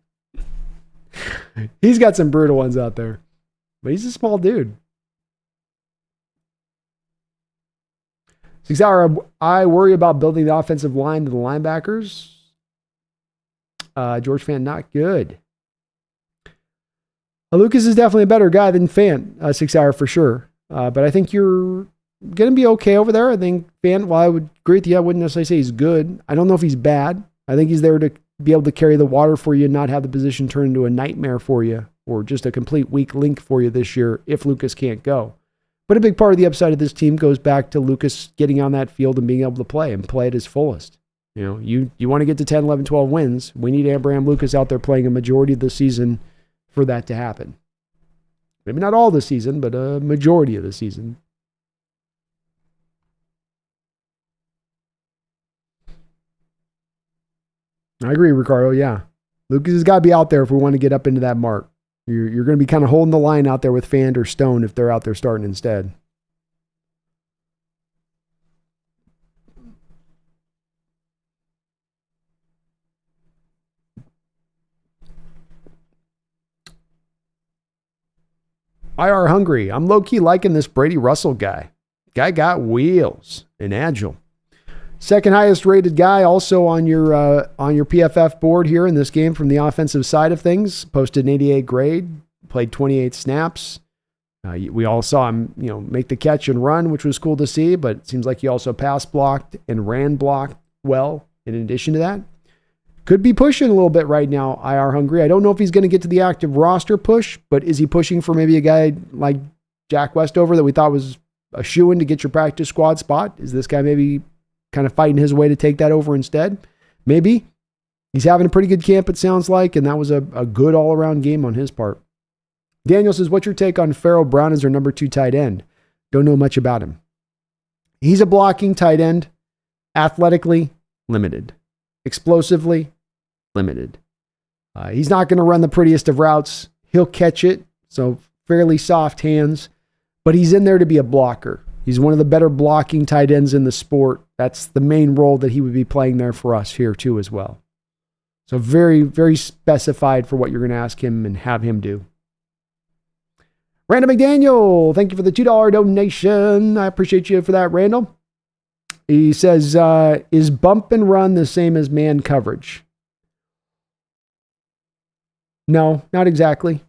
He's got some brutal ones out there, but he's a small dude. 6 hour, I worry about building the offensive line to the linebackers. George Fant, not good. Lucas is definitely a better guy than Fant, 6 hour for sure. But I think you're going to be okay over there. I think Fant, while I would agree with you, I wouldn't necessarily say he's good. I don't know if he's bad. I think he's there to be able to carry the water for you and not have the position turn into a nightmare for you or just a complete weak link for you this year if Lucas can't go. But a big part of the upside of this team goes back to Lucas getting on that field and being able to play at his fullest. You want to get to 10, 11, 12 wins. We need Abraham Lucas out there playing a majority of the season for that to happen. Maybe not all the season, but a majority of the season. I agree, Ricardo. Yeah. Lucas has got to be out there if we want to get up into that mark. You're going to be kind of holding the line out there with Fand or Stone if they're out there starting instead. IR Hungry. I'm low-key liking this Brady Russell guy. Guy got wheels and agile. Second highest rated guy also on your PFF board here in this game from the offensive side of things. Posted an 88 grade, played 28 snaps. We all saw him, make the catch and run, which was cool to see, but it seems like he also pass blocked and ran blocked well in addition to that. Could be pushing a little bit right now, IR Hungry. I don't know if he's going to get to the active roster push, but is he pushing for maybe a guy like Jack Westover that we thought was a shoo-in to get your practice squad spot? Is this guy maybe kind of fighting his way to take that over instead? Maybe. He's having a pretty good camp, it sounds like, and that was a good all-around game on his part. Daniel says, what's your take on Pharaoh Brown as our number 2 tight end? Don't know much about him. He's a blocking tight end. Athletically, limited. Explosively, limited. He's not going to run the prettiest of routes. He'll catch it, so fairly soft hands, but he's in there to be a blocker. He's one of the better blocking tight ends in the sport. That's the main role that he would be playing there for us here too as well. So very, very specified for what you're going to ask him and have him do. Randall McDaniel, thank you for the $2 donation. I appreciate you for that, Randall. He says, is bump and run the same as man coverage? No, not exactly.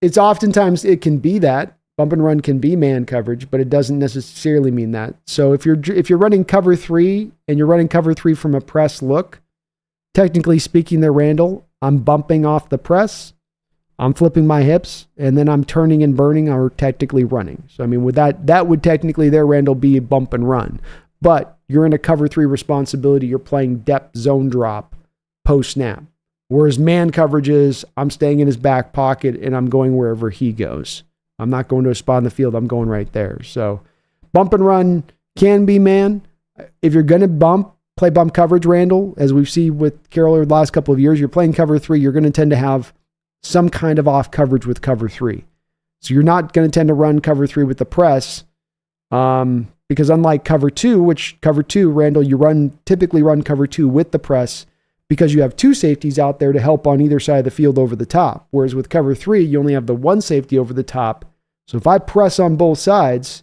It's oftentimes it can be that. Bump and run can be man coverage, but it doesn't necessarily mean that. So if you're running cover 3 and you're running cover 3 from a press look, technically speaking there, Randall, I'm bumping off the press, I'm flipping my hips, and then I'm turning and burning or technically running. So, I mean, with that would technically there, Randall, be a bump and run. But you're in a cover 3 responsibility. You're playing depth zone drop post snap. Whereas man coverage is, I'm staying in his back pocket and I'm going wherever he goes. I'm not going to a spot in the field. I'm going right there. So bump and run can be man. If you're going to play bump coverage, Randall, as we've seen with Carroll over the last couple of years, you're playing cover 3. You're going to tend to have some kind of off coverage with cover 3. So you're not going to tend to run cover 3 with the press because unlike cover 2, which cover 2, Randall, you typically run cover 2 with the press because you have 2 safeties out there to help on either side of the field over the top. Whereas with cover 3, you only have the 1 safety over the top. So if I press on both sides,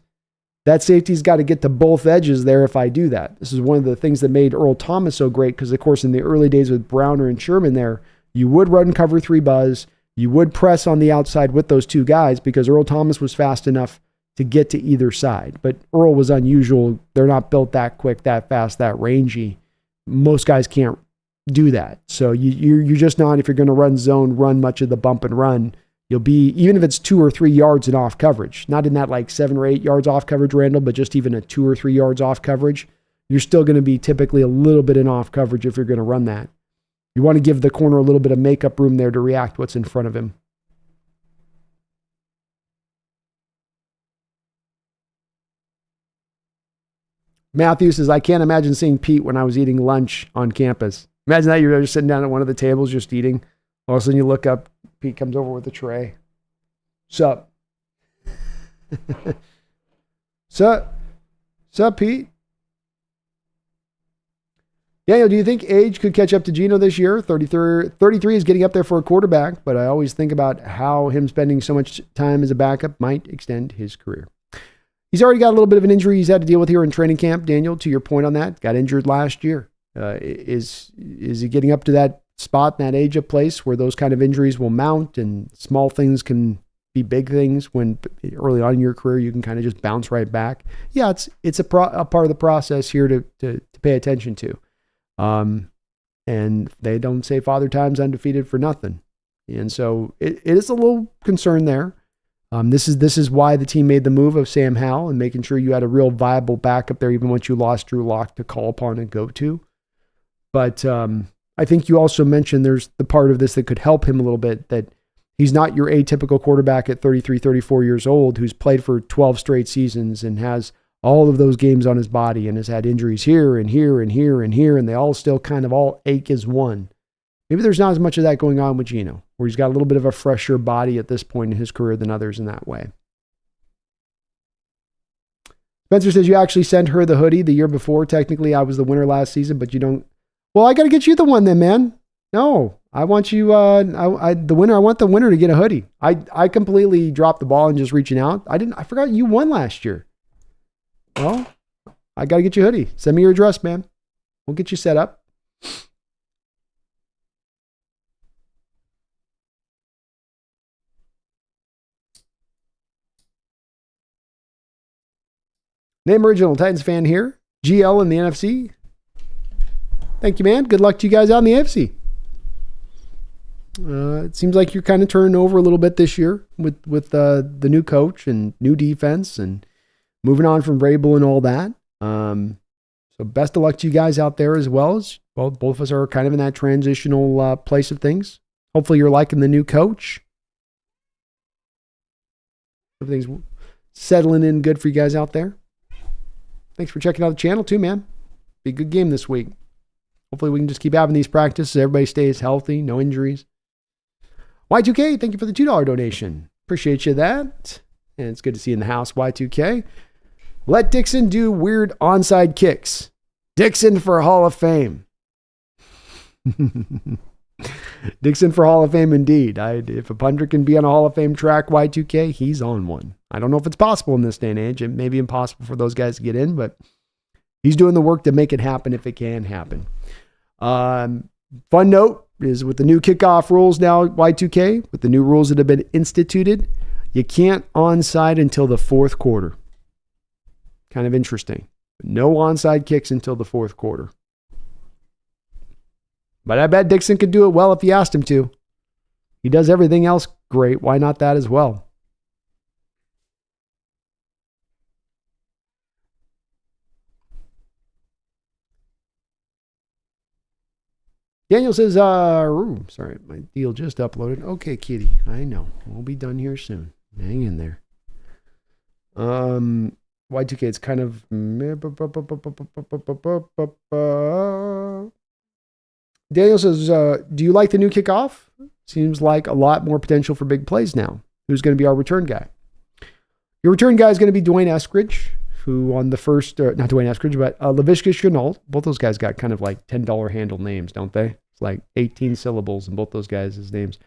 that safety's got to get to both edges there if I do that. This is one of the things that made Earl Thomas so great because, of course, in the early days with Browner and Sherman there, you would run cover 3 buzz. You would press on the outside with those 2 guys because Earl Thomas was fast enough to get to either side. But Earl was unusual. They're not built that quick, that fast, that rangy. Most guys can't do that. So you're just not, if you're going to run zone, run much of the bump and run, you'll be, even if it's 2 or 3 yards in off coverage, not in that like 7 or 8 yards off coverage, Randall, but just even a 2 or 3 yards off coverage, you're still going to be typically a little bit in off coverage if you're going to run that. You want to give the corner a little bit of makeup room there to react what's in front of him. Matthew says, I can't imagine seeing Pete when I was eating lunch on campus. Imagine that you're just sitting down at one of the tables just eating. All of a sudden you look up, Pete comes over with a tray. Sup? Sup, Pete? Daniel, do you think age could catch up to Geno this year? 33 is getting up there for a quarterback, but I always think about how him spending so much time as a backup might extend his career. He's already got a little bit of an injury he's had to deal with here in training camp, Daniel, to your point on that. Got injured last year. Is he getting up to that spot in that age of place where those kind of injuries will mount and small things can be big things when early on in your career you can kind of just bounce right back? Yeah, it's a part of the process here to pay attention to. And they don't say Father Time's undefeated for nothing. And so it is a little concern there. This is why the team made the move of Sam Howell and making sure you had a real viable backup there, even once you lost Drew Lock to call upon and go to. But I think you also mentioned there's the part of this that could help him a little bit, that he's not your atypical quarterback at 33, 34 years old who's played for 12 straight seasons and has all of those games on his body and has had injuries here and here and here and here, and they all still kind of all ache as one. Maybe there's not as much of that going on with Geno, where he's got a little bit of a fresher body at this point in his career than others in that way. Spencer says, you actually sent her the hoodie the year before. Technically, I was the winner last season, but you don't. Well, I got to get you the one then, man. No, I want you, the winner. I want the winner to get a hoodie. I completely dropped the ball and just reaching out. I forgot you won last year. Well, I got to get you a hoodie. Send me your address, man. We'll get you set up. Name original Titans fan here. GL in the NFC. Thank you, man. Good luck to you guys out in the AFC. It seems like you're kind of turning over a little bit this year with the new coach and new defense and moving on from Vrabel and all that. So best of luck to you guys out there as well. Well, both of us are kind of in that transitional place of things. Hopefully you're liking the new coach. Everything's settling in good for you guys out there. Thanks for checking out the channel too, man. Be a good game this week. Hopefully we can just keep having these practices. Everybody stays healthy, no injuries. Y2K, thank you for the $2 donation. Appreciate you that. And it's good to see you in the house, Y2K. Let Dixon do weird onside kicks. Dixon for Hall of Fame. Dixon for Hall of Fame indeed. If a punter can be on a Hall of Fame track, Y2K, he's on one. I don't know if it's possible in this day and age. It may be impossible for those guys to get in, but he's doing the work to make it happen if it can happen. Fun note is with the new kickoff rules now, Y2K, with the new rules that have been instituted, you can't onside until the fourth quarter. Kind of interesting. No onside kicks until the fourth quarter. But I bet Dixon could do it well if you asked him to. He does everything else great. Why not that as well? Daniel says, sorry, my deal just uploaded. Okay, kitty. I know. We'll be done here soon. Hang in there. Y2K, it's kind of... Daniel says, do you like the new kickoff? Seems like a lot more potential for big plays now. Who's going to be our return guy? Your return guy is going to be Dwayne Eskridge, who on the first, not Dwayne Eskridge, but Laviska Shenault. Both those guys got kind of like $10 handle names, don't they? It's like 18 syllables in both those guys' names.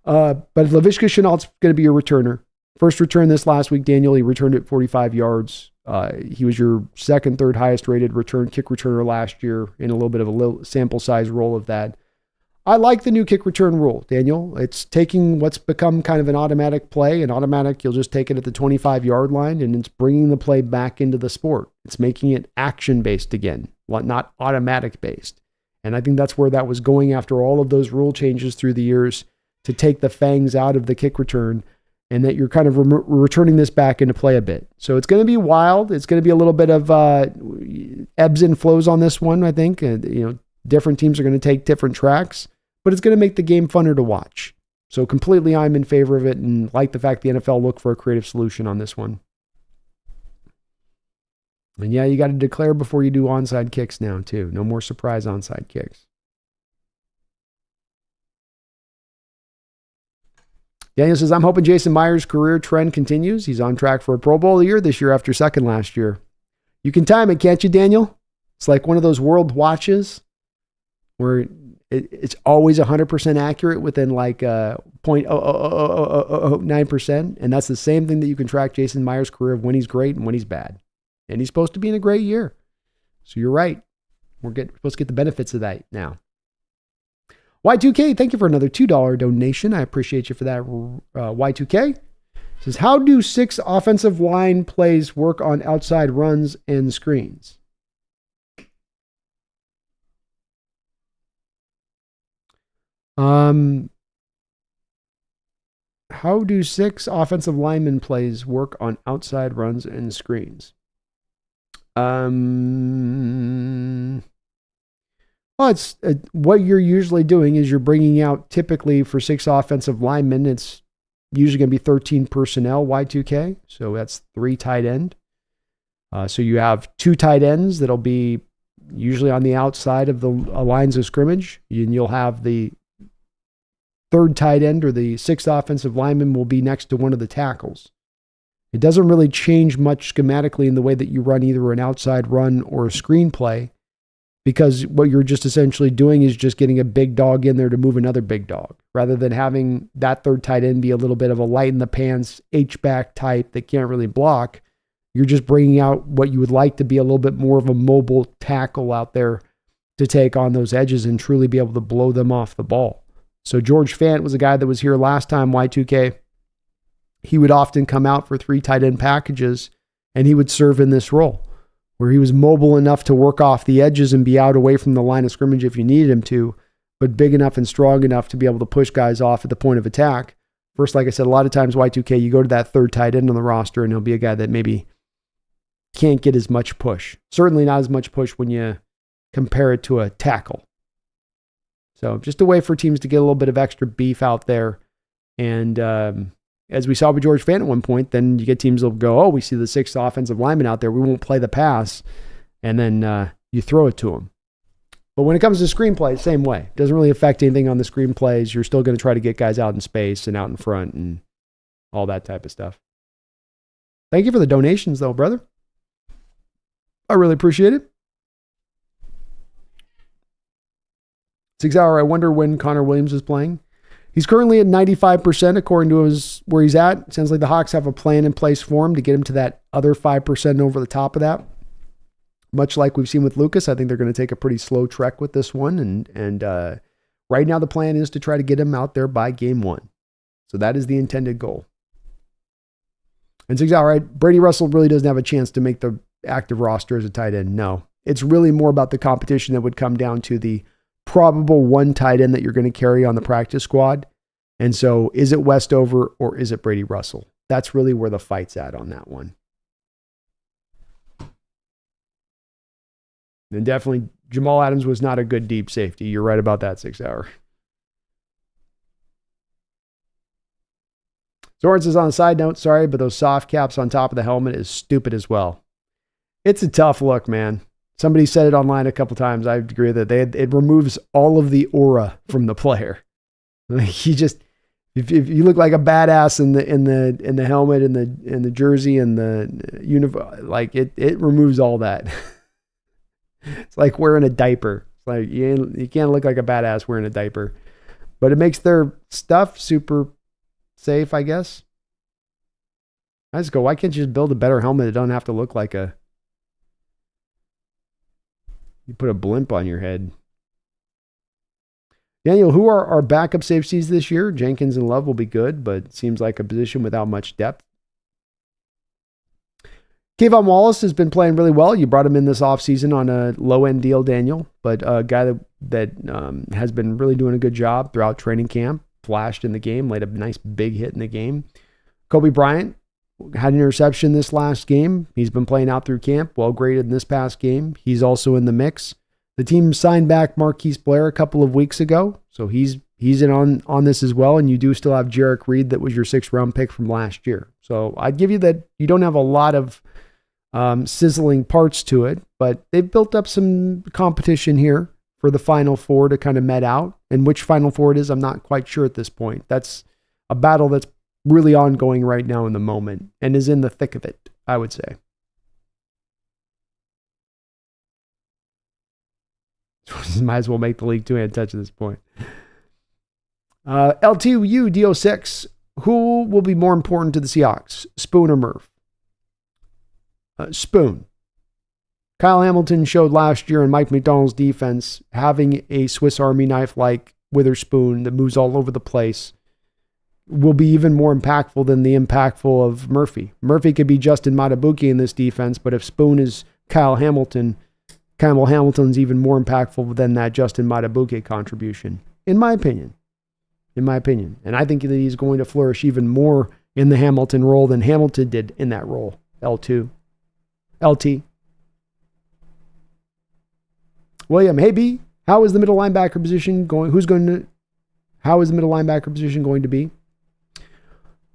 But Laviska Shenault's going to be your returner. First return this last week, Daniel, he returned it 45 yards. He was your second, third highest rated kick returner last year in a little bit of a sample size role of that. I like the new kick return rule, Daniel. It's taking what's become kind of an automatic play. An automatic, you'll just take it at the 25-yard line, and it's bringing the play back into the sport. It's making it action-based again, not automatic-based. And I think that's where that was going after all of those rule changes through the years to take the fangs out of the kick return, and that you're kind of returning this back into play a bit. So it's going to be wild. It's going to be a little bit of ebbs and flows on this one, I think. Different teams are going to take different tracks, but it's going to make the game funner to watch. So completely I'm in favor of it and like the fact the NFL looked for a creative solution on this one. And yeah, you got to declare before you do onside kicks now too. No more surprise onside kicks. Daniel says, I'm hoping Jason Myers' career trend continues. He's on track for a Pro Bowl year this year after second last year. You can time it, can't you, Daniel? It's like one of those world watches where it's always 100% accurate within like 0.009%. And that's the same thing that you can track Jason Myers' career of when he's great and when he's bad. And he's supposed to be in a great year. So you're right. We're supposed to get the benefits of that now. Y2K, thank you for another $2 donation. I appreciate you for that, Y2K. It says, how do 6 offensive line plays work on outside runs and screens? How do 6 offensive lineman plays work on outside runs and screens? Well, it's what you're usually doing is you're bringing out typically for 6 offensive linemen, it's usually going to be 13 personnel, Y2K. So that's 3 tight end. So you have 2 tight ends that'll be usually on the outside of the lines of scrimmage. And you'll have the 3rd tight end or the 6th offensive lineman will be next to one of the tackles. It doesn't really change much schematically in the way that you run either an outside run or a screen play, because what you're just essentially doing is just getting a big dog in there to move another big dog, rather than having that 3rd tight end be a little bit of a light in the pants H-back type that can't really block. You're just bringing out what you would like to be a little bit more of a mobile tackle out there to take on those edges and truly be able to blow them off the ball. So George Fant was a guy that was here last time, Y2K. He would often come out for 3 tight end packages, and he would serve in this role where he was mobile enough to work off the edges and be out away from the line of scrimmage if you needed him to, but big enough and strong enough to be able to push guys off at the point of attack. First, like I said, a lot of times Y2K, you go to that 3rd tight end on the roster, and he'll be a guy that maybe can't get as much push. Certainly not as much push when you compare it to a tackle. So just a way for teams to get a little bit of extra beef out there. And as we saw with George Fant at one point, then you get teams that will go, oh, we see the 6th offensive lineman out there. We won't play the pass. And then you throw it to them. But when it comes to screenplays, same way. It doesn't really affect anything on the screenplays. You're still going to try to get guys out in space and out in front and all that type of stuff. Thank you for the donations, though, brother. I really appreciate it. 6 Hour, I wonder when Connor Williams is playing. He's currently at 95% according to where he's at. Sounds like the Hawks have a plan in place for him to get him to that other 5% over the top of that. Much like we've seen with Lucas, I think they're going to take a pretty slow trek with this one. And right now the plan is to try to get him out there by game 1. So that is the intended goal. And 6 Hour, right, Brady Russell really doesn't have a chance to make the active roster as a tight end. No. It's really more about the competition that would come down to the probable one tight end that you're going to carry on the practice squad. And so is it Westover or is it Brady Russell? That's really where the fight's at on that one. And definitely Jamal Adams was not a good deep safety. You're right about that, 6 Hour. Zorn says on a side note, sorry, but those soft caps on top of the helmet is stupid as well. It's a tough look, man. Somebody said it online a couple times. I agree that it removes all of the aura from the player. He just, if you look like a badass in the helmet and the jersey and the uniform, like it removes all that. It's like wearing a diaper. It's like you can't look like a badass wearing a diaper, but it makes their stuff super safe, I guess. I just go, why can't you just build a better helmet that doesn't have to look like you put a blimp on your head? Daniel, who are our backup safeties this year? Jenkins and Love will be good, but it seems like a position without much depth. Kayvon Wallace has been playing really well. You brought him in this offseason on a low-end deal, Daniel, but a guy that has been really doing a good job throughout training camp, flashed in the game, laid a nice big hit in the game. Kobe Bryant had an interception this last game. He's been playing out through camp, well graded in this past game. He's also in the mix. The team signed back Marquise Blair a couple of weeks ago, so he's in on this as well, and you do still have Jarek Reed that was your 6th-round pick from last year. So I'd give you that you don't have a lot of sizzling parts to it, but they've built up some competition here for the Final Four to kind of met out. And which Final Four it is, I'm not quite sure at this point. That's a battle that's really ongoing right now in the moment and is in the thick of it, I would say. Might as well make the league two-hand touch at this point. LTU DO6, who will be more important to the Seahawks, Spoon or Murph? Spoon. Kyle Hamilton showed last year in Mike McDonald's defense having a Swiss Army knife like Witherspoon that moves all over the place will be even more impactful than the impactful of Murphy. Murphy could be Justin Matabuki in this defense, but if Spoon is Kyle Hamilton's even more impactful than that Justin Matabuki contribution, in my opinion. And I think that he's going to flourish even more in the Hamilton role than Hamilton did in that role. LT. William, hey B, how is the middle linebacker position going? How is the middle linebacker position going to be?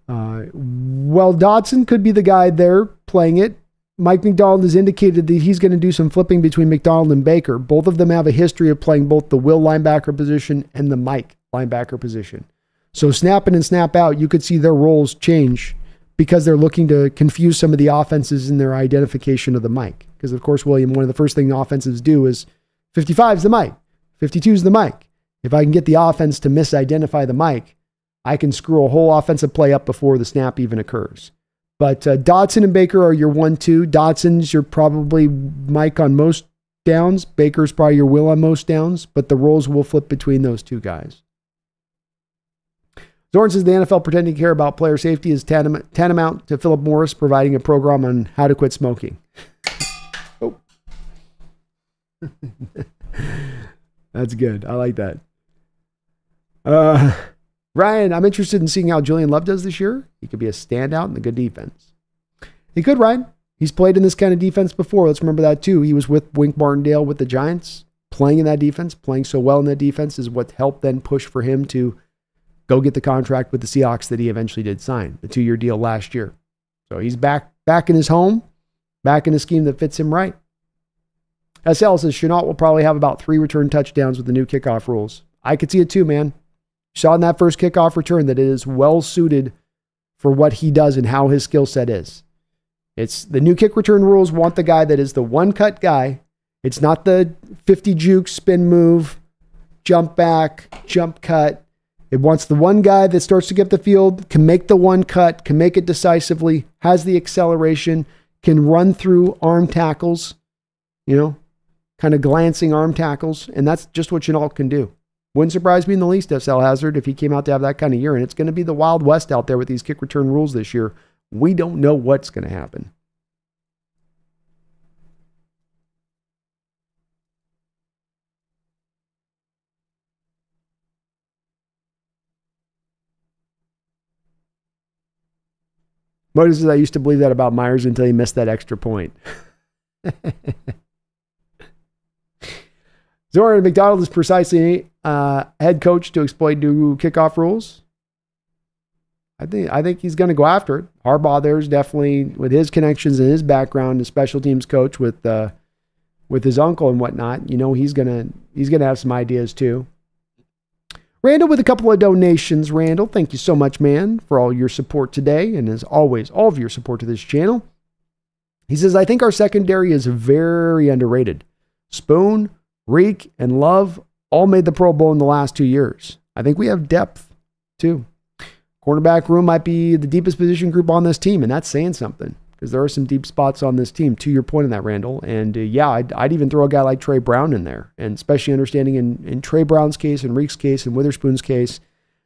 Well, Dotson could be the guy there playing it. Mike McDonald has indicated that he's going to do some flipping between McDonald and Baker. Both of them have a history of playing both the Will linebacker position and the Mike linebacker position. So snap in and snap out, you could see their roles change because they're looking to confuse some of the offenses in their identification of the Mike. Because, of course, William, one of the first things offenses do is 55 is the Mike, 52 is the Mike. If I can get the offense to misidentify the Mike, I can screw a whole offensive play up before the snap even occurs. But Dotson and Baker are your 1-2. Dotson's your probably Mike on most downs. Baker's probably your Will on most downs. But the roles will flip between those two guys. Zorn says the NFL pretending to care about player safety is tantamount to Philip Morris providing a program on how to quit smoking. Oh. That's good. I like that. Ryan, I'm interested in seeing how Julian Love does this year. He could be a standout in the good defense. He could, Ryan. He's played in this kind of defense before. Let's remember that too. He was with Wink Martindale with the Giants, playing in that defense, playing so well in that defense is what helped then push for him to go get the contract with the Seahawks that he eventually did sign, the 2-year deal last year. So he's back in his home, back in a scheme that fits him right. SL says Chenault will probably have about 3 return touchdowns with the new kickoff rules. I could see it too, man. You saw in that first kickoff return that it is well suited for what he does and how his skill set is. It's the new kick return rules want the guy that is the one-cut guy. It's not the 50 juke, spin move, jump back, jump cut. It wants the one guy that starts to get the field, can make the one cut, can make it decisively, has the acceleration, can run through arm tackles, kind of glancing arm tackles. And that's just what Chenault can do. Wouldn't surprise me in the least, SL Hazard, if he came out to have that kind of year. And it's going to be the Wild West out there with these kick return rules this year. We don't know what's going to happen. Moses says, I used to believe that about Myers until he missed that extra point. Zora McDonald is precisely head coach to exploit new kickoff rules. I think he's going to go after it. Harbaugh there's definitely, with his connections and his background as special teams coach with his uncle and whatnot, he's gonna have some ideas too. Randall with a couple of donations. Randall, thank you so much, man, for all your support today. And as always, all of your support to this channel. He says, I think our secondary is very underrated. Spoon, Reek, and Love all made the Pro Bowl in the last 2 years. I think we have depth too. Cornerback room might be the deepest position group on this team, and that's saying something because there are some deep spots on this team, to your point on that, Randall. And I'd even throw a guy like Trey Brown in there, and especially understanding in Trey Brown's case and Reek's case and Witherspoon's case,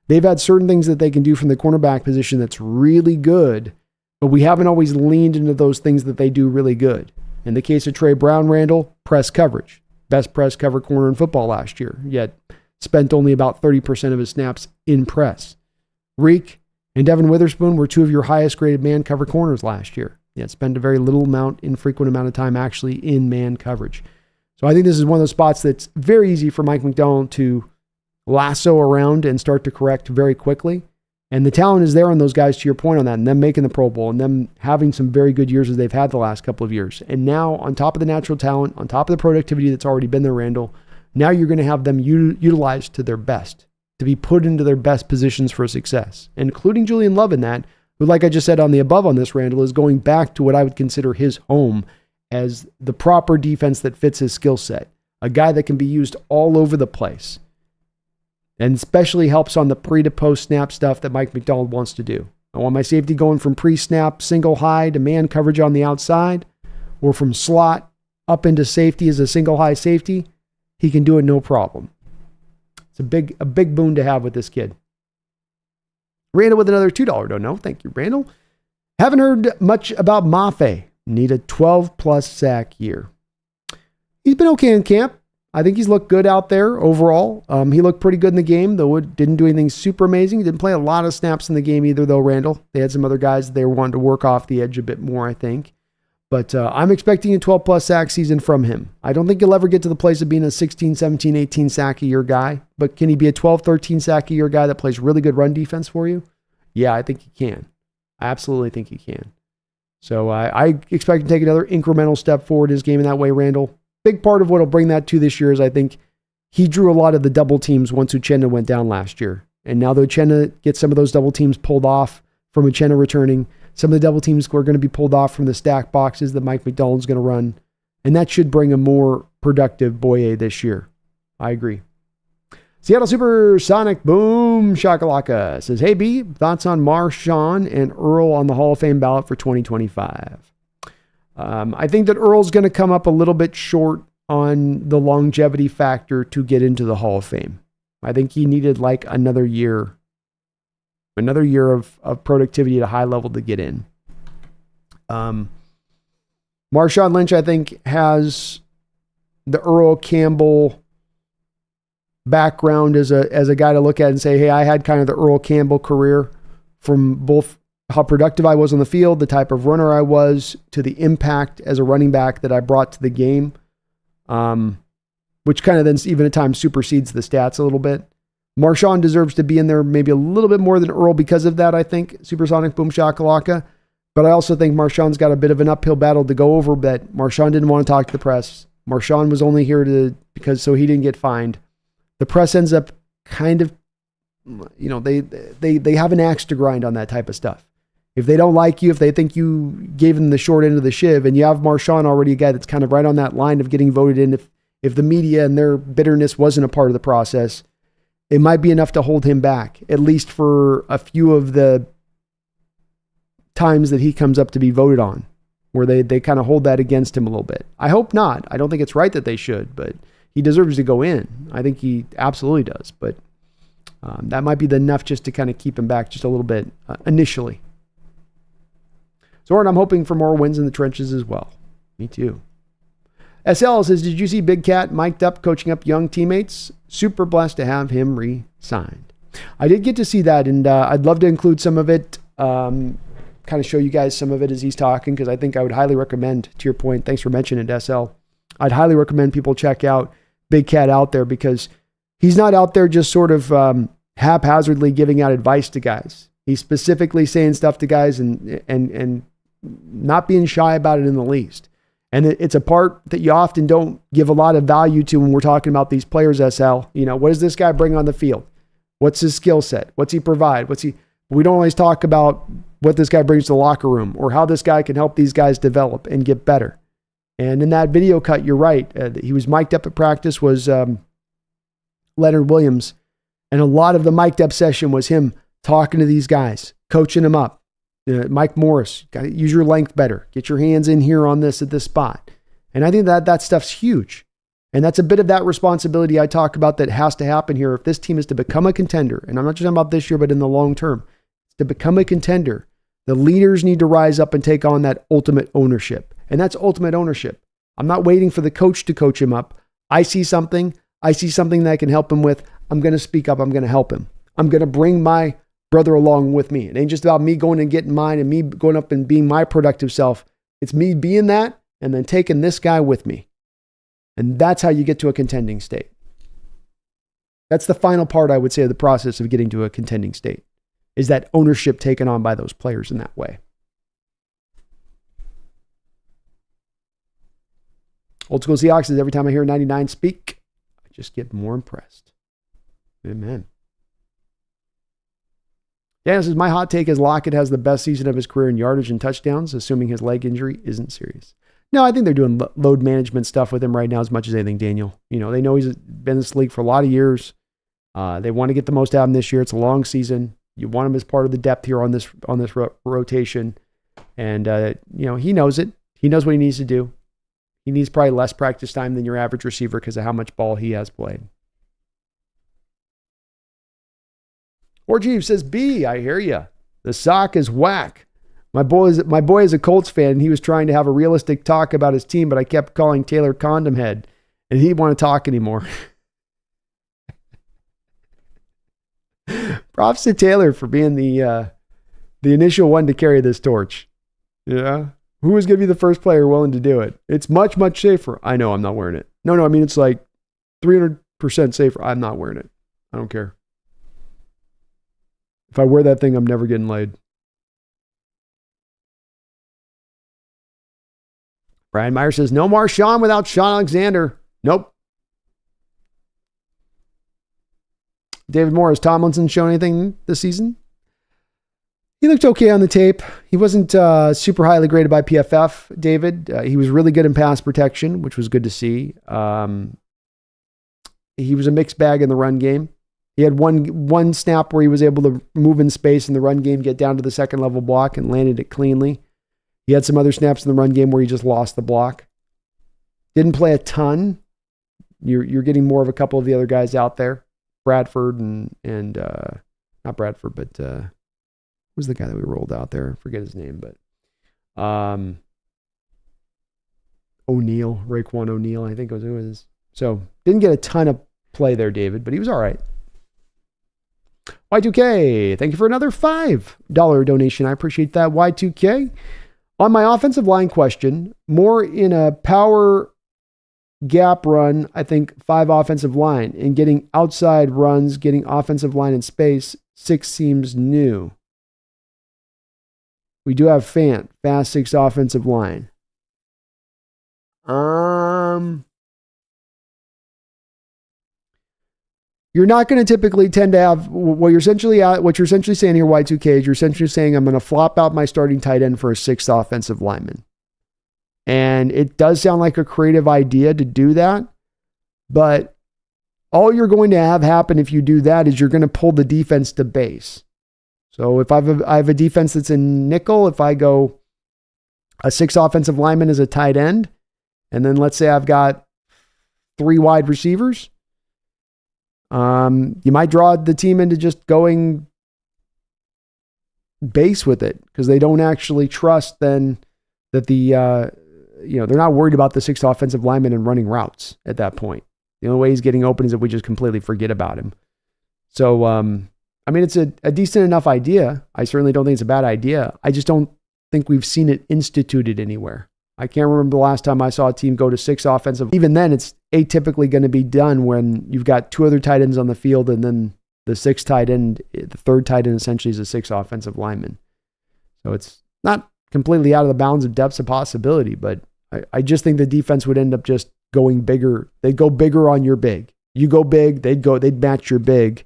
they've had certain things that they can do from the cornerback position that's really good, but we haven't always leaned into those things that they do really good. In the case of Trey Brown, Randall, press coverage. Best press cover corner in football last year, yet spent only about 30% of his snaps in press. Reek and Devin Witherspoon were 2 of your highest graded man cover corners last year. Yet spend a very infrequent amount of time actually in man coverage. So I think this is one of those spots that's very easy for Mike McDonald to lasso around and start to correct very quickly. And the talent is there on those guys, to your point on that, and them making the Pro Bowl and them having some very good years as they've had the last couple of years. And now, on top of the natural talent, on top of the productivity that's already been there, Randall, now you're going to have them utilized to their best, to be put into their best positions for success, including Julian Love in that, who, like I just said on the above on this, Randall, is going back to what I would consider his home as the proper defense that fits his skill set. A guy that can be used all over the place. And especially helps on the pre to post snap stuff that Mike McDonald wants to do. I want my safety going from pre-snap single high to man coverage on the outside, or from slot up into safety as a single high safety. He can do it no problem. It's a big boon to have with this kid. Randall with another $2 dono. Thank you, Randall. Haven't heard much about Mafe. Need a 12+ sack year. He's been okay in camp. I think he's looked good out there overall. He looked pretty good in the game, though didn't do anything super amazing. He didn't play a lot of snaps in the game either, though, Randall. They had some other guys that they were wanting to work off the edge a bit more, I think. But I'm expecting a 12+ sack season from him. I don't think he'll ever get to the place of being a 16, 17, 18 sack a year guy. But can he be a 12, 13 sack a year guy that plays really good run defense for you? Yeah, I think he can. I absolutely think he can. So I expect to take another incremental step forward in his game in that way, Randall. Big part of what will bring that to this year is I think he drew a lot of the double teams once Uchenna went down last year. And now that Uchenna gets some of those double teams pulled off from Uchenna returning, some of the double teams are going to be pulled off from the stack boxes that Mike McDonald's going to run. And that should bring a more productive Boye this year. I agree. Seattle Supersonic Boom Shakalaka says, hey B, thoughts on Marshawn and Earl on the Hall of Fame ballot for 2025? I think that Earl's going to come up a little bit short on the longevity factor to get into the Hall of Fame. I think he needed like another year of productivity at a high level to get in. Marshawn Lynch, I think, has the Earl Campbell background as a guy to look at and say, hey, I had kind of the Earl Campbell career from both how productive I was on the field, the type of runner I was, to the impact as a running back that I brought to the game, which kind of then even at times supersedes the stats a little bit. Marshawn deserves to be in there maybe a little bit more than Earl because of that, I think. Supersonic Boom Shakalaka. But I also think Marshawn's got a bit of an uphill battle to go over, but Marshawn didn't want to talk to the press. Marshawn was only here so he didn't get fined. The press ends up kind of, they have an axe to grind on that type of stuff. If they don't like you, if they think you gave them the short end of the shiv, and you have Marshawn already, a guy that's kind of right on that line of getting voted in, if the media and their bitterness wasn't a part of the process, it might be enough to hold him back, at least for a few of the times that he comes up to be voted on, where they kind of hold that against him a little bit. I hope not. I don't think it's right that they should, but he deserves to go in. I think he absolutely does, but that might be enough just to kind of keep him back just a little bit initially. Zoran, I'm hoping for more wins in the trenches as well. Me too. SL says, did you see Big Cat mic'd up, coaching up young teammates? Super blessed to have him re-signed. I did get to see that, and I'd love to include some of it, kind of show you guys some of it as he's talking, because I think I would highly recommend, to your point, thanks for mentioning it, SL. I'd highly recommend people check out Big Cat out there, because he's not out there just sort of haphazardly giving out advice to guys. He's specifically saying stuff to guys and not being shy about it in the least. And it's a part that you often don't give a lot of value to when we're talking about these players, SL. What does this guy bring on the field? What's his skill set? What's he provide? We don't always talk about what this guy brings to the locker room or how this guy can help these guys develop and get better. And in that video cut, you're right. He was mic'd up at practice, was Leonard Williams. And a lot of the mic'd up session was him talking to these guys, coaching them up. Mike Morris, got to use your length better. Get your hands in here on this at this spot. And I think that stuff's huge. And that's a bit of that responsibility I talk about that has to happen here. If this team is to become a contender, and I'm not just talking about this year, but in the long term, to become a contender, the leaders need to rise up and take on that ultimate ownership. And that's ultimate ownership. I'm not waiting for the coach to coach him up. I see something that I can help him with. I'm going to speak up. I'm going to help him. I'm going to bring my brother along with me. It ain't just about me going and getting mine and me going up and being my productive self. It's me being that and then taking this guy with me. And that's how you get to a contending state. That's the final part, I would say, of the process of getting to a contending state, is that ownership taken on by those players in that way. Old School Seahawks says, every time I hear 99 speak, I just get more impressed. Amen. Dan says, my hot take is Lockett has the best season of his career in yardage and touchdowns, assuming his leg injury isn't serious. No, I think they're doing load management stuff with him right now as much as anything, Daniel. They know he's been in this league for a lot of years. They want to get the most out of him this year. It's a long season. You want him as part of the depth here on this rotation. And, he knows it. He knows what he needs to do. He needs probably less practice time than your average receiver because of how much ball he has played. Or Jeeves says, B, I hear you. The sock is whack. My boy is a Colts fan, and he was trying to have a realistic talk about his team, but I kept calling Taylor Condom Head, and he didn't want to talk anymore. Props to Taylor for being the initial one to carry this torch. Yeah. Who was going to be the first player willing to do it? It's much, much safer. I know I'm not wearing it. No, I mean, it's like 300% safer. I'm not wearing it. I don't care. If I wear that thing, I'm never getting laid. Brian Meyer says, no more Sean without Sean Alexander. Nope. David Moore, has Tomlinson shown anything this season? He looked okay on the tape. He wasn't super highly graded by PFF, David. He was really good in pass protection, which was good to see. He was a mixed bag in the run game. He had one snap where he was able to move in space in the run game, get down to the second level block and landed it cleanly. He had some other snaps in the run game where he just lost the block. Didn't play a ton. You're getting more of a couple of the other guys out there. Bradford and not Bradford, but who was the guy that we rolled out there? I forget his name, but O'Neal, Raekwon O'Neal, I think was who it is. So didn't get a ton of play there, David, but he was all right. Y2K, thank you for another $5 donation. I appreciate that, Y2K. On my offensive line question, more in a power gap run, I think 5 offensive line. And getting outside runs, getting offensive line in space, 6 seems new. We do have fast 6 offensive line. You're not going to typically tend to have what you're essentially saying here, Y2K, is you're essentially saying I'm going to flop out my starting tight end for a 6th offensive lineman. And it does sound like a creative idea to do that, but all you're going to have happen if you do that is you're going to pull the defense to base. So if I have a defense that's in nickel, if I go a 6 offensive lineman as a tight end, and then let's say I've got 3 wide receivers, you might draw the team into just going base with it because they don't actually trust then that they're not worried about the 6th offensive lineman and running routes at that point. The only way he's getting open is if we just completely forget about him. So, it's a decent enough idea. I certainly don't think it's a bad idea. I just don't think we've seen it instituted anywhere. I can't remember the last time I saw a team go to 6 offensive. Even then, it's atypically going to be done when you've got 2 other tight ends on the field and then the 6th tight end, the 3rd tight end essentially is a 6 offensive lineman. So it's not completely out of the bounds of depths of possibility, but I just think the defense would end up just going bigger. They'd go bigger on your big. You go big, they'd match your big,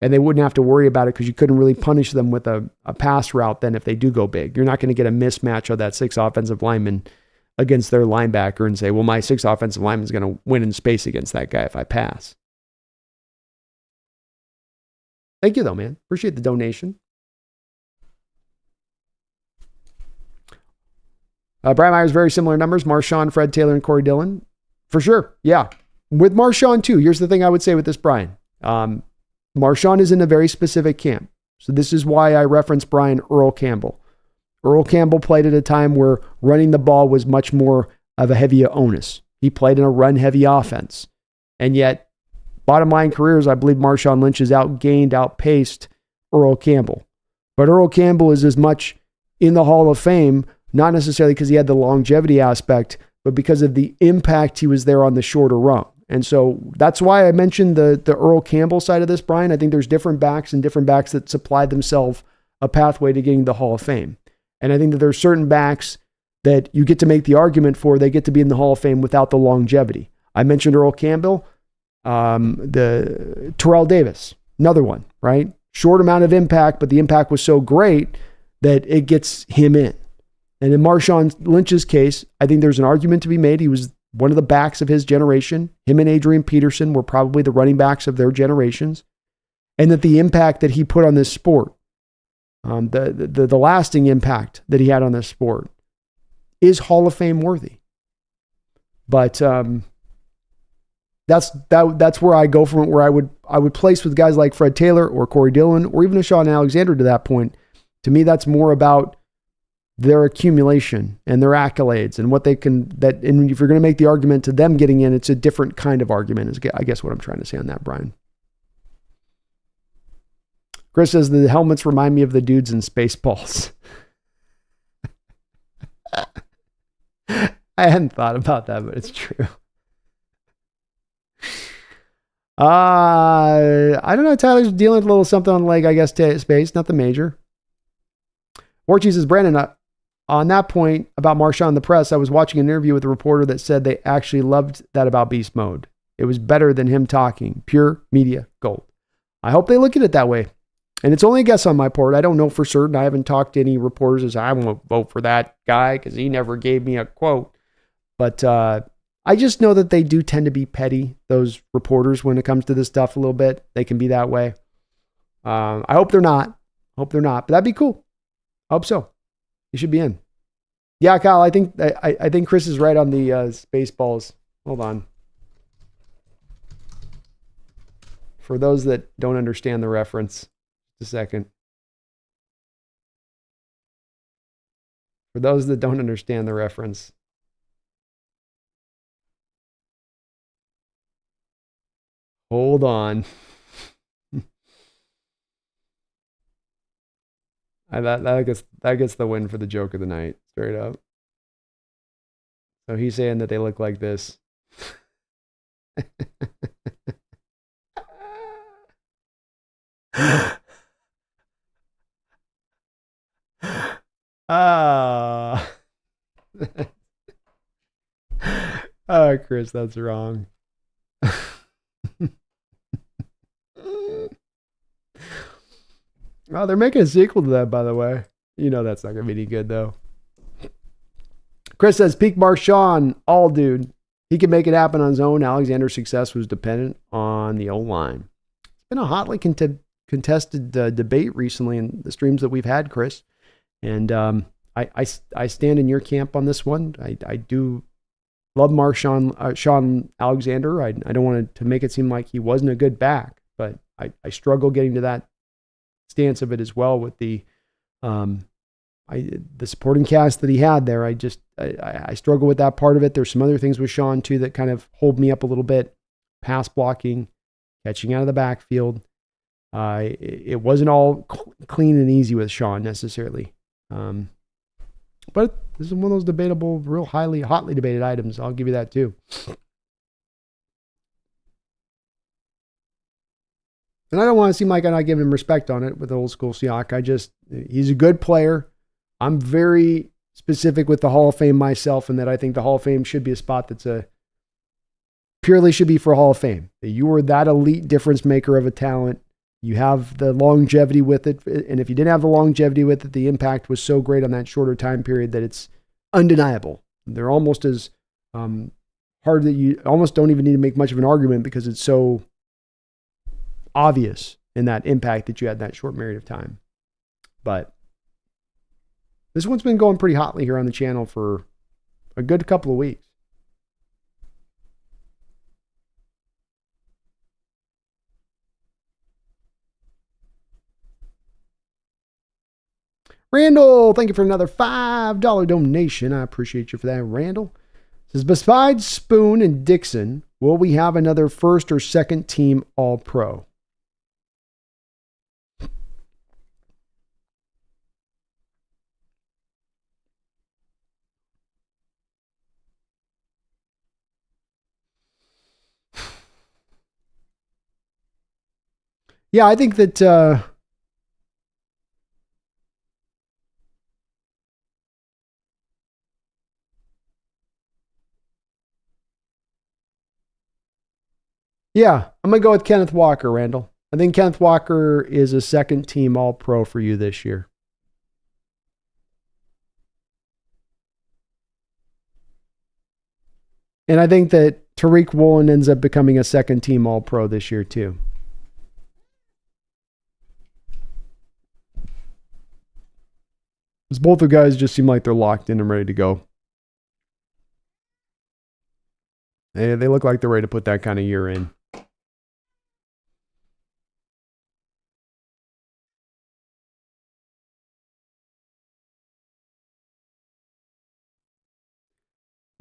and they wouldn't have to worry about it because you couldn't really punish them with a pass route then if they do go big. You're not going to get a mismatch of that 6 offensive lineman against their linebacker and say, well, my 6 offensive lineman is going to win in space against that guy if I pass. Thank you, though, man. Appreciate the donation. Brian Myers, very similar numbers. Marshawn, Fred Taylor, and Corey Dillon. For sure. Yeah. With Marshawn, too. Here's the thing I would say with this, Brian. Marshawn is in a very specific camp. So this is why I reference Brian Earl Campbell. Earl Campbell played at a time where running the ball was much more of a heavy onus. He played in a run-heavy offense. And yet, bottom line careers, I believe Marshawn Lynch has outpaced Earl Campbell. But Earl Campbell is as much in the Hall of Fame, not necessarily because he had the longevity aspect, but because of the impact he was there on the shorter run. And so that's why I mentioned the Earl Campbell side of this, Brian. I think there's different backs that supply themselves a pathway to getting the Hall of Fame. And I think that there's certain backs that you get to make the argument for, they get to be in the Hall of Fame without the longevity. I mentioned Earl Campbell, the Terrell Davis, another one, right? Short amount of impact, but the impact was so great that it gets him in. And in Marshawn Lynch's case, I think there's an argument to be made. He was one of the backs of his generation. Him and Adrian Peterson were probably the running backs of their generations. And that the impact that he put on this sport, the lasting impact that he had on this sport is Hall of Fame worthy. But that's where I go from it, where I would place with guys like Fred Taylor or Corey Dillon or even a Sean Alexander to that point. To me, that's more about their accumulation and their accolades and what they can, and if you're going to make the argument to them getting in, it's a different kind of argument, is I guess what I'm trying to say on that, Brian. Chris says the helmets remind me of the dudes in Spaceballs. I hadn't thought about that, but it's true. I don't know. Tyler's dealing with a little something on the leg, I guess, space, nothing major. Orchie says, Brandon, on that point about Marshawn in the press, I was watching an interview with a reporter that said they actually loved that about Beast Mode. It was better than him talking. Pure media gold. I hope they look at it that way. And it's only a guess on my part. I don't know for certain. I haven't talked to any reporters as I won't vote for that guy because he never gave me a quote. But I just know that they do tend to be petty, those reporters, when it comes to this stuff a little bit. They can be that way. I hope they're not. But that'd be cool. I hope so. He should be in. Yeah, Kyle, I think Chris is right on the Spaceballs. Hold on. For those that don't understand the reference, just a second. For those that don't understand the reference. Hold on. That gets the win for the joke of the night, straight up. So he's saying that they look like this. Ah. Oh, Chris, that's wrong. Oh, they're making a sequel to that, by the way. You know that's not going to be any good, though. Chris says, peak Marshawn, all dude. He can make it happen on his own. Alexander's success was dependent on the O-line. It's been a hotly contested debate recently in the streams that we've had, Chris. And I stand in your camp on this one. I do love Sean Alexander. I don't want to make it seem like he wasn't a good back, but I struggle getting to that stance of it as well with the supporting cast that he had there. I struggle with that part of it. There's some other things with Sean too that kind of hold me up a little bit. Pass blocking, catching out of the backfield. It wasn't all clean and easy with Sean necessarily. But this is one of those debatable, real hotly debated items. I'll give you that too. And I don't want to seem like I'm not giving him respect on it with the old school Seahawk. He's a good player. I'm very specific with the Hall of Fame myself, in that I think the Hall of Fame should be a spot that's purely should be for Hall of Fame. You were that elite difference maker of a talent. You have the longevity with it. And if you didn't have the longevity with it, the impact was so great on that shorter time period that it's undeniable. They're almost as hard that you almost don't even need to make much of an argument because it's so obvious in that impact that you had that short period of time. But this one's been going pretty hotly here on the channel for a good couple of weeks. Randall, thank you for another $5 donation. I appreciate you for that, Randall. It says, besides Spoon and Dixon, will we have another first or second team All-Pro? Yeah, I think that yeah, I'm going to go with Kenneth Walker, Randall. I think Kenneth Walker is a second team All-Pro for you this year. And I think that Tariq Woolen ends up becoming a second team All-Pro this year too. Because both the guys just seem like they're locked in and ready to go. They look like they're ready to put that kind of year in.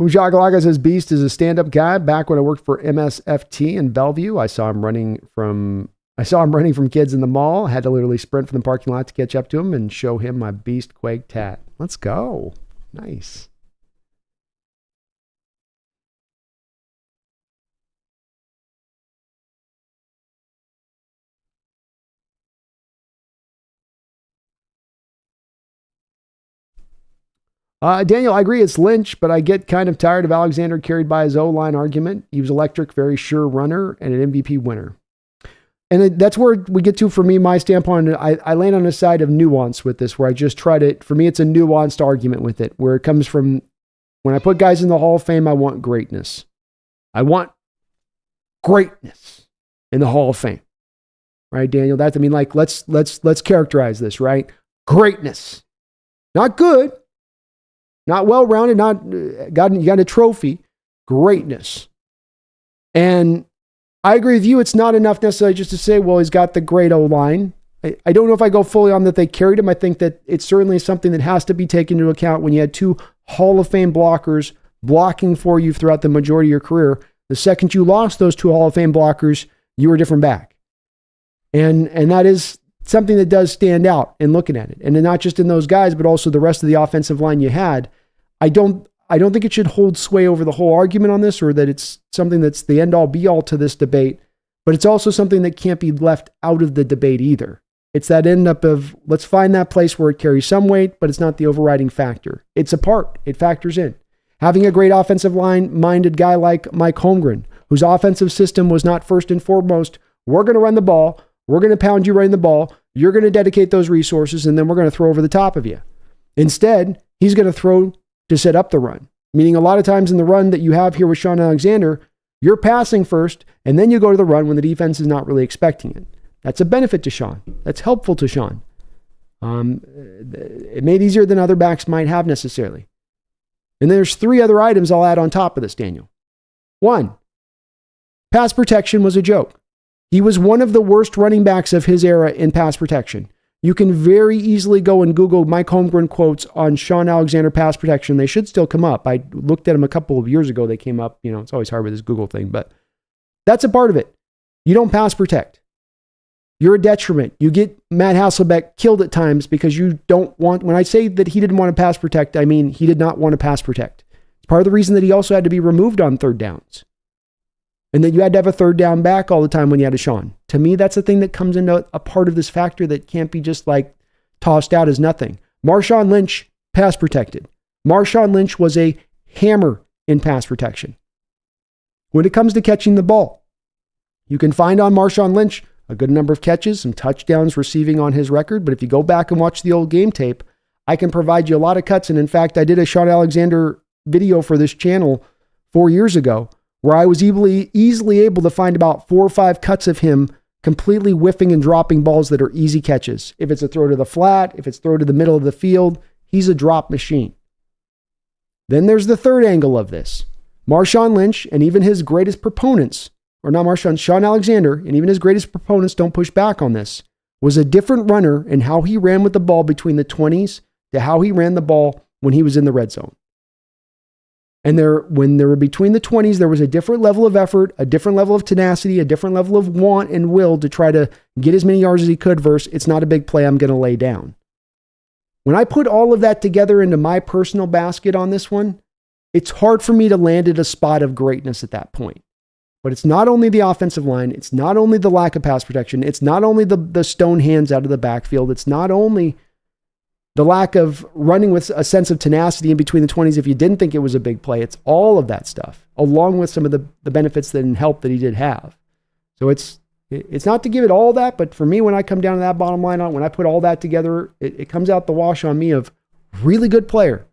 Mujagalaga says, Beast is a stand-up guy. Back when I worked for MSFT in Bellevue, I saw him running from kids in the mall. I had to literally sprint from the parking lot to catch up to him and show him my Beast Quake tat. Let's go. Nice. Daniel, I agree it's Lynch, but I get kind of tired of Alexander carried by his O-line argument. He was electric, very sure runner, and an MVP winner. And that's where we get to, for me, my standpoint. I land on the side of nuance with this, where I just try to, for me, it's a nuanced argument with it, where it comes from, when I put guys in the Hall of Fame, I want greatness. I want greatness in the Hall of Fame. Right, Daniel? Let's characterize this, right? Greatness. Not good. Not well-rounded, you got a trophy. Greatness. And I agree with you. It's not enough necessarily just to say, well, he's got the great O-line. I don't know if I go fully on that they carried him. I think that it's certainly something that has to be taken into account when you had two Hall of Fame blockers blocking for you throughout the majority of your career. The second you lost those two Hall of Fame blockers, you were a different back. And that is something that does stand out in looking at it. And then not just in those guys, but also the rest of the offensive line you had. I don't think it should hold sway over the whole argument on this, or that it's something that's the end all be all to this debate, but it's also something that can't be left out of the debate either. It's that end up of, let's find that place where it carries some weight, but it's not the overriding factor. It's a part. It factors in. Having a great offensive line-minded guy like Mike Holmgren, whose offensive system was not first and foremost, we're going to run the ball, we're going to pound you running the ball, you're going to dedicate those resources, and then we're going to throw over the top of you. Instead, he's going to throw to set up the run. Meaning a lot of times in the run that you have here with Sean Alexander, you're passing first, and then you go to the run when the defense is not really expecting it. That's a benefit to Sean. That's helpful to Sean. It made easier than other backs might have necessarily. And there's 3 other items I'll add on top of this, Daniel. 1, pass protection was a joke. He was one of the worst running backs of his era in pass protection. You can very easily go and Google Mike Holmgren quotes on Sean Alexander pass protection. They should still come up. I looked at them a couple of years ago. They came up. You know, it's always hard with this Google thing, but that's a part of it. You don't pass protect. You're a detriment. You get Matt Hasselbeck killed at times because you don't want, when I say that he didn't want to pass protect, I mean he did not want to pass protect. It's part of the reason that he also had to be removed on third downs. And that you had to have a third down back all the time when you had a Sean. To me, that's the thing that comes into a part of this factor that can't be just like tossed out as nothing. Marshawn Lynch, pass protected. Marshawn Lynch was a hammer in pass protection. When it comes to catching the ball, you can find on Marshawn Lynch a good number of catches, some touchdowns receiving on his record. But if you go back and watch the old game tape, I can provide you a lot of cuts. And in fact, I did a Sean Alexander video for this channel 4 years ago, where I was easily able to find about 4 or 5 cuts of him completely whiffing and dropping balls that are easy catches. If it's a throw to the flat, if it's throw to the middle of the field, he's a drop machine. Then there's the third angle of this. Marshawn Lynch and even his greatest proponents, or not Marshawn, Sean Alexander, and even his greatest proponents don't push back on this, was a different runner in how he ran with the ball between the 20s to how he ran the ball when he was in the red zone. And when they were between the 20s, there was a different level of effort, a different level of tenacity, a different level of want and will to try to get as many yards as he could versus it's not a big play I'm going to lay down. When I put all of that together into my personal basket on this one, it's hard for me to land at a spot of greatness at that point. But it's not only the offensive line, it's not only the lack of pass protection, it's not only the stone hands out of the backfield, it's not only the lack of running with a sense of tenacity in between the 20s if you didn't think it was a big play. It's all of that stuff, along with some of the benefits and help that he did have. So it's not to give it all that, but for me, when I come down to that bottom line, when I put all that together, it comes out the wash on me of really good player.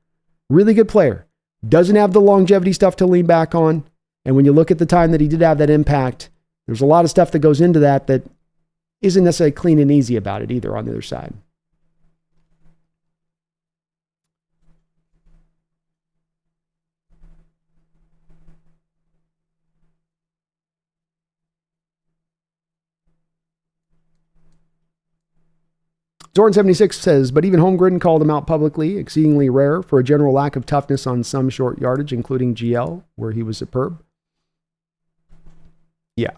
Doesn't have the longevity stuff to lean back on. And when you look at the time that he did have that impact, there's a lot of stuff that goes into that isn't necessarily clean and easy about it either on the other side. Zorn76 says, but even Holmgren called him out publicly, exceedingly rare for a general lack of toughness on some short yardage, including GL, where he was superb. Yeah.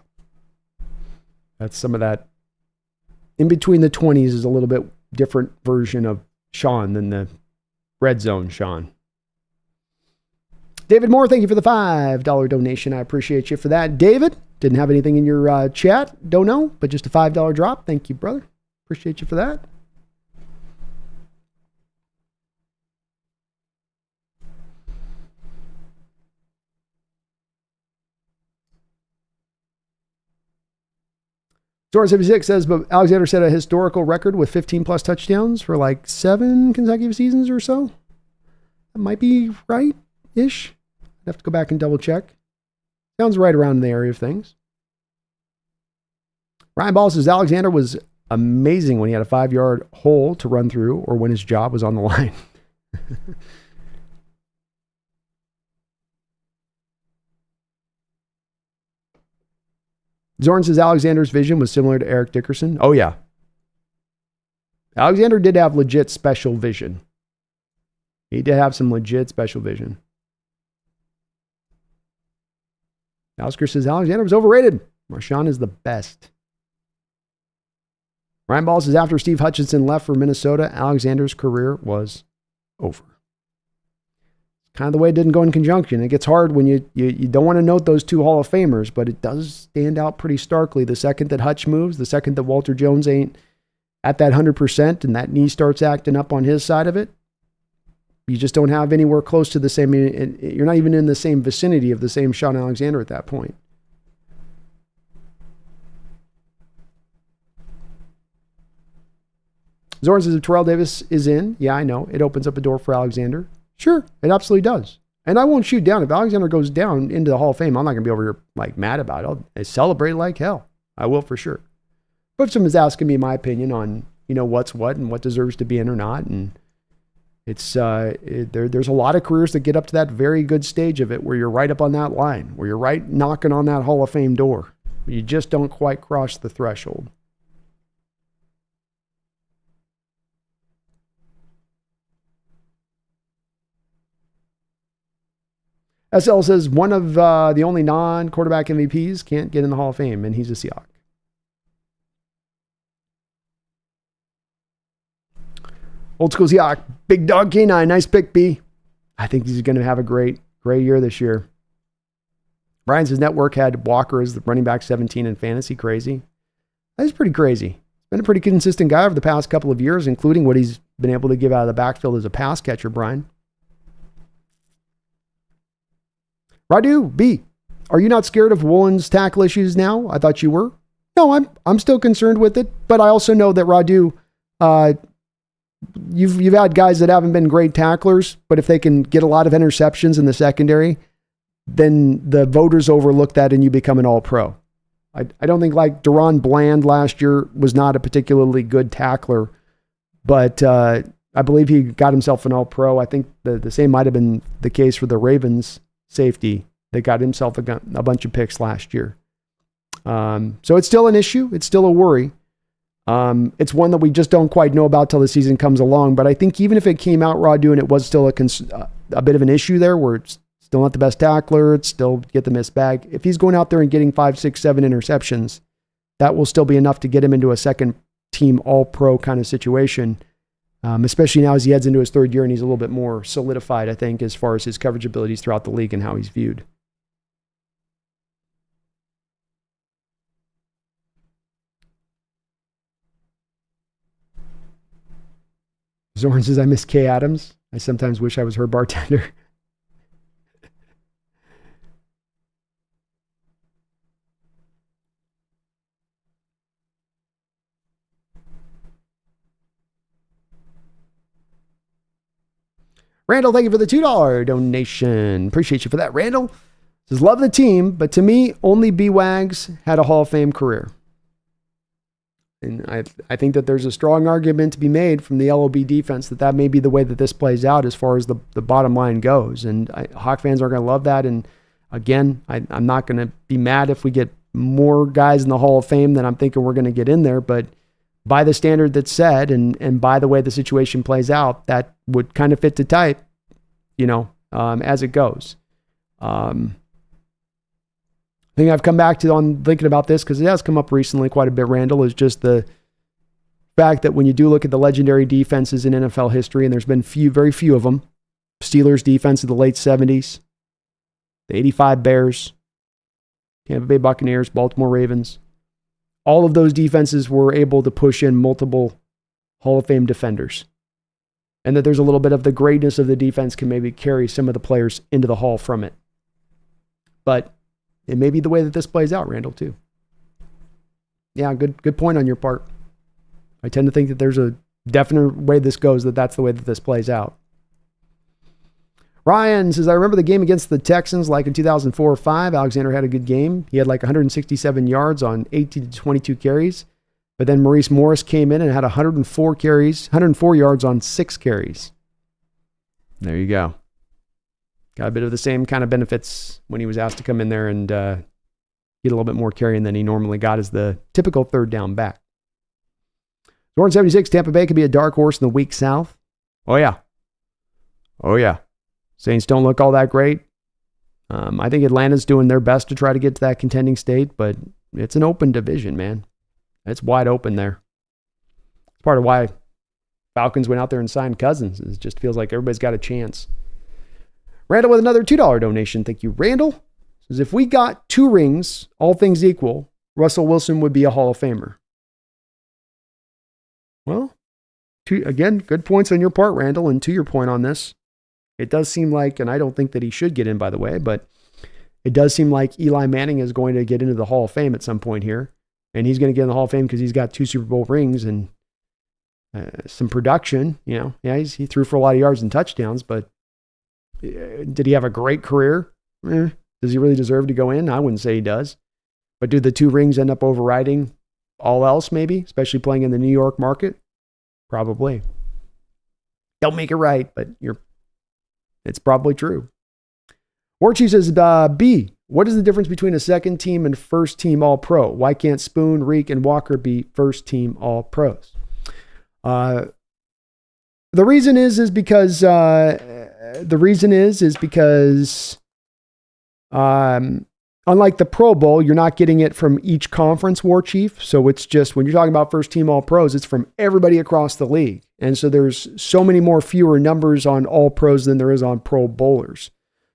That's some of that. In between the 20s is a little bit different version of Sean than the red zone Sean. David Moore, thank you for the $5 donation. I appreciate you for that. David, didn't have anything in your chat, don't know, but just a $5 drop. Thank you, brother. Appreciate you for that. Zora76 says, but Alexander set a historical record with 15 plus touchdowns for like 7 consecutive seasons or so. That might be right-ish. I'd have to go back and double check. Sounds right around in the area of things. Ryan Ball says, Alexander was amazing when he had a 5-yard hole to run through or when his job was on the line. Zorn says Alexander's vision was similar to Eric Dickerson. Oh, yeah. Alexander did have legit special vision. He did have some legit special vision. Oscar says Alexander was overrated. Marshawn is the best. Ryan Ball says, after Steve Hutchinson left for Minnesota, Alexander's career was over. Kind of the way it didn't go in conjunction. It gets hard when you don't want to note those two Hall of Famers, but it does stand out pretty starkly. The second that Hutch moves, the second that Walter Jones ain't at that 100% and that knee starts acting up on his side of it, you just don't have anywhere close to the same. You're not even in the same vicinity of the same Sean Alexander at that point. Zorn says, if Terrell Davis is in, yeah, I know. It opens up a door for Alexander. Sure, it absolutely does. And I won't shoot down. If Alexander goes down into the Hall of Fame, I'm not going to be over here like mad about it. I'll celebrate like hell. I will for sure. But if someone's asking me my opinion on, what's what and what deserves to be in or not, and it's there's a lot of careers that get up to that very good stage of it where you're right up on that line, where you're right knocking on that Hall of Fame door. But you just don't quite cross the threshold. SL says one of the only non-quarterback MVPs can't get in the Hall of Fame, and he's a Seahawk. Old school Seahawk. Big Dog K9. Nice pick, B. I think he's going to have a great year this year. Brian says network had Walker as the running back 17 in fantasy. Crazy. That's pretty crazy. Been a pretty consistent guy over the past couple of years, including what he's been able to give out of the backfield as a pass catcher, Brian. Radu, B, are you not scared of Woolen's tackle issues now? I thought you were. No, I'm still concerned with it, but I also know that Radu, you've had guys that haven't been great tacklers, but if they can get a lot of interceptions in the secondary, then the voters overlook that and you become an all-pro. I don't think like Deron Bland last year was not a particularly good tackler, but I believe he got himself an all-pro. I think the same might have been the case for the Ravens safety that got himself a bunch of picks last year. So it's still an issue. It's still a worry. It's one that we just don't quite know about till the season comes along. But I think even if it came out Radu and it was still a bit of an issue there where it's still not the best tackler, it's still get the missed bag. If he's going out there and getting 5, 6, 7 interceptions, that will still be enough to get him into a second team all-pro kind of situation. Especially now as he heads into his third year and he's a little bit more solidified, I think, as far as his coverage abilities throughout the league and how he's viewed. Zorn says, I miss Kay Adams. I sometimes wish I was her bartender. Randall, thank you for the $2 donation. Appreciate you for that, Randall. Says, love the team, but to me, only B-Wags had a Hall of Fame career. And I think that there's a strong argument to be made from the LOB defense that may be the way that this plays out as far as the bottom line goes. And Hawk fans are going to love that. And again, I'm not going to be mad if we get more guys in the Hall of Fame than I'm thinking we're going to get in there. But by the standard that's set and by the way the situation plays out, that would kind of fit the type, as it goes. Thing I've come back to on thinking about this, because it has come up recently quite a bit, Randall, is just the fact that when you do look at the legendary defenses in NFL history, and there's been very few of them, Steelers defense of the late 70s, the 85 Bears, Tampa Bay Buccaneers, Baltimore Ravens, all of those defenses were able to push in multiple Hall of Fame defenders. And that there's a little bit of the greatness of the defense can maybe carry some of the players into the Hall from it. But it may be the way that this plays out, Randall, too. Yeah, good point on your part. I tend to think that there's a definite way this goes, that's the way that this plays out. Ryan says, I remember the game against the Texans like in 2004 or 5. Alexander had a good game. He had like 167 yards on 18 to 22 carries. But then Maurice Morris came in and had 104 yards on 6 carries. There you go. Got a bit of the same kind of benefits when he was asked to come in there and get a little bit more carrying than he normally got as the typical third down back. Zorn 76, Tampa Bay could be a dark horse in the weak South. Oh, yeah. Saints don't look all that great. I think Atlanta's doing their best to try to get to that contending state, but it's an open division, man. It's wide open there. part of why Falcons went out there and signed Cousins. It just feels like everybody's got a chance. Randall with another $2 donation. Thank you, Randall. Says, if we got 2 rings, all things equal, Russell Wilson would be a Hall of Famer. Well, again, good points on your part, Randall. And to your point on this, it does seem like, and I don't think that he should get in, by the way, but it does seem like Eli Manning is going to get into the Hall of Fame at some point here. And he's going to get in the Hall of Fame because he's got 2 Super Bowl rings and some production. Yeah, he threw for a lot of yards and touchdowns, but did he have a great career? Does he really deserve to go in? I wouldn't say he does. But do the 2 rings end up overriding all else, maybe, especially playing in the New York market? Probably. Don't make it right, but it's probably true. Warchief says, B, what is the difference between a second team and first team All-Pro? Why can't Spoon, Reek, and Walker be first team All-Pros? The reason is because unlike the Pro Bowl, you're not getting it from each conference, War Chief. So it's just, when you're talking about first team All Pros, it's from everybody across the league. And so there's so many fewer numbers on All Pros than there is on Pro Bowlers.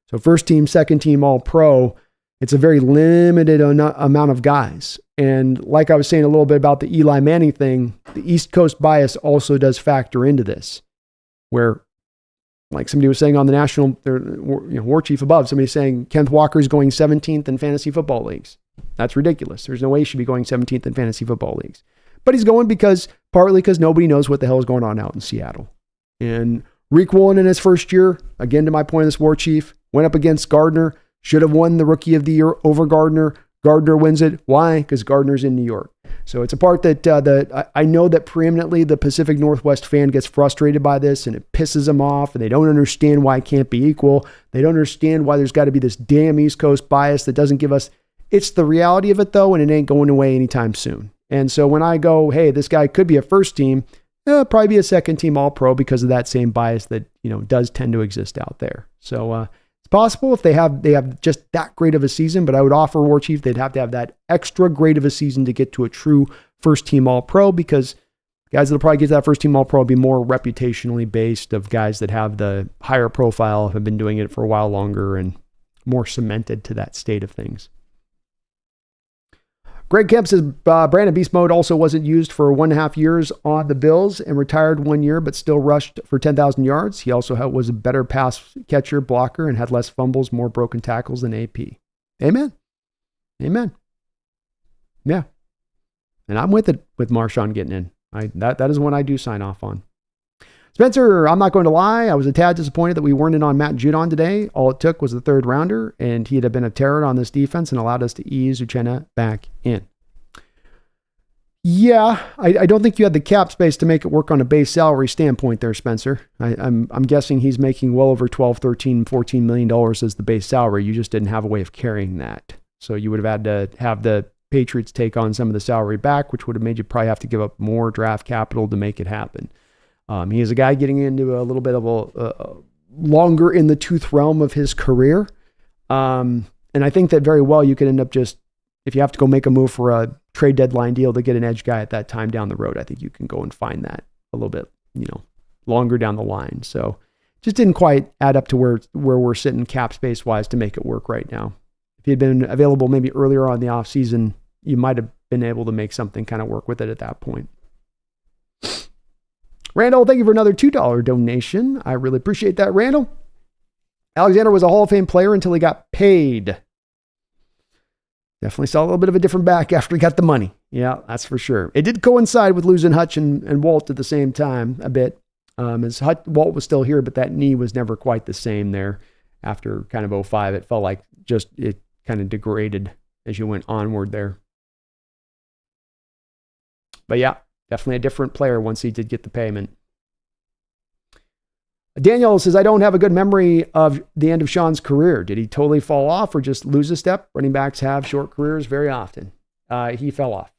So first team, second team All Pro, it's a very limited amount of guys. And like I was saying a little bit about the Eli Manning thing, the East Coast bias also does factor into this, where, like somebody was saying on the national, War Chief above, somebody saying Kenneth Walker is going 17th in fantasy football leagues. That's ridiculous. There's no way he should be going 17th in fantasy football leagues. But he's going partly because nobody knows what the hell is going on out in Seattle. And Reek Woolen in his first year, again to my point of this, War Chief, went up against Gardner, should have won the Rookie of the Year over Gardner. Gardner wins it. Why? Because Gardner's in New York. So it's a part that I know that preeminently the Pacific Northwest fan gets frustrated by this and it pisses them off and they don't understand why it can't be equal. They don't understand why there's got to be this damn East Coast bias that doesn't give us. It's the reality of it though, and it ain't going away anytime soon. And so when I go, hey, this guy could be a first team, probably be a second team All-Pro because of that same bias that does tend to exist out there. So it's possible if they have just that great of a season, but I would offer War Chief they'd have to have that extra great of a season to get to a true first team All-Pro, because guys that'll probably get to that first team All-Pro will be more reputationally based, of guys that have the higher profile, have been doing it for a while longer and more cemented to that state of things. Greg Kemp says, Brandon Beast Mode also wasn't used for 1.5 years on the Bills and retired 1 year, but still rushed for 10,000 yards. He also was a better pass catcher, blocker, and had less fumbles, more broken tackles than AP. Amen. Yeah. And I'm with it with Marshawn getting in. That is one I do sign off on. Spencer, I'm not going to lie. I was a tad disappointed that we weren't in on Matt Judon today. All it took was the 3rd rounder, and he'd have been a terror on this defense and allowed us to ease Uchenna back in. Yeah, I don't think you had the cap space to make it work on a base salary standpoint there, Spencer. I'm guessing he's making well over $12, $13, $14 million as the base salary. You just didn't have a way of carrying that. So you would have had to have the Patriots take on some of the salary back, which would have made you probably have to give up more draft capital to make it happen. He is a guy getting into a little bit of a longer in the tooth realm of his career. And I think that very well you could end up just, if you have to go make a move for a trade deadline deal to get an edge guy at that time down the road, I think you can go and find that a little bit, longer down the line. So just didn't quite add up to where we're sitting cap space wise to make it work right now. If he had been available maybe earlier on in the offseason, you might have been able to make something kind of work with it at that point. Randall, thank you for another $2 donation. I really appreciate that, Randall. Alexander was a Hall of Fame player until he got paid. Definitely saw a little bit of a different back after he got the money. Yeah, that's for sure. It did coincide with losing Hutch and Walt at the same time a bit. As Walt was still here, but that knee was never quite the same there after kind of 2005. It felt like it kind of degraded as you went onward there. But yeah, definitely a different player once he did get the payment. Daniel says, I don't have a good memory of the end of Sean's career. Did he totally fall off or just lose a step? Running backs have short careers very often. He fell off.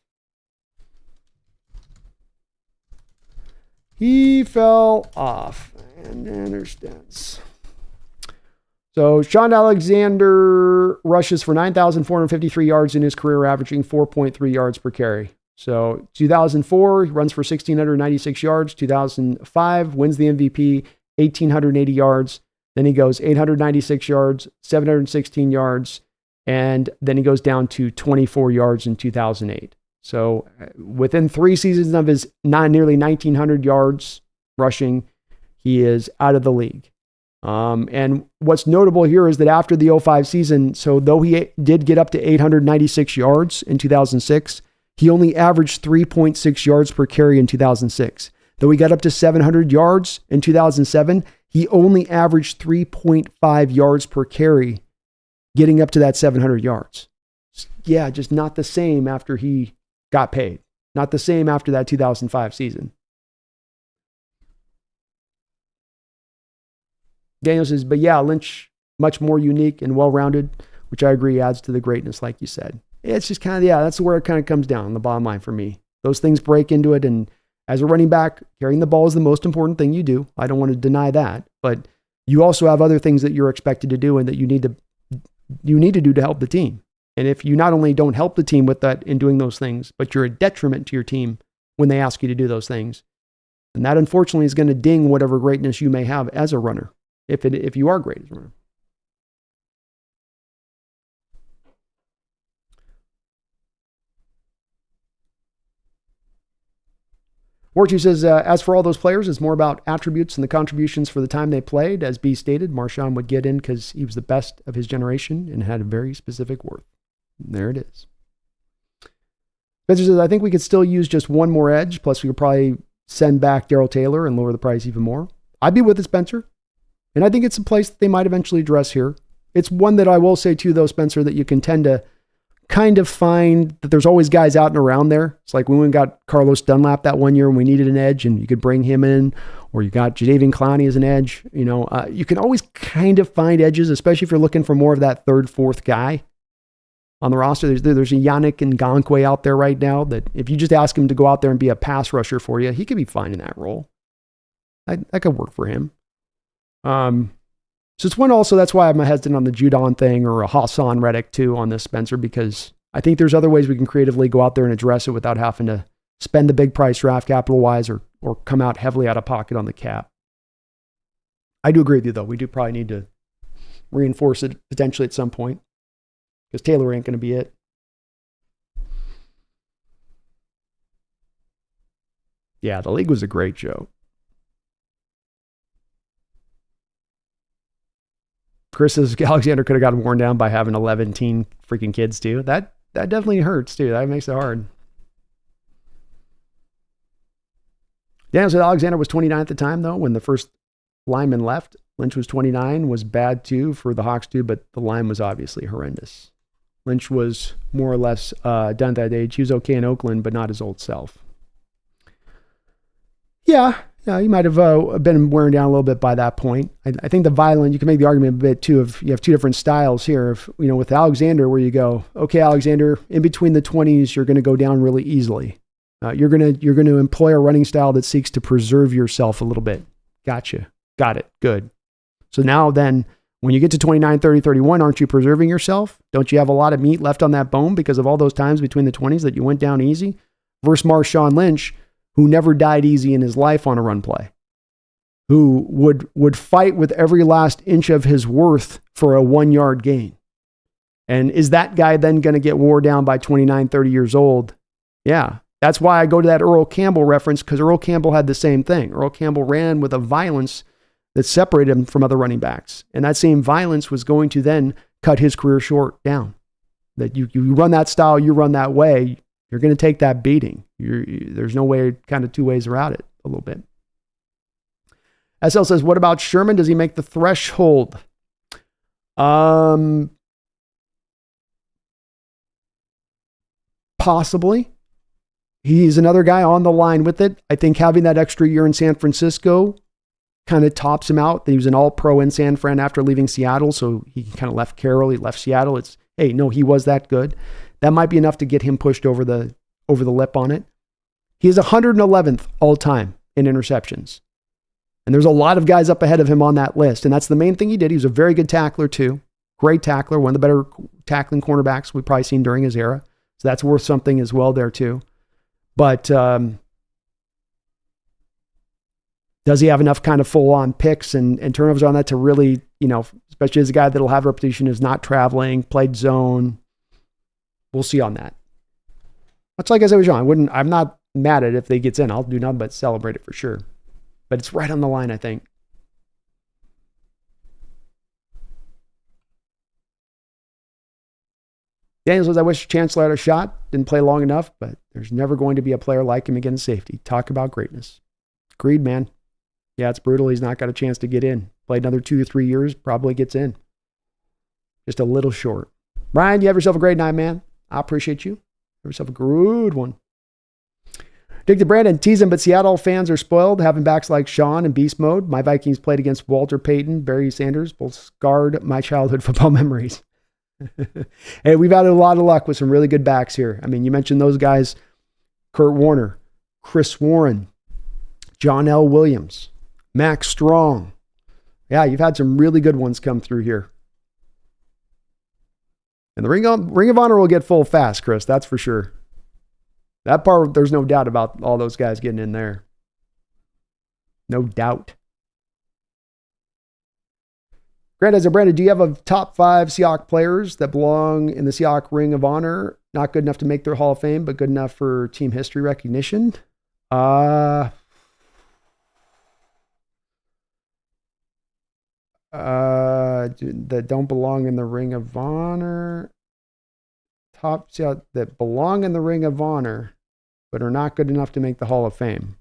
He fell off. And understands. So Sean Alexander rushes for 9,453 yards in his career, averaging 4.3 yards per carry. So 2004, he runs for 1,696 yards. 2005, wins the MVP, 1,880 yards. Then he goes 896 yards, 716 yards, and then he goes down to 24 yards in 2008. So within 3 seasons of his nearly 1,900 yards rushing, he is out of the league. And what's notable here is that after the 2005 season, so though he did get up to 896 yards in 2006, he only averaged 3.6 yards per carry in 2006. Though he got up to 700 yards in 2007, he only averaged 3.5 yards per carry getting up to that 700 yards. Yeah, just not the same after he got paid. Not the same after that 2005 season. Daniel says, but yeah, Lynch, much more unique and well-rounded, which I agree adds to the greatness, like you said. It's just kind of, yeah, that's where it kind of comes down, the bottom line for me. Those things break into it, and as a running back, carrying the ball is the most important thing you do. I don't want to deny that, but you also have other things that you're expected to do and that you need to do to help the team. And if you not only don't help the team with that in doing those things, but you're a detriment to your team when they ask you to do those things, and that unfortunately is going to ding whatever greatness you may have as a runner, if you are great as a runner. Warchu says, as for all those players, it's more about attributes and the contributions for the time they played. As B stated, Marshawn would get in because he was the best of his generation and had a very specific worth. And there it is. Spencer says, I think we could still use just one more edge, plus we could probably send back Darrell Taylor and lower the price even more. I'd be with it, Spencer. And I think it's a place that they might eventually address here. It's one that I will say too, though, Spencer, that you can tend to kind of find that there's always guys out and around there. It's like when we got Carlos Dunlap that one year and we needed an edge and you could bring him in, or you got Jadeveon Clowney as an edge. You can always kind of find edges, especially if you're looking for more of that third, fourth guy on the roster. There's a Yannick Ngakoue out there right now that if you just ask him to go out there and be a pass rusher for you, he could be fine in that role. That could work for him. So it's one also, that's why I'm hesitant on the Judon thing or a Hassan Reddick too on this, Spencer, because I think there's other ways we can creatively go out there and address it without having to spend the big price draft capital wise or come out heavily out of pocket on the cap. I do agree with you though. We do probably need to reinforce it potentially at some point because Taylor ain't going to be it. Yeah, the league was a great show. Chris says Alexander could have gotten worn down by having 11 teen freaking kids too. That definitely hurts too. That makes it hard. Daniel said Alexander was 29 at the time though when the first lineman left. Lynch was 29, was bad too for the Hawks too, but the line was obviously horrendous. Lynch was more or less done at that age. He was okay in Oakland, but not his old self. Yeah, he might have been wearing down a little bit by that point. I think the violent, you can make the argument a bit too of you have two different styles here. If, with Alexander, where you go, okay, Alexander, in between the 20s, you're going to go down really easily. You're going to employ a running style that seeks to preserve yourself a little bit. Gotcha. Got it. Good. So now then, when you get to 29, 30, 31, aren't you preserving yourself? Don't you have a lot of meat left on that bone because of all those times between the 20s that you went down easy? Versus Marshawn Lynch, who never died easy in his life on a run play, who would fight with every last inch of his worth for a 1 yard gain. And is that guy then going to get wore down by 29, 30 years old? Yeah. That's why I go to that Earl Campbell reference, because Earl Campbell had the same thing. Earl Campbell ran with a violence that separated him from other running backs. And that same violence was going to then cut his career short down. That you run that style, you run that way, you're going to take that beating. There's no way, kind of two ways around it a little bit. SL says, what about Sherman? Does he make the threshold? Possibly. He's another guy on the line with it. I think having that extra year in San Francisco kind of tops him out. He was an all-pro in San Fran after leaving Seattle, so he kind of left Carroll. He left Seattle. He was that good. That might be enough to get him pushed over the lip on it. He is 111th all-time in interceptions. And there's a lot of guys up ahead of him on that list. And that's the main thing he did. He was a very good tackler too. Great tackler. One of the better tackling cornerbacks we've probably seen during his era. So that's worth something as well there too. But does he have enough kind of full-on picks and turnovers on that to really, especially as a guy that'll have a reputation as not traveling, played zone? We'll see on that. Much like I said with John, I'm not mad at it if they gets in. I'll do nothing but celebrate it for sure. But it's right on the line, I think. Daniel says, I wish Chancellor had a shot. Didn't play long enough, but there's never going to be a player like him against safety. Talk about greatness. Agreed, man. Yeah, it's brutal. He's not got a chance to get in. Played another 2 to 3 years, probably gets in. Just a little short. Ryan, you have yourself a great night, man. I appreciate you. Have yourself a good one. Dick to Brandon, tease him, but Seattle fans are spoiled, having backs like Sean in beast mode. My Vikings played against Walter Payton, Barry Sanders, both scarred my childhood football memories. Hey, we've had a lot of luck with some really good backs here. I mean, you mentioned those guys, Kurt Warner, Chris Warren, John L. Williams, Max Strong. Yeah, you've had some really good ones come through here. And the Ring of Honor will get full fast, Chris. That's for sure. That part, there's no doubt about all those guys getting in there. No doubt. Grant, as a Brandon, do you have a top 5 Seahawks players that belong in the Seahawks Ring of Honor? Not good enough to make their Hall of Fame, but good enough for team history recognition? That don't belong in the Ring of Honor. Top Seahawks that belong in the Ring of Honor, but are not good enough to make the Hall of Fame.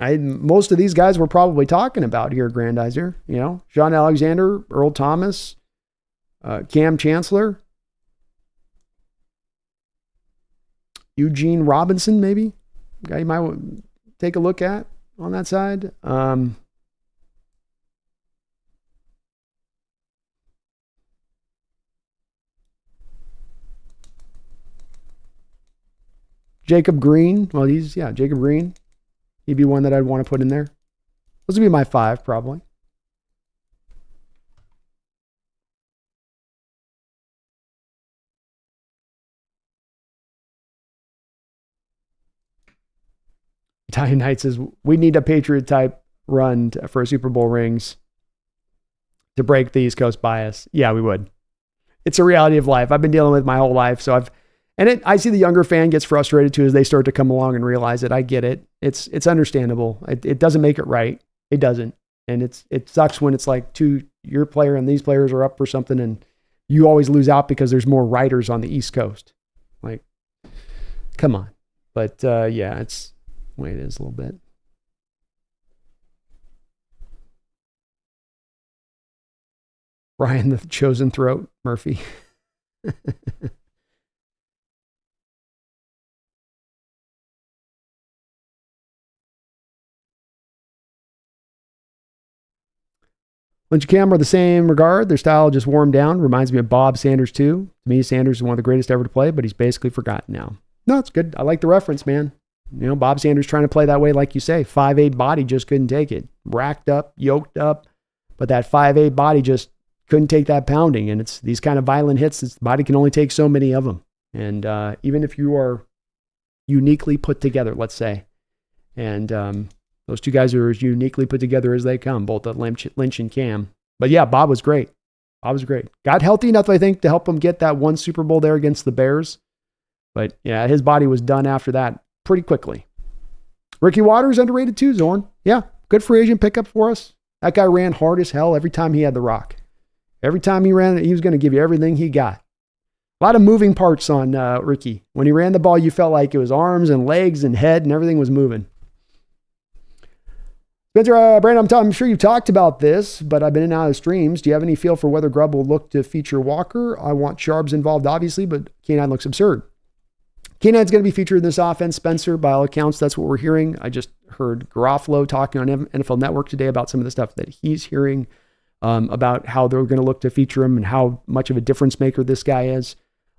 Most of these guys we're probably talking about here, Grandizer. Sean Alexander, Earl Thomas, Cam Chancellor, Eugene Robinson, maybe. Guy you might take a look at on that side. Jacob Green. Well, Jacob Green. He'd be one that I'd want to put in there. Those would be my 5, probably. Italian Knight says, we need a Patriot type run for Super Bowl rings to break the East Coast bias. Yeah, we would. It's a reality of life. I've been dealing with my whole life. So I see the younger fan gets frustrated too as they start to come along and realize it. I get it. It's understandable. It doesn't make it right. It doesn't. And it sucks when it's like your player and these players are up for something and you always lose out because there's more writers on the East Coast. Like, come on. But yeah, it's the way it is a little bit. Brian, the chosen throat, Murphy. Lynch and Cam are the same regard. Their style just warmed down. Reminds me of Bob Sanders too. To me, Sanders is one of the greatest ever to play, but he's basically forgotten now. No, it's good. I like the reference, man. Bob Sanders trying to play that way, like you say. 5'8" body just couldn't take it. Racked up, yoked up, but that 5'8" body just couldn't take that pounding. And it's these kind of violent hits, the body can only take so many of them. And even if you are uniquely put together, let's say, and those two guys are as uniquely put together as they come, both at Lynch and Cam. But yeah, Bob was great. Got healthy enough, I think, to help him get that one Super Bowl there against the Bears. But yeah, his body was done after that pretty quickly. Ricky Waters, underrated too, Zorn. Yeah, good free agent pickup for us. That guy ran hard as hell every time he had the rock. Every time he ran, he was going to give you everything he got. A lot of moving parts on Ricky. When he ran the ball, you felt like it was arms and legs and head and everything was moving. Spencer, Brandon, I'm sure you've talked about this, but I've been in and out of streams. Do you have any feel for whether Grubb will look to feature Walker? I want Sharps involved, obviously, but K9 looks absurd. K9's going to be featured in this offense, Spencer. By all accounts, that's what we're hearing. I just heard Garofalo talking on NFL Network today about some of the stuff that he's hearing about how they're going to look to feature him and how much of a difference maker this guy is.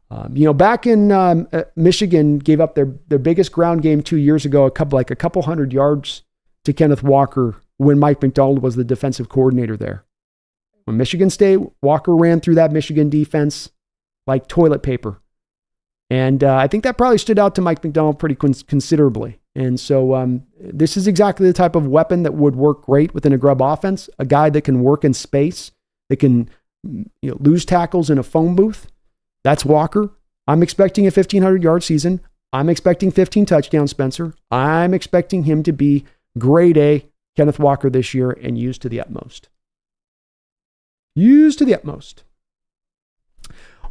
Back in Michigan, gave up their biggest ground game 2 years ago, a couple hundred yards to Kenneth Walker when Mike McDonald was the defensive coordinator there. When Michigan State, Walker ran through that Michigan defense like toilet paper. And I think that probably stood out to Mike McDonald pretty considerably. And so this is exactly the type of weapon that would work great within a Grubb offense. A guy that can work in space, that can lose tackles in a phone booth. That's Walker. I'm expecting a 1,500-yard season. I'm expecting 15 touchdowns, Spencer. I'm expecting him to be grade A Kenneth Walker this year and used to the utmost. Used to the utmost.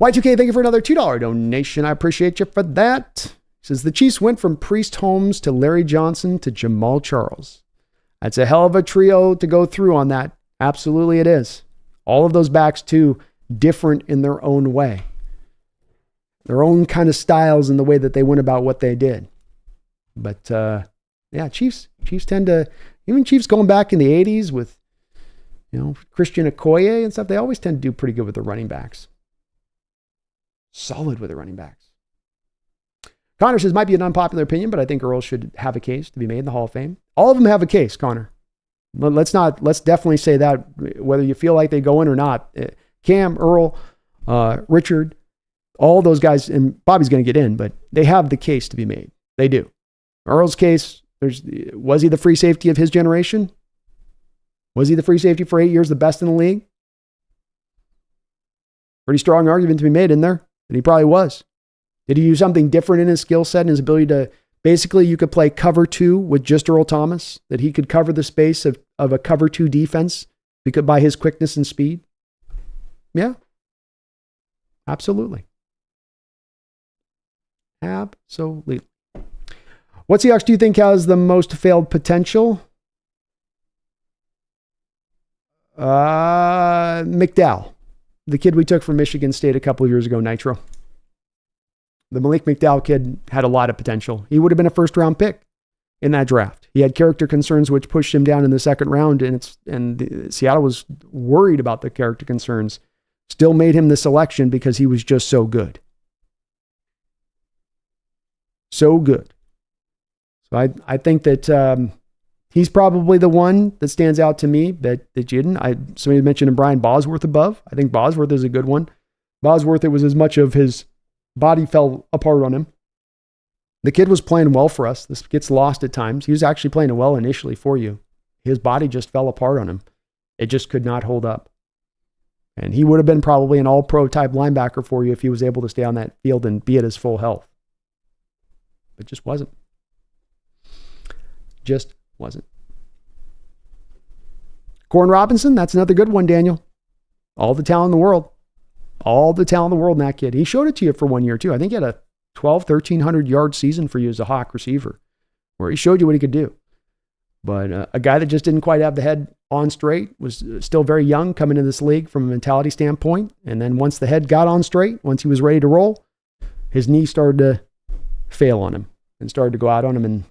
Y2K, thank you for another $2 donation. I appreciate you for that. He says, the Chiefs went from Priest Holmes to Larry Johnson to Jamal Charles. That's a hell of a trio to go through on that. Absolutely it is. All of those backs, too, different in their own way. Their own kind of styles in the way that they went about what they did. But, yeah, Chiefs tend to, even Chiefs going back in the 80s with, Christian Okoye and stuff, they always tend to do pretty good with the running backs. Solid with the running backs. Connor says, might be an unpopular opinion, but I think Earl should have a case to be made in the Hall of Fame. All of them have a case, Connor. Let's definitely say that, whether you feel like they go in or not. Cam, Earl, Richard, all those guys, and Bobby's going to get in, but they have the case to be made. They do. Earl's case, was he the free safety of his generation? Was he the free safety for 8 years, the best in the league? Pretty strong argument to be made in there, and he probably was. Did he use something different in his skill set and his ability to, basically you could play cover 2 with just Earl Thomas, that he could cover the space of a cover 2 defense because by his quickness and speed? Yeah. Absolutely. Absolutely. What Seahawks do you think has the most failed potential? McDowell, the kid we took from Michigan State a couple of years ago, Nitro. The Malik McDowell kid had a lot of potential. He would have been a first-round pick in that draft. He had character concerns which pushed him down in the second round, and Seattle was worried about the character concerns. Still made him the selection because he was just so good. So good. So I think that he's probably the one that stands out to me that you didn't. Somebody mentioned Brian Bosworth above. I think Bosworth is a good one. Bosworth, it was as much of his body fell apart on him. The kid was playing well for us. This gets lost at times. He was actually playing well initially for you. His body just fell apart on him. It just could not hold up. And he would have been probably an all-pro type linebacker for you if he was able to stay on that field and be at his full health. But just wasn't. Just wasn't. Corn Robinson, that's another good one, Daniel. All the talent in the world. All the talent in the world in that kid. He showed it to you for 1 year, too. I think he had a 1,300 yard season for you as a Hawk receiver, where he showed you what he could do. But a guy that just didn't quite have the head on straight, was still very young coming into this league from a mentality standpoint. And then once the head got on straight, once he was ready to roll, his knee started to fail on him and started to go out on him. And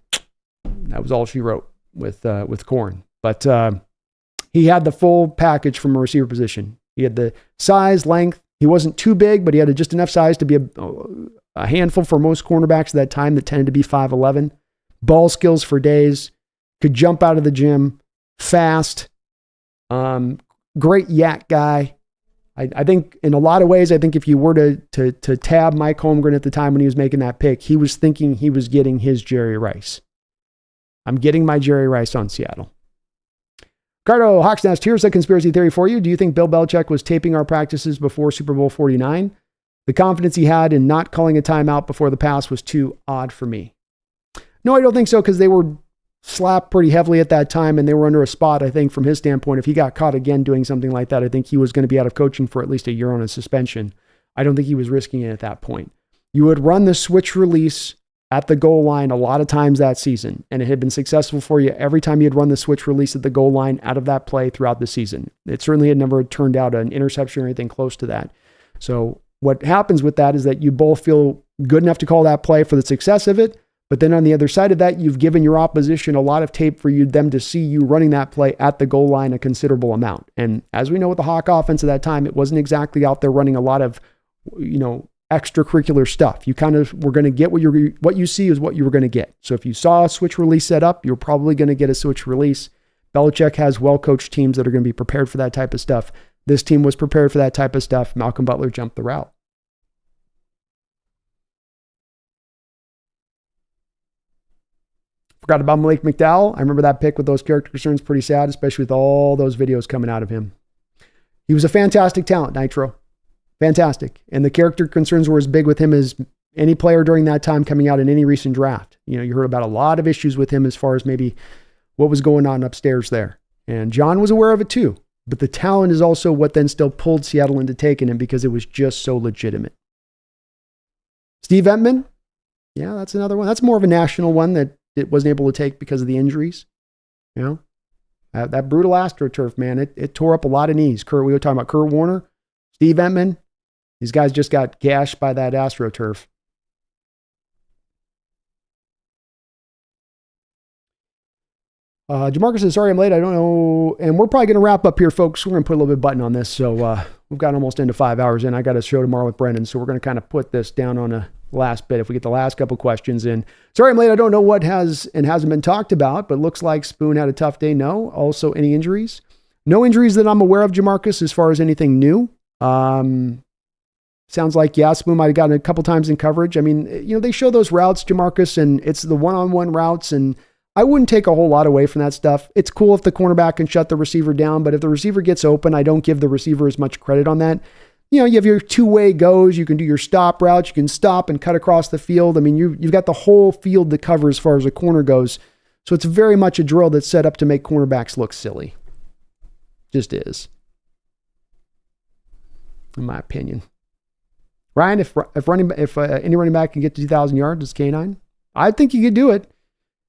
that was all she wrote with Corn. But he had the full package from a receiver position. He had the size, length. He wasn't too big, but he had just enough size to be a handful for most cornerbacks at that time that tended to be 5'11". Ball skills for days. Could jump out of the gym. Fast. Great yak guy. I think in a lot of ways, I think if you were to tab Mike Holmgren at the time when he was making that pick, he was thinking he was getting his Jerry Rice. I'm getting my Jerry Rice on Seattle. Ricardo HawksNest, here's a conspiracy theory for you. Do you think Bill Belichick was taping our practices before Super Bowl 49? The confidence he had in not calling a timeout before the pass was too odd for me. No, I don't think so, because they were slapped pretty heavily at that time, and they were under a spot, I think, from his standpoint. If he got caught again doing something like that, I think he was going to be out of coaching for at least a year on a suspension. I don't think he was risking it at that point. You would run the switch release at the goal line a lot of times that season, and it had been successful for you every time you had run the switch release at the goal line out of that play throughout the season. It certainly had never turned out an interception or anything close to that. So what happens with that is that you both feel good enough to call that play for the success of it, but then on the other side of that, you've given your opposition a lot of tape for them to see you running that play at the goal line a considerable amount. And as we know with the Hawk offense at that time, it wasn't exactly out there running a lot of, extracurricular stuff. You kind of were going to get what you see is what you were going to get. So if you saw a switch release set up, you're probably going to get a switch release. Belichick has well-coached teams that are going to be prepared for that type of stuff. This team was prepared for that type of stuff. Malcolm Butler jumped the route. Forgot about Malik McDowell. I remember that pick with those character concerns. Pretty sad, especially with all those videos coming out of him. He was a fantastic talent, Nitro. Fantastic. And the character concerns were as big with him as any player during that time coming out in any recent draft. You know, you heard about a lot of issues with him as far as maybe what was going on upstairs there. And John was aware of it too. But the talent is also what then still pulled Seattle into taking him because it was just so legitimate. Steve Entman. Yeah, that's another one. That's more of a national one that it wasn't able to take because of the injuries. You know, that brutal AstroTurf, man, it tore up a lot of knees. We were talking about Kurt Warner, Steve Entman. These guys just got gashed by that AstroTurf. Jamarcus says, sorry I'm late. I don't know. And we're probably going to wrap up here, folks. We're going to put a little bit of button on this. So we've got almost into 5 hours in. I got a show tomorrow with Brendan. So we're going to kind of put this down on a last bit if we get the last couple questions in. Sorry I'm late. I don't know what has and hasn't been talked about, but looks like Spoon had a tough day. No. Also, any injuries? No injuries that I'm aware of, Jamarcus, as far as anything new. Sounds like, yeah, Spoon might have gotten a couple times in coverage. I mean, you know, they show those routes, Jamarcus, and it's the one-on-one routes, and I wouldn't take a whole lot away from that stuff. It's cool if the cornerback can shut the receiver down, but if the receiver gets open, I don't give the receiver as much credit on that. You know, you have your two-way goes. You can do your stop routes. You can stop and cut across the field. I mean, you've got the whole field to cover as far as a corner goes. So it's very much a drill that's set up to make cornerbacks look silly. Just in my opinion. Ryan, if any running back can get to 2,000 yards, it's K9. I think you could do it.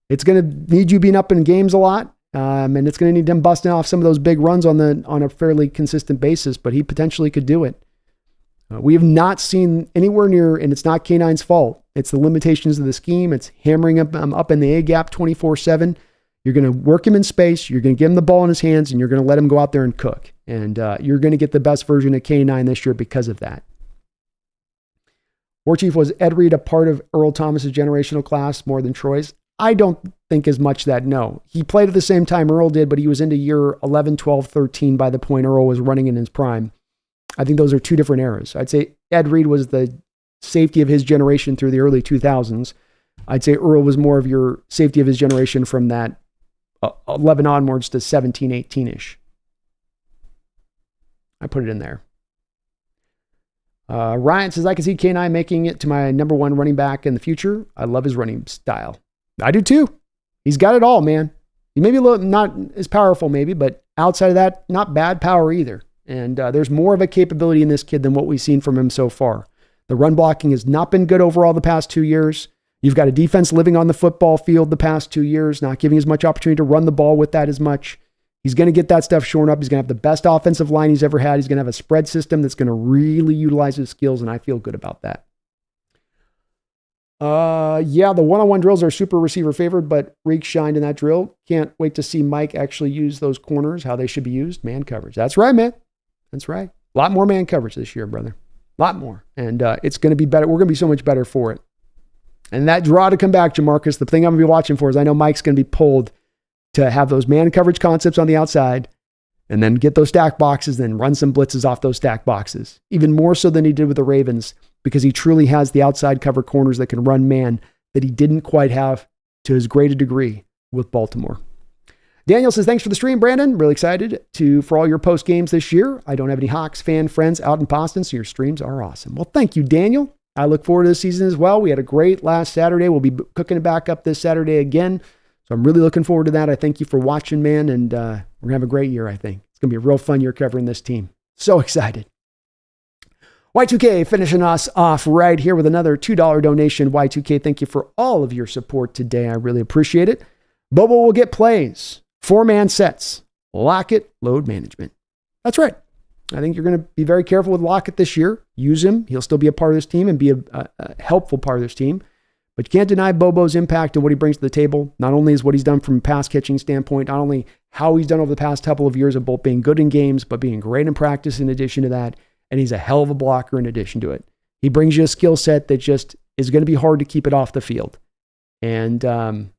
It's going to need you being up in games a lot, and it's going to need him busting off some of those big runs on a fairly consistent basis, but he potentially could do it. We have not seen anywhere near, and it's not K9's fault. It's the limitations of the scheme. It's hammering him up in the A-gap 24/7. You're going to work him in space. You're going to give him the ball in his hands, and you're going to let him go out there and cook. And you're going to get the best version of K9 this year because of that. War Chief, was Ed Reed a part of Earl Thomas's generational class more than Troy's? I don't think as much that, no. He played at the same time Earl did, but he was into year 11, 12, 13 by the point Earl was running in his prime. I think those are two different eras. I'd say Ed Reed was the safety of his generation through the early 2000s. I'd say Earl was more of your safety of his generation from that 11 onwards to 17, 18-ish. I put it in there. Ryan says, I can see K9 making it to my number one running back in the future. I love his running style. I do too. He's got it all, man. He may be a little not as powerful maybe, but outside of that, not bad power either. And there's more of a capability in this kid than what we've seen from him so far. The run blocking has not been good overall the past 2 years. You've got a defense living on the football field the past 2 years, not giving as much opportunity to run the ball with that as much. He's going to get that stuff shorn up. He's going to have the best offensive line he's ever had. He's going to have a spread system that's going to really utilize his skills, and I feel good about that. Yeah, the one-on-one drills are super receiver favored, but Reek shined in that drill. Can't wait to see Mike actually use those corners, how they should be used. Man coverage. That's right, man. That's right. A lot more man coverage this year, brother. A lot more. And it's going to be better. We're going to be so much better for it. And that draw to come back, Jamarcus, the thing I'm going to be watching for is I know Mike's going to be pulled to have those man coverage concepts on the outside and then get those stack boxes, then run some blitzes off those stack boxes. Even more so than he did with the Ravens, because he truly has the outside cover corners that can run man that he didn't quite have to as great a degree with Baltimore. Daniel says, thanks for the stream, Brandon. Really excited for all your post games this year. I don't have any Hawks fan friends out in Boston, so your streams are awesome. Well, thank you, Daniel. I look forward to this season as well. We had a great last Saturday. We'll be cooking it back up this Saturday again. So I'm really looking forward to that. I thank you for watching, man. And we're going to have a great year, I think. It's going to be a real fun year covering this team. So excited. Y2K finishing us off right here with another $2 donation. Y2K, thank you for all of your support today. I really appreciate it. Bobo will get plays, 4-man sets, Lockett, load management. That's right. I think you're going to be very careful with Lockett this year. Use him. He'll still be a part of this team and be a helpful part of this team. But you can't deny Bobo's impact and what he brings to the table. Not only is what he's done from a pass catching standpoint, not only how he's done over the past couple of years of both being good in games, but being great in practice in addition to that. And he's a hell of a blocker in addition to it. He brings you a skill set that just is going to be hard to keep it off the field. And I'm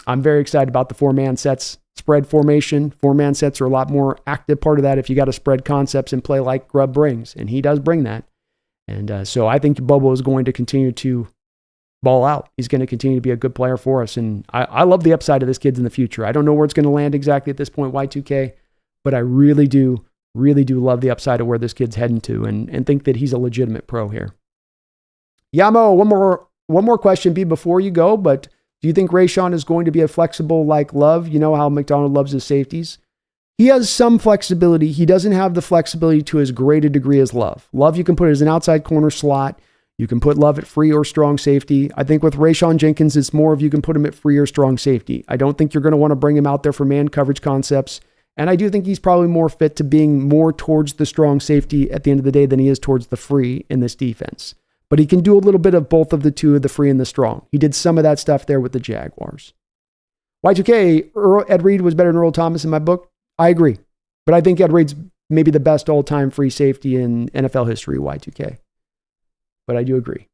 very excited about the 4-man sets. Spread formation, 4-man sets are a lot more active part of that if you got to spread concepts and play like Grubb brings. And he does bring that. And so I think Bobo is going to continue to ball out. He's going to continue to be a good player for us. And I love the upside of this kid in the future. I don't know where it's going to land exactly at this point, Y2K, but I really do love the upside of where this kid's heading to and think that he's a legitimate pro here. Yamo, one more question, B, before you go, but do you think Rayshon is going to be a flexible like Love? You know how McDonald loves his safeties? He has some flexibility. He doesn't have the flexibility to as great a degree as Love. Love, you can put as an outside corner slot. You can put Love at free or strong safety. I think with Rayshon Jenkins, it's more of you can put him at free or strong safety. I don't think you're going to want to bring him out there for man coverage concepts. And I do think he's probably more fit to being more towards the strong safety at the end of the day than he is towards the free in this defense. But he can do a little bit of both of the two, the free and the strong. He did some of that stuff there with the Jaguars. Y2K, Ed Reed was better than Earl Thomas in my book. I agree. But I think Ed Reed's maybe the best all-time free safety in NFL history, Y2K. But I do agree.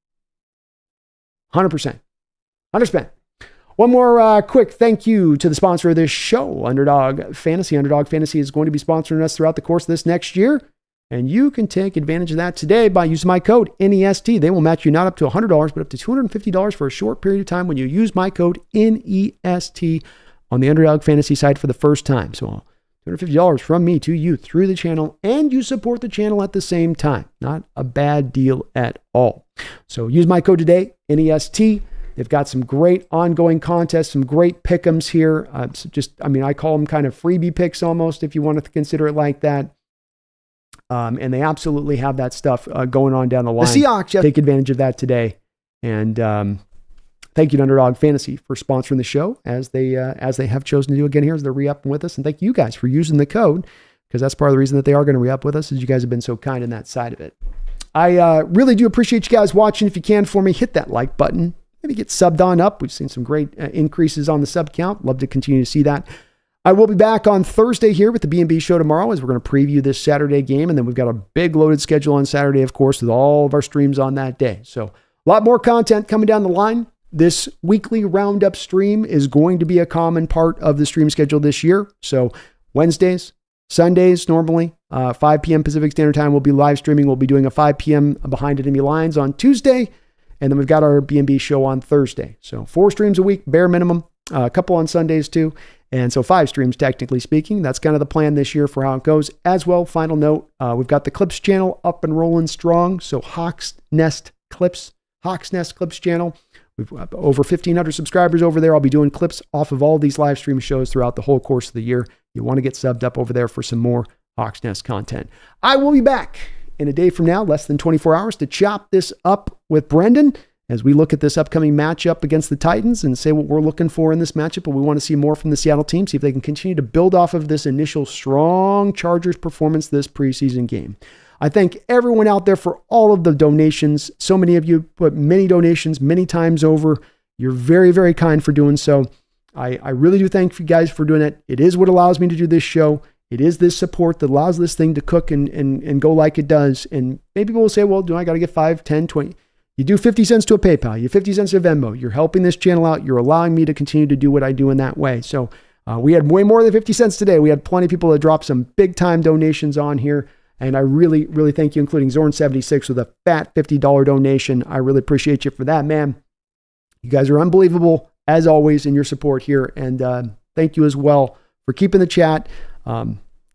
100%. 100%. One more quick thank you to the sponsor of this show, Underdog Fantasy. Underdog Fantasy is going to be sponsoring us throughout the course of this next year. And you can take advantage of that today by using my code NEST. They will match you not up to $100, but up to $250 for a short period of time when you use my code NEST on the Underdog Fantasy site for the first time. So $250 from me to you through the channel, and you support the channel at the same time. Not a bad deal at all. So use my code today, NEST. They've got some great ongoing contests, some great pick'ems here. I call them kind of freebie picks almost, if you want to consider it like that. And they absolutely have that stuff going on down the line. The Seahawks, take advantage of that today. And thank you to Underdog Fantasy for sponsoring the show as they have chosen to do again here as they're re-upping with us. And thank you guys for using the code, because that's part of the reason that they are going to re-up with us, is you guys have been so kind in that side of it. I really do appreciate you guys watching. If you can for me, hit that like button. Maybe get subbed on up. We've seen some great increases on the sub count. Love to continue to see that. I will be back on Thursday here with the B&B show tomorrow as we're going to preview this Saturday game. And then we've got a big loaded schedule on Saturday, of course, with all of our streams on that day. So a lot more content coming down the line. This weekly Roundup stream is going to be a common part of the stream schedule this year. So Wednesdays, Sundays, normally, 5 p.m. Pacific Standard Time, we'll be live streaming. We'll be doing a 5 p.m. Behind Enemy Lines on Tuesday. And then we've got our B&B show on Thursday. So 4 streams a week, bare minimum, a couple on Sundays too. And so 5 streams, technically speaking. That's kind of the plan this year for how it goes. As well, final note, we've got the Clips channel up and rolling strong. So Hawksnest Clips channel. We've got over 1,500 subscribers over there. I'll be doing clips off of all these live stream shows throughout the whole course of the year. You want to get subbed up over there for some more Hawksnest content. I will be back in a day from now, less than 24 hours, to chop this up with Brendan as we look at this upcoming matchup against the Titans and say what we're looking for in this matchup. But we want to see more from the Seattle team, see if they can continue to build off of this initial strong Chargers performance this preseason game. I thank everyone out there for all of the donations. So many of you put many donations many times over. You're very, very kind for doing so. I really do thank you guys for doing it. It is what allows me to do this show. It is this support that allows this thing to cook and go like it does. And maybe people will say, well, do I got to get 5, 10, 20? You do 50 cents to a PayPal. You 50 cents to a Venmo. You're helping this channel out. You're allowing me to continue to do what I do in that way. So we had way more than 50 cents today. We had plenty of people that dropped some big time donations on here. And I really, really thank you, including Zorn76 with a fat $50 donation. I really appreciate you for that, man. You guys are unbelievable, as always, in your support here. And thank you as well for keeping the chat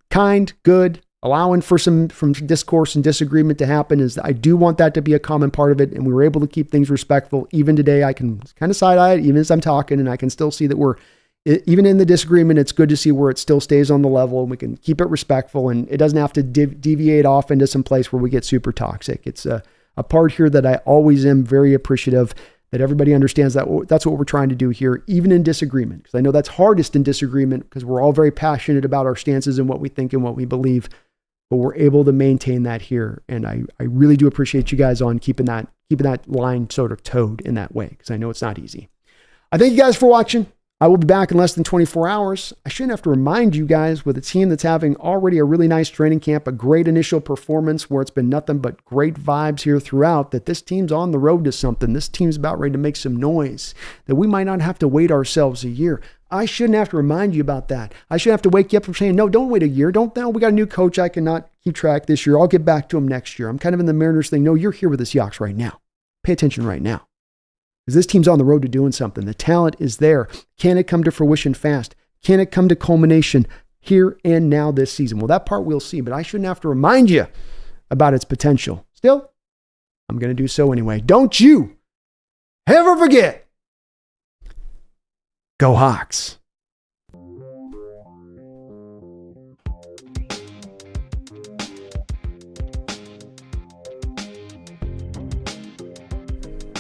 kind, good, allowing for some discourse and disagreement to happen. Is I do want that to be a common part of it. And we were able to keep things respectful. Even today, I can kind of side-eye it, even as I'm talking, and I can still see that even in the disagreement, it's good to see where it still stays on the level and we can keep it respectful, and it doesn't have to deviate off into some place where we get super toxic. It's a part here that I always am very appreciative that everybody understands that that's what we're trying to do here, even in disagreement. Because I know that's hardest in disagreement because we're all very passionate about our stances and what we think and what we believe, but we're able to maintain that here. And I really do appreciate you guys on keeping that line sort of towed in that way, because I know it's not easy. I thank you guys for watching. I will be back in less than 24 hours. I shouldn't have to remind you guys, with a team that's having already a really nice training camp, a great initial performance where it's been nothing but great vibes here throughout, that this team's on the road to something. This team's about ready to make some noise, that we might not have to wait ourselves a year. I shouldn't have to remind you about that. I shouldn't have to wake you up from saying, no, don't wait a year. We got a new coach. I cannot keep track this year. I'll get back to him next year. I'm kind of in the Mariners thing. No, you're here with the Seahawks right now. Pay attention right now. Because this team's on the road to doing something. The talent is there. Can it come to fruition fast? Can it come to culmination here and now this season? Well, that part we'll see, but I shouldn't have to remind you about its potential. Still, I'm going to do so anyway. Don't you ever forget. Go Hawks.